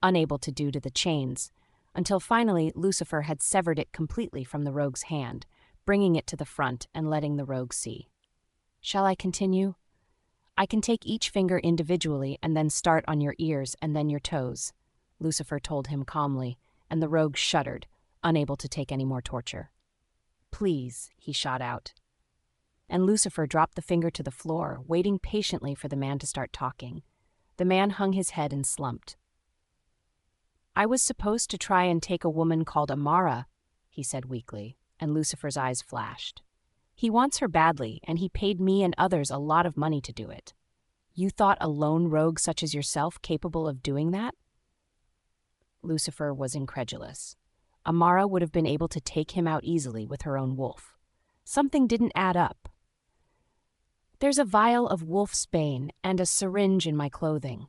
unable to due to the chains, until finally Lucifer had severed it completely from the rogue's hand, bringing it to the front and letting the rogue see. Shall I continue? I can take each finger individually and then start on your ears and then your toes, Lucifer told him calmly, and the rogue shuddered, unable to take any more torture. Please, he shot out. And Lucifer dropped the finger to the floor, waiting patiently for the man to start talking. The man hung his head and slumped. I was supposed to try and take a woman called Amara, he said weakly, and Lucifer's eyes flashed. He wants her badly, and he paid me and others a lot of money to do it. You thought a lone rogue such as yourself capable of doing that? Lucifer was incredulous. Amara would have been able to take him out easily with her own wolf. Something didn't add up. "There's a vial of wolf's bane and a syringe in my clothing,"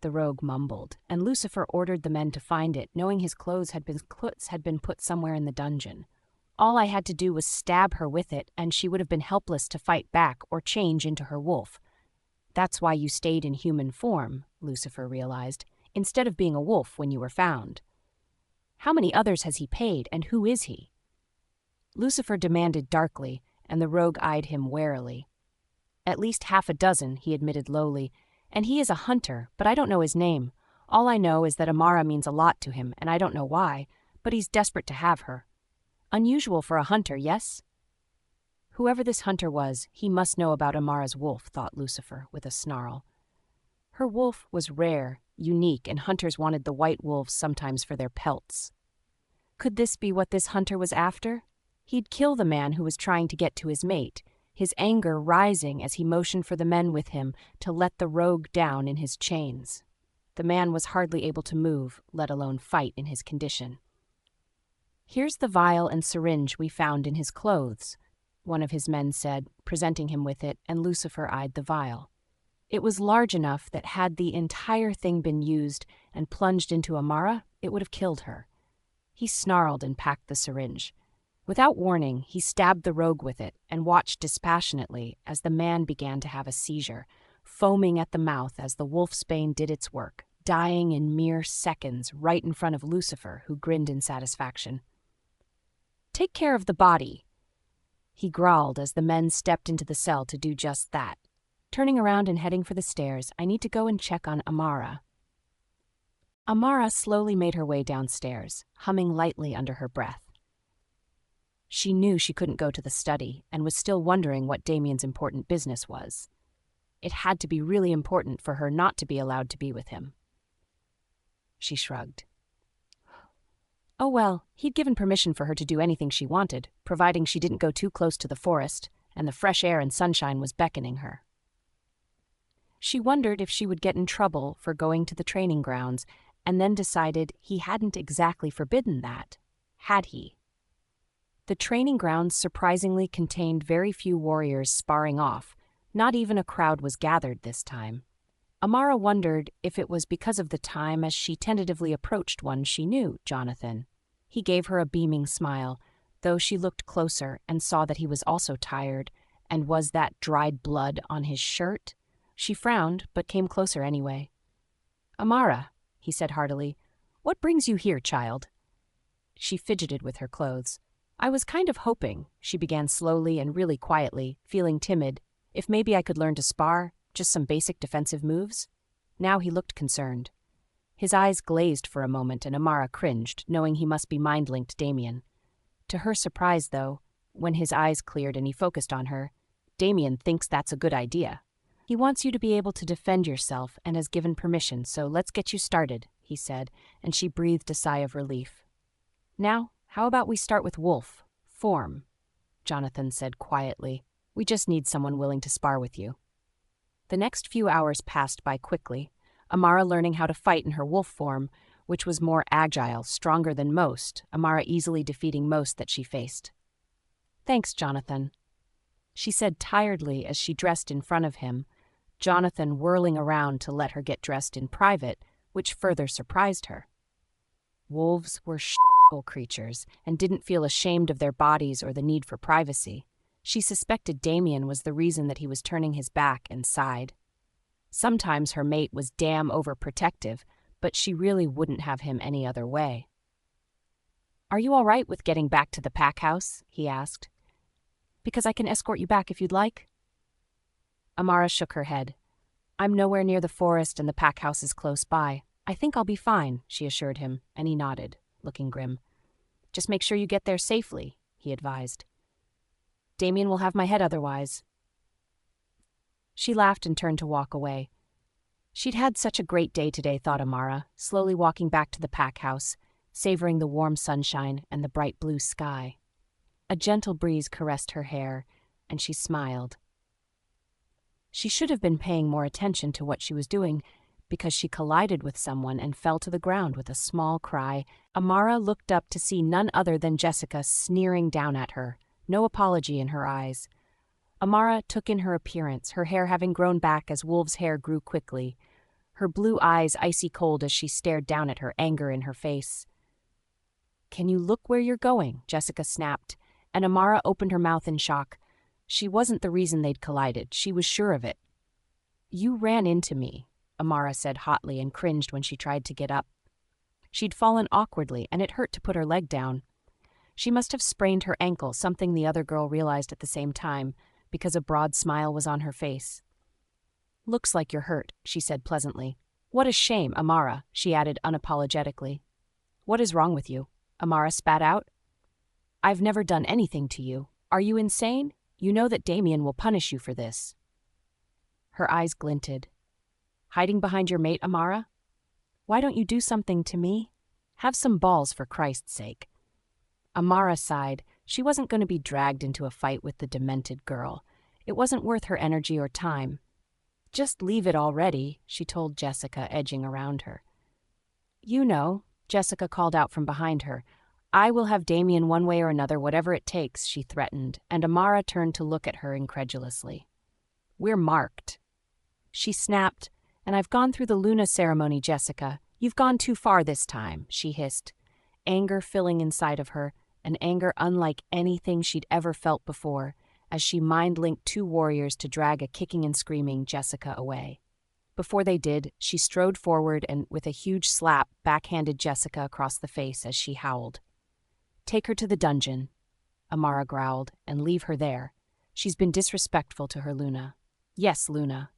the rogue mumbled, and Lucifer ordered the men to find it, knowing his clothes had been put somewhere in the dungeon. All I had to do was stab her with it, and she would have been helpless to fight back or change into her wolf. "That's why you stayed in human form," Lucifer realized, "instead of being a wolf when you were found. How many others has he paid, and who is he?" Lucifer demanded darkly, and the rogue eyed him warily. "At least half a dozen," he admitted lowly, "and he is a hunter, but I don't know his name. All I know is that Amara means a lot to him, and I don't know why, but he's desperate to have her. Unusual for a hunter, yes?" Whoever this hunter was, he must know about Amara's wolf, thought Lucifer, with a snarl. Her wolf was rare, unique, and hunters wanted the white wolves sometimes for their pelts. Could this be what this hunter was after? He'd kill the man who was trying to get to his mate, his anger rising as he motioned for the men with him to let the rogue down in his chains. The man was hardly able to move, let alone fight in his condition. "Here's the vial and syringe we found in his clothes," one of his men said, presenting him with it, and Lucifer eyed the vial. It was large enough that had the entire thing been used and plunged into Amara, it would have killed her. He snarled and packed the syringe. Without warning, he stabbed the rogue with it and watched dispassionately as the man began to have a seizure, foaming at the mouth as the wolf's bane did its work, dying in mere seconds right in front of Lucifer, who grinned in satisfaction. "Take care of the body," he growled as the men stepped into the cell to do just that. Turning around and heading for the stairs, "I need to go and check on Amara." Amara slowly made her way downstairs, humming lightly under her breath. She knew she couldn't go to the study and was still wondering what Damian's important business was. It had to be really important for her not to be allowed to be with him. She shrugged. Oh well, he'd given permission for her to do anything she wanted, providing she didn't go too close to the forest, and the fresh air and sunshine was beckoning her. She wondered if she would get in trouble for going to the training grounds, and then decided he hadn't exactly forbidden that, had he? The training grounds surprisingly contained very few warriors sparring off. Not even a crowd was gathered this time. Amara wondered if it was because of the time as she tentatively approached one she knew, Jonathan. He gave her a beaming smile, though she looked closer and saw that he was also tired, and was that dried blood on his shirt? She frowned, but came closer anyway. "Amara," he said heartily, "what brings you here, child?" She fidgeted with her clothes. "I was kind of hoping," she began slowly and really quietly, feeling timid, "if maybe I could learn to spar, just some basic defensive moves." Now he looked concerned. His eyes glazed for a moment, and Amara cringed, knowing he must be mind-linked Damian. To her surprise, though, when his eyes cleared and he focused on her, "Damian thinks that's a good idea. He wants you to be able to defend yourself and has given permission, so let's get you started," he said, and she breathed a sigh of relief. "Now, how about we start with wolf, form," Jonathan said quietly. "We just need someone willing to spar with you." The next few hours passed by quickly, Amara learning how to fight in her wolf form, which was more agile, stronger than most, Amara easily defeating most that she faced. "Thanks, Jonathan," she said tiredly as she dressed in front of him, Jonathan whirling around to let her get dressed in private, which further surprised her. Wolves were shitful creatures and didn't feel ashamed of their bodies or the need for privacy. She suspected Damian was the reason that he was turning his back and sighed. Sometimes her mate was damn overprotective, but she really wouldn't have him any other way. "Are you all right with getting back to the pack house?" he asked. "Because I can escort you back if you'd like." Amara shook her head. "I'm nowhere near the forest and the pack house is close by. I think I'll be fine," she assured him, and he nodded, looking grim. "Just make sure you get there safely," he advised. "Damian will have my head otherwise." She laughed and turned to walk away. She'd had such a great day today, thought Amara, slowly walking back to the pack house, savoring the warm sunshine and the bright blue sky. A gentle breeze caressed her hair, and she smiled. She should have been paying more attention to what she was doing, because she collided with someone and fell to the ground with a small cry. Amara looked up to see none other than Jessica sneering down at her, no apology in her eyes. Amara took in her appearance, her hair having grown back as wolf's hair grew quickly, her blue eyes icy cold as she stared down at her, anger in her face. "Can you look where you're going?" Jessica snapped, and Amara opened her mouth in shock. She wasn't the reason they'd collided, she was sure of it. "You ran into me," Amara said hotly and cringed when she tried to get up. She'd fallen awkwardly, and it hurt to put her leg down. She must have sprained her ankle, something the other girl realized at the same time, because a broad smile was on her face. "Looks like you're hurt," she said pleasantly. "What a shame, Amara," she added unapologetically. "What is wrong with you?" Amara spat out. "I've never done anything to you. Are you insane? You know that Damian will punish you for this." Her eyes glinted. "Hiding behind your mate, Amara? Why don't you do something to me? Have some balls, for Christ's sake." Amara sighed. She wasn't going to be dragged into a fight with the demented girl. It wasn't worth her energy or time. "Just leave it already," she told Jessica, edging around her. "You know," Jessica called out from behind her. "I will have Damian one way or another, whatever it takes," she threatened, and Amara turned to look at her incredulously. "We're marked." She snapped, "And I've gone through the Luna ceremony, Jessica. You've gone too far this time," she hissed, anger filling inside of her, an anger unlike anything she'd ever felt before, as she mind-linked two warriors to drag a kicking and screaming Jessica away. Before they did, she strode forward and, with a huge slap, backhanded Jessica across the face as she howled. "Take her to the dungeon," Amara growled, "and leave her there. She's been disrespectful to her Luna." "Yes, Luna,"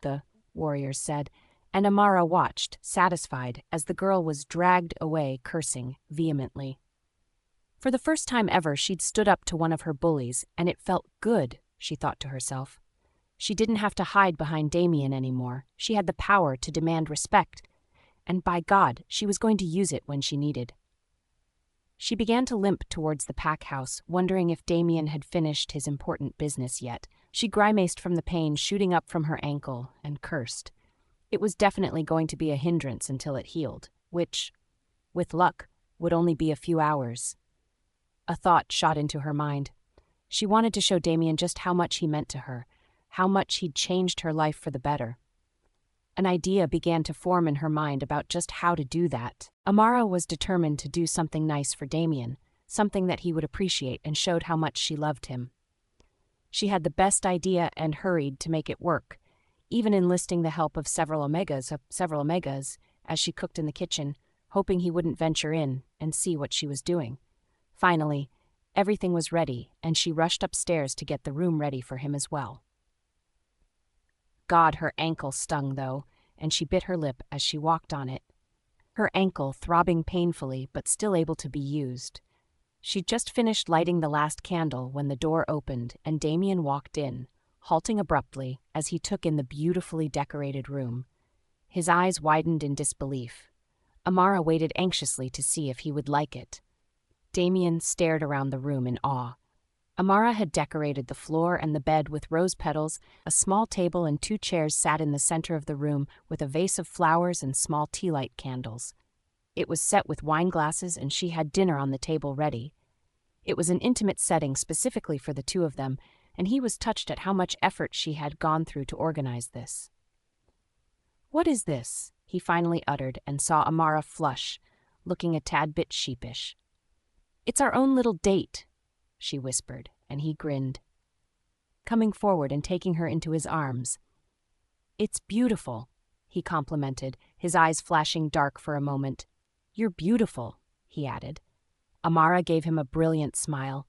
the warriors said, and Amara watched, satisfied, as the girl was dragged away, cursing vehemently. For the first time ever, she'd stood up to one of her bullies, and it felt good, she thought to herself. She didn't have to hide behind Damian anymore. She had the power to demand respect, and by God, she was going to use it when she needed. She began to limp towards the pack house, wondering if Damian had finished his important business yet. She grimaced from the pain shooting up from her ankle and cursed. It was definitely going to be a hindrance until it healed, which, with luck, would only be a few hours. A thought shot into her mind. She wanted to show Damian just how much he meant to her, how much he'd changed her life for the better. An idea began to form in her mind about just how to do that. Amara was determined to do something nice for Damian, something that he would appreciate and showed how much she loved him. She had the best idea and hurried to make it work, even enlisting the help of several omegas as she cooked in the kitchen, hoping he wouldn't venture in and see what she was doing. Finally, everything was ready, and she rushed upstairs to get the room ready for him as well. God, her ankle stung, though, and she bit her lip as she walked on it. Her ankle throbbing painfully, but still able to be used. She'd just finished lighting the last candle when the door opened and Damian walked in, halting abruptly as he took in the beautifully decorated room. His eyes widened in disbelief. Amara waited anxiously to see if he would like it. Damian stared around the room in awe. Amara had decorated the floor and the bed with rose petals. A small table and 2 chairs sat in the center of the room with a vase of flowers and small tea light candles. It was set with wine glasses, and she had dinner on the table ready. It was an intimate setting specifically for the two of them, and he was touched at how much effort she had gone through to organize this. "What is this?" he finally uttered, and saw Amara flush, looking a tad bit sheepish. "It's our own little date," she whispered, and he grinned, coming forward and taking her into his arms. "It's beautiful," he complimented, his eyes flashing dark for a moment. "You're beautiful," he added. Amara gave him a brilliant smile.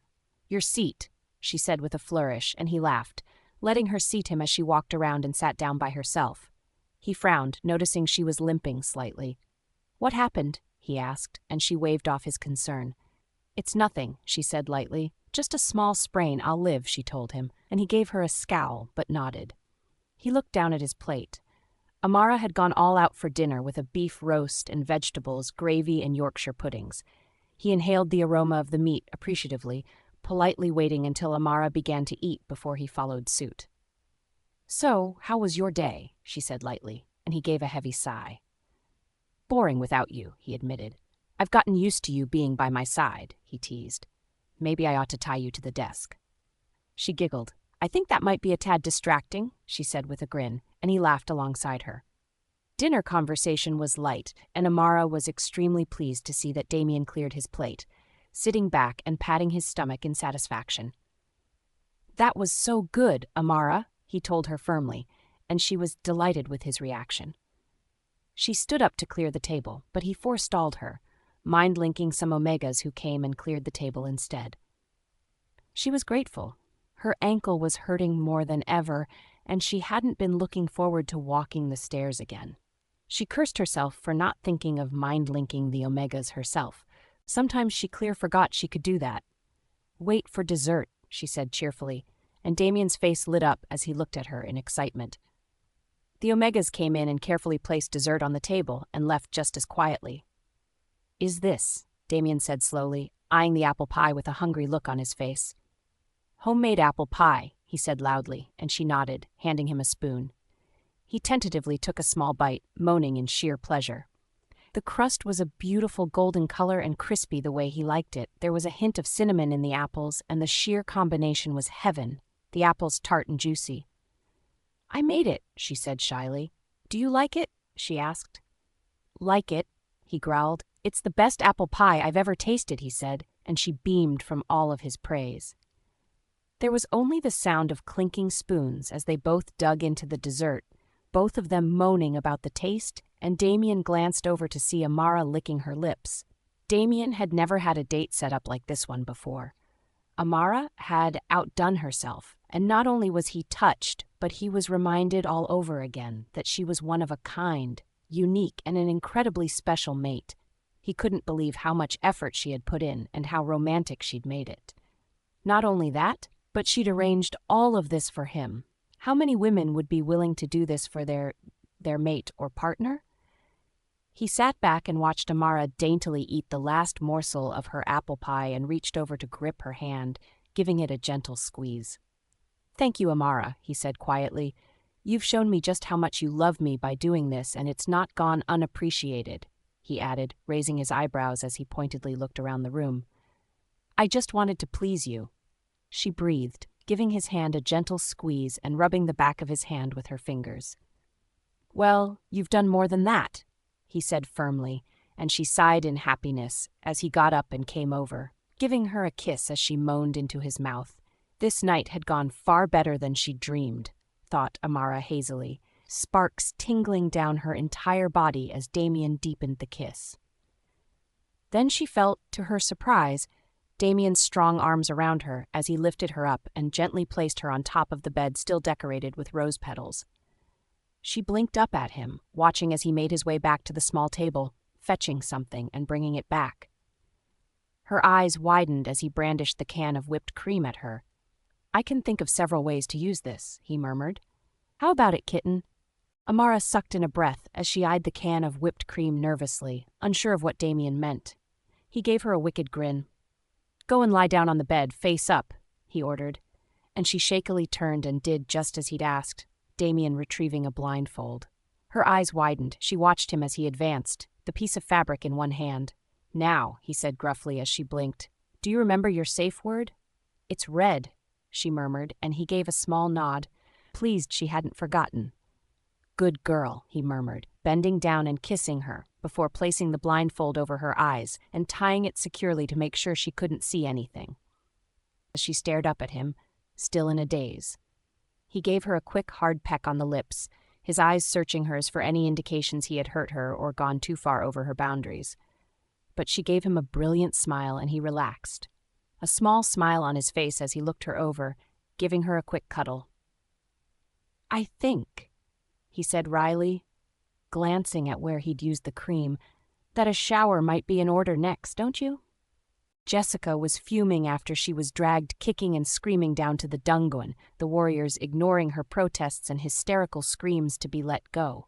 "Your seat," she said with a flourish, and he laughed, letting her seat him as she walked around and sat down by herself. He frowned, noticing she was limping slightly. "What happened?" he asked, and she waved off his concern. "It's nothing," she said lightly. "Just a small sprain. I'll live," she told him, and he gave her a scowl, but nodded. He looked down at his plate. Amara had gone all out for dinner with a beef roast and vegetables, gravy, and Yorkshire puddings. He inhaled the aroma of the meat appreciatively, politely waiting until Amara began to eat before he followed suit. "So, how was your day?" she said lightly, and he gave a heavy sigh. Boring without you, he admitted. I've gotten used to you being by my side, he teased. Maybe I ought to tie you to the desk. She giggled. I think that might be a tad distracting, she said with a grin, and he laughed alongside her. Dinner conversation was light, and Amara was extremely pleased to see that Damian cleared his plate, sitting back and patting his stomach in satisfaction. That was so good, Amara, he told her firmly, and she was delighted with his reaction. She stood up to clear the table, but he forestalled her, mind-linking some omegas who came and cleared the table instead. She was grateful. Her ankle was hurting more than ever, and she hadn't been looking forward to walking the stairs again. She cursed herself for not thinking of mind-linking the omegas herself. Sometimes she clear forgot she could do that. Wait for dessert, she said cheerfully, and Damian's face lit up as he looked at her in excitement. The omegas came in and carefully placed dessert on the table and left just as quietly. Is this, Damian said slowly, eyeing the apple pie with a hungry look on his face. Homemade apple pie, he said loudly, and she nodded, handing him a spoon. He tentatively took a small bite, moaning in sheer pleasure. The crust was a beautiful golden color and crispy the way he liked it. There was a hint of cinnamon in the apples, and the sheer combination was heaven, the apples tart and juicy. I made it, she said shyly. Do you like it? She asked. Like it, he growled. It's the best apple pie I've ever tasted, he said, and she beamed from all of his praise. There was only the sound of clinking spoons as they both dug into the dessert, both of them moaning about the taste, and Damian glanced over to see Amara licking her lips. Damian had never had a date set up like this one before. Amara had outdone herself, and not only was he touched, but he was reminded all over again that she was one of a kind, unique, and an incredibly special mate. He couldn't believe how much effort she had put in and how romantic she'd made it. Not only that, but she'd arranged all of this for him. How many women would be willing to do this for their mate or partner? He sat back and watched Amara daintily eat the last morsel of her apple pie and reached over to grip her hand, giving it a gentle squeeze. Thank you, Amara, he said quietly. You've shown me just how much you love me by doing this, and it's not gone unappreciated, he added, raising his eyebrows as he pointedly looked around the room. I just wanted to please you. She breathed, giving his hand a gentle squeeze and rubbing the back of his hand with her fingers. Well, you've done more than that, he said firmly, and she sighed in happiness as he got up and came over, giving her a kiss as she moaned into his mouth. This night had gone far better than she'd dreamed, thought Amara hazily, sparks tingling down her entire body as Damian deepened the kiss. Then she felt, to her surprise, Damian's strong arms around her as he lifted her up and gently placed her on top of the bed still decorated with rose petals. She blinked up at him, watching as he made his way back to the small table, fetching something and bringing it back. Her eyes widened as he brandished the can of whipped cream at her. I can think of several ways to use this, he murmured. How about it, kitten? Amara sucked in a breath as she eyed the can of whipped cream nervously, unsure of what Damian meant. He gave her a wicked grin. Go and lie down on the bed, face up, he ordered, and she shakily turned and did just as he'd asked, Damian retrieving a blindfold. Her eyes widened. She watched him as he advanced, the piece of fabric in one hand. Now, he said gruffly as she blinked, do you remember your safe word? It's red, she murmured, and he gave a small nod, pleased she hadn't forgotten. Good girl, he murmured, bending down and kissing her, before placing the blindfold over her eyes and tying it securely to make sure she couldn't see anything. As she stared up at him, still in a daze. He gave her a quick, hard peck on the lips, his eyes searching hers for any indications he had hurt her or gone too far over her boundaries. But she gave him a brilliant smile and he relaxed. A small smile on his face as he looked her over, giving her a quick cuddle. I think, he said wryly, glancing at where he'd used the cream, that a shower might be in order next, don't you? Jessica was fuming after she was dragged kicking and screaming down to the dungeon, the warriors ignoring her protests and hysterical screams to be let go.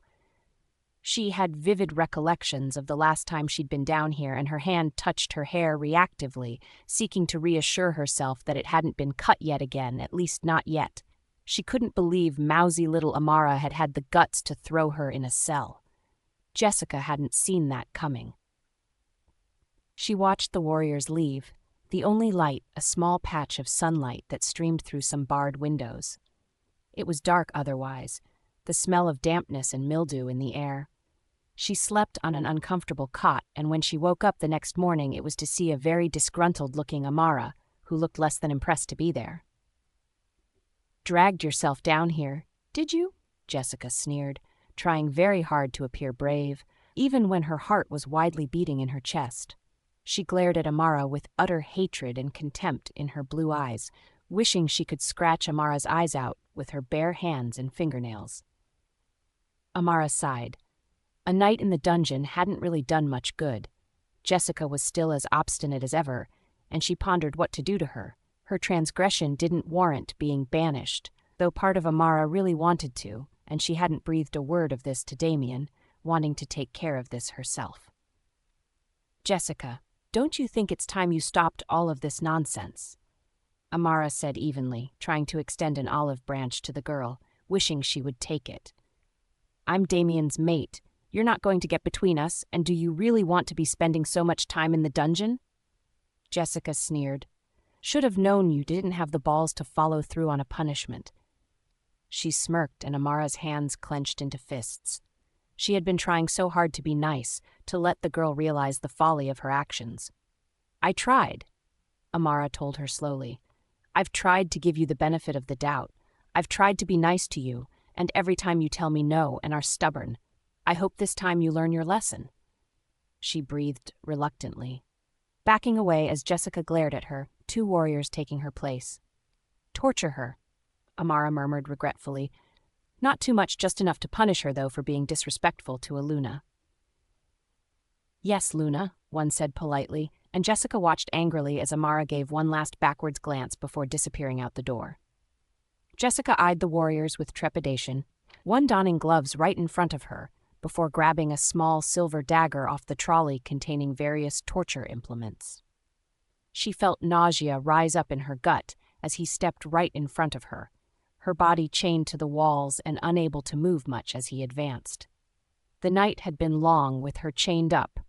She had vivid recollections of the last time she'd been down here, and her hand touched her hair reactively, seeking to reassure herself that it hadn't been cut yet again, at least not yet. She couldn't believe mousy little Amara had had the guts to throw her in a cell. Jessica hadn't seen that coming. She watched the warriors leave, the only light a small patch of sunlight that streamed through some barred windows. It was dark otherwise, the smell of dampness and mildew in the air. She slept on an uncomfortable cot, and when she woke up the next morning it was to see a very disgruntled-looking Amara, who looked less than impressed to be there. "Dragged yourself down here, did you?" Jessica sneered, trying very hard to appear brave, even when her heart was widely beating in her chest. She glared at Amara with utter hatred and contempt in her blue eyes, wishing she could scratch Amara's eyes out with her bare hands and fingernails. Amara sighed. A night in the dungeon hadn't really done much good. Jessica was still as obstinate as ever, and she pondered what to do to her. Her transgression didn't warrant being banished, though part of Amara really wanted to, and she hadn't breathed a word of this to Damian, wanting to take care of this herself. "Jessica, don't you think it's time you stopped all of this nonsense?" Amara said evenly, trying to extend an olive branch to the girl, wishing she would take it. "I'm Damian's mate. You're not going to get between us, and do you really want to be spending so much time in the dungeon?" Jessica sneered. "Should have known you didn't have the balls to follow through on a punishment." She smirked, and Amara's hands clenched into fists. She had been trying so hard to be nice, to let the girl realize the folly of her actions. "I tried," Amara told her slowly. "I've tried to give you the benefit of the doubt. I've tried to be nice to you, and every time you tell me no and are stubborn. I hope this time you learn your lesson." She breathed reluctantly, backing away as Jessica glared at her, two warriors taking her place. "Torture her," Amara murmured regretfully. "Not too much, just enough to punish her, though, for being disrespectful to a Luna." "Yes, Luna," one said politely, and Jessica watched angrily as Amara gave one last backwards glance before disappearing out the door. Jessica eyed the warriors with trepidation, one donning gloves right in front of her, before grabbing a small silver dagger off the trolley containing various torture implements. She felt nausea rise up in her gut as he stepped right in front of her, her body chained to the walls and unable to move much as he advanced. The night had been long with her chained up,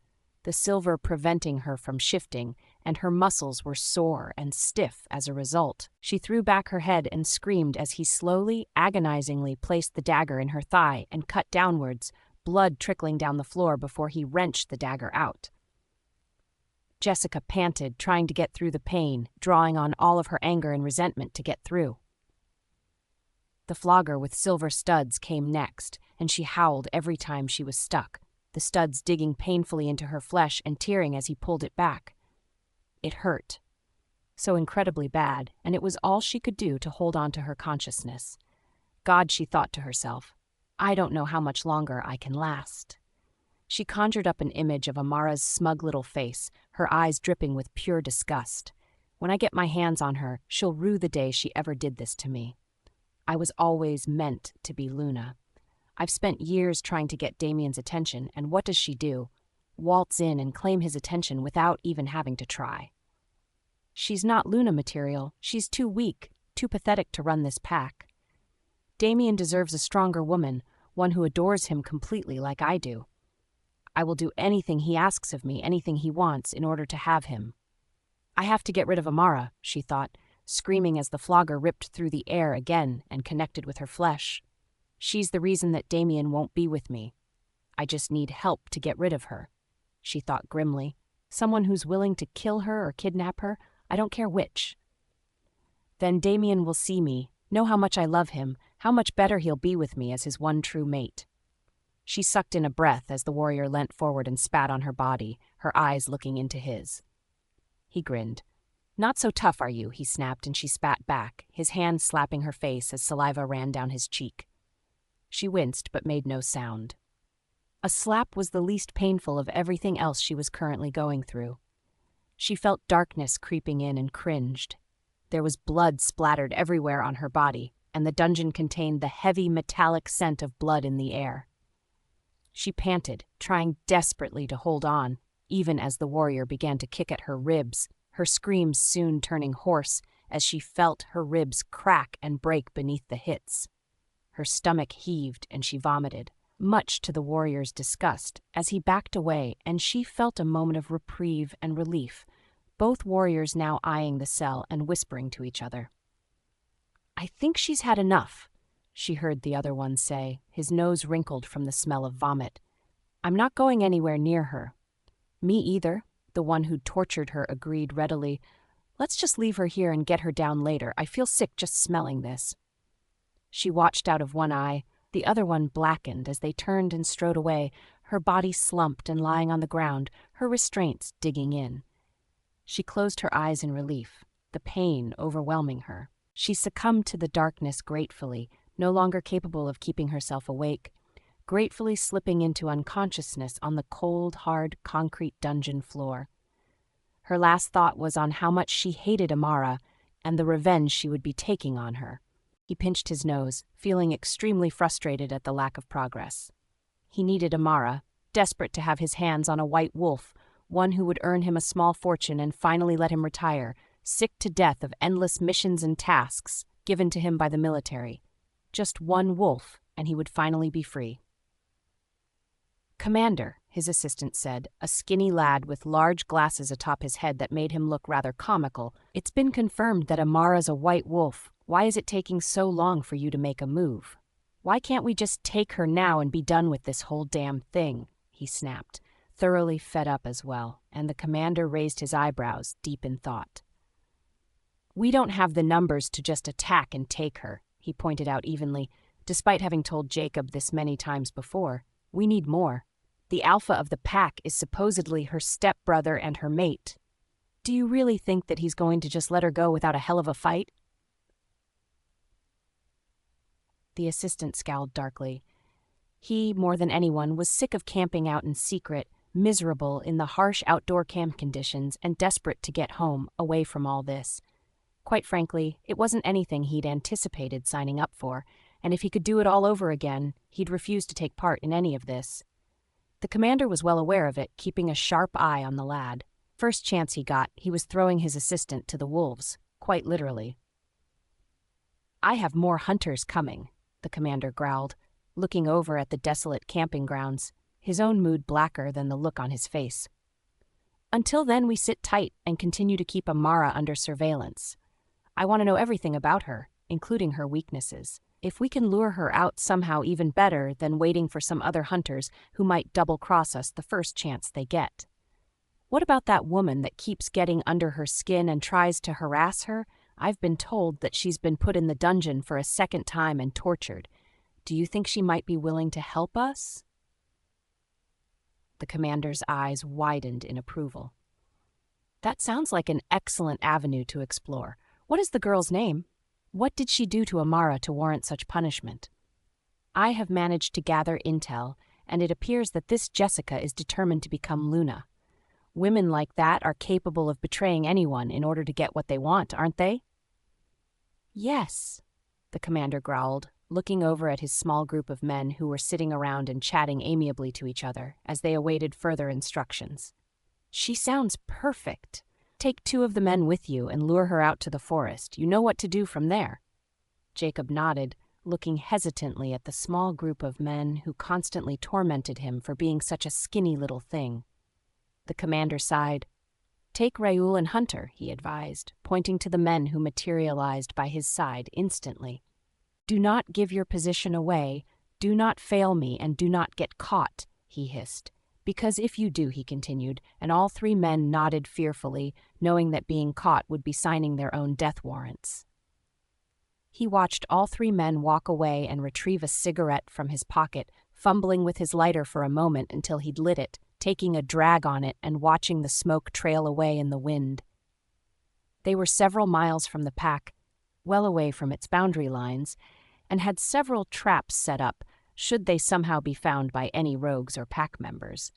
the silver preventing her from shifting, and her muscles were sore and stiff as a result. She threw back her head and screamed as he slowly, agonizingly placed the dagger in her thigh and cut downwards, blood trickling down the floor before he wrenched the dagger out. Jessica panted, trying to get through the pain, drawing on all of her anger and resentment to get through. The flogger with silver studs came next, and she howled every time she was stuck, the studs digging painfully into her flesh and tearing as he pulled it back. It hurt. So incredibly bad, and it was all she could do to hold on to her consciousness. God, she thought to herself, I don't know how much longer I can last. She conjured up an image of Amara's smug little face, her eyes dripping with pure disgust. When I get my hands on her, she'll rue the day she ever did this to me. I was always meant to be Luna. I've spent years trying to get Damian's attention, and what does she do? Waltz in and claim his attention without even having to try. She's not Luna material. She's too weak, too pathetic to run this pack. Damian deserves a stronger woman, one who adores him completely like I do. I will do anything he asks of me, anything he wants, in order to have him. I have to get rid of Amara, she thought, screaming as the flogger ripped through the air again and connected with her flesh. She's the reason that Damian won't be with me. I just need help to get rid of her, she thought grimly. Someone who's willing to kill her or kidnap her, I don't care which. Then Damian will see me, know how much I love him, how much better he'll be with me as his one true mate. She sucked in a breath as the warrior leant forward and spat on her body, her eyes looking into his. He grinned. Not so tough, are you? He snapped, and she spat back, his hand slapping her face as saliva ran down his cheek. She winced but made no sound. A slap was the least painful of everything else she was currently going through. She felt darkness creeping in and cringed. There was blood splattered everywhere on her body, and the dungeon contained the heavy metallic scent of blood in the air. She panted, trying desperately to hold on, even as the warrior began to kick at her ribs, her screams soon turning hoarse as she felt her ribs crack and break beneath the hits. Her stomach heaved and she vomited, much to the warrior's disgust, as he backed away and she felt a moment of reprieve and relief, both warriors now eyeing the cell and whispering to each other. "I think she's had enough," she heard the other one say, his nose wrinkled from the smell of vomit. "I'm not going anywhere near her." "Me either," the one who'd tortured her agreed readily. "Let's just leave her here and get her down later. I feel sick just smelling this." She watched out of one eye. The other one blackened as they turned and strode away, her body slumped and lying on the ground, her restraints digging in. She closed her eyes in relief, the pain overwhelming her. She succumbed to the darkness gratefully, no longer capable of keeping herself awake, gratefully slipping into unconsciousness on the cold, hard, concrete dungeon floor. Her last thought was on how much she hated Amara and the revenge she would be taking on her. He pinched his nose, feeling extremely frustrated at the lack of progress. He needed Amara, desperate to have his hands on a white wolf, one who would earn him a small fortune and finally let him retire, sick to death of endless missions and tasks given to him by the military. Just one wolf, and he would finally be free. "Commander," his assistant said, a skinny lad with large glasses atop his head that made him look rather comical, "it's been confirmed that Amara's a white wolf. Why is it taking so long for you to make a move? Why can't we just take her now and be done with this whole damn thing?" he snapped, thoroughly fed up as well, and the commander raised his eyebrows, deep in thought. "We don't have the numbers to just attack and take her," he pointed out evenly, despite having told Jacob this many times before. "We need more. The alpha of the pack is supposedly her stepbrother and her mate. Do you really think that he's going to just let her go without a hell of a fight?" The assistant scowled darkly. He, more than anyone, was sick of camping out in secret, miserable in the harsh outdoor camp conditions, and desperate to get home, away from all this. Quite frankly, it wasn't anything he'd anticipated signing up for, and if he could do it all over again, he'd refuse to take part in any of this. The commander was well aware of it, keeping a sharp eye on the lad. First chance he got, he was throwing his assistant to the wolves, quite literally. "I have more hunters coming," the commander growled, looking over at the desolate camping grounds, his own mood blacker than the look on his face. "Until then, we sit tight and continue to keep Amara under surveillance. I want to know everything about her, including her weaknesses. If we can lure her out somehow even better than waiting for some other hunters who might double-cross us the first chance they get. What about that woman that keeps getting under her skin and tries to harass her? I've been told that she's been put in the dungeon for a second time and tortured. Do you think she might be willing to help us?" The commander's eyes widened in approval. "That sounds like an excellent avenue to explore. What is the girl's name? What did she do to Amara to warrant such punishment?" "I have managed to gather intel, and it appears that this Jessica is determined to become Luna. Women like that are capable of betraying anyone in order to get what they want, aren't they?" "Yes," the commander growled, looking over at his small group of men who were sitting around and chatting amiably to each other as they awaited further instructions. "She sounds perfect. Take 2 of the men with you and lure her out to the forest. You know what to do from there." Jacob nodded, looking hesitantly at the small group of men who constantly tormented him for being such a skinny little thing. The commander sighed. "Take Raoul and Hunter," he advised, pointing to the men who materialized by his side instantly. "Do not give your position away, do not fail me, and do not get caught," he hissed. "Because if you do," he continued, and all 3 men nodded fearfully, knowing that being caught would be signing their own death warrants. He watched all 3 men walk away and retrieve a cigarette from his pocket, fumbling with his lighter for a moment until he'd lit it, taking a drag on it and watching the smoke trail away in the wind. They were several miles from the pack, well away from its boundary lines, and had several traps set up, should they somehow be found by any rogues or pack members.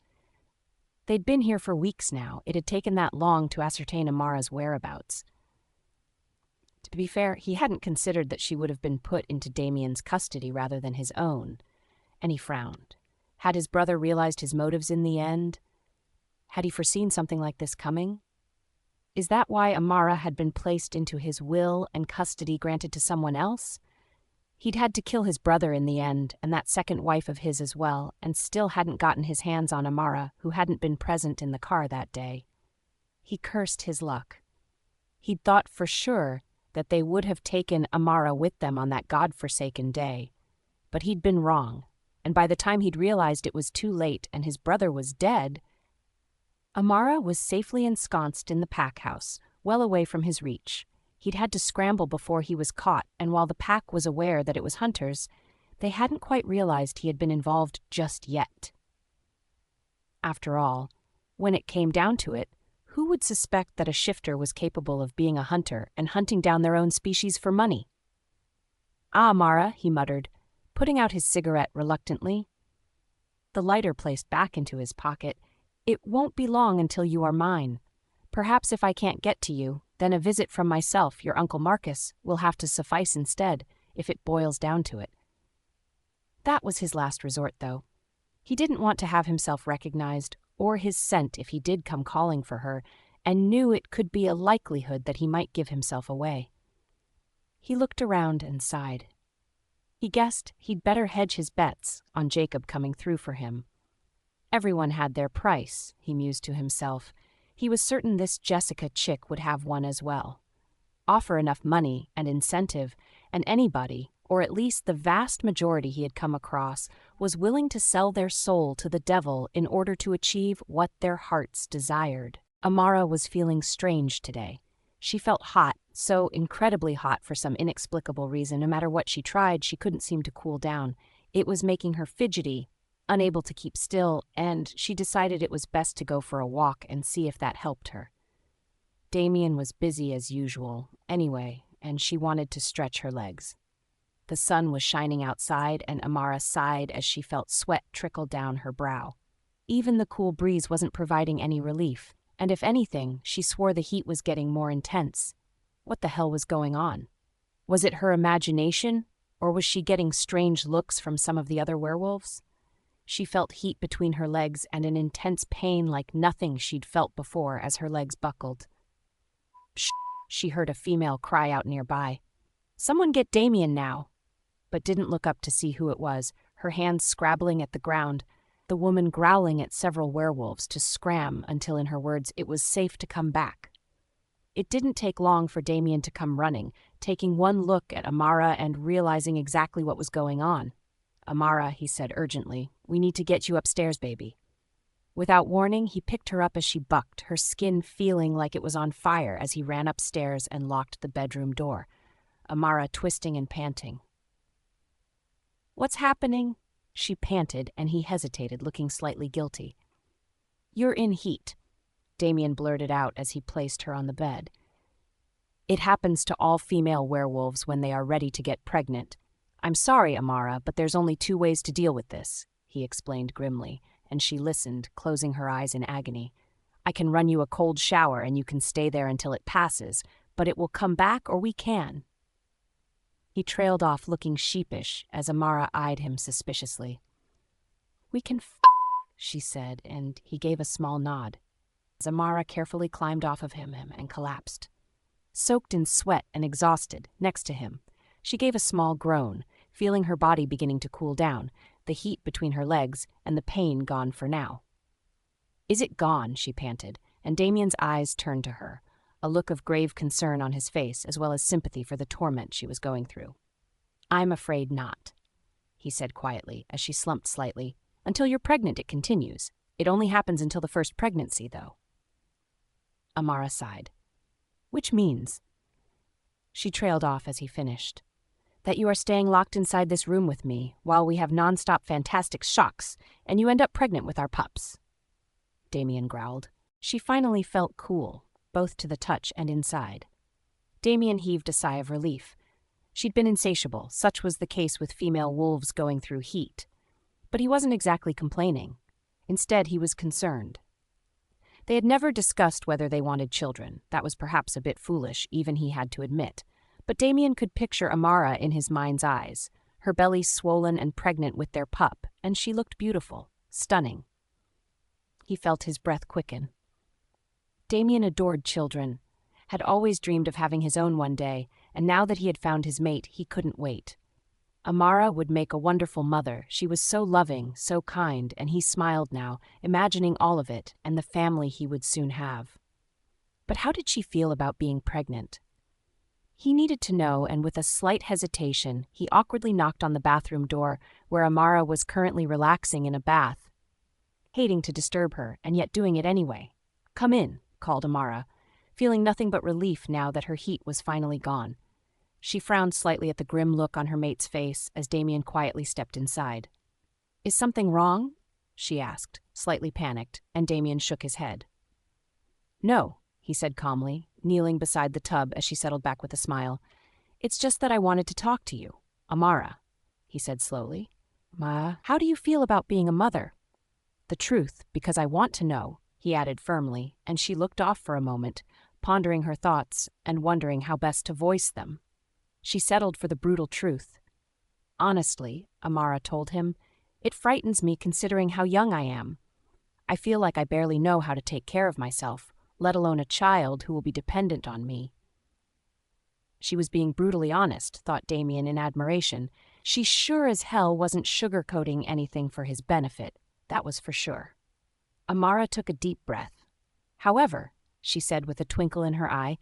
They'd been here for weeks now. It had taken that long to ascertain Amara's whereabouts. To be fair, he hadn't considered that she would have been put into Damian's custody rather than his own, and he frowned. Had his brother realized his motives in the end? Had he foreseen something like this coming? Is that why Amara had been placed into his will and custody granted to someone else? He'd had to kill his brother in the end, and that second wife of his as well, and still hadn't gotten his hands on Amara, who hadn't been present in the car that day. He cursed his luck. He'd thought for sure that they would have taken Amara with them on that godforsaken day. But he'd been wrong, and by the time he'd realized it was too late and his brother was dead, Amara was safely ensconced in the pack house, well away from his reach. He'd had to scramble before he was caught, and while the pack was aware that it was hunters, they hadn't quite realized he had been involved just yet. After all, when it came down to it, who would suspect that a shifter was capable of being a hunter and hunting down their own species for money? "Ah, Amara," he muttered, putting out his cigarette reluctantly. The lighter placed back into his pocket. "It won't be long until you are mine. Perhaps if I can't get to you, then a visit from myself, your Uncle Marcus, will have to suffice instead, if it boils down to it." That was his last resort, though. He didn't want to have himself recognized, or his scent if he did come calling for her, and knew it could be a likelihood that he might give himself away. He looked around and sighed. He guessed he'd better hedge his bets on Jacob coming through for him. Everyone had their price, he mused to himself. He was certain this Jessica chick would have one as well. Offer enough money and incentive, and anybody, or at least the vast majority he had come across, was willing to sell their soul to the devil in order to achieve what their hearts desired. Amara was feeling strange today. She felt hot, so incredibly hot for some inexplicable reason. No matter what she tried, she couldn't seem to cool down. It was making her fidgety, unable to keep still, and she decided it was best to go for a walk and see if that helped her. Damian was busy as usual, anyway, and she wanted to stretch her legs. The sun was shining outside, and Amara sighed as she felt sweat trickle down her brow. Even the cool breeze wasn't providing any relief, and if anything, she swore the heat was getting more intense. What the hell was going on? Was it her imagination, or was she getting strange looks from some of the other werewolves? She felt heat between her legs and an intense pain like nothing she'd felt before as her legs buckled. "Shh!" she heard a female cry out nearby. "Someone get Damian now!" But didn't look up to see who it was, her hands scrabbling at the ground, the woman growling at several werewolves to scram until, in her words, it was safe to come back. It didn't take long for Damian to come running, taking one look at Amara and realizing exactly what was going on. "Amara," he said urgently, "we need to get you upstairs, baby." Without warning, he picked her up as she bucked, her skin feeling like it was on fire as he ran upstairs and locked the bedroom door, Amara twisting and panting. "What's happening?" she panted, and he hesitated, looking slightly guilty. "You're in heat," Damian blurted out as he placed her on the bed. "It happens to all female werewolves when they are ready to get pregnant. I'm sorry, Amara, but there's only two ways to deal with this," he explained grimly, and she listened, closing her eyes in agony. "I can run you a cold shower and you can stay there until it passes, but it will come back or we can." He trailed off looking sheepish as Amara eyed him suspiciously. "We can she said, and he gave a small nod. As Amara carefully climbed off of him and collapsed. Soaked in sweat and exhausted, next to him, she gave a small groan, feeling her body beginning to cool down, the heat between her legs and the pain gone for now. "Is it gone?" she panted, and Damian's eyes turned to her, a look of grave concern on his face as well as sympathy for the torment she was going through. "I'm afraid not," he said quietly as she slumped slightly. "Until you're pregnant, it continues. It only happens until the first pregnancy, though." Amara sighed. "Which means?" She trailed off as he finished. "That you are staying locked inside this room with me while we have nonstop fantastic shocks, and you end up pregnant with our pups," Damian growled. She finally felt cool, both to the touch and inside. Damian heaved a sigh of relief. She'd been insatiable, such was the case with female wolves going through heat. But he wasn't exactly complaining. Instead, he was concerned. They had never discussed whether they wanted children. That was perhaps a bit foolish, even he had to admit. But Damian could picture Amara in his mind's eyes, her belly swollen and pregnant with their pup, and she looked beautiful, stunning. He felt his breath quicken. Damian adored children, had always dreamed of having his own one day, and now that he had found his mate, he couldn't wait. Amara would make a wonderful mother. She was so loving, so kind, and he smiled now, imagining all of it and the family he would soon have. But how did she feel about being pregnant? He needed to know, and with a slight hesitation, he awkwardly knocked on the bathroom door where Amara was currently relaxing in a bath, hating to disturb her, and yet doing it anyway. "Come in," called Amara, feeling nothing but relief now that her heat was finally gone. She frowned slightly at the grim look on her mate's face as Damian quietly stepped inside. "Is something wrong?" she asked, slightly panicked, and Damian shook his head. "No," he said calmly, kneeling beside the tub as she settled back with a smile. "It's just that I wanted to talk to you, Amara," he said slowly. How do you feel about being a mother?" "The truth, because I want to know," he added firmly, and she looked off for a moment, pondering her thoughts and wondering how best to voice them. She settled for the brutal truth. "Honestly," Amara told him, "it frightens me considering how young I am. I feel like I barely know how to take care of myself, let alone a child who will be dependent on me." She was being brutally honest, thought Damian in admiration. She sure as hell wasn't sugarcoating anything for his benefit, that was for sure. Amara took a deep breath. "However," she said with a twinkle in her eye,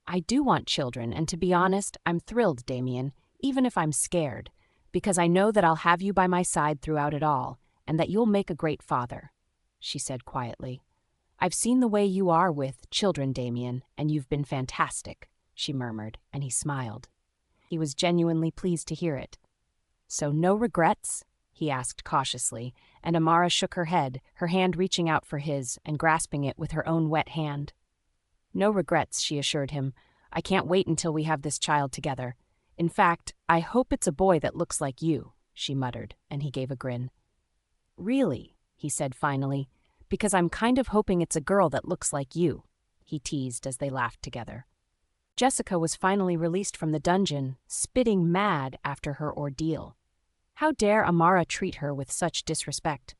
"I do want children, and to be honest, I'm thrilled, Damian, even if I'm scared, because I know that I'll have you by my side throughout it all, and that you'll make a great father," she said quietly. "I've seen the way you are with children, Damian, and you've been fantastic," she murmured, and he smiled. He was genuinely pleased to hear it. "So no regrets?" he asked cautiously, and Amara shook her head, her hand reaching out for his and grasping it with her own wet hand. "No regrets," she assured him. "I can't wait until we have this child together. In fact, I hope it's a boy that looks like you," she muttered, and he gave a grin. "Really?" he said finally. "Because I'm kind of hoping it's a girl that looks like you," he teased as they laughed together. Jessica was finally released from the dungeon, spitting mad after her ordeal. How dare Amara treat her with such disrespect?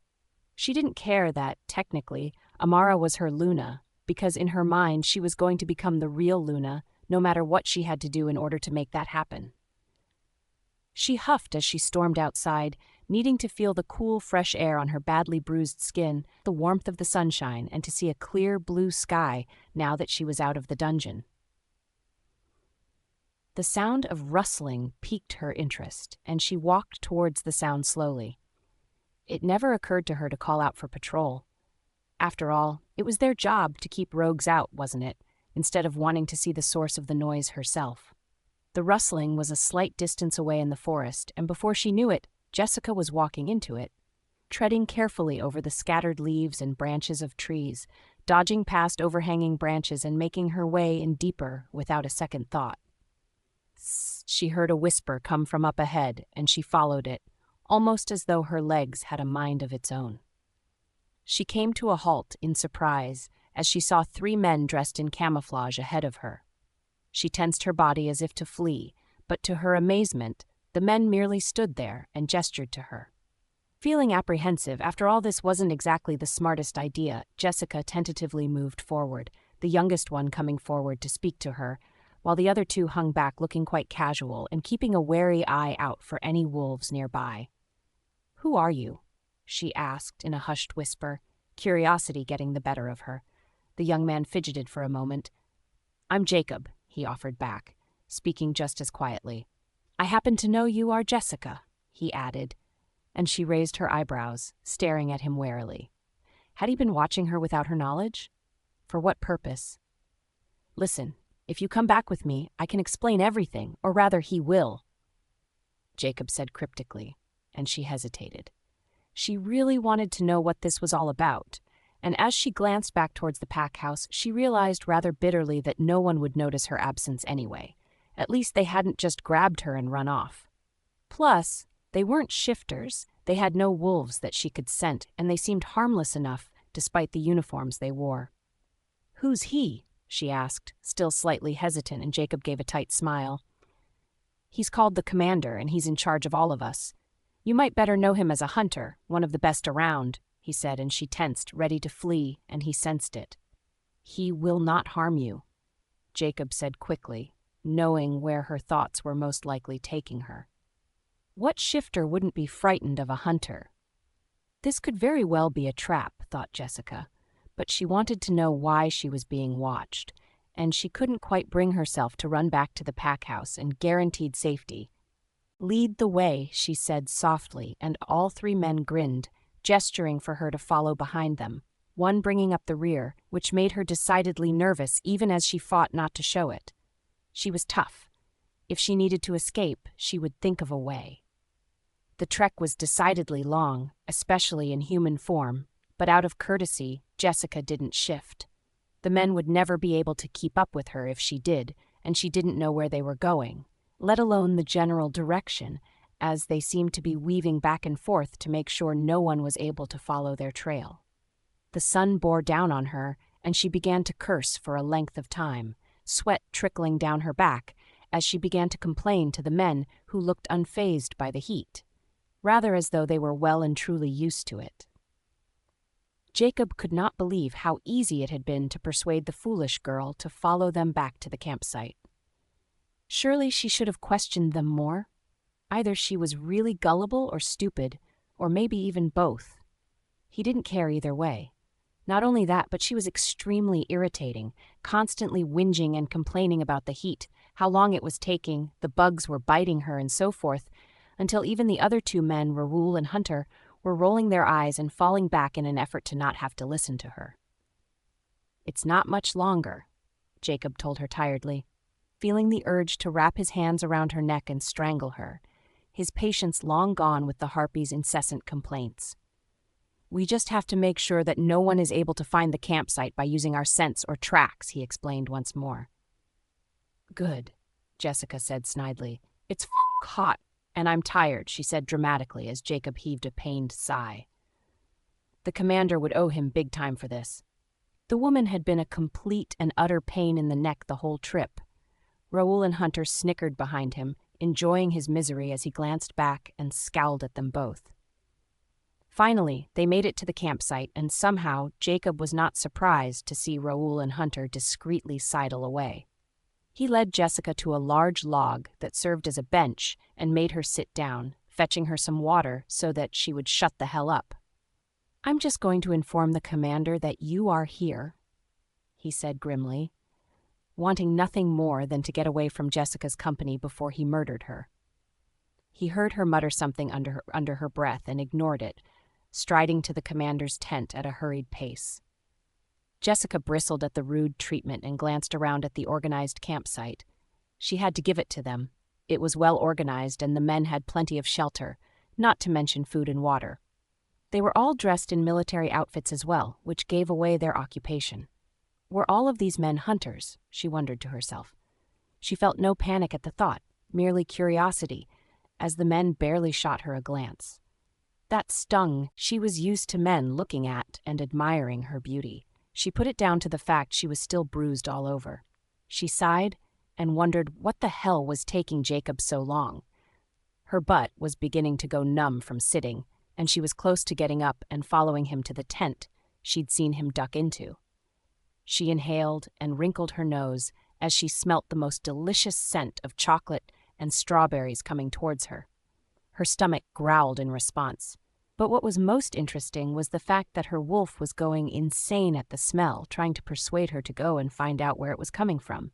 She didn't care that, technically, Amara was her Luna, because in her mind she was going to become the real Luna, no matter what she had to do in order to make that happen. She huffed as she stormed outside, needing to feel the cool, fresh air on her badly bruised skin, the warmth of the sunshine, and to see a clear blue sky now that she was out of the dungeon. The sound of rustling piqued her interest, and she walked towards the sound slowly. It never occurred to her to call out for patrol. After all, it was their job to keep rogues out, wasn't it, instead of wanting to see the source of the noise herself. The rustling was a slight distance away in the forest, and before she knew it, Jessica was walking into it, treading carefully over the scattered leaves and branches of trees, dodging past overhanging branches and making her way in deeper without a second thought. She heard a whisper come from up ahead, and she followed it, almost as though her legs had a mind of its own. She came to a halt in surprise as she saw 3 men dressed in camouflage ahead of her. She tensed her body as if to flee, but to her amazement, the men merely stood there and gestured to her. Feeling apprehensive, after all this wasn't exactly the smartest idea, Jessica tentatively moved forward, the youngest one coming forward to speak to her, while the other 2 hung back looking quite casual and keeping a wary eye out for any wolves nearby. "Who are you?" she asked in a hushed whisper, curiosity getting the better of her. The young man fidgeted for a moment. "I'm Jacob," he offered back, speaking just as quietly. "I happen to know you are Jessica," he added, and she raised her eyebrows, staring at him warily. Had he been watching her without her knowledge? For what purpose? "Listen, if you come back with me, I can explain everything, or rather he will," Jacob said cryptically, and she hesitated. She really wanted to know what this was all about, and as she glanced back towards the pack house, she realized rather bitterly that no one would notice her absence anyway. At least they hadn't just grabbed her and run off. Plus, they weren't shifters, they had no wolves that she could scent, and they seemed harmless enough despite the uniforms they wore. "Who's he?" she asked, still slightly hesitant, and Jacob gave a tight smile. "He's called the commander, and he's in charge of all of us. You might better know him as a hunter, one of the best around," he said, and she tensed, ready to flee, and he sensed it. "He will not harm you." Jacob said quickly, knowing where her thoughts were most likely taking her. What shifter wouldn't be frightened of a hunter? This could very well be a trap, thought Jessica, but she wanted to know why she was being watched, and she couldn't quite bring herself to run back to the pack house and guaranteed safety. "Lead the way," she said softly, and all three men grinned, gesturing for her to follow behind them, one bringing up the rear, which made her decidedly nervous even as she fought not to show it. She was tough. If she needed to escape, she would think of a way. The trek was decidedly long, especially in human form, but out of courtesy, Jessica didn't shift. The men would never be able to keep up with her if she did, and she didn't know where they were going, let alone the general direction, as they seemed to be weaving back and forth to make sure no one was able to follow their trail. The sun bore down on her, and she began to curse for a length of time, sweat trickling down her back, as she began to complain to the men who looked unfazed by the heat, rather as though they were well and truly used to it. Jacob could not believe how easy it had been to persuade the foolish girl to follow them back to the campsite. Surely she should have questioned them more. Either she was really gullible or stupid, or maybe even both. He didn't care either way. Not only that, but she was extremely irritating, constantly whinging and complaining about the heat, how long it was taking, the bugs were biting her, and so forth, until even the other two men, Raoul and Hunter, were rolling their eyes and falling back in an effort to not have to listen to her. "It's not much longer," Jacob told her tiredly, feeling the urge to wrap his hands around her neck and strangle her, his patience long gone with the harpy's incessant complaints. "We just have to make sure that no one is able to find the campsite by using our scents or tracks," he explained once more. "Good," Jessica said snidely. "It's hot, and I'm tired," she said dramatically as Jacob heaved a pained sigh. The commander would owe him big time for this. The woman had been a complete and utter pain in the neck the whole trip. Raoul and Hunter snickered behind him, enjoying his misery as he glanced back and scowled at them both. Finally, they made it to the campsite, and somehow Jacob was not surprised to see Raoul and Hunter discreetly sidle away. He led Jessica to a large log that served as a bench and made her sit down, fetching her some water so that she would shut the hell up. "I'm just going to inform the commander that you are here," he said grimly, wanting nothing more than to get away from Jessica's company before he murdered her. He heard her mutter something under her breath and ignored it, striding to the commander's tent at a hurried pace. Jessica bristled at the rude treatment and glanced around at the organized campsite. She had to give it to them. It was well organized, and the men had plenty of shelter, not to mention food and water. They were all dressed in military outfits as well, which gave away their occupation. Were all of these men hunters? She wondered to herself. She felt no panic at the thought, merely curiosity, as the men barely shot her a glance. That stung. She was used to men looking at and admiring her beauty. She put it down to the fact she was still bruised all over. She sighed and wondered what the hell was taking Jacob so long. Her butt was beginning to go numb from sitting, and she was close to getting up and following him to the tent she'd seen him duck into. She inhaled and wrinkled her nose as she smelt the most delicious scent of chocolate and strawberries coming towards her. Her stomach growled in response. But what was most interesting was the fact that her wolf was going insane at the smell, trying to persuade her to go and find out where it was coming from.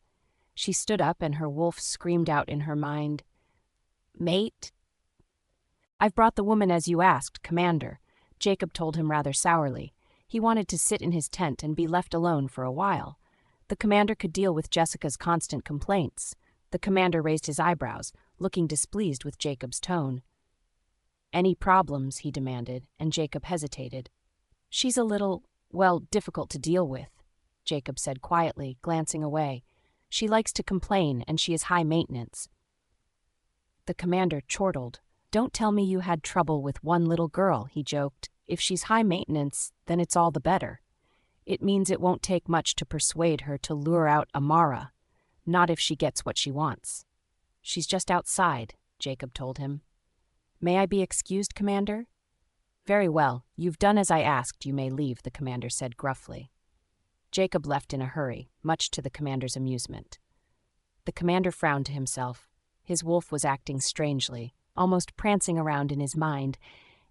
She stood up and her wolf screamed out in her mind, "Mate?" "I've brought the woman as you asked, Commander," Jacob told him rather sourly. He wanted to sit in his tent and be left alone for a while. The commander could deal with Jessica's constant complaints. The commander raised his eyebrows, looking displeased with Jacob's tone. "Any problems?" he demanded, and Jacob hesitated. "She's a little, difficult to deal with," Jacob said quietly, glancing away. "She likes to complain, and she is high maintenance." The commander chortled. "Don't tell me you had trouble with one little girl," he joked. "If she's high maintenance, then it's all the better. It means it won't take much to persuade her to lure out Amara. Not if she gets what she wants." "She's just outside," Jacob told him. "May I be excused, Commander?" "Very well. You've done as I asked. You may leave," the commander said gruffly. Jacob left in a hurry, much to the commander's amusement. The commander frowned to himself. His wolf was acting strangely, almost prancing around in his mind,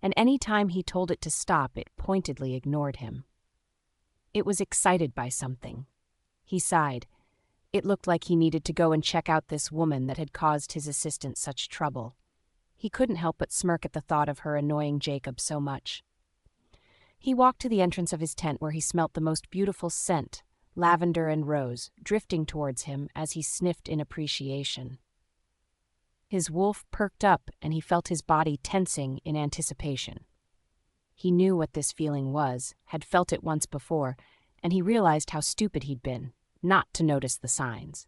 and any time he told it to stop, it pointedly ignored him. It was excited by something. He sighed. It looked like he needed to go and check out this woman that had caused his assistant such trouble. He couldn't help but smirk at the thought of her annoying Jacob so much. He walked to the entrance of his tent where he smelt the most beautiful scent, lavender and rose, drifting towards him as he sniffed in appreciation. His wolf perked up and he felt his body tensing in anticipation. He knew what this feeling was, had felt it once before, and he realized how stupid he'd been, not to notice the signs.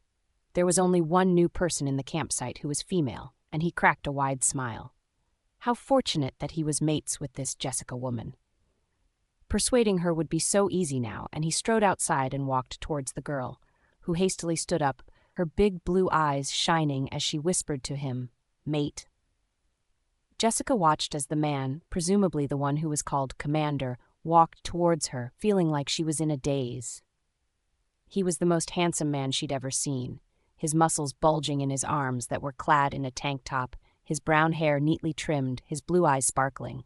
There was only one new person in the campsite who was female, and he cracked a wide smile. How fortunate that he was mates with this Jessica woman. Persuading her would be so easy now, and he strode outside and walked towards the girl, who hastily stood up, her big blue eyes shining as she whispered to him, "Mate." Jessica watched as the man, presumably the one who was called Commander, walked towards her, feeling like she was in a daze. He was the most handsome man she'd ever seen, his muscles bulging in his arms that were clad in a tank top, his brown hair neatly trimmed, his blue eyes sparkling.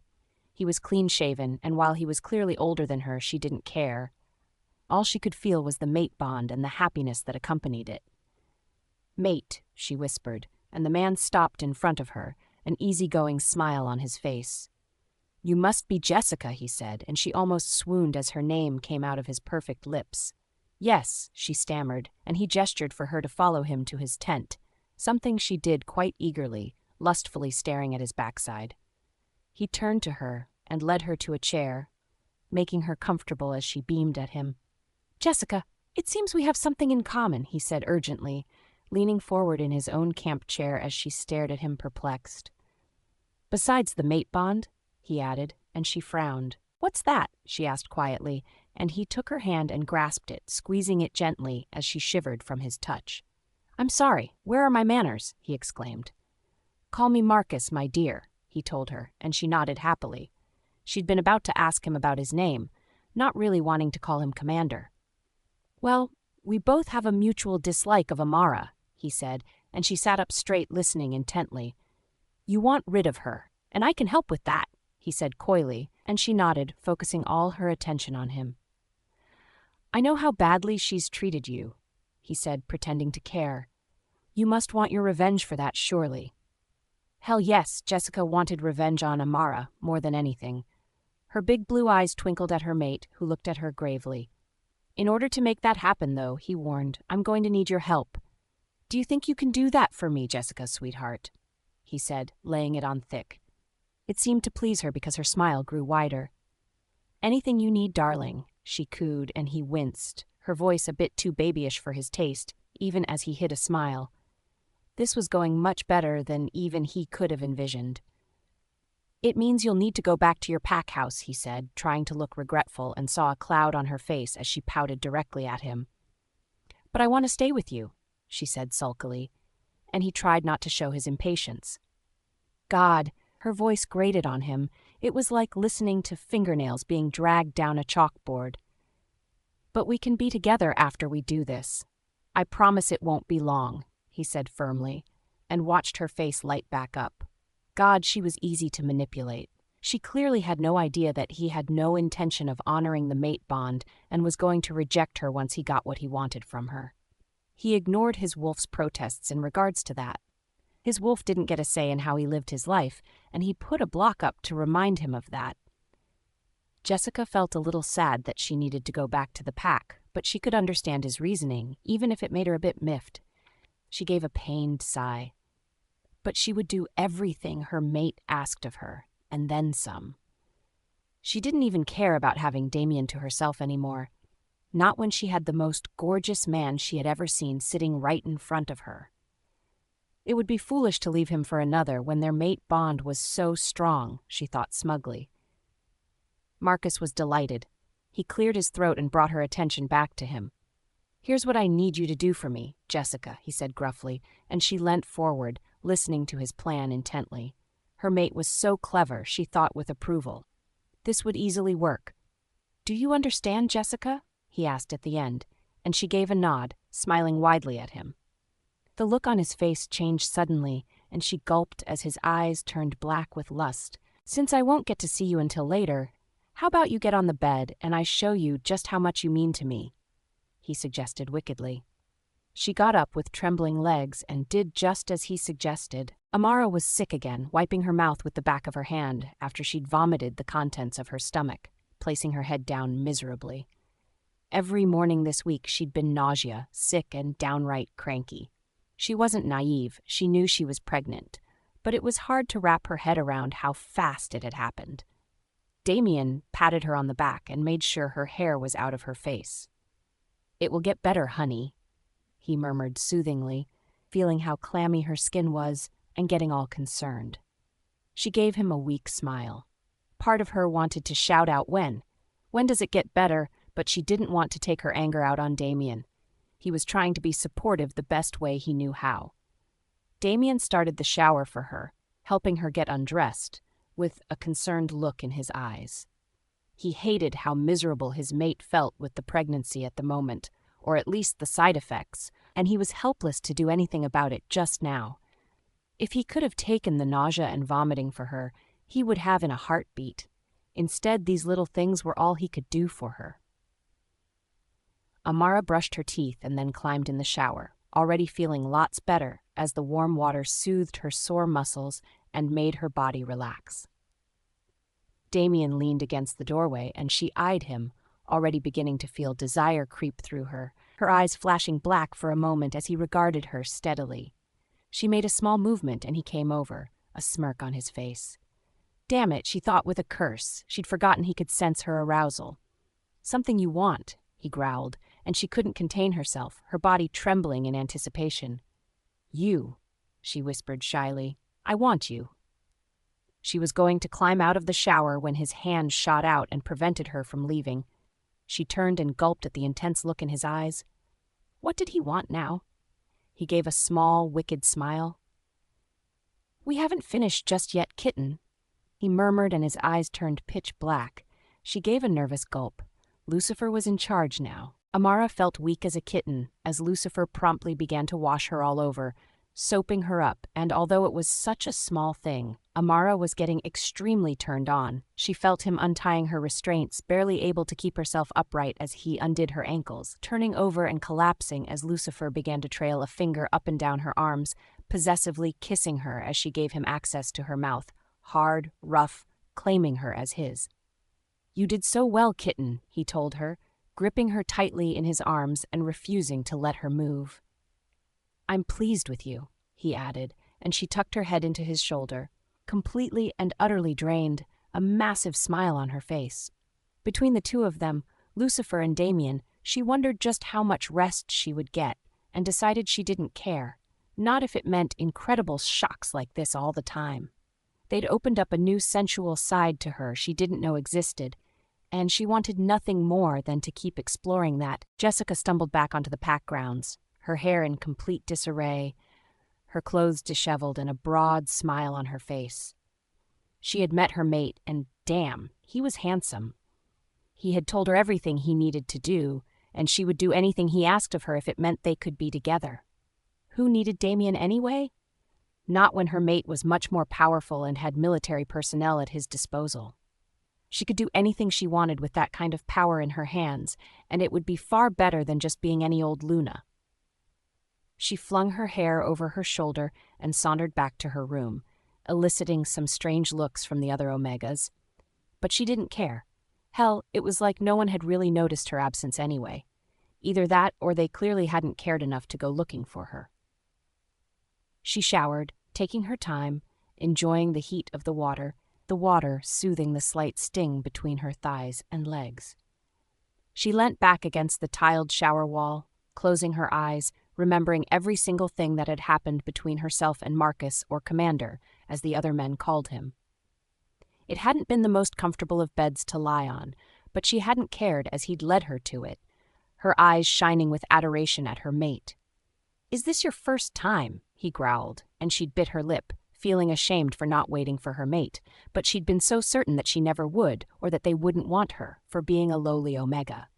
He was clean-shaven, and while he was clearly older than her, she didn't care. All she could feel was the mate bond and the happiness that accompanied it. "Mate," she whispered, and the man stopped in front of her, an easygoing smile on his face. "You must be Jessica," he said, and she almost swooned as her name came out of his perfect lips. "Yes," she stammered, and he gestured for her to follow him to his tent, something she did quite eagerly, lustfully staring at his backside. He turned to her and led her to a chair, making her comfortable as she beamed at him. "Jessica, it seems we have something in common," he said urgently, leaning forward in his own camp chair as she stared at him perplexed. "Besides the mate bond?" he added, and she frowned. "What's that?" she asked quietly, and he took her hand and grasped it, squeezing it gently as she shivered from his touch. "I'm sorry, where are my manners?" he exclaimed. "Call me Marcus, my dear," he told her, and she nodded happily. She'd been about to ask him about his name, not really wanting to call him Commander. "Well, we both have a mutual dislike of Amara," he said, and she sat up straight, listening intently. "You want rid of her, and I can help with that," he said coyly, and she nodded, focusing all her attention on him. "I know how badly she's treated you," he said, pretending to care. "You must want your revenge for that, surely." Hell yes, Jessica wanted revenge on Amara more than anything. Her big blue eyes twinkled at her mate, who looked at her gravely. "In order to make that happen, though," he warned, "I'm going to need your help." "Do you think you can do that for me, Jessica, sweetheart?" he said, laying it on thick. It seemed to please her because her smile grew wider. "Anything you need, darling," she cooed, and he winced, her voice a bit too babyish for his taste, even as he hid a smile. This was going much better than even he could have envisioned. "It means you'll need to go back to your pack house," he said, trying to look regretful, and saw a cloud on her face as she pouted directly at him. "But I want to stay with you," she said sulkily, and he tried not to show his impatience. God, her voice grated on him. It was like listening to fingernails being dragged down a chalkboard. "But we can be together after we do this. I promise it won't be long," he said firmly, and watched her face light back up. God, she was easy to manipulate. She clearly had no idea that he had no intention of honoring the mate bond and was going to reject her once he got what he wanted from her. He ignored his wolf's protests in regards to that. His wolf didn't get a say in how he lived his life, and he put a block up to remind him of that. Jessica felt a little sad that she needed to go back to the pack, but she could understand his reasoning, even if it made her a bit miffed. She gave a pained sigh. But she would do everything her mate asked of her, and then some. She didn't even care about having Damian to herself anymore, not when she had the most gorgeous man she had ever seen sitting right in front of her. It would be foolish to leave him for another when their mate bond was so strong, she thought smugly. Marcus was delighted. He cleared his throat and brought her attention back to him. "Here's what I need you to do for me, Jessica," he said gruffly, and she leant forward, listening to his plan intently. Her mate was so clever, she thought with approval. This would easily work. "Do you understand, Jessica?" he asked at the end, and she gave a nod, smiling widely at him. The look on his face changed suddenly, and she gulped as his eyes turned black with lust. "Since I won't get to see you until later, how about you get on the bed and I show you just how much you mean to me?" he suggested wickedly. She got up with trembling legs and did just as he suggested. Amara was sick again, wiping her mouth with the back of her hand after she'd vomited the contents of her stomach, placing her head down miserably. Every morning this week she'd been nausea, sick, and downright cranky. She wasn't naive, she knew she was pregnant, but it was hard to wrap her head around how fast it had happened. Damian patted her on the back and made sure her hair was out of her face. "It will get better, honey," he murmured soothingly, feeling how clammy her skin was and getting all concerned. She gave him a weak smile. Part of her wanted to shout out when does it get better, but she didn't want to take her anger out on Damian. He was trying to be supportive the best way he knew how. Damian started the shower for her, helping her get undressed, with a concerned look in his eyes. He hated how miserable his mate felt with the pregnancy at the moment, or at least the side effects, and he was helpless to do anything about it just now. If he could have taken the nausea and vomiting for her, he would have in a heartbeat. Instead, these little things were all he could do for her. Amara brushed her teeth and then climbed in the shower, already feeling lots better as the warm water soothed her sore muscles and made her body relax. Damian leaned against the doorway and she eyed him, already beginning to feel desire creep through her, her eyes flashing black for a moment as he regarded her steadily. She made a small movement and he came over, a smirk on his face. Damn it, she thought with a curse. She'd forgotten he could sense her arousal. "Something you want," he growled, and she couldn't contain herself, her body trembling in anticipation. "You," she whispered shyly. "I want you." She was going to climb out of the shower when his hand shot out and prevented her from leaving. She turned and gulped at the intense look in his eyes. What did he want now? He gave a small, wicked smile. "We haven't finished just yet, kitten," he murmured, and his eyes turned pitch black. She gave a nervous gulp. Lucifer was in charge now. Amara felt weak as a kitten as Lucifer promptly began to wash her all over, soaping her up, and although it was such a small thing, Amara was getting extremely turned on. She felt him untying her restraints, barely able to keep herself upright as he undid her ankles, turning over and collapsing as Lucifer began to trail a finger up and down her arms, possessively kissing her as she gave him access to her mouth, hard, rough, claiming her as his. "You did so well, kitten," he told her, gripping her tightly in his arms and refusing to let her move. "I'm pleased with you," he added, and she tucked her head into his shoulder, completely and utterly drained, a massive smile on her face. Between the two of them, Lucifer and Damian, she wondered just how much rest she would get, and decided she didn't care, not if it meant incredible shocks like this all the time. They'd opened up a new sensual side to her she didn't know existed, and she wanted nothing more than to keep exploring that. Jessica stumbled back onto the pack grounds, her hair in complete disarray, her clothes disheveled, and a broad smile on her face. She had met her mate, and damn, he was handsome. He had told her everything he needed to do, and she would do anything he asked of her if it meant they could be together. Who needed Damian anyway? Not when her mate was much more powerful and had military personnel at his disposal. She could do anything she wanted with that kind of power in her hands, and it would be far better than just being any old Luna. She flung her hair over her shoulder and sauntered back to her room, eliciting some strange looks from the other Omegas. But she didn't care. Hell, it was like no one had really noticed her absence anyway. Either that or they clearly hadn't cared enough to go looking for her. She showered, taking her time, enjoying the heat of the water soothing the slight sting between her thighs and legs. She leant back against the tiled shower wall, closing her eyes, remembering every single thing that had happened between herself and Marcus, or Commander, as the other men called him. It hadn't been the most comfortable of beds to lie on, but she hadn't cared as he'd led her to it, her eyes shining with adoration at her mate. "Is this your first time?" he growled, and she'd bit her lip, feeling ashamed for not waiting for her mate, but she'd been so certain that she never would, or that they wouldn't want her, for being a lowly Omega.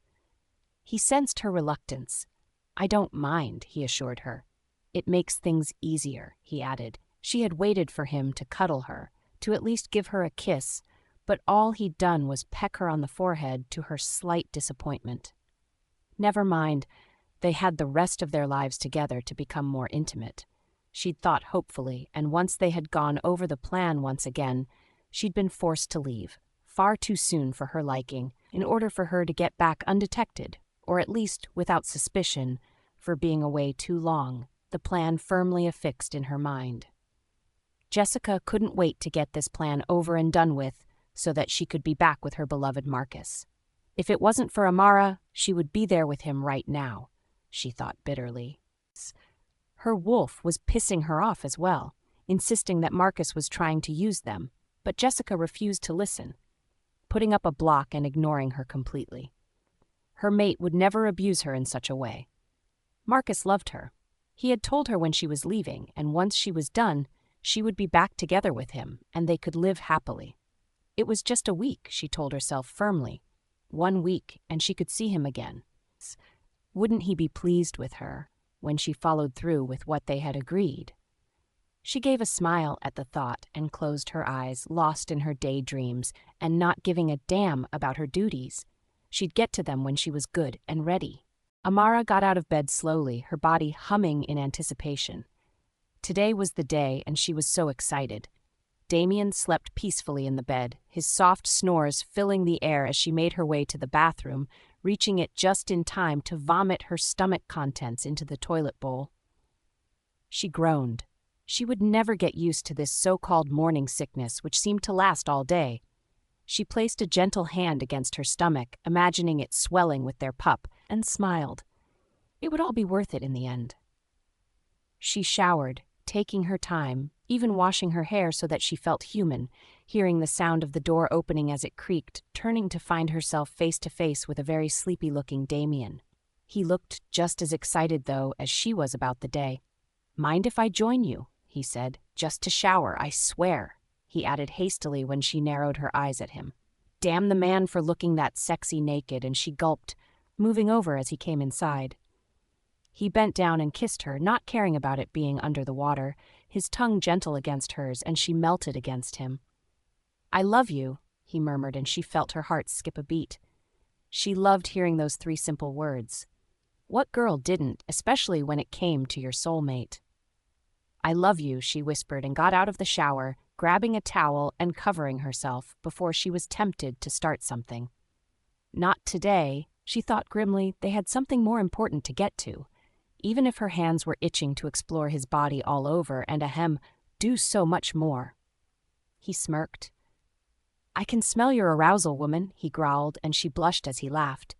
He sensed her reluctance. "I don't mind," he assured her. "It makes things easier," he added. She had waited for him to cuddle her, to at least give her a kiss, but all he'd done was peck her on the forehead to her slight disappointment. Never mind, they had the rest of their lives together to become more intimate. She'd thought hopefully, and once they had gone over the plan once again, she'd been forced to leave, far too soon for her liking, in order for her to get back undetected, or at least without suspicion, for being away too long, the plan firmly affixed in her mind. Jessica couldn't wait to get this plan over and done with so that she could be back with her beloved Marcus. If it wasn't for Amara, she would be there with him right now, she thought bitterly. Her wolf was pissing her off as well, insisting that Marcus was trying to use them, but Jessica refused to listen, putting up a block and ignoring her completely. Her mate would never abuse her in such a way. Marcus loved her. He had told her when she was leaving, and once she was done, she would be back together with him, and they could live happily. It was just a week, she told herself firmly. 1 week, and she could see him again. Wouldn't he be pleased with her when she followed through with what they had agreed? She gave a smile at the thought and closed her eyes, lost in her daydreams and not giving a damn about her duties. She'd get to them when she was good and ready. Amara got out of bed slowly, her body humming in anticipation. Today was the day, and she was so excited. Damian slept peacefully in the bed, his soft snores filling the air as she made her way to the bathroom, reaching it just in time to vomit her stomach contents into the toilet bowl. She groaned. She would never get used to this so-called morning sickness, which seemed to last all day. She placed a gentle hand against her stomach, imagining it swelling with their pup, and smiled. It would all be worth it in the end. She showered, taking her time, even washing her hair so that she felt human, hearing the sound of the door opening as it creaked, turning to find herself face to face with a very sleepy-looking Damian. He looked just as excited, though, as she was about the day. "Mind if I join you?" he said. "Just to shower, I swear," he added hastily when she narrowed her eyes at him. Damn the man for looking that sexy naked, and she gulped, moving over as he came inside. He bent down and kissed her, not caring about it being under the water, his tongue gentle against hers, and she melted against him. "I love you," he murmured, and she felt her heart skip a beat. She loved hearing those 3 simple words. What girl didn't, especially when it came to your soulmate? "I love you," she whispered and got out of the shower, grabbing a towel and covering herself before she was tempted to start something. Not today, she thought grimly. They had something more important to get to. Even if her hands were itching to explore his body all over and do so much more. He smirked. "I can smell your arousal, woman," he growled, and she blushed as he laughed.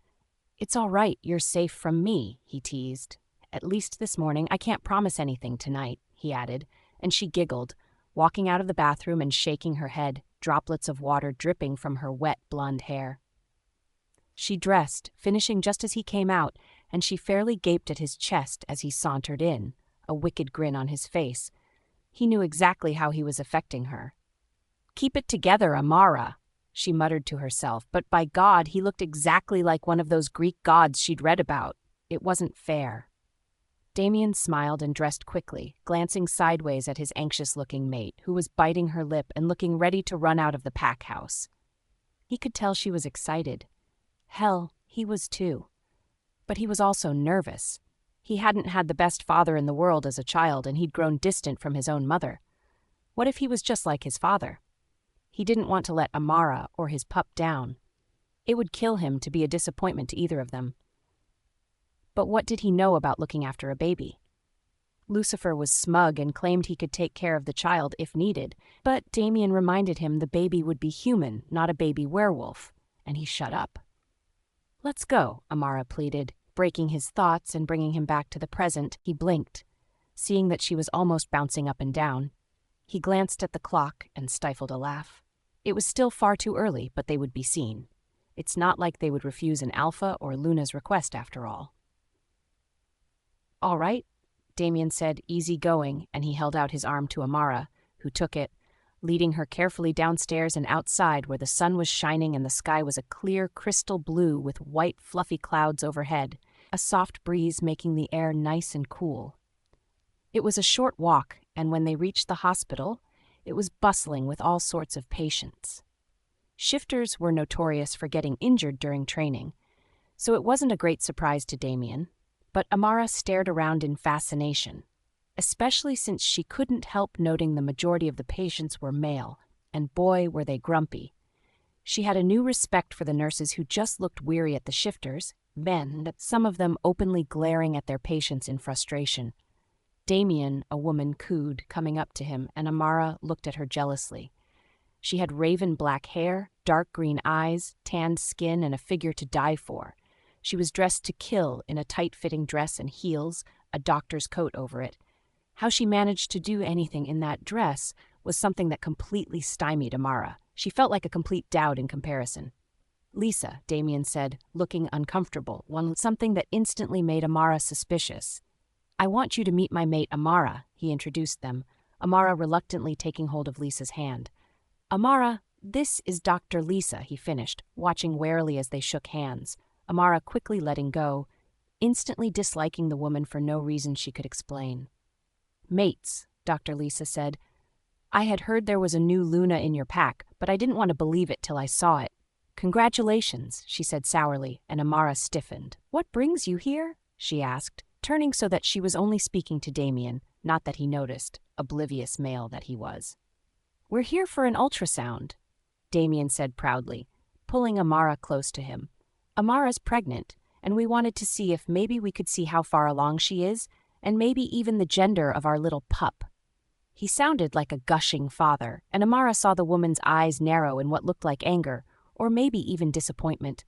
"It's all right, you're safe from me," he teased. "At least this morning. I can't promise anything tonight," he added, and she giggled, walking out of the bathroom and shaking her head, droplets of water dripping from her wet blonde hair. She dressed, finishing just as he came out, and she fairly gaped at his chest as he sauntered in, a wicked grin on his face. He knew exactly how he was affecting her. "Keep it together, Amara," she muttered to herself, but by God, he looked exactly like one of those Greek gods she'd read about. It wasn't fair. Damian smiled and dressed quickly, glancing sideways at his anxious-looking mate, who was biting her lip and looking ready to run out of the pack house. He could tell she was excited. Hell, he was too. But he was also nervous. He hadn't had the best father in the world as a child, and he'd grown distant from his own mother. What if he was just like his father? He didn't want to let Amara or his pup down. It would kill him to be a disappointment to either of them. But what did he know about looking after a baby? Lucifer was smug and claimed he could take care of the child if needed, but Damian reminded him the baby would be human, not a baby werewolf, and he shut up. "Let's go," Amara pleaded, breaking his thoughts and bringing him back to the present. He blinked, seeing that she was almost bouncing up and down. He glanced at the clock and stifled a laugh. It was still far too early, but they would be seen. It's not like they would refuse an Alpha or Luna's request after all. "All right," Damian said, easy-going, and he held out his arm to Amara, who took it, leading her carefully downstairs and outside where the sun was shining and the sky was a clear crystal blue with white fluffy clouds overhead, a soft breeze making the air nice and cool. It was a short walk, and when they reached the hospital, it was bustling with all sorts of patients. Shifters were notorious for getting injured during training, so it wasn't a great surprise to Damian, but Amara stared around in fascination, especially since she couldn't help noting the majority of the patients were male, and boy, were they grumpy. She had a new respect for the nurses who just looked weary at the shifters, men, some of them openly glaring at their patients in frustration. Damian, a woman, cooed, coming up to him, and Amara looked at her jealously. She had raven black hair, dark green eyes, tanned skin, and a figure to die for. She was dressed to kill in a tight-fitting dress and heels, a doctor's coat over it. How she managed to do anything in that dress was something that completely stymied Amara. She felt like a complete dowd in comparison. "Lisa," Damian said, looking uncomfortable, something that instantly made Amara suspicious. "I want you to meet my mate Amara," he introduced them, Amara reluctantly taking hold of Lisa's hand. "Amara, this is Dr. Lisa," he finished, watching warily as they shook hands, Amara quickly letting go, instantly disliking the woman for no reason she could explain. "Mates," Dr. Lisa said. "I had heard there was a new Luna in your pack, but I didn't want to believe it till I saw it." "Congratulations," she said sourly, and Amara stiffened. "What brings you here?" she asked, turning so that she was only speaking to Damian, not that he noticed, oblivious male that he was. "We're here for an ultrasound," Damian said proudly, pulling Amara close to him. "Amara's pregnant, and we wanted to see if maybe we could see how far along she is, and maybe even the gender of our little pup." He sounded like a gushing father, and Amara saw the woman's eyes narrow in what looked like anger, or maybe even disappointment.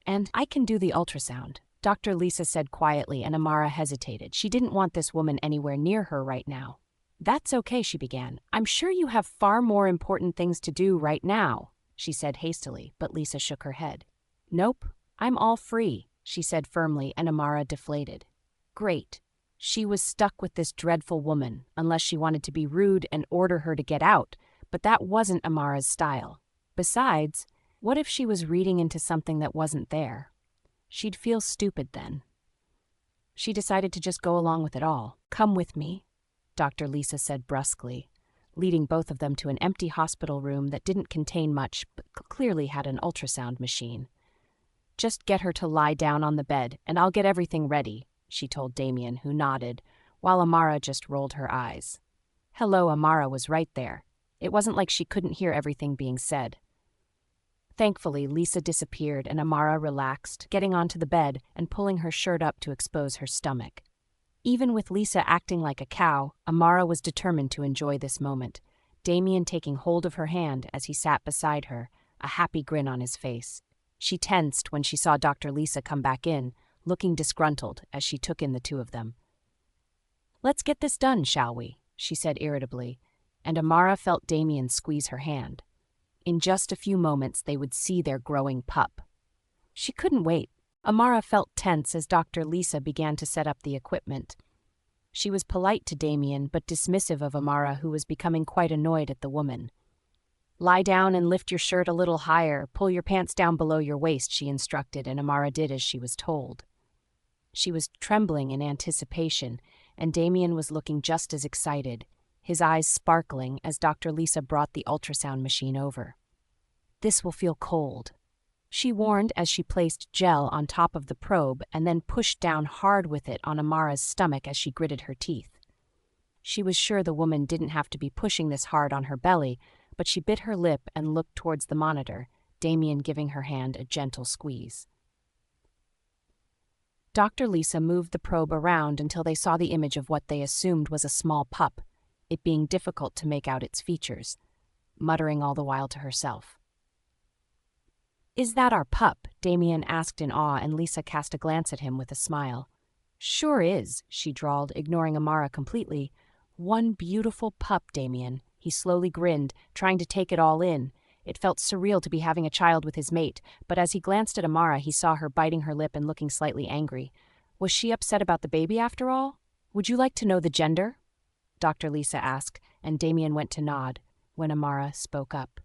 "And I can do the ultrasound," Dr. Lisa said quietly, and Amara hesitated. She didn't want this woman anywhere near her right now. "That's okay," she began. "I'm sure you have far more important things to do right now," she said hastily, but Lisa shook her head. "Nope, I'm all free," she said firmly, and Amara deflated. Great. She was stuck with this dreadful woman, unless she wanted to be rude and order her to get out, but that wasn't Amara's style. Besides, what if she was reading into something that wasn't there? She'd feel stupid then. She decided to just go along with it all. "Come with me," Dr. Lisa said brusquely, leading both of them to an empty hospital room that didn't contain much but clearly had an ultrasound machine. "Just get her to lie down on the bed, and I'll get everything ready," she told Damian, who nodded, while Amara just rolled her eyes. Hello, Amara was right there. It wasn't like she couldn't hear everything being said. Thankfully, Lisa disappeared and Amara relaxed, getting onto the bed and pulling her shirt up to expose her stomach. Even with Lisa acting like a cow, Amara was determined to enjoy this moment, Damian taking hold of her hand as he sat beside her, a happy grin on his face. She tensed when she saw Dr. Lisa come back in, looking disgruntled as she took in the two of them. "Let's get this done, shall we?" she said irritably, and Amara felt Damian squeeze her hand. In just a few moments they would see their growing pup. She couldn't wait. Amara felt tense as Dr. Lisa began to set up the equipment. She was polite to Damian but dismissive of Amara, who was becoming quite annoyed at the woman. "Lie down and lift your shirt a little higher, pull your pants down below your waist," she instructed, and Amara did as she was told. She was trembling in anticipation, and Damian was looking just as excited, his eyes sparkling as Dr. Lisa brought the ultrasound machine over. "This will feel cold," she warned as she placed gel on top of the probe and then pushed down hard with it on Amara's stomach as she gritted her teeth. She was sure the woman didn't have to be pushing this hard on her belly, but she bit her lip and looked towards the monitor, Damian giving her hand a gentle squeeze. Dr. Lisa moved the probe around until they saw the image of what they assumed was a small pup, it being difficult to make out its features, muttering all the while to herself. "Is that our pup?" Damian asked in awe, and Lisa cast a glance at him with a smile. "Sure is," she drawled, ignoring Amara completely. "One beautiful pup, Damian." He slowly grinned, trying to take it all in. It felt surreal to be having a child with his mate, but as he glanced at Amara, he saw her biting her lip and looking slightly angry. Was she upset about the baby after all? "Would you like to know the gender?" Dr. Lisa asked, and Damian went to nod. when Amara spoke up.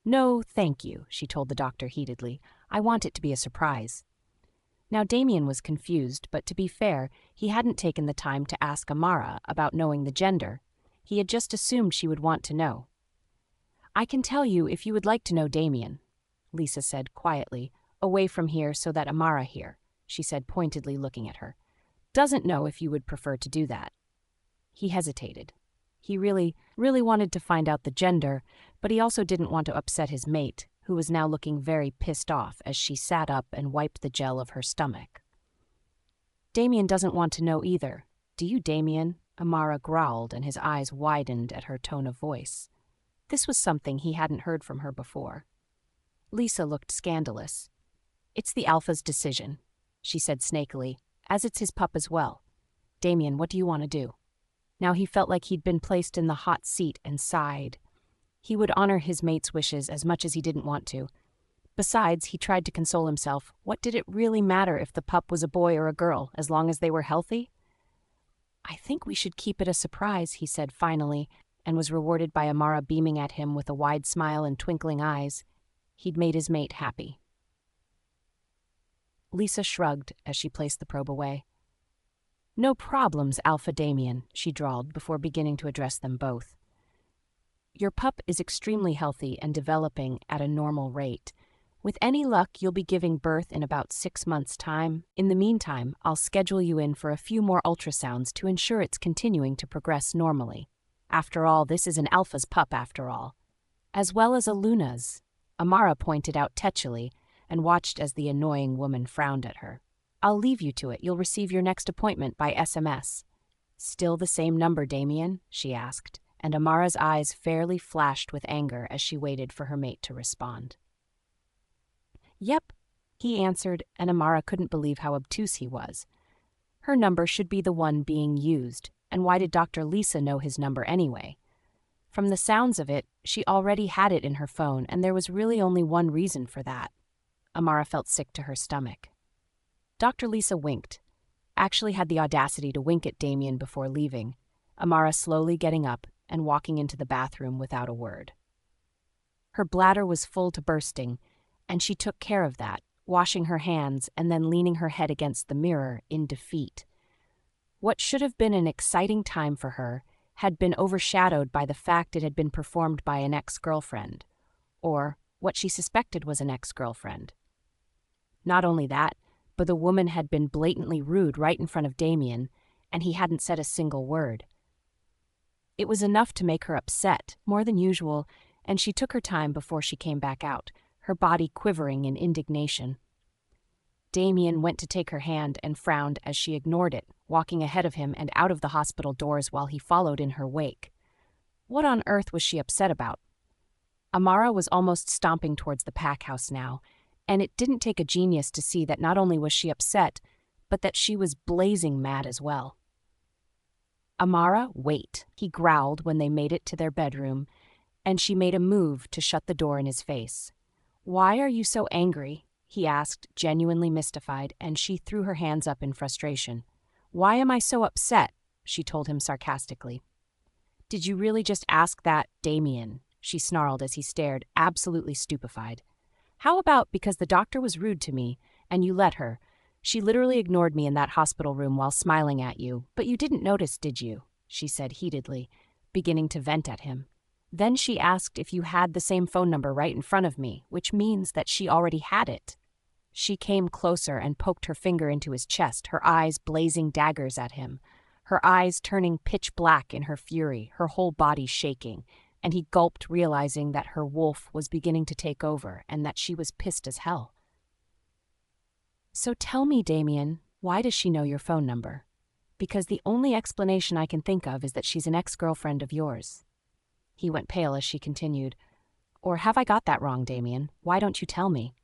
"No, thank you," she told the doctor heatedly. "I want it to be a surprise." Now Damian was confused, but to be fair, he hadn't taken the time to ask Amara about knowing the gender. He had just assumed she would want to know. "I can tell you if you would like to know Damian," Lisa said quietly, "away from here so that Amara here," she said pointedly looking at her, "doesn't know if you would prefer to do that." He hesitated. He really wanted to find out the gender, but he also didn't want to upset his mate, who was now looking very pissed off as she sat up and wiped the gel of her stomach. "Damian doesn't want to know either. Do you, Damian?" Amara growled, and his eyes widened at her tone of voice. This was something he hadn't heard from her before. Lisa looked scandalous. "It's the Alpha's decision," she said snakily, "as it's his pup as well. Damian, what do you want to do?" Now he felt like he'd been placed in the hot seat and sighed. He would honor his mate's wishes as much as he didn't want to. Besides, he tried to console himself. What did it really matter if the pup was a boy or a girl, as long as they were healthy? "I think we should keep it a surprise," he said finally, and was rewarded by Amara beaming at him with a wide smile and twinkling eyes. He'd made his mate happy. Lisa shrugged as she placed the probe away. "No problems, Alpha Damian," she drawled before beginning to address them both. "Your pup is extremely healthy and developing at a normal rate. With any luck, you'll be giving birth in about 6 months' time. In the meantime, I'll schedule you in for a few more ultrasounds to ensure it's continuing to progress normally. After all, this is an Alpha's pup after all. As well as a Luna's," Amara pointed out tetchily and watched as the annoying woman frowned at her. "I'll leave you to it. You'll receive your next appointment by SMS. "Still the same number, Damian?" she asked, and Amara's eyes fairly flashed with anger as she waited for her mate to respond. "Yep," he answered, and Amara couldn't believe how obtuse he was. Her number should be the one being used, and why did Dr. Lisa know his number anyway? From the sounds of it, she already had it in her phone, and there was really only one reason for that. Amara felt sick to her stomach. Dr. Lisa winked, actually had the audacity to wink at Damian before leaving, Amara slowly getting up and walking into the bathroom without a word. Her bladder was full to bursting, and she took care of that, washing her hands and then leaning her head against the mirror in defeat. What should have been an exciting time for her had been overshadowed by the fact it had been performed by an ex-girlfriend, or what she suspected was an ex-girlfriend. Not only that, but the woman had been blatantly rude right in front of Damian, and he hadn't said a single word. It was enough to make her upset, more than usual, and she took her time before she came back out, her body quivering in indignation. Damian went to take her hand and frowned as she ignored it, walking ahead of him and out of the hospital doors while he followed in her wake. What on earth was she upset about? Amara was almost stomping towards the pack house now, and it didn't take a genius to see that not only was she upset, but that she was blazing mad as well. "Amara, wait," he growled when they made it to their bedroom, and she made a move to shut the door in his face. "Why are you so angry?" he asked, genuinely mystified, and she threw her hands up in frustration. "Why am I so upset?" she told him sarcastically. "Did you really just ask that, Damian?" she snarled as he stared, absolutely stupefied. "How about because the doctor was rude to me, and you let her? She literally ignored me in that hospital room while smiling at you, but you didn't notice, did you?" she said heatedly, beginning to vent at him. Then she asked if you had the same phone number right in front of me, which means that she already had it. She came closer and poked her finger into his chest, her eyes blazing daggers at him, her eyes turning pitch black in her fury, her whole body shaking, and he gulped, realizing that her wolf was beginning to take over and that she was pissed as hell. "So tell me, Damian, why does she know your phone number? Because the only explanation I can think of is that she's an ex-girlfriend of yours." He went pale as she continued. "Or have I got that wrong, Damian? Why don't you tell me?"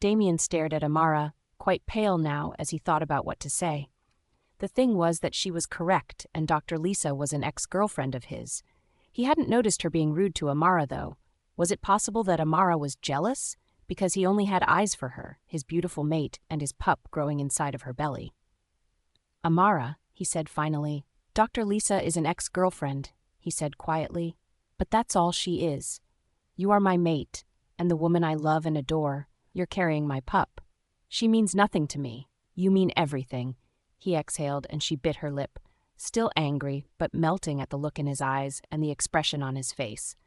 Damian stared at Amara, quite pale now as he thought about what to say. The thing was that she was correct, and Dr. Lisa was an ex-girlfriend of his. He hadn't noticed her being rude to Amara, though. Was it possible that Amara was jealous? Because he only had eyes for her, his beautiful mate, and his pup growing inside of her belly. "Amara," he said finally, "Dr. Lisa is an ex-girlfriend. he said quietly. But that's all she is. You are my mate, and the woman I love and adore. You're carrying my pup. She means nothing to me. You mean everything. He exhaled, and she bit her lip, still angry, but melting at the look in his eyes and the expression on his face.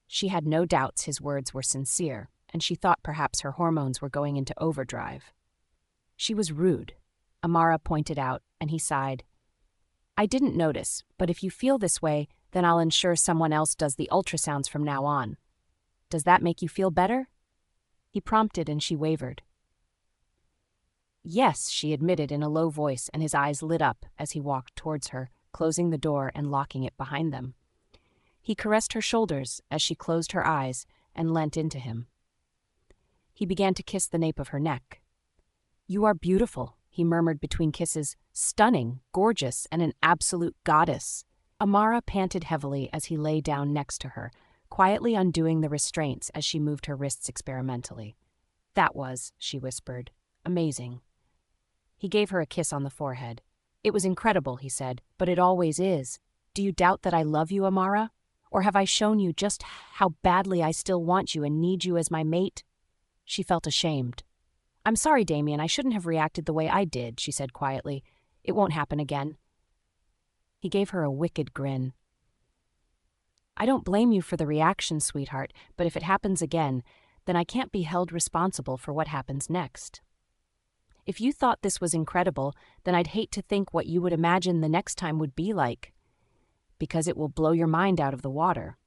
She had no doubts his words were sincere, and she thought perhaps her hormones were going into overdrive. She was rude, Amara pointed out, and he sighed. I didn't notice, but if you feel this way, then I'll ensure someone else does the ultrasounds from now on. Does that make you feel better? He prompted, and she wavered. Yes, she admitted in a low voice, and his eyes lit up as he walked towards her, closing the door and locking it behind them. He caressed her shoulders as she closed her eyes and leant into him. He began to kiss the nape of her neck. You are beautiful, he murmured between kisses, stunning, gorgeous, and an absolute goddess. Amara panted heavily as he lay down next to her, quietly undoing the restraints as she moved her wrists experimentally. That was, she whispered, amazing. He gave her a kiss on the forehead. It was incredible, he said, but it always is. Do you doubt that I love you, Amara? Or have I shown you just how badly I still want you and need you as my mate? She felt ashamed. I'm sorry, Damian, I shouldn't have reacted the way I did, she said quietly. It won't happen again. He gave her a wicked grin. I don't blame you for the reaction, sweetheart, but if it happens again, then I can't be held responsible for what happens next. If you thought this was incredible, then I'd hate to think what you would imagine the next time would be like, because it will blow your mind out of the water.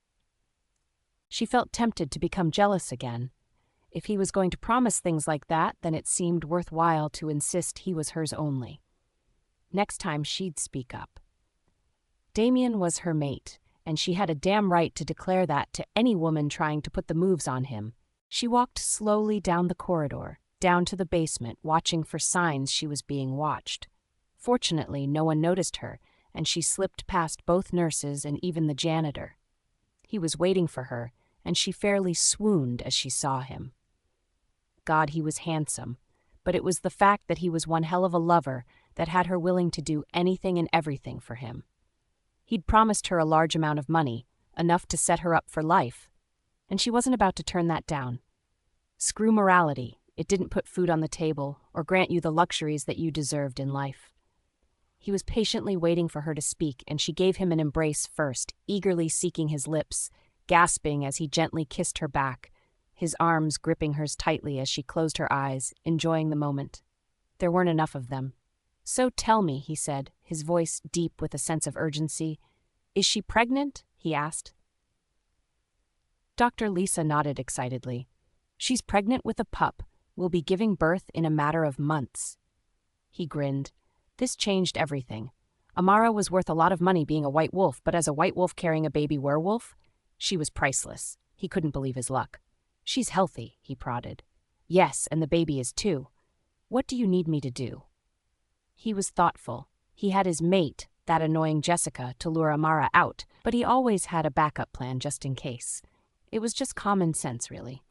She felt tempted to become jealous again. If he was going to promise things like that, then it seemed worthwhile to insist he was hers only. Next time she'd speak up. Damian was her mate, and she had a damn right to declare that to any woman trying to put the moves on him. She walked slowly down the corridor, down to the basement, watching for signs she was being watched. Fortunately, no one noticed her, and she slipped past both nurses and even the janitor. He was waiting for her, and she fairly swooned as she saw him. God, he was handsome, but it was the fact that he was one hell of a lover that had her willing to do anything and everything for him. He'd promised her a large amount of money, enough to set her up for life, and she wasn't about to turn that down. Screw morality. It didn't put food on the table or grant you the luxuries that you deserved in life. He was patiently waiting for her to speak, and she gave him an embrace first, eagerly seeking his lips, gasping as he gently kissed her back, his arms gripping hers tightly as she closed her eyes, enjoying the moment. There weren't enough of them. So tell me, he said, his voice deep with a sense of urgency. Is she pregnant? He asked. Dr. Lisa nodded excitedly. She's pregnant with a pup. Will be giving birth in a matter of months. He grinned. This changed everything. Amara was worth a lot of money being a white wolf, but as a white wolf carrying a baby werewolf, she was priceless. He couldn't believe his luck. She's healthy, he prodded. Yes, and the baby is too. What do you need me to do? He was thoughtful. He had his mate, that annoying Jessica, to lure Amara out, but he always had a backup plan just in case. It was just common sense, really.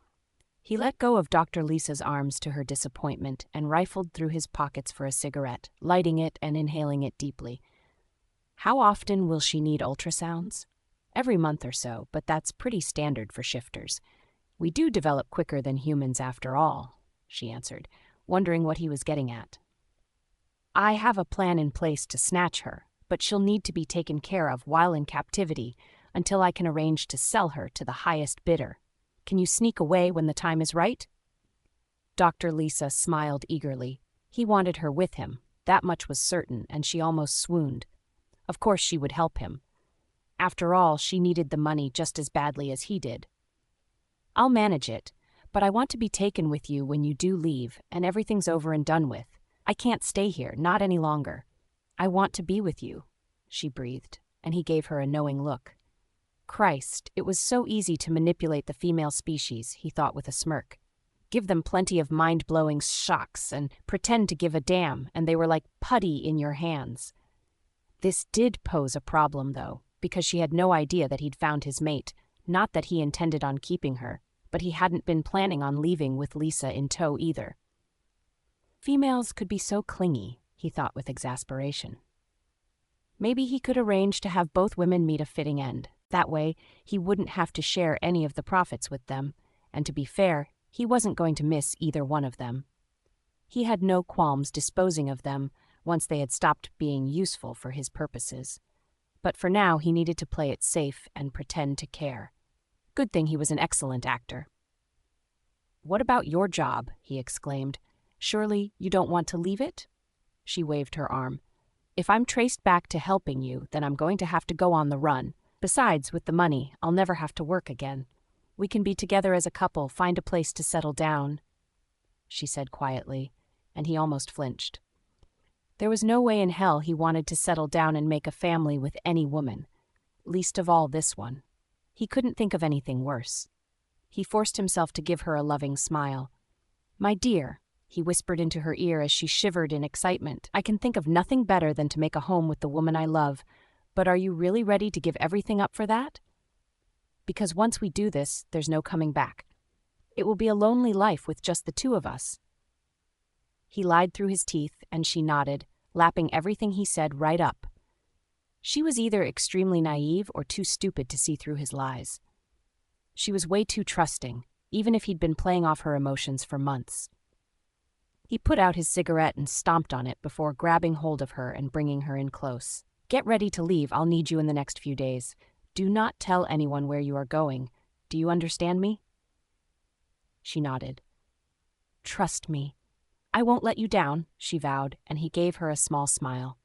He let go of Dr. Lisa's arms to her disappointment and rifled through his pockets for a cigarette, lighting it and inhaling it deeply. How often will she need ultrasounds? Every month or so, but that's pretty standard for shifters. We do develop quicker than humans after all, she answered, wondering what he was getting at. I have a plan in place to snatch her, but she'll need to be taken care of while in captivity until I can arrange to sell her to the highest bidder. Can you sneak away when the time is right? Dr. Lisa smiled eagerly. He wanted her with him. That much was certain, and she almost swooned. Of course she would help him. After all, she needed the money just as badly as he did. I'll manage it, but I want to be taken with you when you do leave, and everything's over and done with. I can't stay here, not any longer. I want to be with you, she breathed, and he gave her a knowing look. Christ, it was so easy to manipulate the female species, he thought with a smirk. Give them plenty of mind-blowing shocks and pretend to give a damn, and they were like putty in your hands. This did pose a problem, though, because she had no idea that he'd found his mate, not that he intended on keeping her, but he hadn't been planning on leaving with Lisa in tow either. Females could be so clingy, he thought with exasperation. Maybe he could arrange to have both women meet a fitting end. That way, he wouldn't have to share any of the profits with them, and to be fair, he wasn't going to miss either one of them. He had no qualms disposing of them once they had stopped being useful for his purposes. But for now, he needed to play it safe and pretend to care. Good thing he was an excellent actor. "What about your job?" he exclaimed. "Surely you don't want to leave it?" She waved her arm. "If I'm traced back to helping you, then I'm going to have to go on the run. Besides, with the money, I'll never have to work again. We can be together as a couple, find a place to settle down," she said quietly, and he almost flinched. There was no way in hell he wanted to settle down and make a family with any woman, least of all this one. He couldn't think of anything worse. He forced himself to give her a loving smile. "My dear," he whispered into her ear as she shivered in excitement, "I can think of nothing better than to make a home with the woman I love, but are you really ready to give everything up for that? Because once we do this, there's no coming back. It will be a lonely life with just the two of us." He lied through his teeth, and she nodded, lapping everything he said right up. She was either extremely naive or too stupid to see through his lies. She was way too trusting, even if he'd been playing off her emotions for months. He put out his cigarette and stomped on it before grabbing hold of her and bringing her in close. "Get ready to leave. I'll need you in the next few days. Do not tell anyone where you are going. Do you understand me?" She nodded. "Trust me. I won't let you down," she vowed, and he gave her a small smile.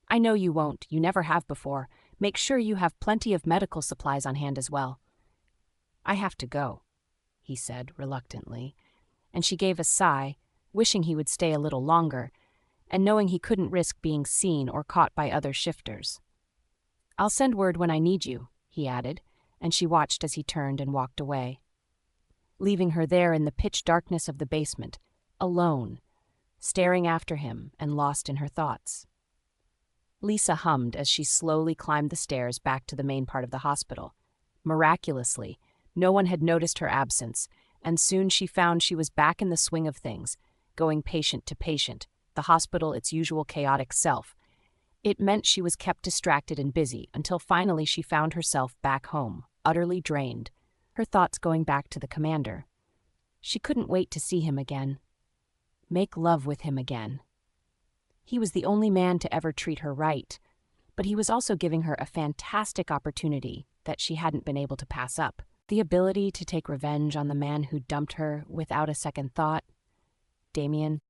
"I know you won't. You never have before. Make sure you have plenty of medical supplies on hand as well." "I have to go," he said reluctantly, and she gave a sigh, wishing he would stay a little longer, and knowing he couldn't risk being seen or caught by other shifters. "I'll send word when I need you," he added, and she watched as he turned and walked away, leaving her there in the pitch darkness of the basement, alone, staring after him and lost in her thoughts. Lisa hummed as she slowly climbed the stairs back to the main part of the hospital. Miraculously, no one had noticed her absence, and soon she found she was back in the swing of things, going patient to patient, the hospital its usual chaotic self. It meant she was kept distracted and busy until finally she found herself back home, utterly drained, her thoughts going back to the commander. She couldn't wait to see him again. Make love with him again. He was the only man to ever treat her right, but he was also giving her a fantastic opportunity that she hadn't been able to pass up. The ability to take revenge on the man who dumped her without a second thought. Damian,